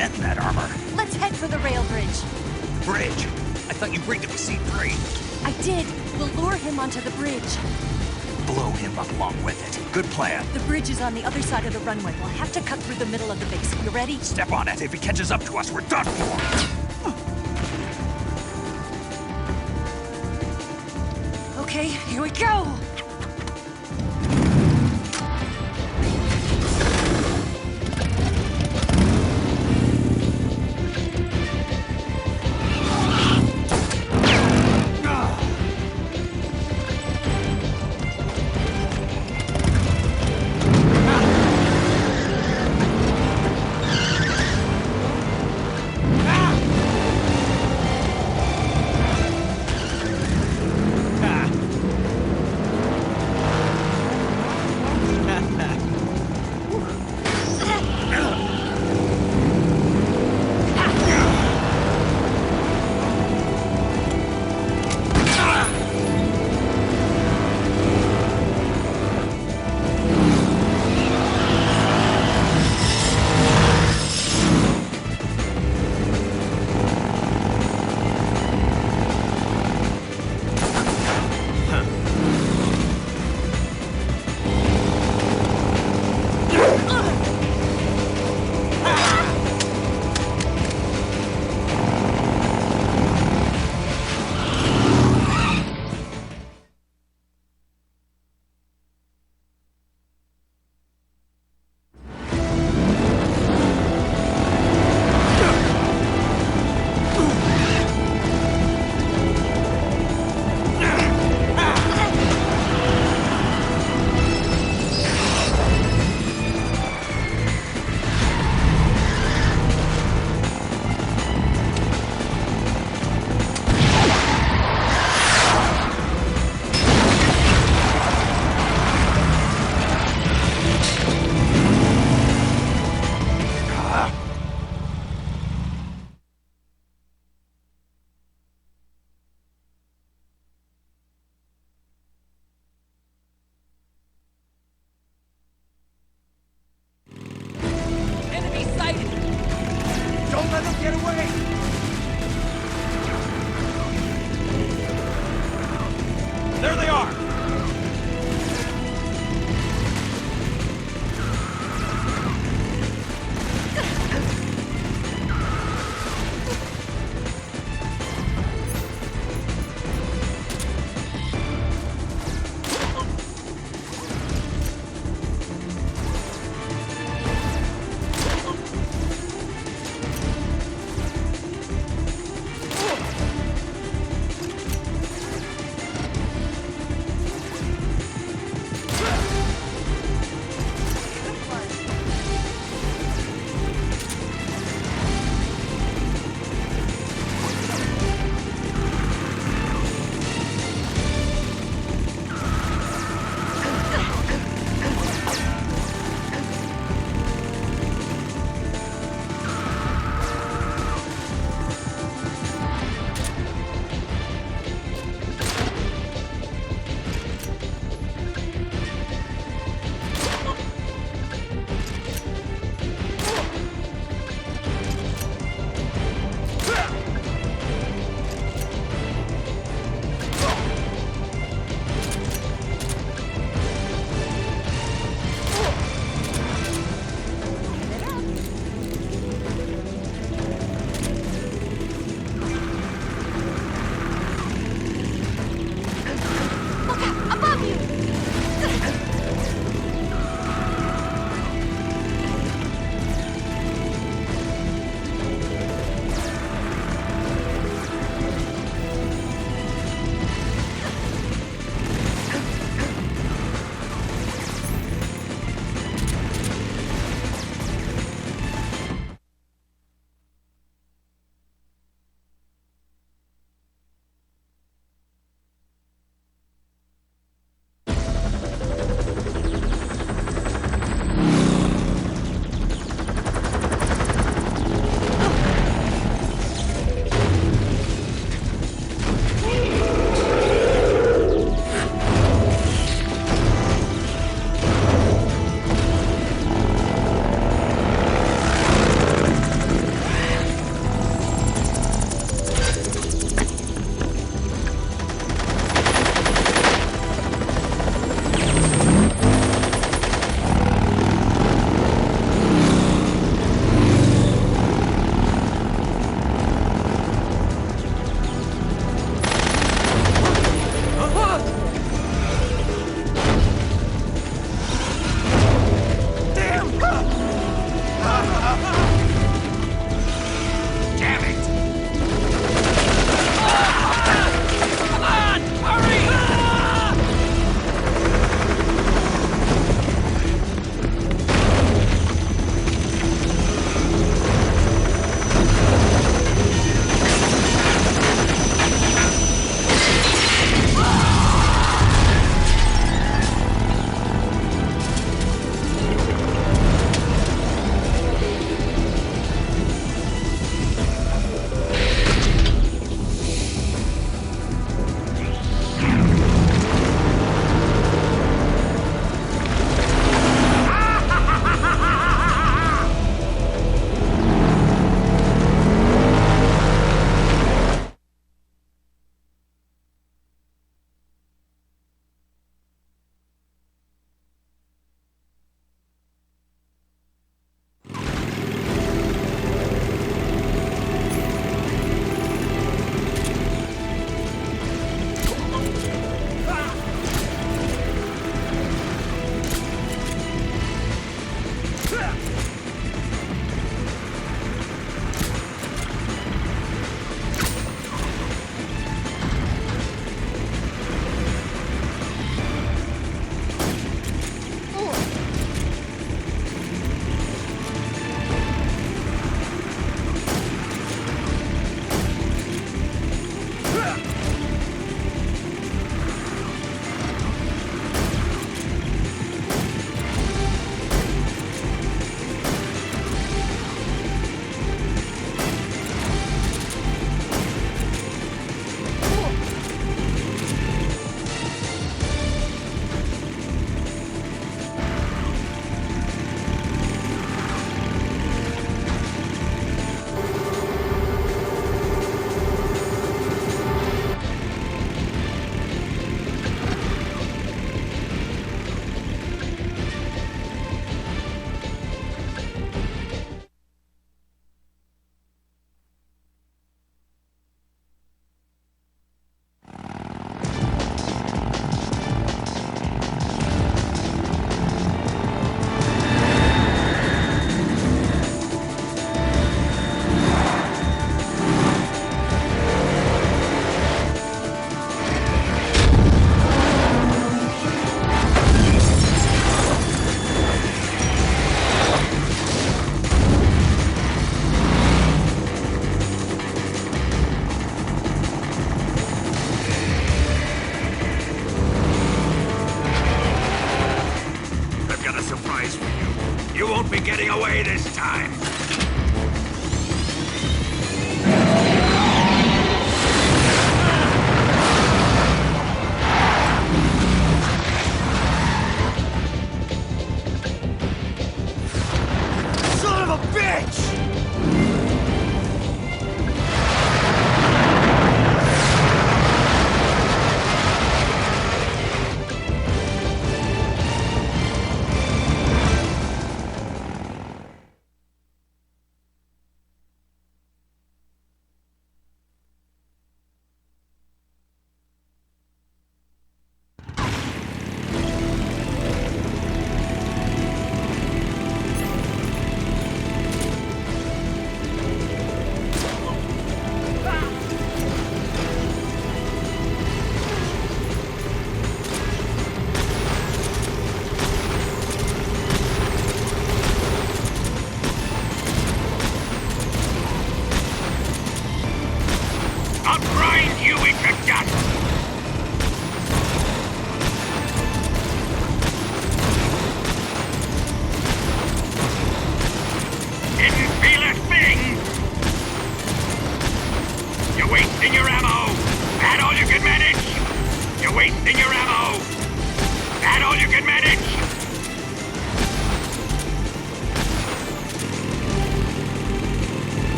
dent in that armor. Let's head for the rail bridge. Bridge? I thought you rigged it with C3. I did. We'll lure him onto the bridge. Blow him up along with it. Good plan. The bridge is on the other side of the runway. We'll have to cut through the middle of the base. You ready? Step on it. If he catches up to us, we're done for. Okay, here we go! There they are!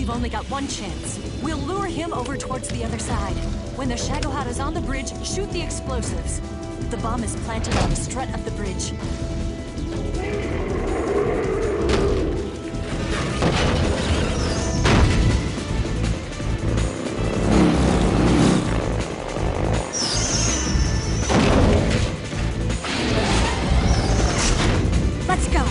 We've only got one chance. We'll lure him over towards the other side. When the Shagohod is on the bridge, shoot the explosives. The bomb is planted on the strut of the bridge. Let's go!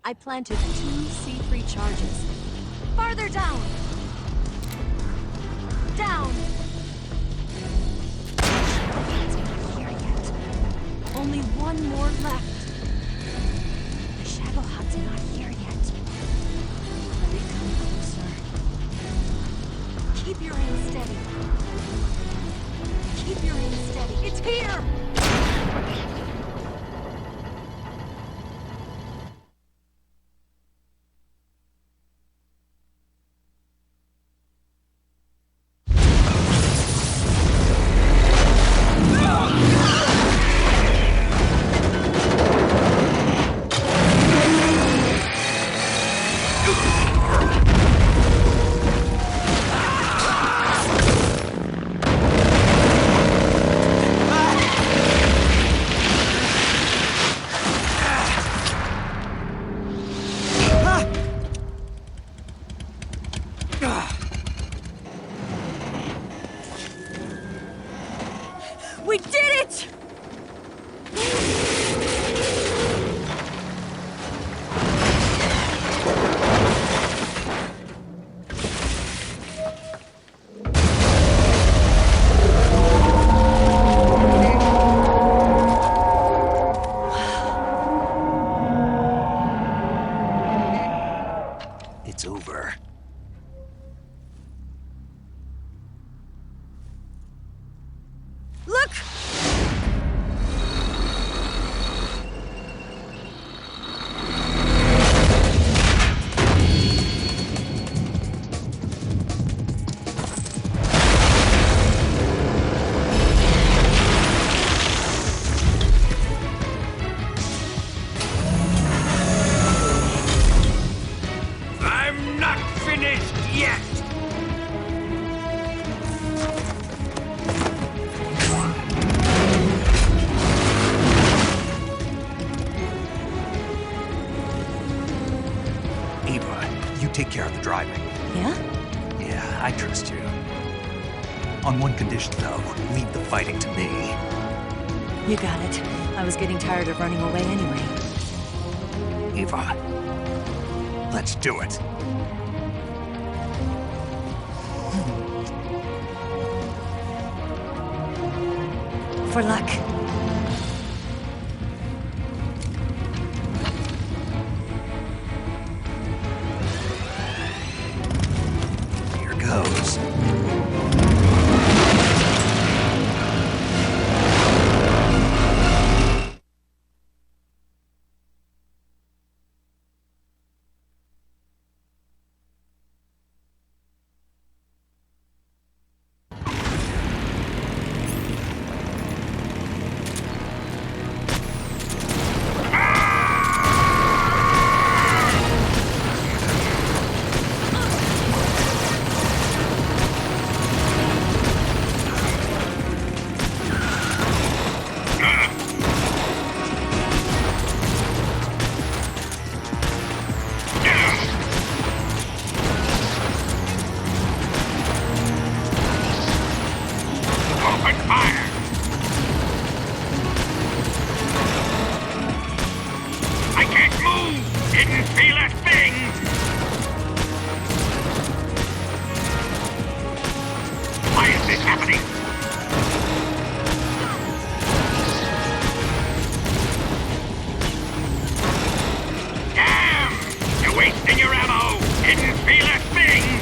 I planted 2 C3 charges. Farther down! Down! It's not here yet. Only one more left. The Shagohod's not here yet. They come closer. Keep your aim steady. Keep your aim steady. It's here! We did it! It's over. Look! I'm not finished yet! Eva, you take care of the driving. Yeah? Yeah, I trust you. On one condition, though, leave the fighting to me. You got it. I was getting tired of running away anyway. Eva, let's do it. For luck. Here goes. Open fire! I can't move! Didn't feel a thing! Why is this happening? Damn! You're wasting your ammo! Didn't feel a thing!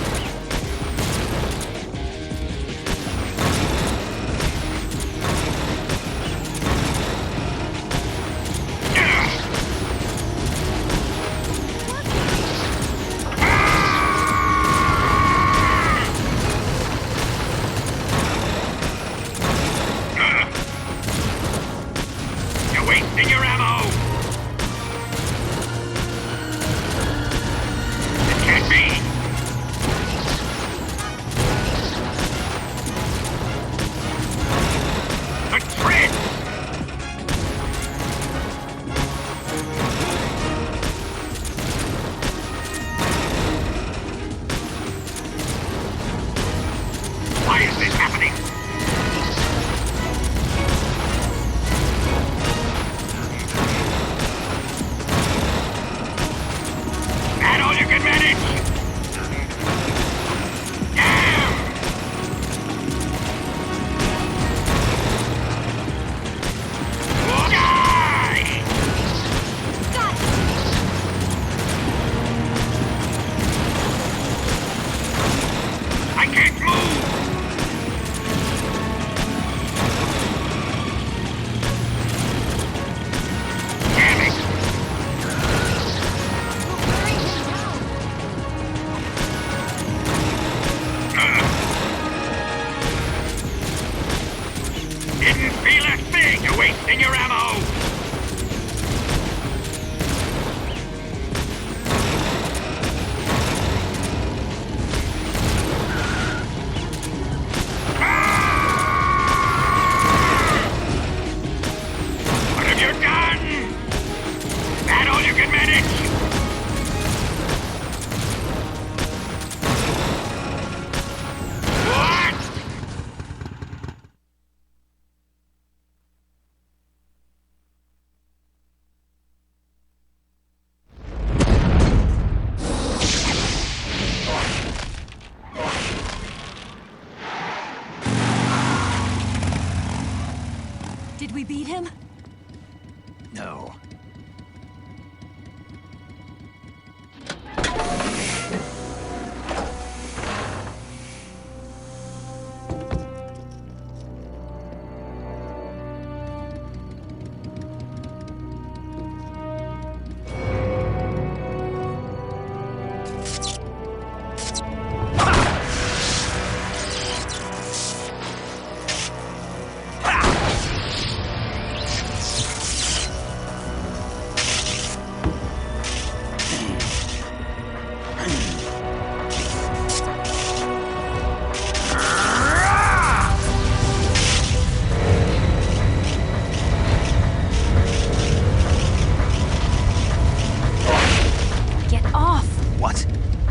off! What?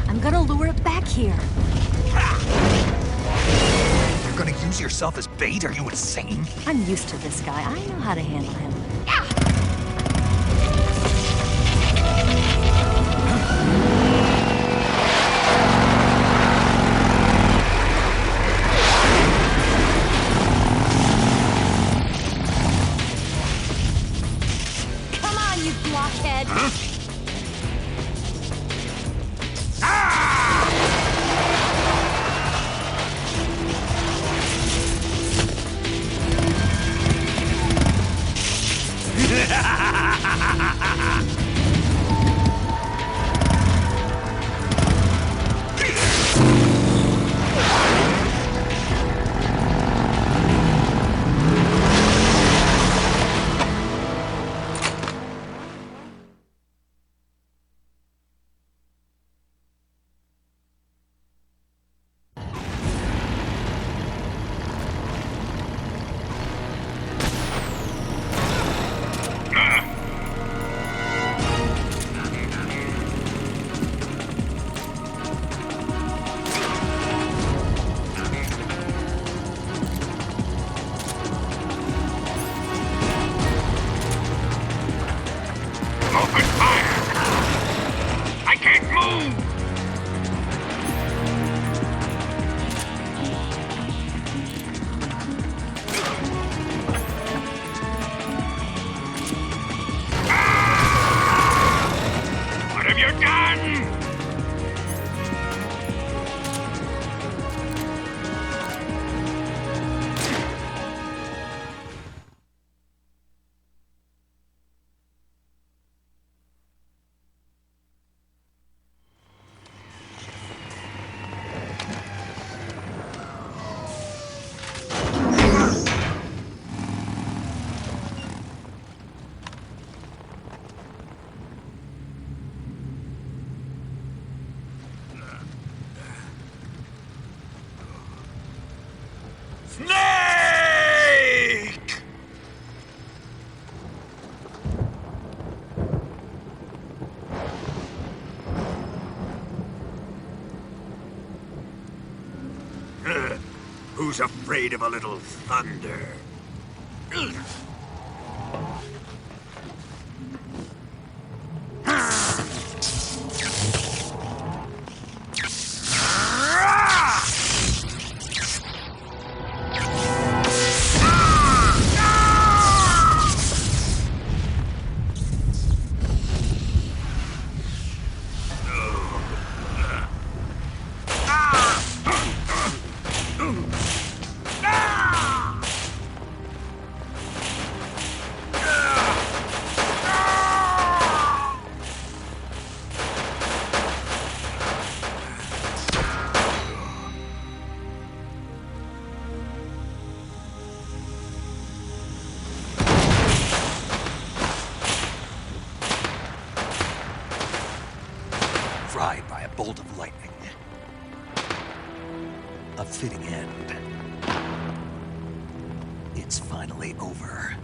I'm gonna lure it back here. You're gonna use yourself as bait? Are you insane? I'm used to this guy. I know how to handle him. Come on, you blockhead! Open fire! I can't move! What have you done? Snake! Who's afraid of a little thunder? Fried by a bolt of lightning. A fitting end. It's finally over.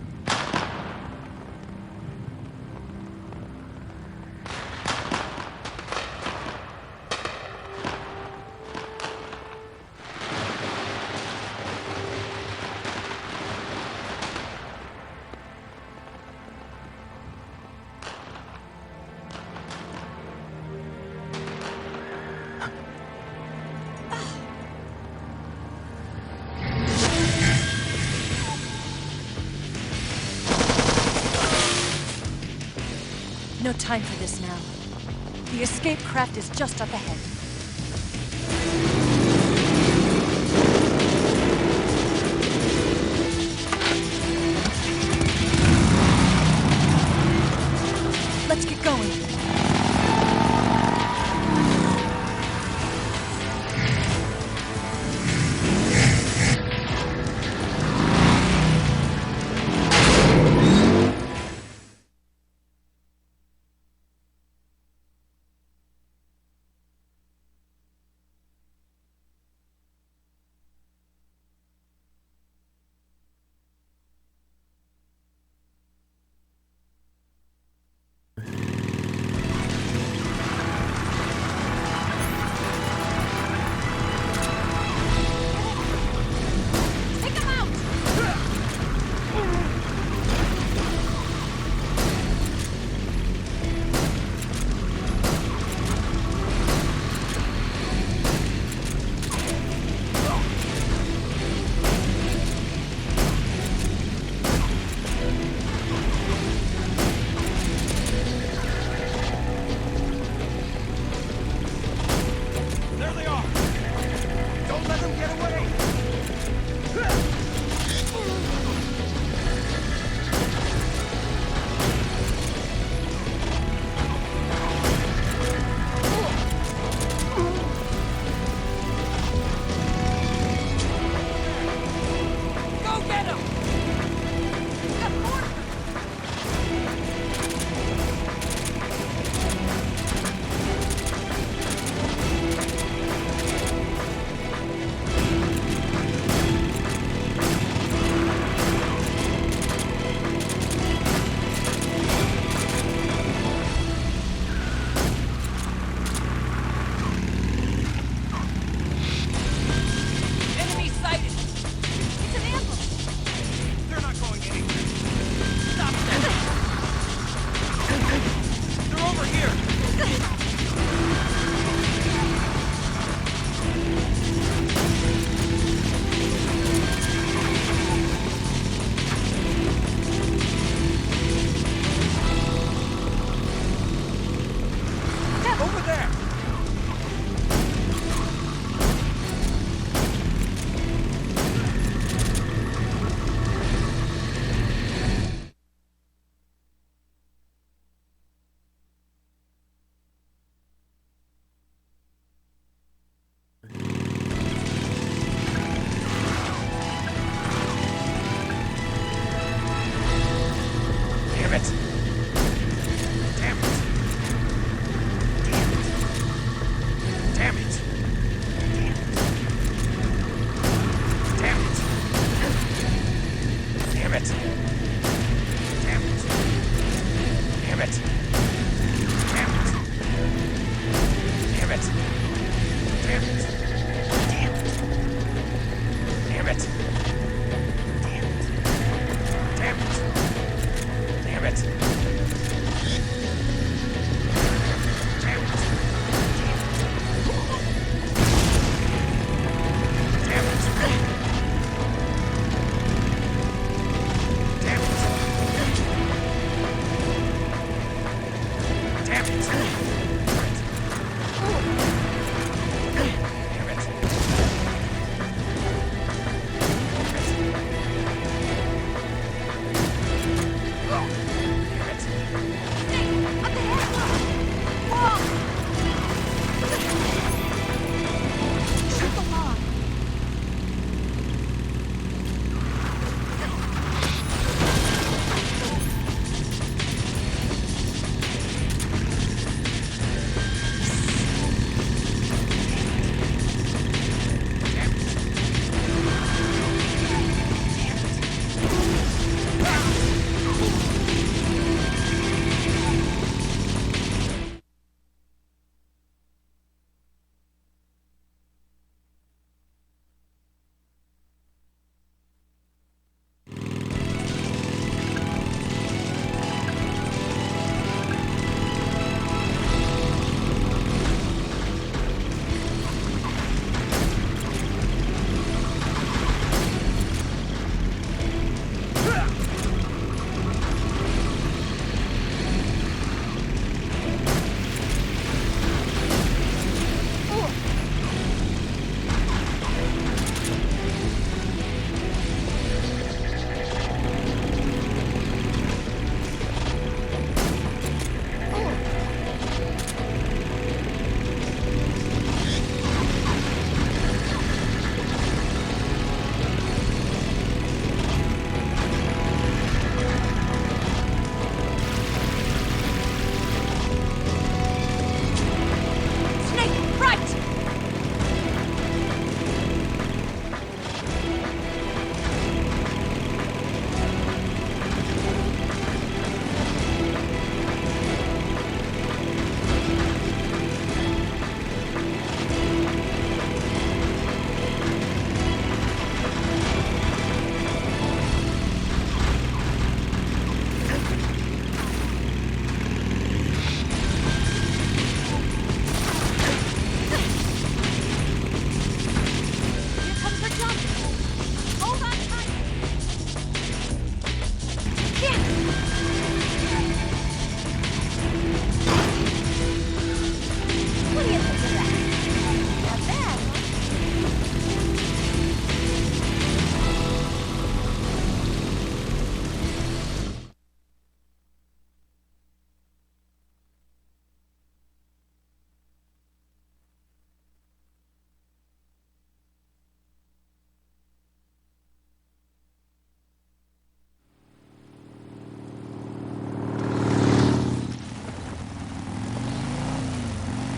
No time for this now. The escape craft is just up ahead. Let's get going.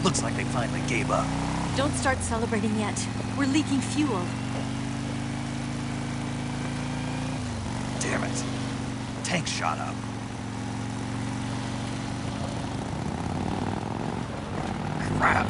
Looks like they finally gave up. Don't start celebrating yet. We're leaking fuel. Damn it. Tank shot up. Crap.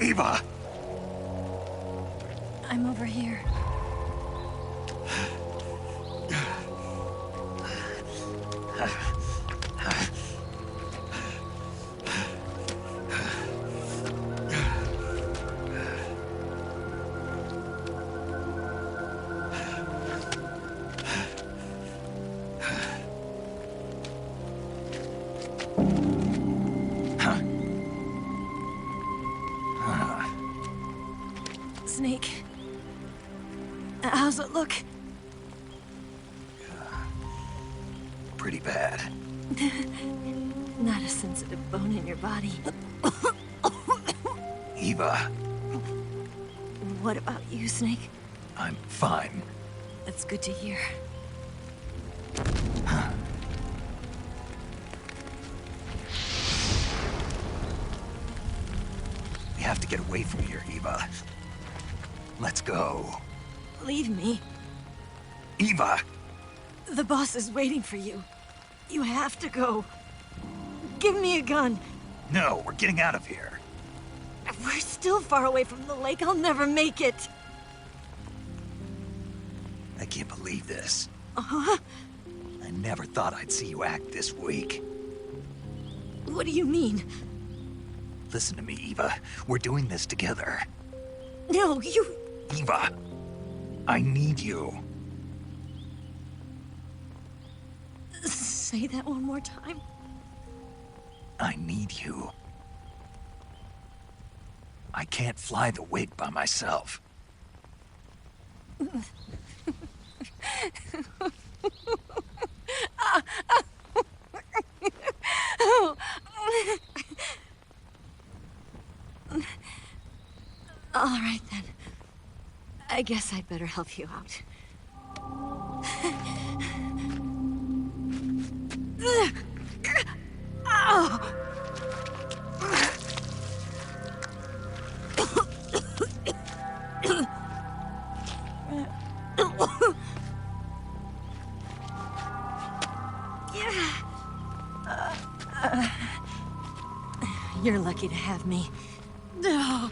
Eva! I'm over here. Snake. How's it look? Pretty bad. Not a sensitive bone in your body. Eva, What about you, Snake? I'm fine. That's good to hear. We have to get away from here, Eva. Let's go. Leave me. Eva! The boss is waiting for you. You have to go. Give me a gun. No, we're getting out of here. We're still far away from the lake. I'll never make it. I can't believe this. Uh-huh. I never thought I'd see you act this weak. What do you mean? Listen to me, Eva. We're doing this together. No, you... Eva, I need you. Say that one more time. I need you. I can't fly the wig by myself. All right, then. I guess I'd better help you out. Ow! You're lucky to have me. No.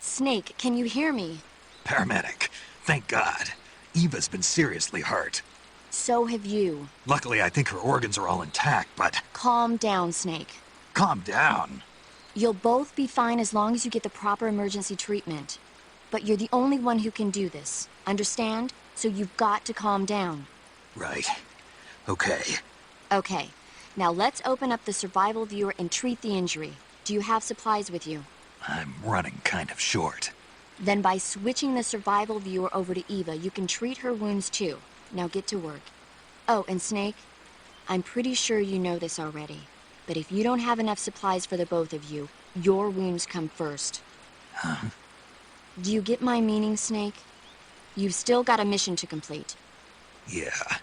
Snake, can you hear me? Paramedic, thank God. Eva's been seriously hurt. So have you. Luckily, I think her organs are all intact, but... Calm down, Snake. Calm down. You'll both be fine as long as you get the proper emergency treatment. But you're the only one who can do this. Understand? So you've got to calm down. Right. Okay. Okay. Now let's open up the survival viewer and treat the injury. Do you have supplies with you? I'm running kind of short. Then by switching the survival viewer over to Eva, you can treat her wounds too. Now get to work. Oh, and Snake, I'm pretty sure you know this already, but if you don't have enough supplies for the both of you, your wounds come first. Huh? Do you get my meaning, Snake? You've still got a mission to complete. Yeah,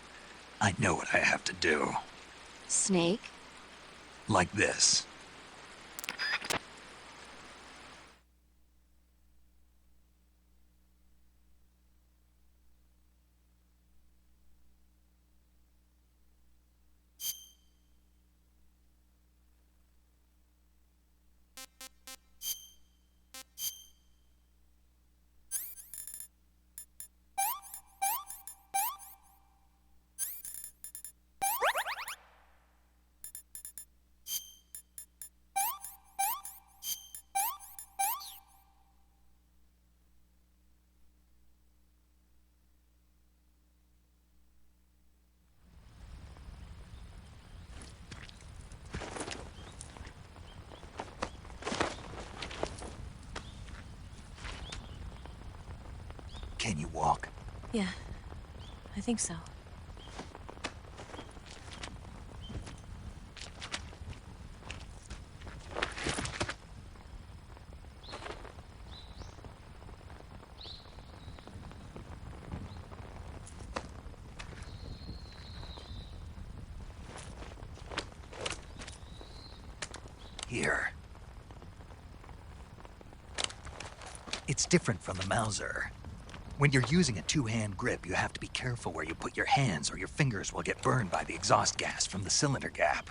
I know what I have to do. Snake? Like this. Can you walk? Yeah, I think so. Here. It's different from the Mauser. When you're using a two-hand grip, you have to be careful where you put your hands or your fingers will get burned by the exhaust gas from the cylinder gap.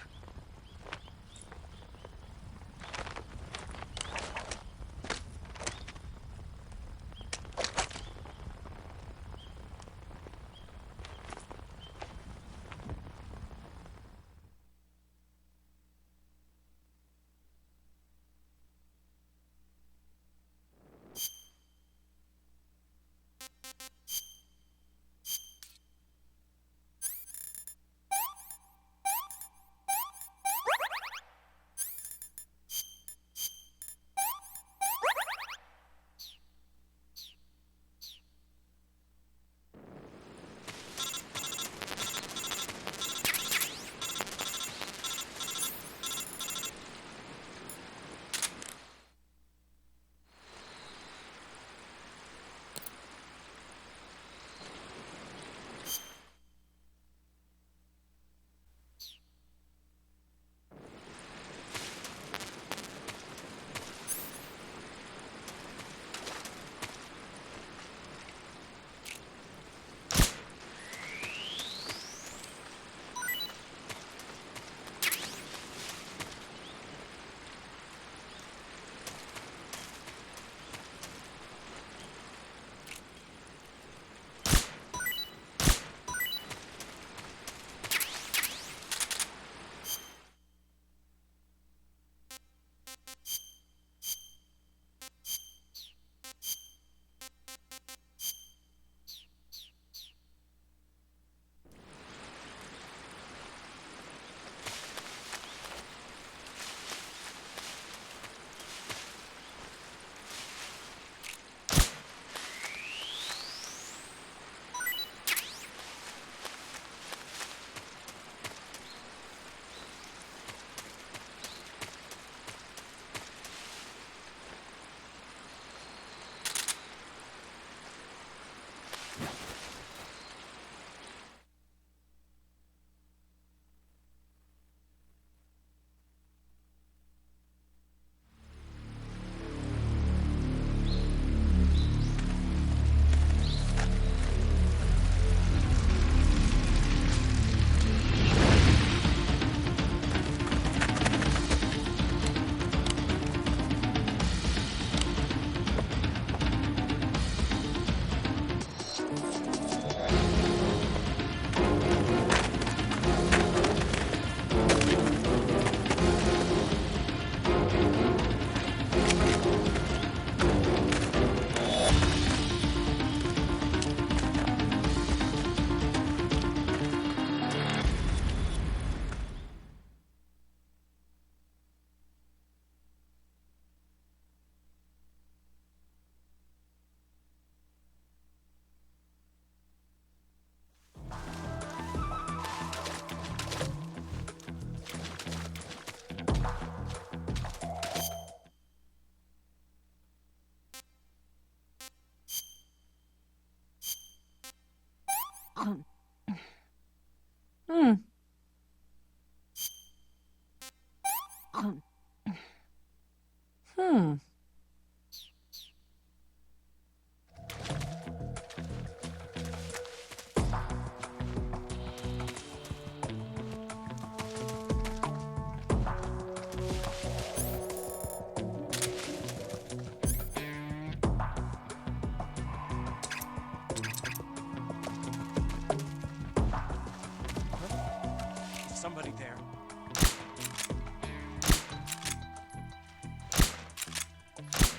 Somebody there.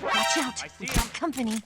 Watch out! We got company.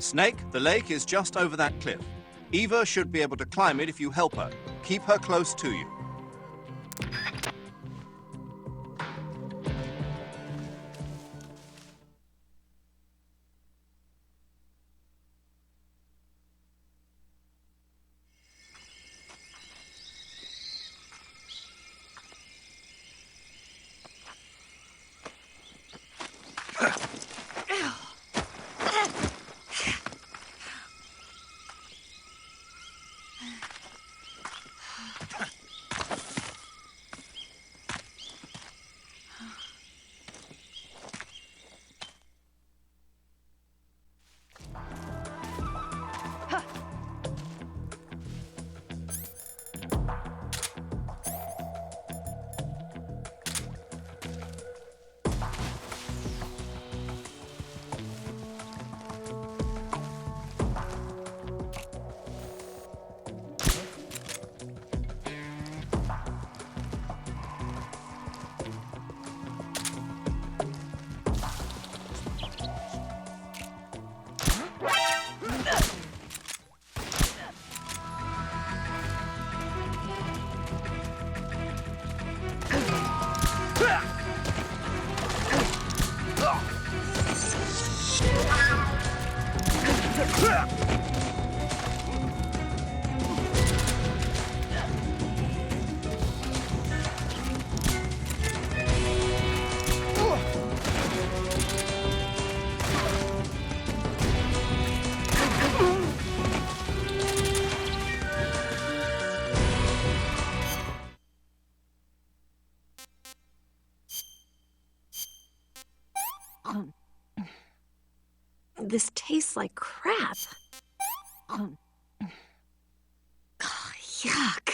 Snake, the lake is just over that cliff. Eva should be able to climb it if you help her. Keep her close to you. This tastes like crap. Oh, yuck.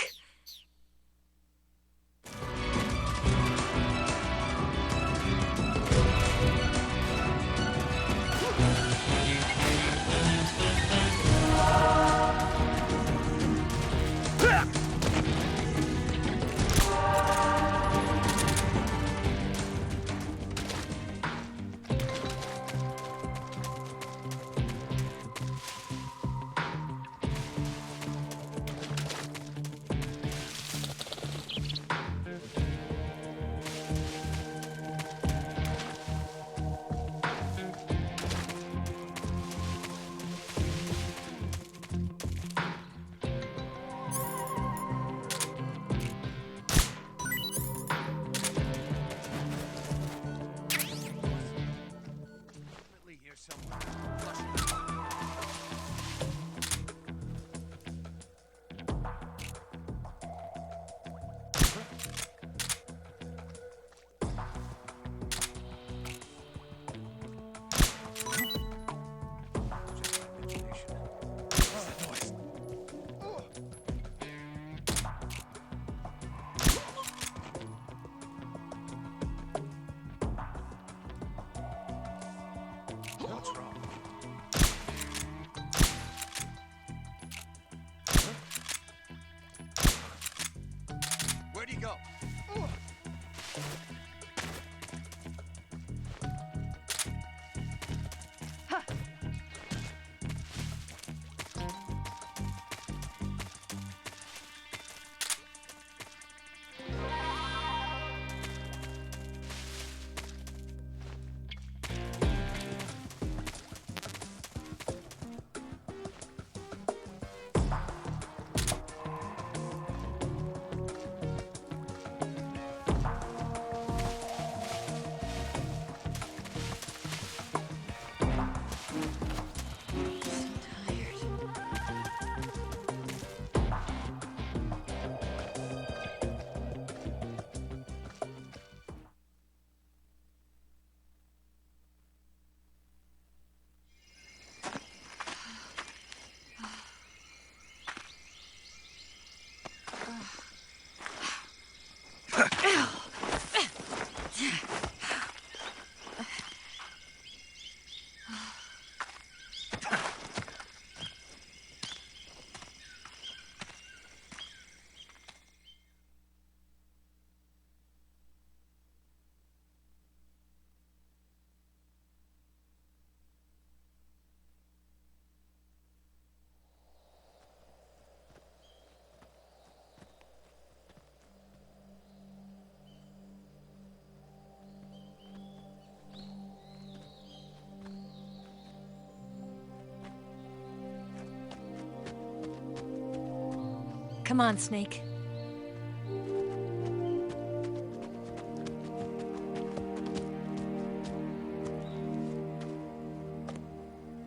Come on, Snake.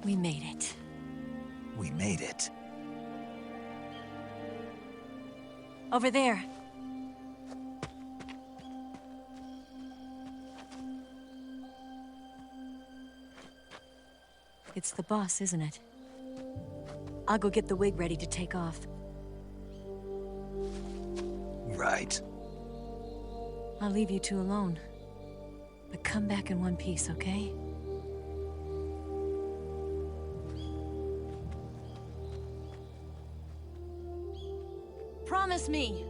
We made it. We made it. Over there. It's the boss, isn't it? I'll go get the wig ready to take off. Right. I'll leave you two alone. But come back in one piece, okay? Promise me!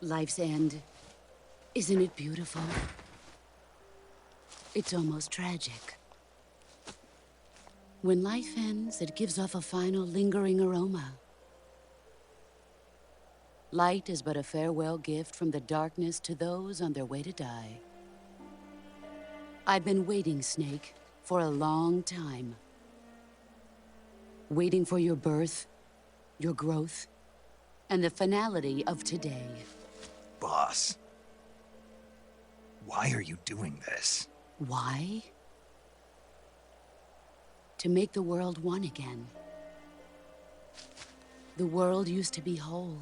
Life's end. Isn't it beautiful? It's almost tragic. When life ends, it gives off a final lingering aroma. Light is but a farewell gift from the darkness to those on their way to die. I've been waiting, Snake, for a long time. Waiting for your birth, your growth, and the finality of today. Boss, why are you doing this? Why? To make the world one again. The world used to be whole.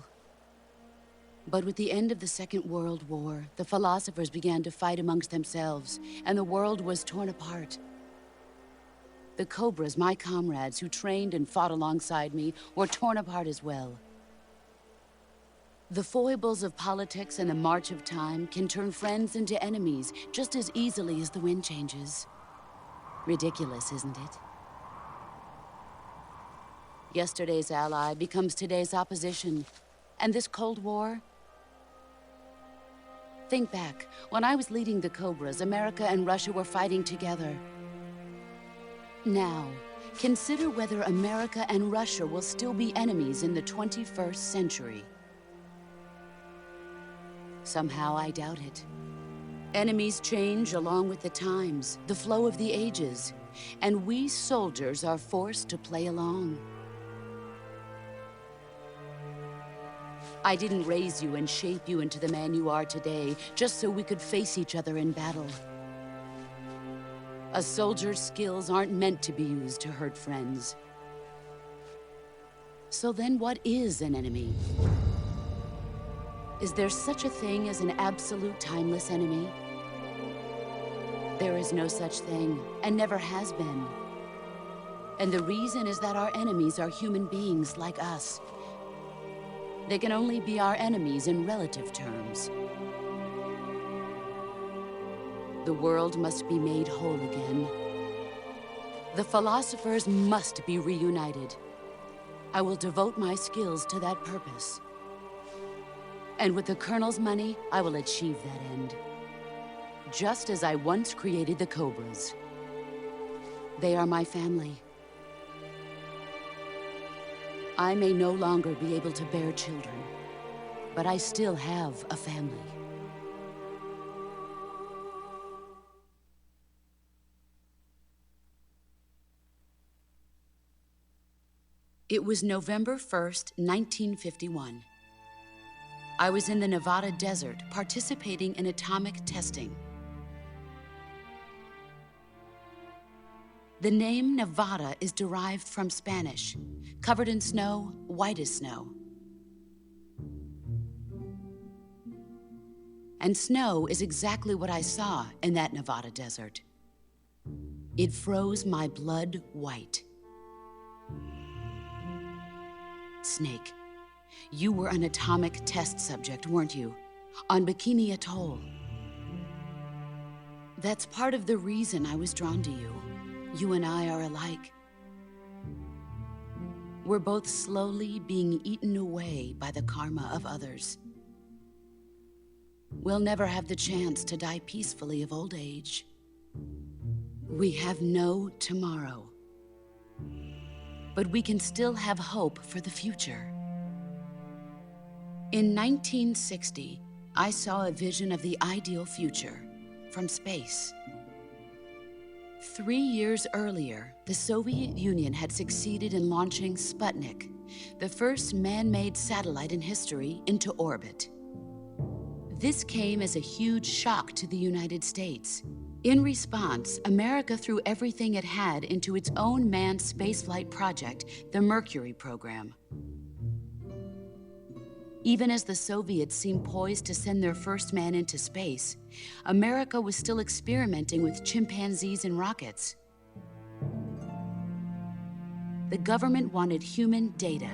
But with the end of the Second World War, the philosophers began to fight amongst themselves, and the world was torn apart. The Cobras, my comrades who trained and fought alongside me, were torn apart as well. The foibles of politics and the march of time can turn friends into enemies just as easily as the wind changes. Ridiculous, isn't it? Yesterday's ally becomes today's opposition. And this Cold War? Think back. When I was leading the Cobras, America and Russia were fighting together. Now, consider whether America and Russia will still be enemies in the 21st century. Somehow I doubt it. Enemies change along with the times, the flow of the ages, and we soldiers are forced to play along. I didn't raise you and shape you into the man you are today just so we could face each other in battle. A soldier's skills aren't meant to be used to hurt friends. So then what is an enemy? Is there such a thing as an absolute timeless enemy? There is no such thing, and never has been. And the reason is that our enemies are human beings like us. They can only be our enemies in relative terms. The world must be made whole again. The philosophers must be reunited. I will devote my skills to that purpose. And with the Colonel's money, I will achieve that end. Just as I once created the Cobras. They are my family. I may no longer be able to bear children, but I still have a family. It was November 1st, 1951. I was in the Nevada desert participating in atomic testing. The name Nevada is derived from Spanish, covered in snow, white as snow. And snow is exactly what I saw in that Nevada desert. It froze my blood white. Snake, you were an atomic test subject, weren't you? On Bikini Atoll. That's part of the reason I was drawn to you. You and I are alike. We're both slowly being eaten away by the karma of others. We'll never have the chance to die peacefully of old age. We have no tomorrow. But we can still have hope for the future. In 1960, I saw a vision of the ideal future from space. 3 years earlier, the Soviet Union had succeeded in launching Sputnik, the first man-made satellite in history, into orbit. This came as a huge shock to the United States. In response, America threw everything it had into its own manned spaceflight project, the Mercury program. Even as the Soviets seemed poised to send their first man into space, America was still experimenting with chimpanzees and rockets. The government wanted human data.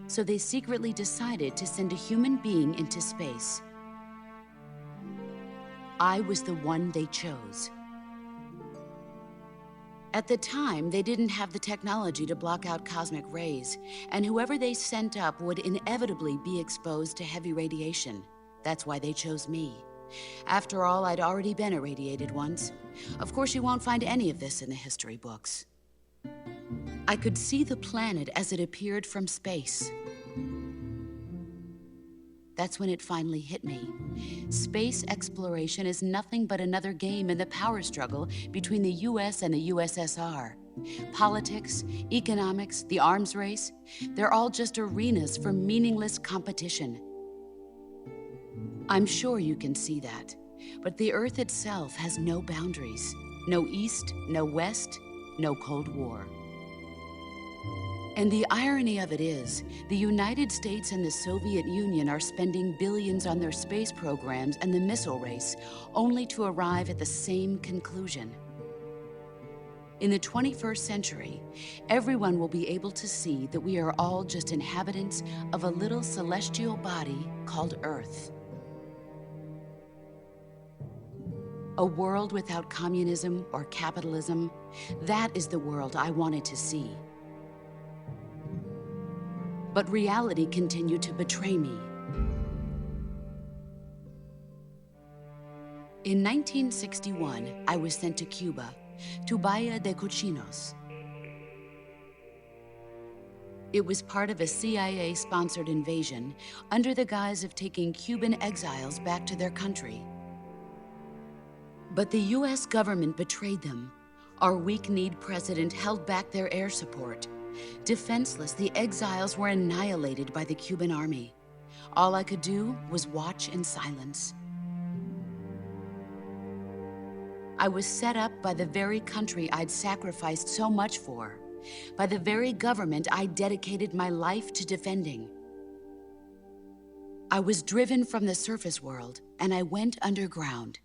So they secretly decided to send a human being into space. I was the one they chose. At the time, they didn't have the technology to block out cosmic rays, and whoever they sent up would inevitably be exposed to heavy radiation. That's why they chose me. After all, I'd already been irradiated once. Of course, you won't find any of this in the history books. I could see the planet as it appeared from space. That's when it finally hit me. Space exploration is nothing but another game in the power struggle between the US and the USSR. Politics, economics, the arms race, they're all just arenas for meaningless competition. I'm sure you can see that, but the Earth itself has no boundaries. No East, no West, no Cold War. And the irony of it is, the United States and the Soviet Union are spending billions on their space programs and the missile race, only to arrive at the same conclusion. In the 21st century, everyone will be able to see that we are all just inhabitants of a little celestial body called Earth. A world without communism or capitalism, that is the world I wanted to see. But reality continued to betray me. In 1961, I was sent to Cuba, to Bahia de Cochinos. It was part of a CIA-sponsored invasion under the guise of taking Cuban exiles back to their country. But the US government betrayed them. Our weak-kneed president held back their air support. Defenseless, the exiles were annihilated by the Cuban army. All I could do was watch in silence. I was set up by the very country I'd sacrificed so much for, by the very government I dedicated my life to defending. I was driven from the surface world, and I went underground.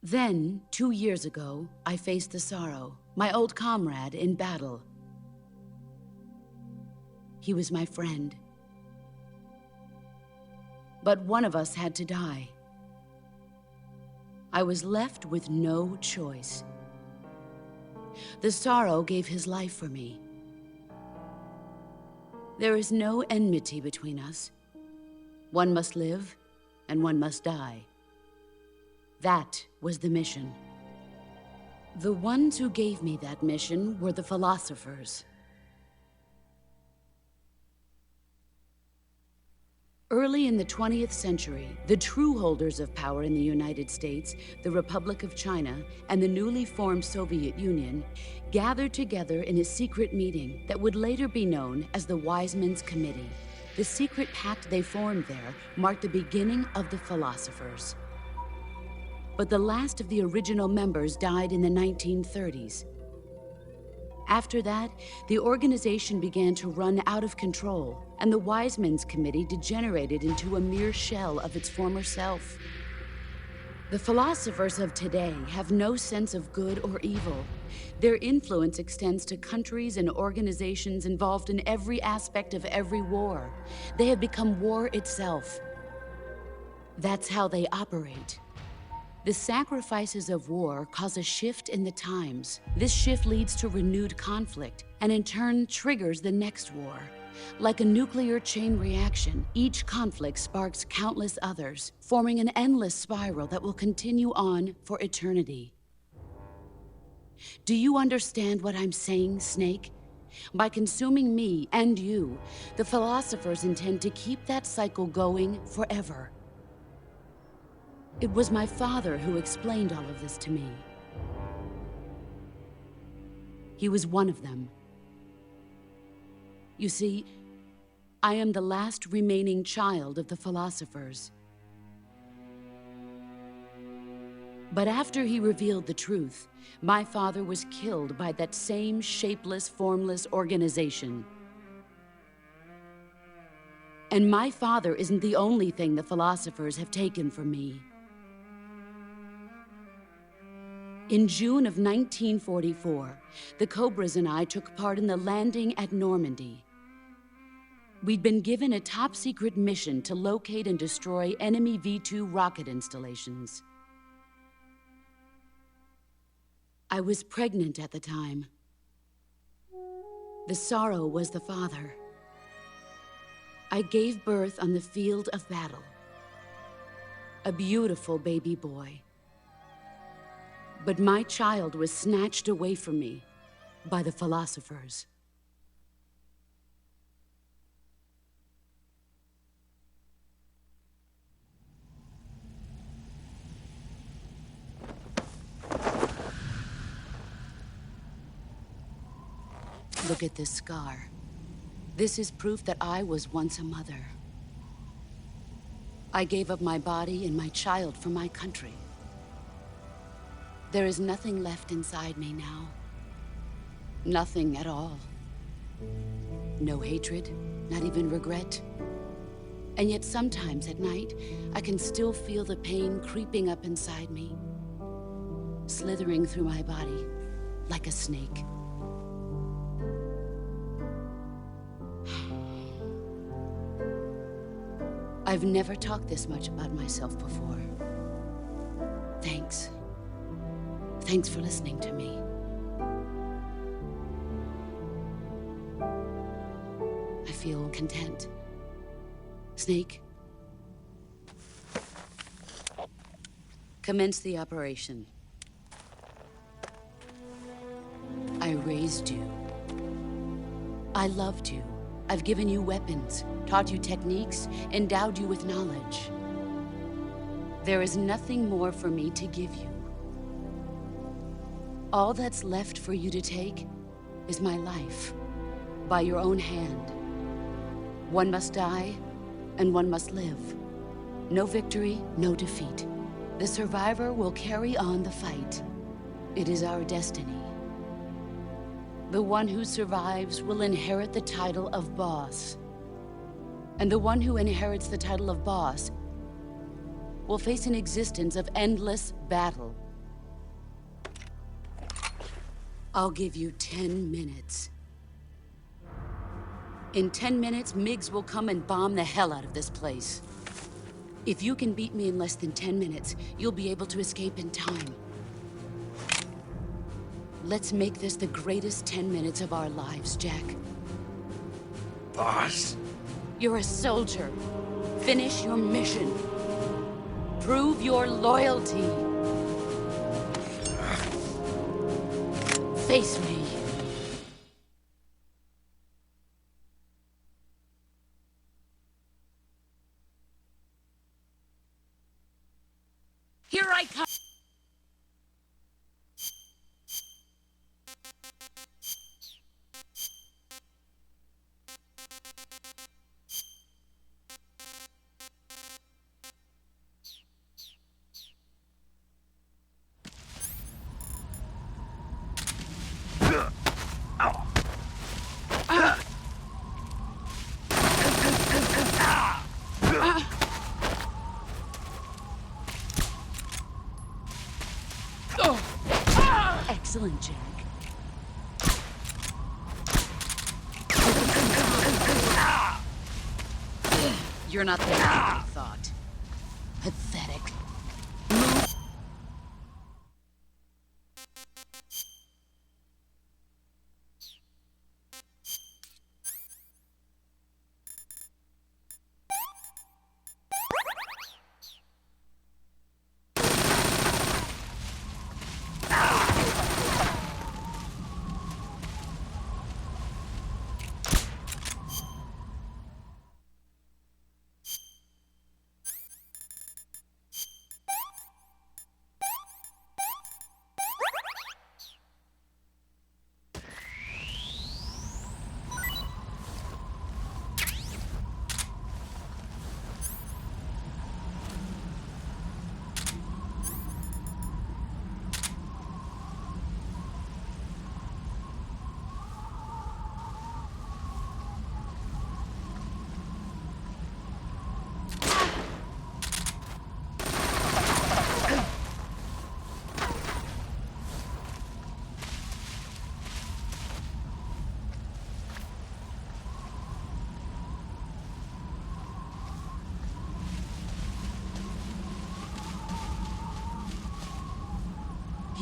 Then, 2 years ago, I faced the sorrow, my old comrade in battle. He was my friend. But one of us had to die. I was left with no choice. The sorrow gave his life for me. There is no enmity between us. One must live, and one must die. That was the mission. The ones who gave me that mission were the philosophers. Early in the 20th century, the true holders of power in the United States, the Republic of China, and the newly formed Soviet Union gathered together in a secret meeting that would later be known as the Wise Men's Committee. The secret pact they formed there marked the beginning of the philosophers. But the last of the original members died in the 1930s. After that, the organization began to run out of control, and the Wise Men's Committee degenerated into a mere shell of its former self. The philosophers of today have no sense of good or evil. Their influence extends to countries and organizations involved in every aspect of every war. They have become war itself. That's how they operate. The sacrifices of war cause a shift in the times. This shift leads to renewed conflict, and in turn triggers the next war. Like a nuclear chain reaction, each conflict sparks countless others, forming an endless spiral that will continue on for eternity. Do you understand what I'm saying, Snake? By consuming me and you, the philosophers intend to keep that cycle going forever. It was my father who explained all of this to me. He was one of them. You see, I am the last remaining child of the philosophers. But after he revealed the truth, my father was killed by that same shapeless, formless organization. And my father isn't the only thing the philosophers have taken from me. In June of 1944, the Cobras and I took part in the landing at Normandy. We'd been given a top-secret mission to locate and destroy enemy V2 rocket installations. I was pregnant at the time. The sorrow was the father. I gave birth on the field of battle. A beautiful baby boy. But my child was snatched away from me by the philosophers. Look at this scar. This is proof that I was once a mother. I gave up my body and my child for my country. There is nothing left inside me now. Nothing at all. No hatred, not even regret. And yet sometimes at night, I can still feel the pain creeping up inside me, slithering through my body like a snake. I've never talked this much about myself before. Thanks. Thanks for listening to me. I feel content. Snake? Commence the operation. I raised you. I loved you. I've given you weapons, taught you techniques, endowed you with knowledge. There is nothing more for me to give you. All that's left for you to take is my life, by your own hand. One must die, and one must live. No victory, no defeat. The survivor will carry on the fight. It is our destiny. The one who survives will inherit the title of boss. And the one who inherits the title of boss will face an existence of endless battle. I'll give you 10 minutes. In 10 minutes, MiGs will come and bomb the hell out of this place. If you can beat me in less than 10 minutes, you'll be able to escape in time. Let's make this the greatest 10 minutes of our lives, Jack. Boss? You're a soldier. Finish your mission. Prove your loyalty. Face me. Here I come. Excellent, Jack. You're not there like I thought. Pathetic. Move.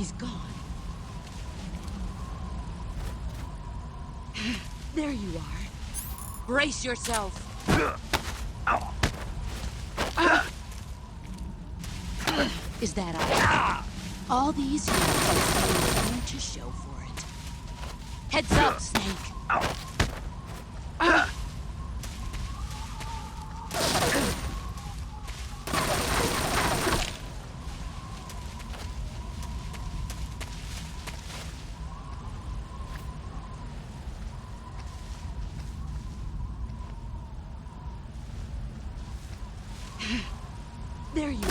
He's gone. There you are. Brace yourself. Is that all? All these years, you're going to show for it. Heads up, Snake. There you go.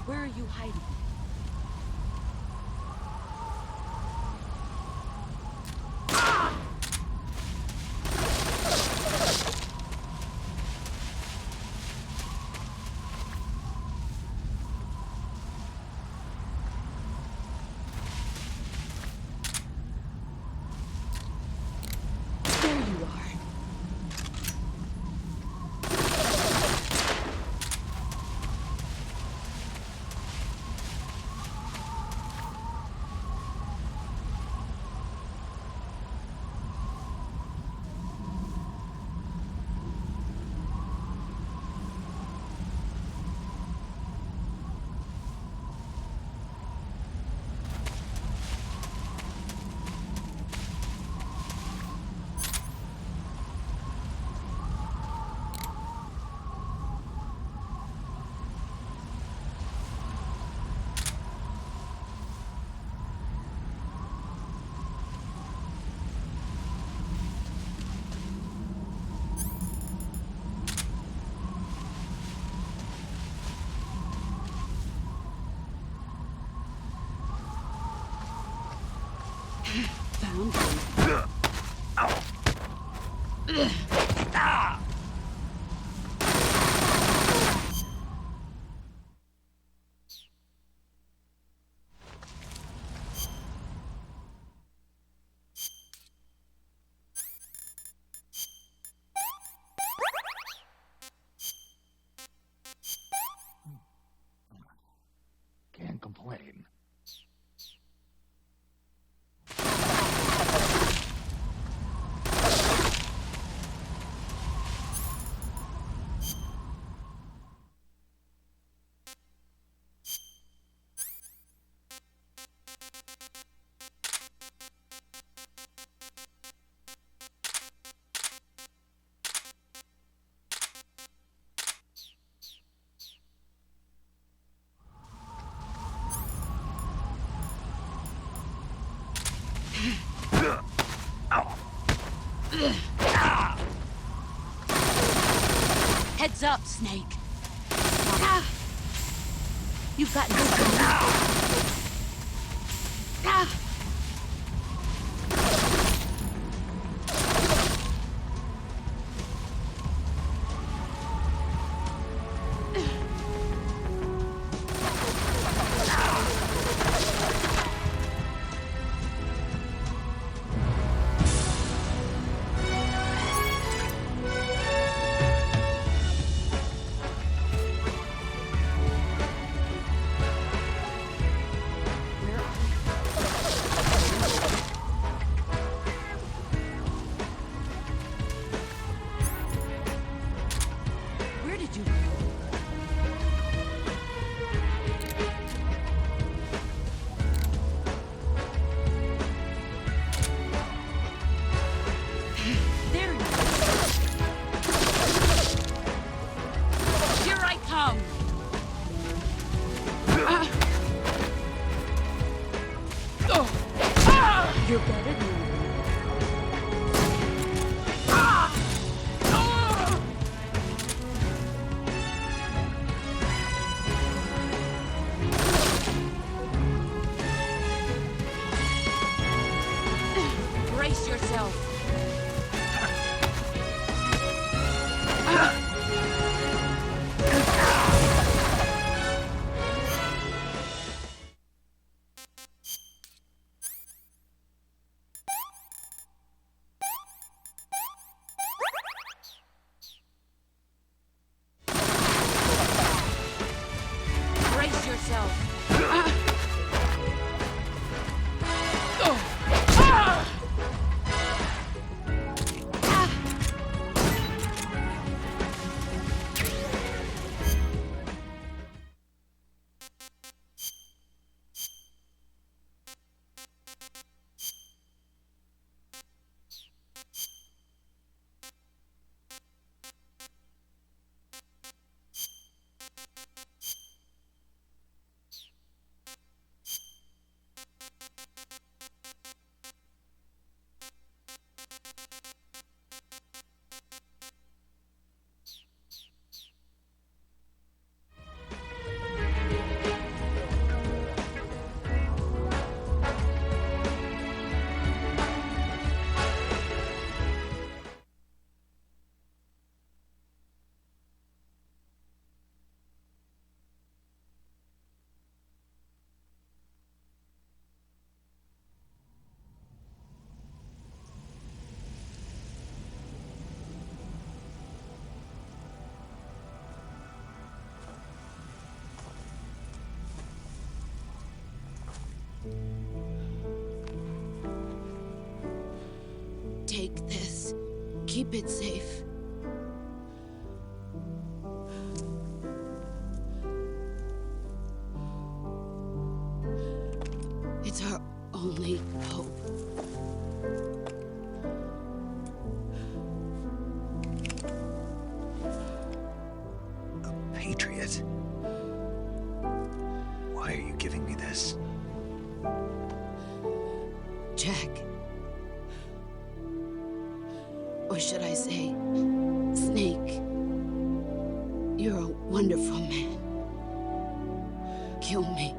Where are you hiding? There you are. Found him. Can't complain. Heads up, Snake. You've got no You're better than me. Brace yourself. Brace yourself. Take this. Keep it safe. It's our only hope. A patriot? Why are you giving me this? Jack. Or should I say, Snake? You're a wonderful man. Kill me.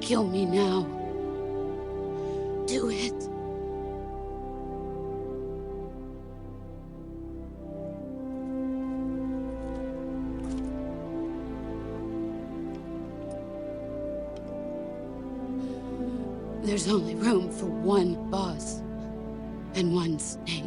Kill me now. Do it. There's only room for one boss and one snake.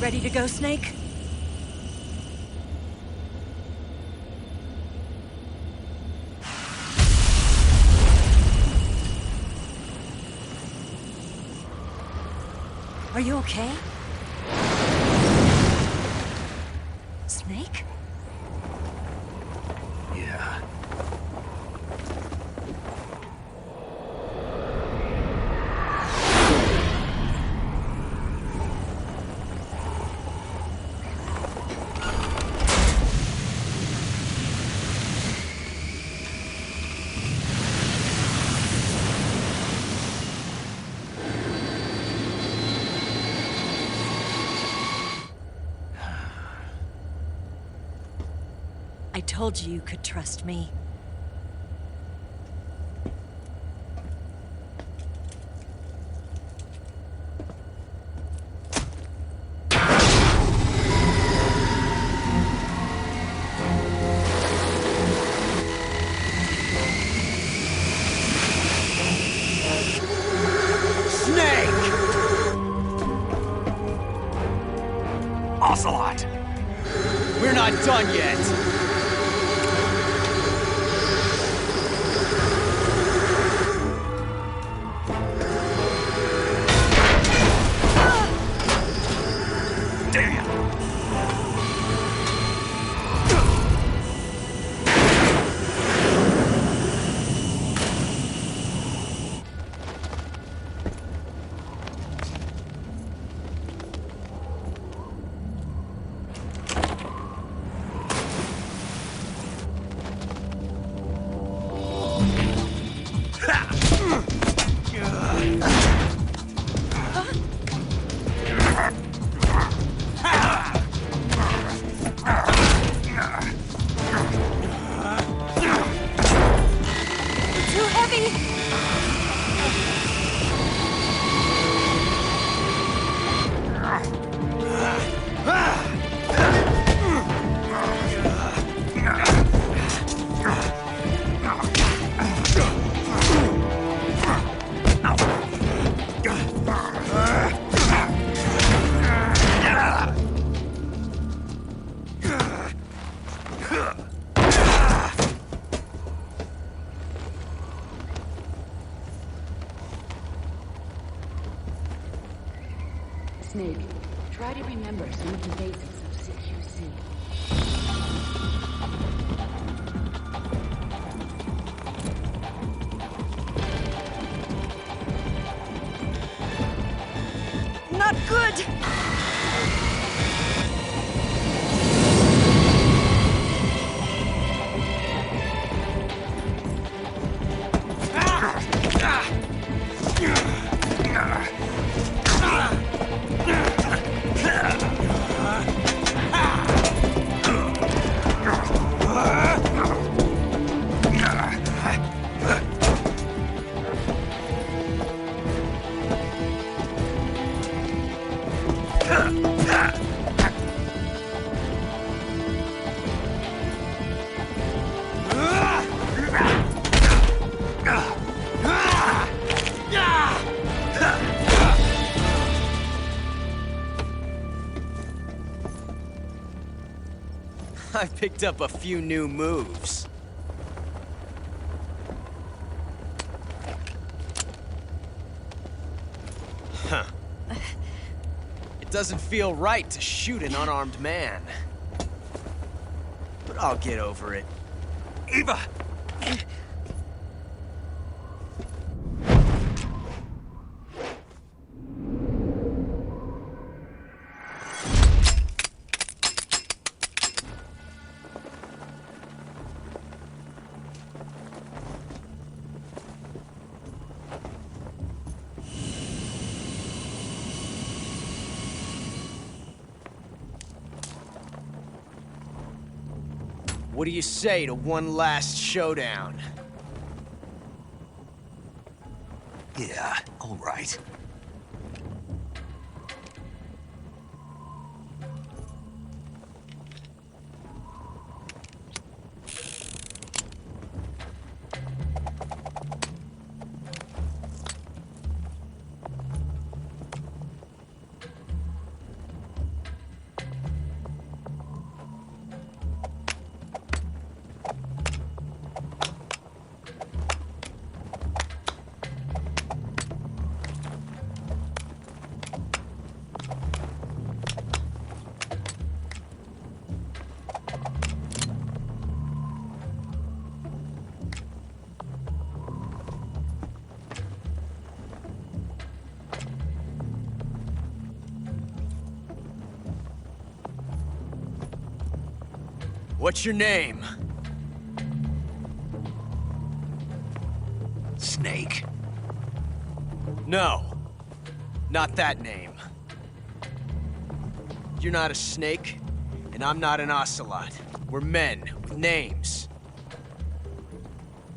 Ready to go, Snake? Are you okay? Snake? Yeah. I told you you could trust me. Ocelot! We're not done yet! Snake, try to remember some of the basics of CQC. Not good! I picked up a few new moves. Huh. It doesn't feel right to shoot an unarmed man. But I'll get over it. Eva! What do you say to one last showdown? Yeah, all right. What's your name? Snake. No. Not that name. You're not a snake, and I'm not an Ocelot. We're men with names.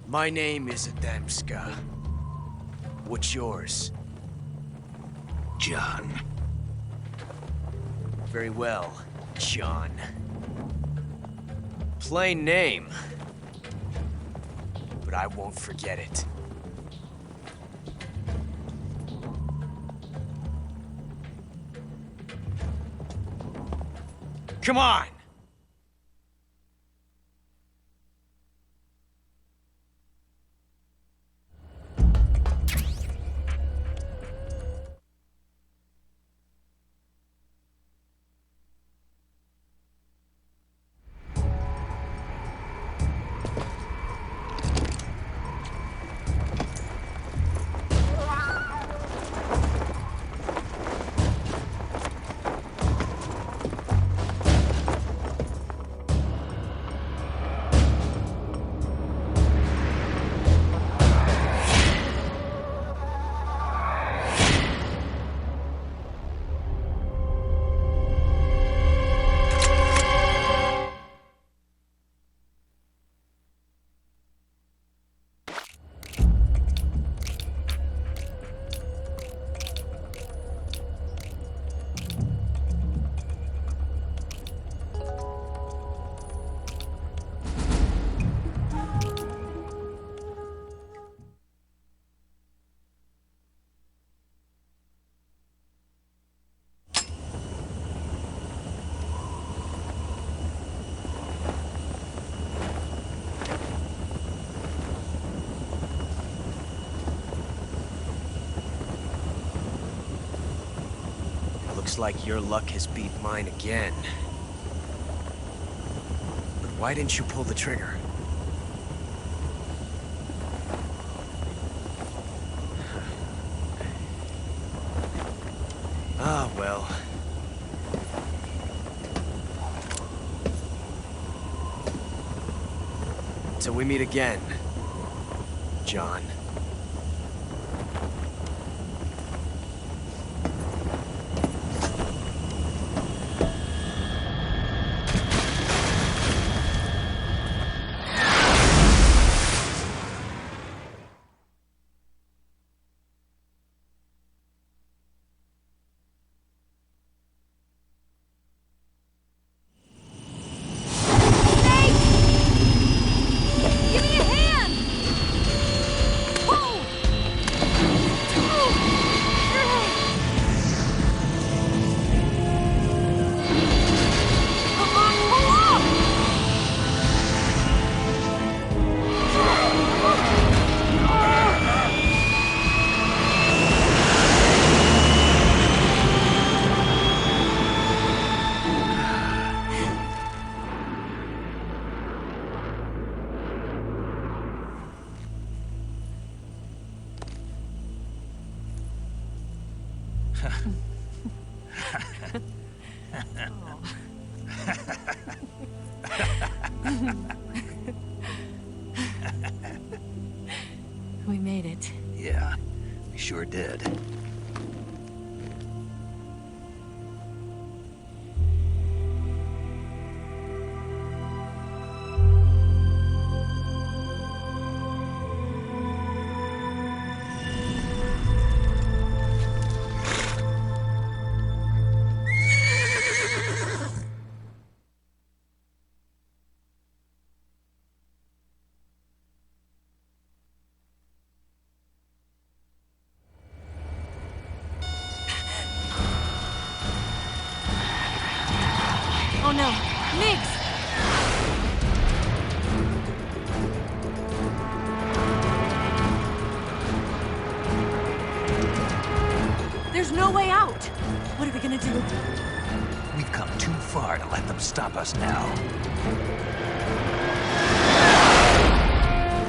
My name is Adamska. What's yours? John. Very well, John. Plain name. But I won't forget it. Come on! Looks like your luck has beat mine again. But why didn't you pull the trigger? Ah, well. Till we meet again, John. We made it. Yeah, we sure did. Oh no, Migs! There's no way out! What are we gonna do? We've come too far to let them stop us now.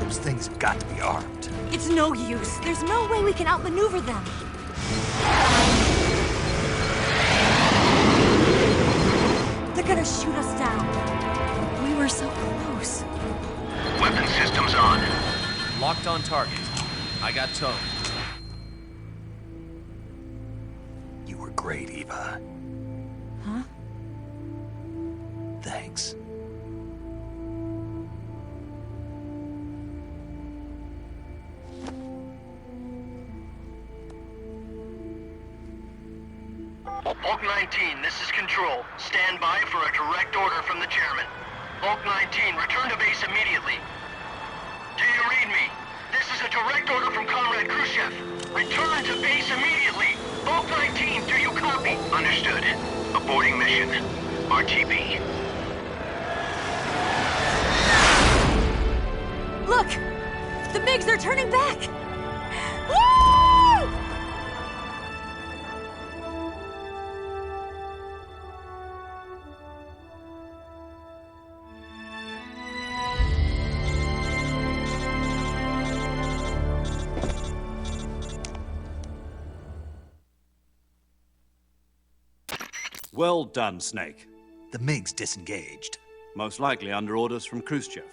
Those things have got to be armed. It's no use. There's no way we can outmaneuver them. They're gonna shoot us down. We were We're so close. Weapon systems on. Locked on target. I got towed. You were great, Eva. Huh? Thanks. Bulk 19, this is Control. Stand by for a direct order from the chairman. Bulk 19, return to base immediately. Do you read me? This is a direct order from Comrade Khrushchev. Return to base immediately. Bulk 19, do you copy? Understood. Aborting mission. RTB. Look! The MiGs are turning back! Woo! Well done, Snake. The MiGs disengaged. Most likely under orders from Khrushchev.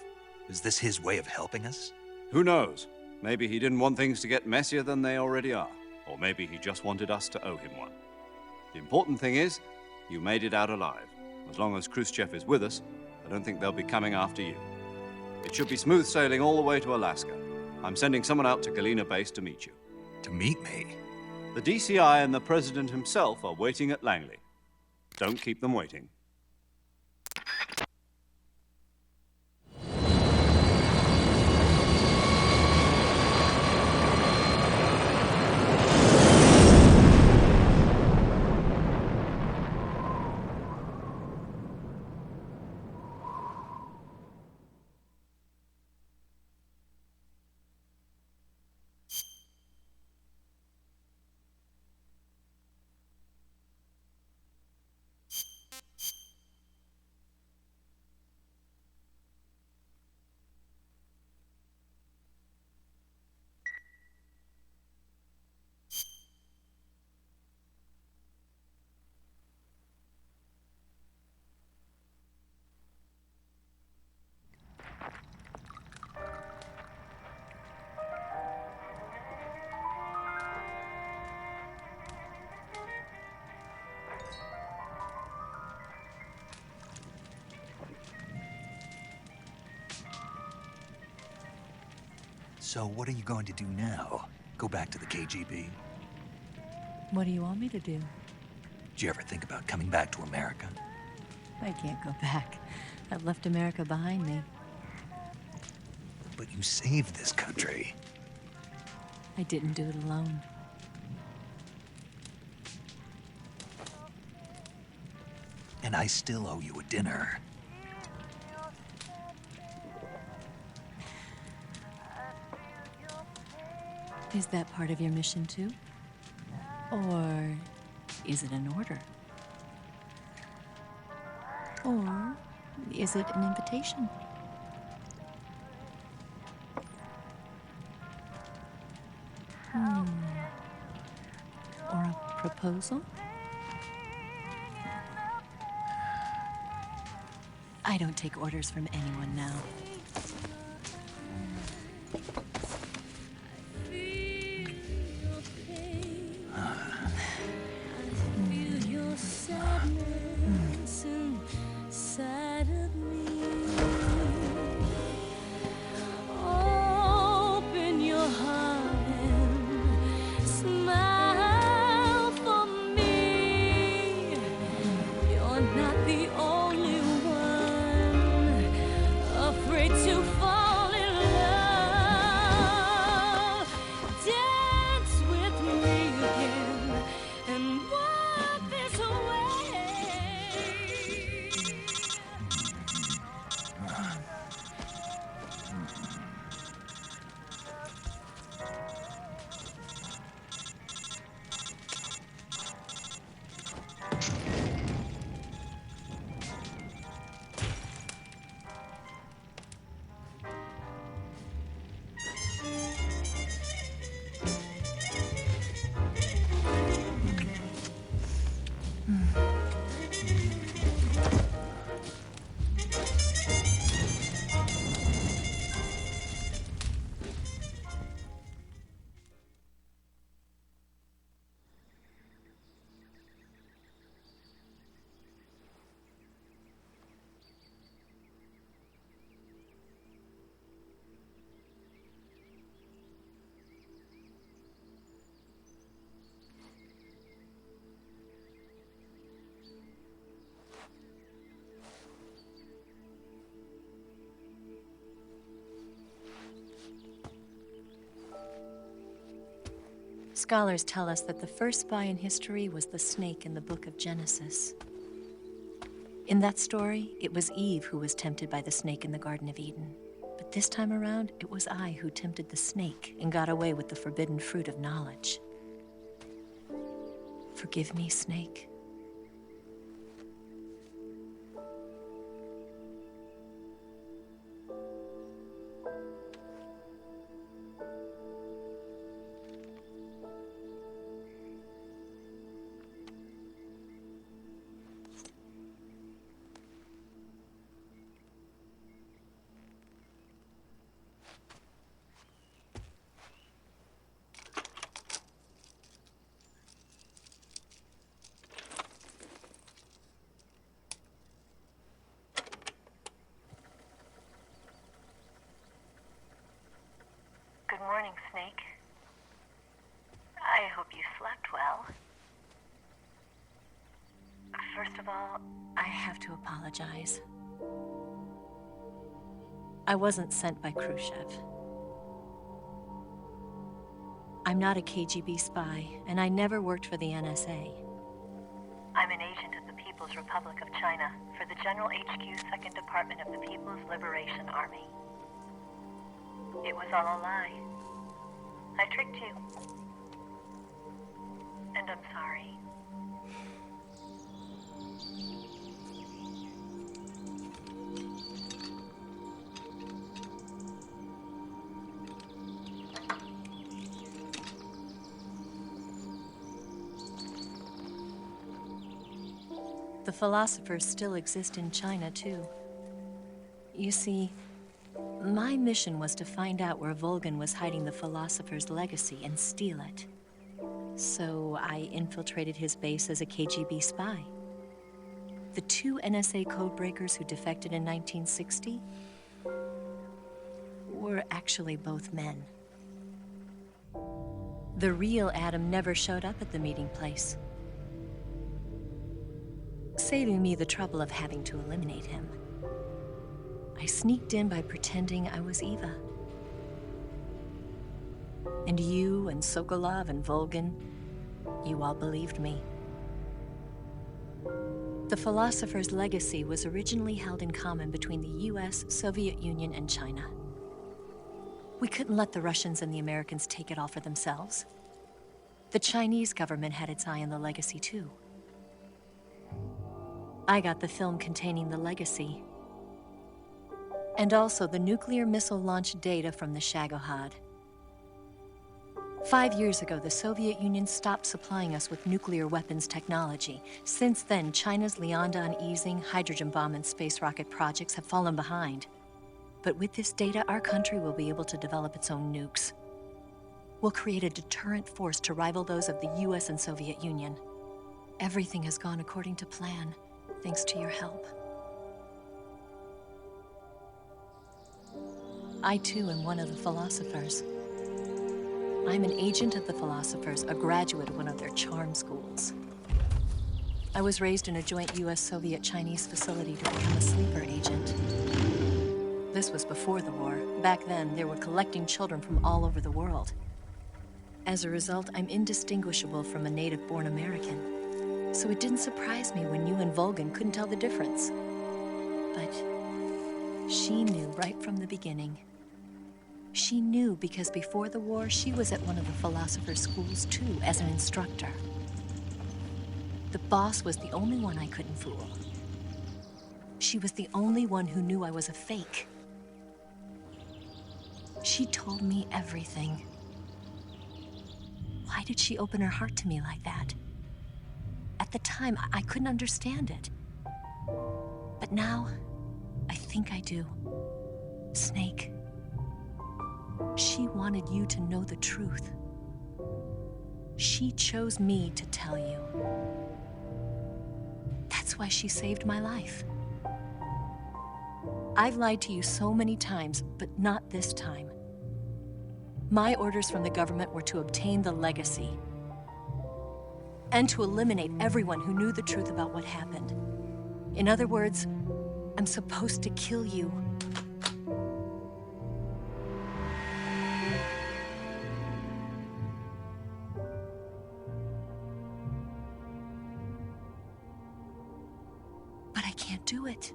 Is this his way of helping us? Who knows? Maybe he didn't want things to get messier than they already are. Or maybe he just wanted us to owe him one. The important thing is, you made it out alive. As long as Khrushchev is with us, I don't think they'll be coming after you. It should be smooth sailing all the way to Alaska. I'm sending someone out to Galena Base to meet you. To meet me? The DCI and the President himself are waiting at Langley. Don't keep them waiting. So what are you going to do now? Go back to the KGB? What do you want me to do? Did you ever think about coming back to America? I can't go back. I've left America behind me. But you saved this country. I didn't do it alone. And I still owe you a dinner. Is that part of your mission too? Or is it an order? Or is it an invitation? Or a proposal? I don't take orders from anyone now. Afraid Scholars tell us that the first spy in history was the snake in the book of Genesis. In that story, it was Eve who was tempted by the snake in the Garden of Eden. But this time around, it was I who tempted the snake and got away with the forbidden fruit of knowledge. Forgive me, Snake. Good morning, Snake. I hope you slept well. First of all, I have to apologize. I wasn't sent by Khrushchev. I'm not a KGB spy, and I never worked for the NSA. I'm an agent of the People's Republic of China for the General HQ 2nd Department of the People's Liberation Army. It was all a lie. I tricked you. And I'm sorry. The philosophers still exist in China, too. You see, my mission was to find out where Volgin was hiding the philosopher's legacy and steal it. So I infiltrated his base as a KGB spy. The 2 NSA codebreakers who defected in 1960 were actually both men. The real Adam never showed up at the meeting place, saving me the trouble of having to eliminate him. I sneaked in by pretending I was Eva. And you and Sokolov and Volgin, you all believed me. The philosopher's legacy was originally held in common between the US, Soviet Union, and China. We couldn't let the Russians and the Americans take it all for themselves. The Chinese government had its eye on the legacy too. I got the film containing the legacy, and also the nuclear missile launch data from the Shagohod. 5 years ago, the Soviet Union stopped supplying us with nuclear weapons technology. Since then, China's Liaodong easing, hydrogen bomb, and space rocket projects have fallen behind. But with this data, our country will be able to develop its own nukes. We'll create a deterrent force to rival those of the US and Soviet Union. Everything has gone according to plan, thanks to your help. I too am one of the philosophers. I'm an agent of the philosophers, a graduate of one of their charm schools. I was raised in a joint US-Soviet-Chinese facility to become a sleeper agent. This was before the war. Back then, they were collecting children from all over the world. As a result, I'm indistinguishable from a native-born American. So it didn't surprise me when you and Volgin couldn't tell the difference. But she knew right from the beginning. She knew because before the war, she was at one of the philosopher's schools too, as an instructor. The boss was the only one I couldn't fool. She was the only one who knew I was a fake. She told me everything. Why did she open her heart to me like that? At the time, I couldn't understand it. But now, I think I do. Snake. She wanted you to know the truth. She chose me to tell you. That's why she saved my life. I've lied to you so many times, but not this time. My orders from the government were to obtain the legacy and to eliminate everyone who knew the truth about what happened. In other words, I'm supposed to kill you. do it.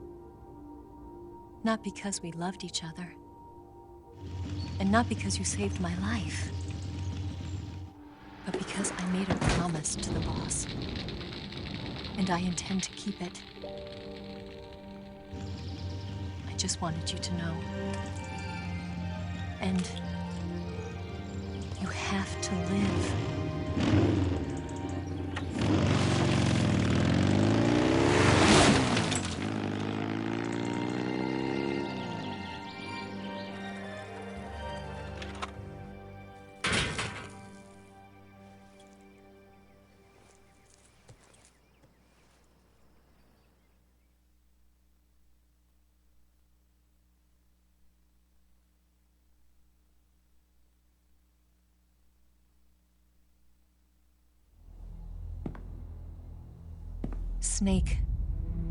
Not because we loved each other. And not because you saved my life. But because I made a promise to the boss. And I intend to keep it. I just wanted you to know. And you have to live. Snake,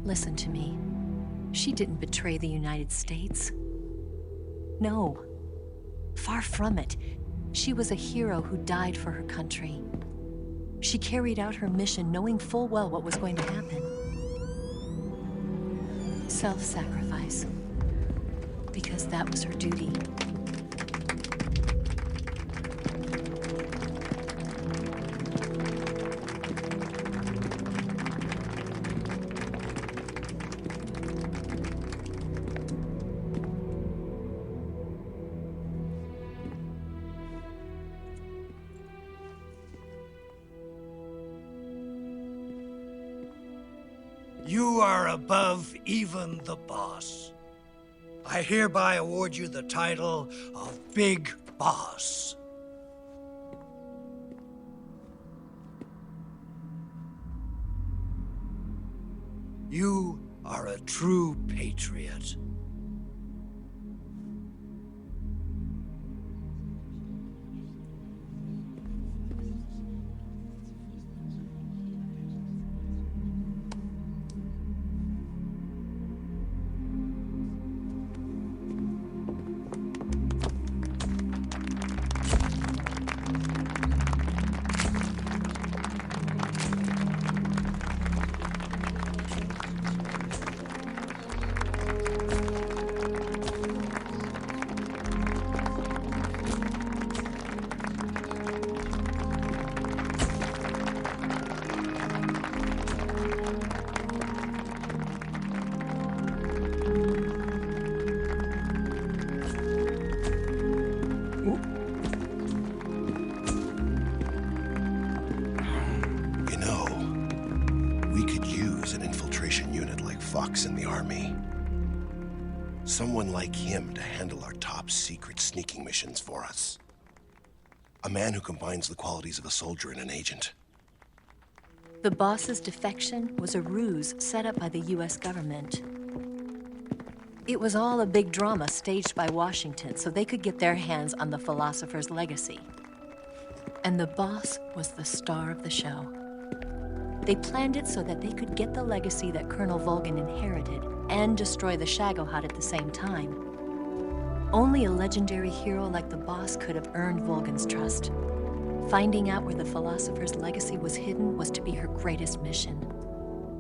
listen to me. She didn't betray the United States. No. Far from it. She was a hero who died for her country. She carried out her mission knowing full well what was going to happen. Self-sacrifice. Because that was her duty. You are above even the boss. I hereby award you the title of Big Boss. You are a true patriot. In the army. Someone like him to handle our top secret sneaking missions for us. A man who combines the qualities of a soldier and an agent. The boss's defection was a ruse set up by the US government. It was all a big drama staged by Washington so they could get their hands on the philosopher's legacy. And the boss was the star of the show. They planned it so that they could get the legacy that Colonel Volgin inherited and destroy the Shagohod at the same time. Only a legendary hero like the boss could have earned Volgin's trust. Finding out where the philosopher's legacy was hidden was to be her greatest mission.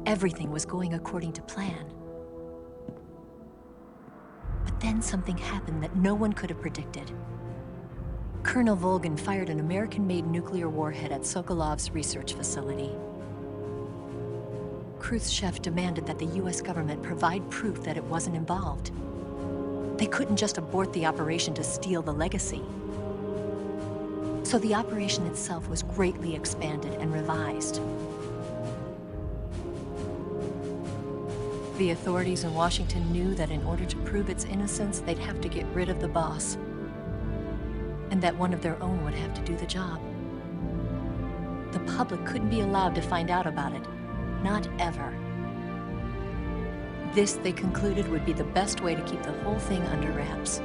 Everything was going according to plan. But then something happened that no one could have predicted. Colonel Volgin fired an American-made nuclear warhead at Sokolov's research facility. Khrushchev demanded that the US government provide proof that it wasn't involved. They couldn't just abort the operation to steal the legacy. So the operation itself was greatly expanded and revised. The authorities in Washington knew that in order to prove its innocence, they'd have to get rid of the boss. And that one of their own would have to do the job. The public couldn't be allowed to find out about it. Not ever. This, they concluded, would be the best way to keep the whole thing under wraps.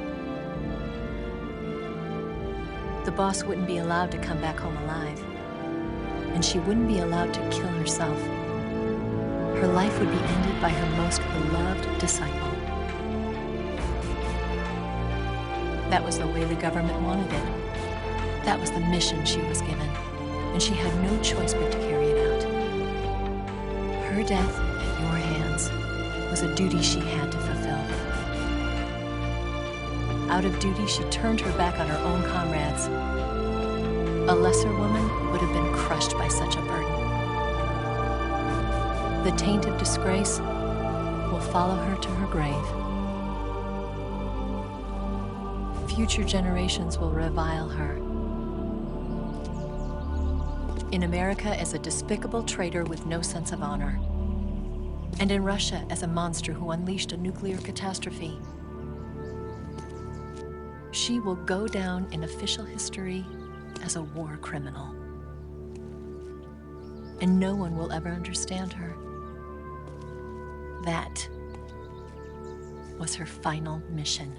The boss wouldn't be allowed to come back home alive. And she wouldn't be allowed to kill herself. Her life would be ended by her most beloved disciple. That was the way the government wanted it. That was the mission she was given. And she had no choice but to carry it out. Her death at your hands. was a duty she had to fulfill. Out of duty, she turned her back on her own comrades. A lesser woman would have been crushed by such a burden. The taint of disgrace will follow her to her grave. Future generations will revile her. In America as a despicable traitor with no sense of honor. And in Russia as a monster who unleashed a nuclear catastrophe. She will go down in official history as a war criminal. And no one will ever understand her. That was her final mission.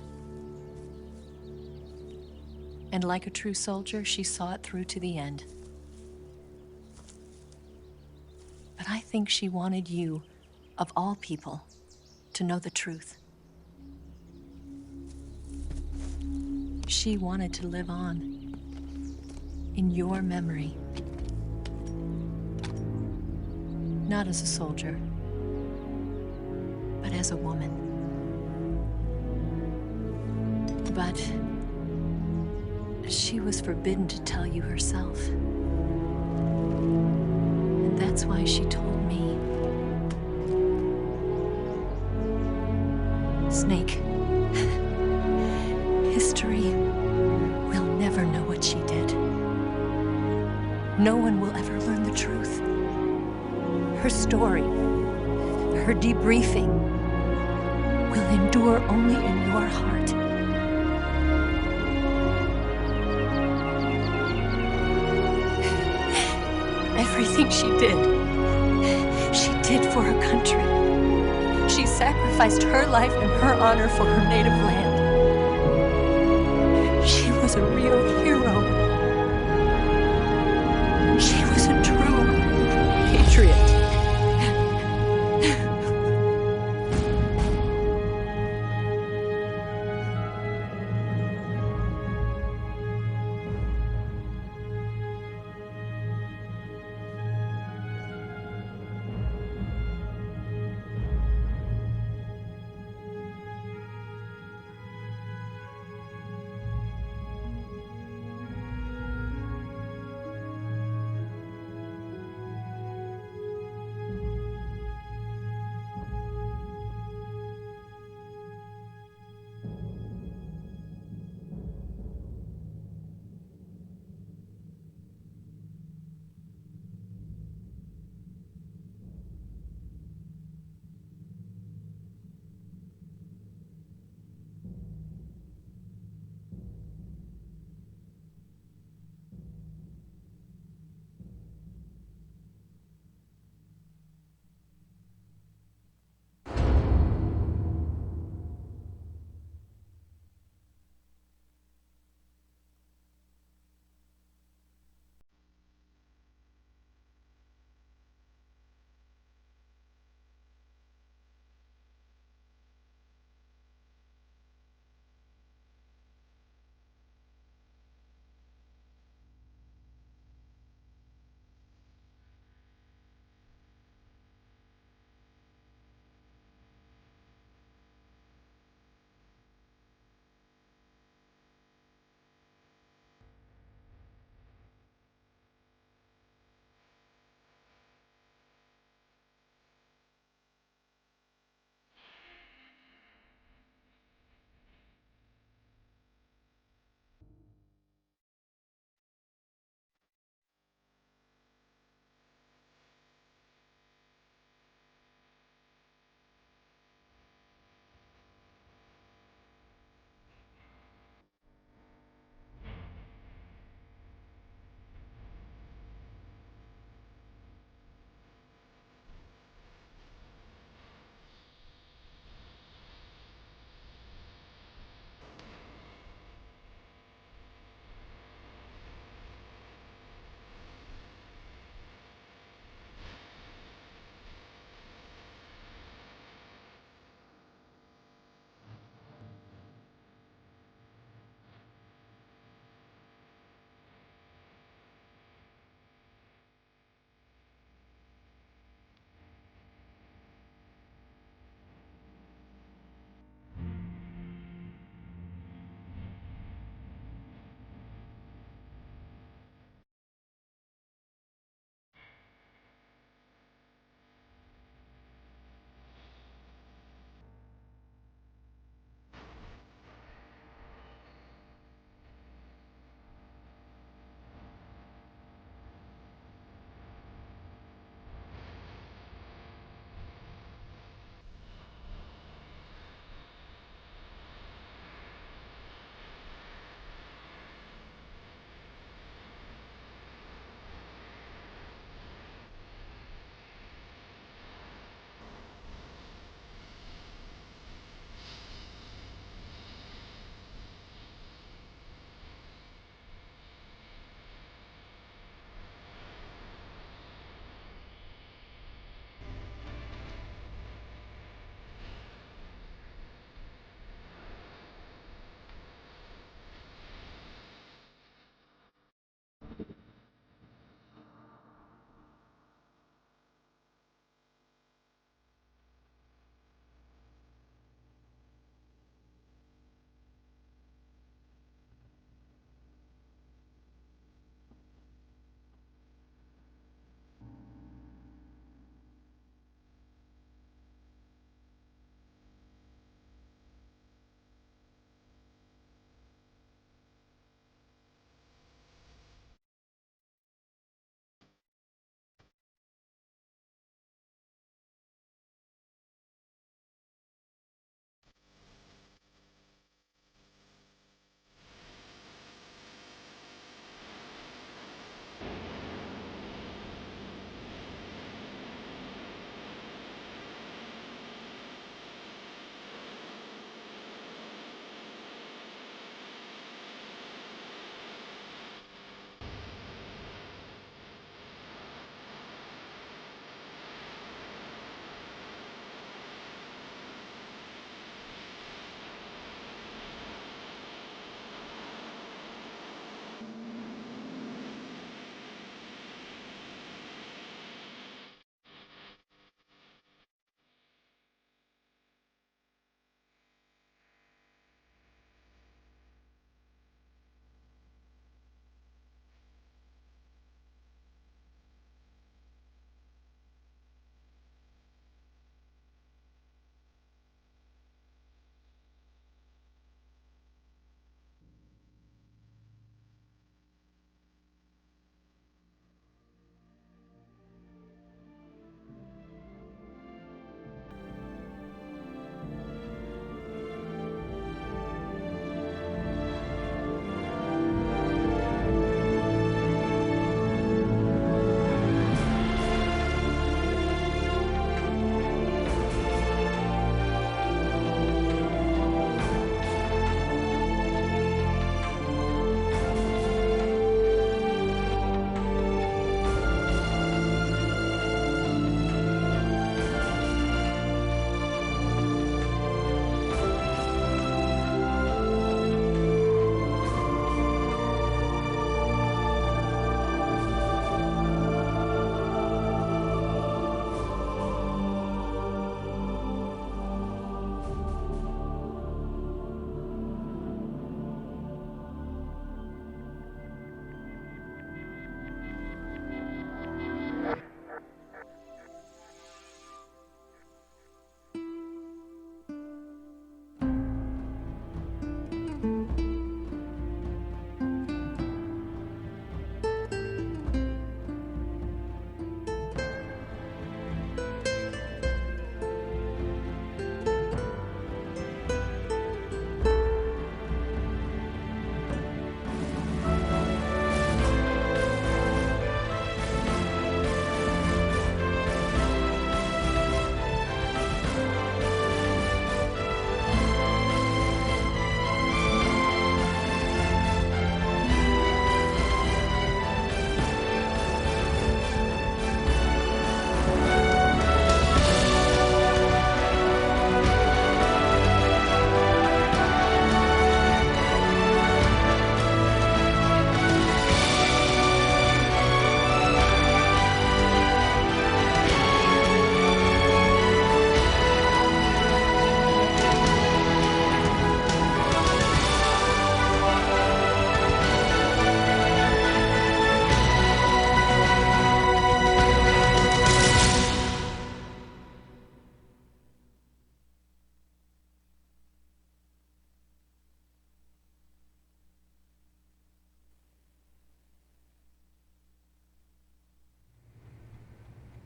And like a true soldier, she saw it through to the end. But I think she wanted you, of all people, to know the truth. She wanted to live on in your memory. Not as a soldier, but as a woman. But she was forbidden to tell you herself. And that's why she told me. Snake, history will never know what she did. No one will ever learn the truth. Her story, her debriefing, will endure only in your heart. Everything she did for her country. She sacrificed her life and her honor for her native land. She was a real hero. She was a true patriot.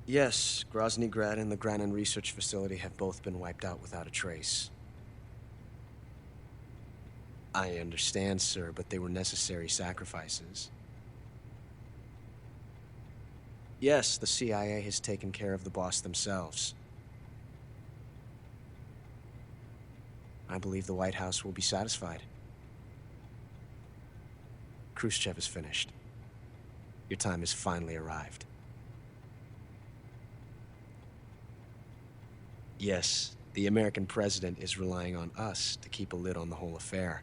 Yes, Groznyj Grad and the Granin Research Facility have both been wiped out without a trace. I understand, sir, but they were necessary sacrifices. Yes, the CIA has taken care of the boss themselves. I believe the White House will be satisfied. Khrushchev is finished. Your time has finally arrived. Yes, the American president is relying on us to keep a lid on the whole affair.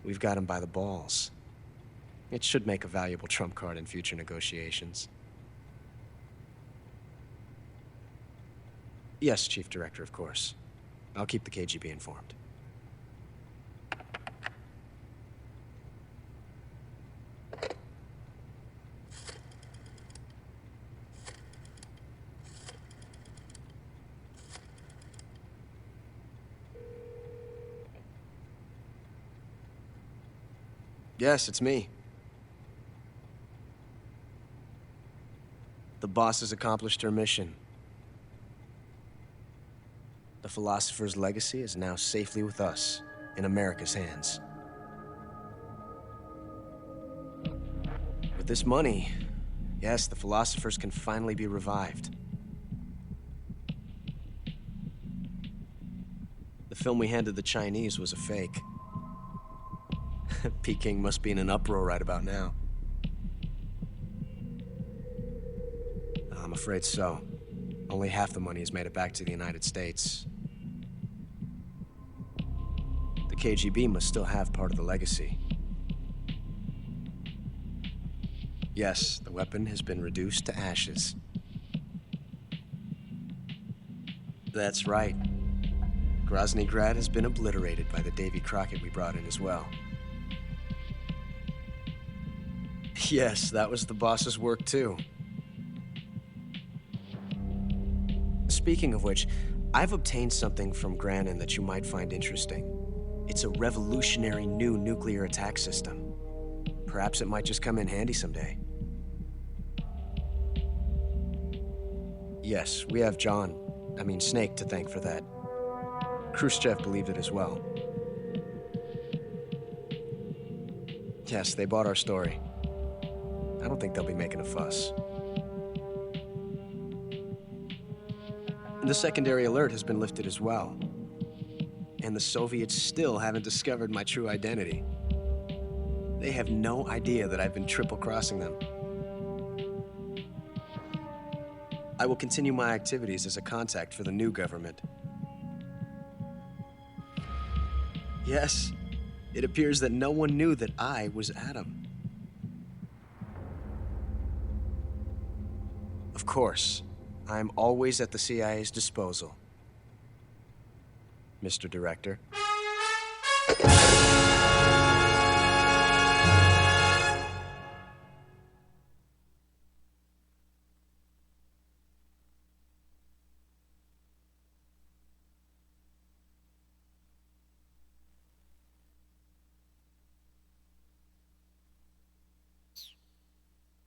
We've got him by the balls. It should make a valuable trump card in future negotiations. Yes, Chief Director, of course. I'll keep the KGB informed. Yes, it's me. The boss has accomplished her mission. The philosopher's legacy is now safely with us, in America's hands. With this money, yes, the philosophers can finally be revived. The film we handed the Chinese was a fake. Peking must be in an uproar right about now. I'm afraid so. Only half the money has made it back to the United States. The KGB must still have part of the legacy. Yes, the weapon has been reduced to ashes. That's right. Groznyj Grad has been obliterated by the Davy Crockett we brought in as well. Yes, that was the boss's work too. Speaking of which, I've obtained something from Granin that you might find interesting. It's a revolutionary new nuclear attack system. Perhaps it might just come in handy someday. Yes, we have Snake to thank for that. Khrushchev believed it as well. Yes, they bought our story. I don't think they'll be making a fuss. The secondary alert has been lifted as well. And the Soviets still haven't discovered my true identity. They have no idea that I've been triple-crossing them. I will continue my activities as a contact for the new government. Yes, it appears that no one knew that I was Adam. Of course, I'm always at the CIA's disposal, Mr. Director.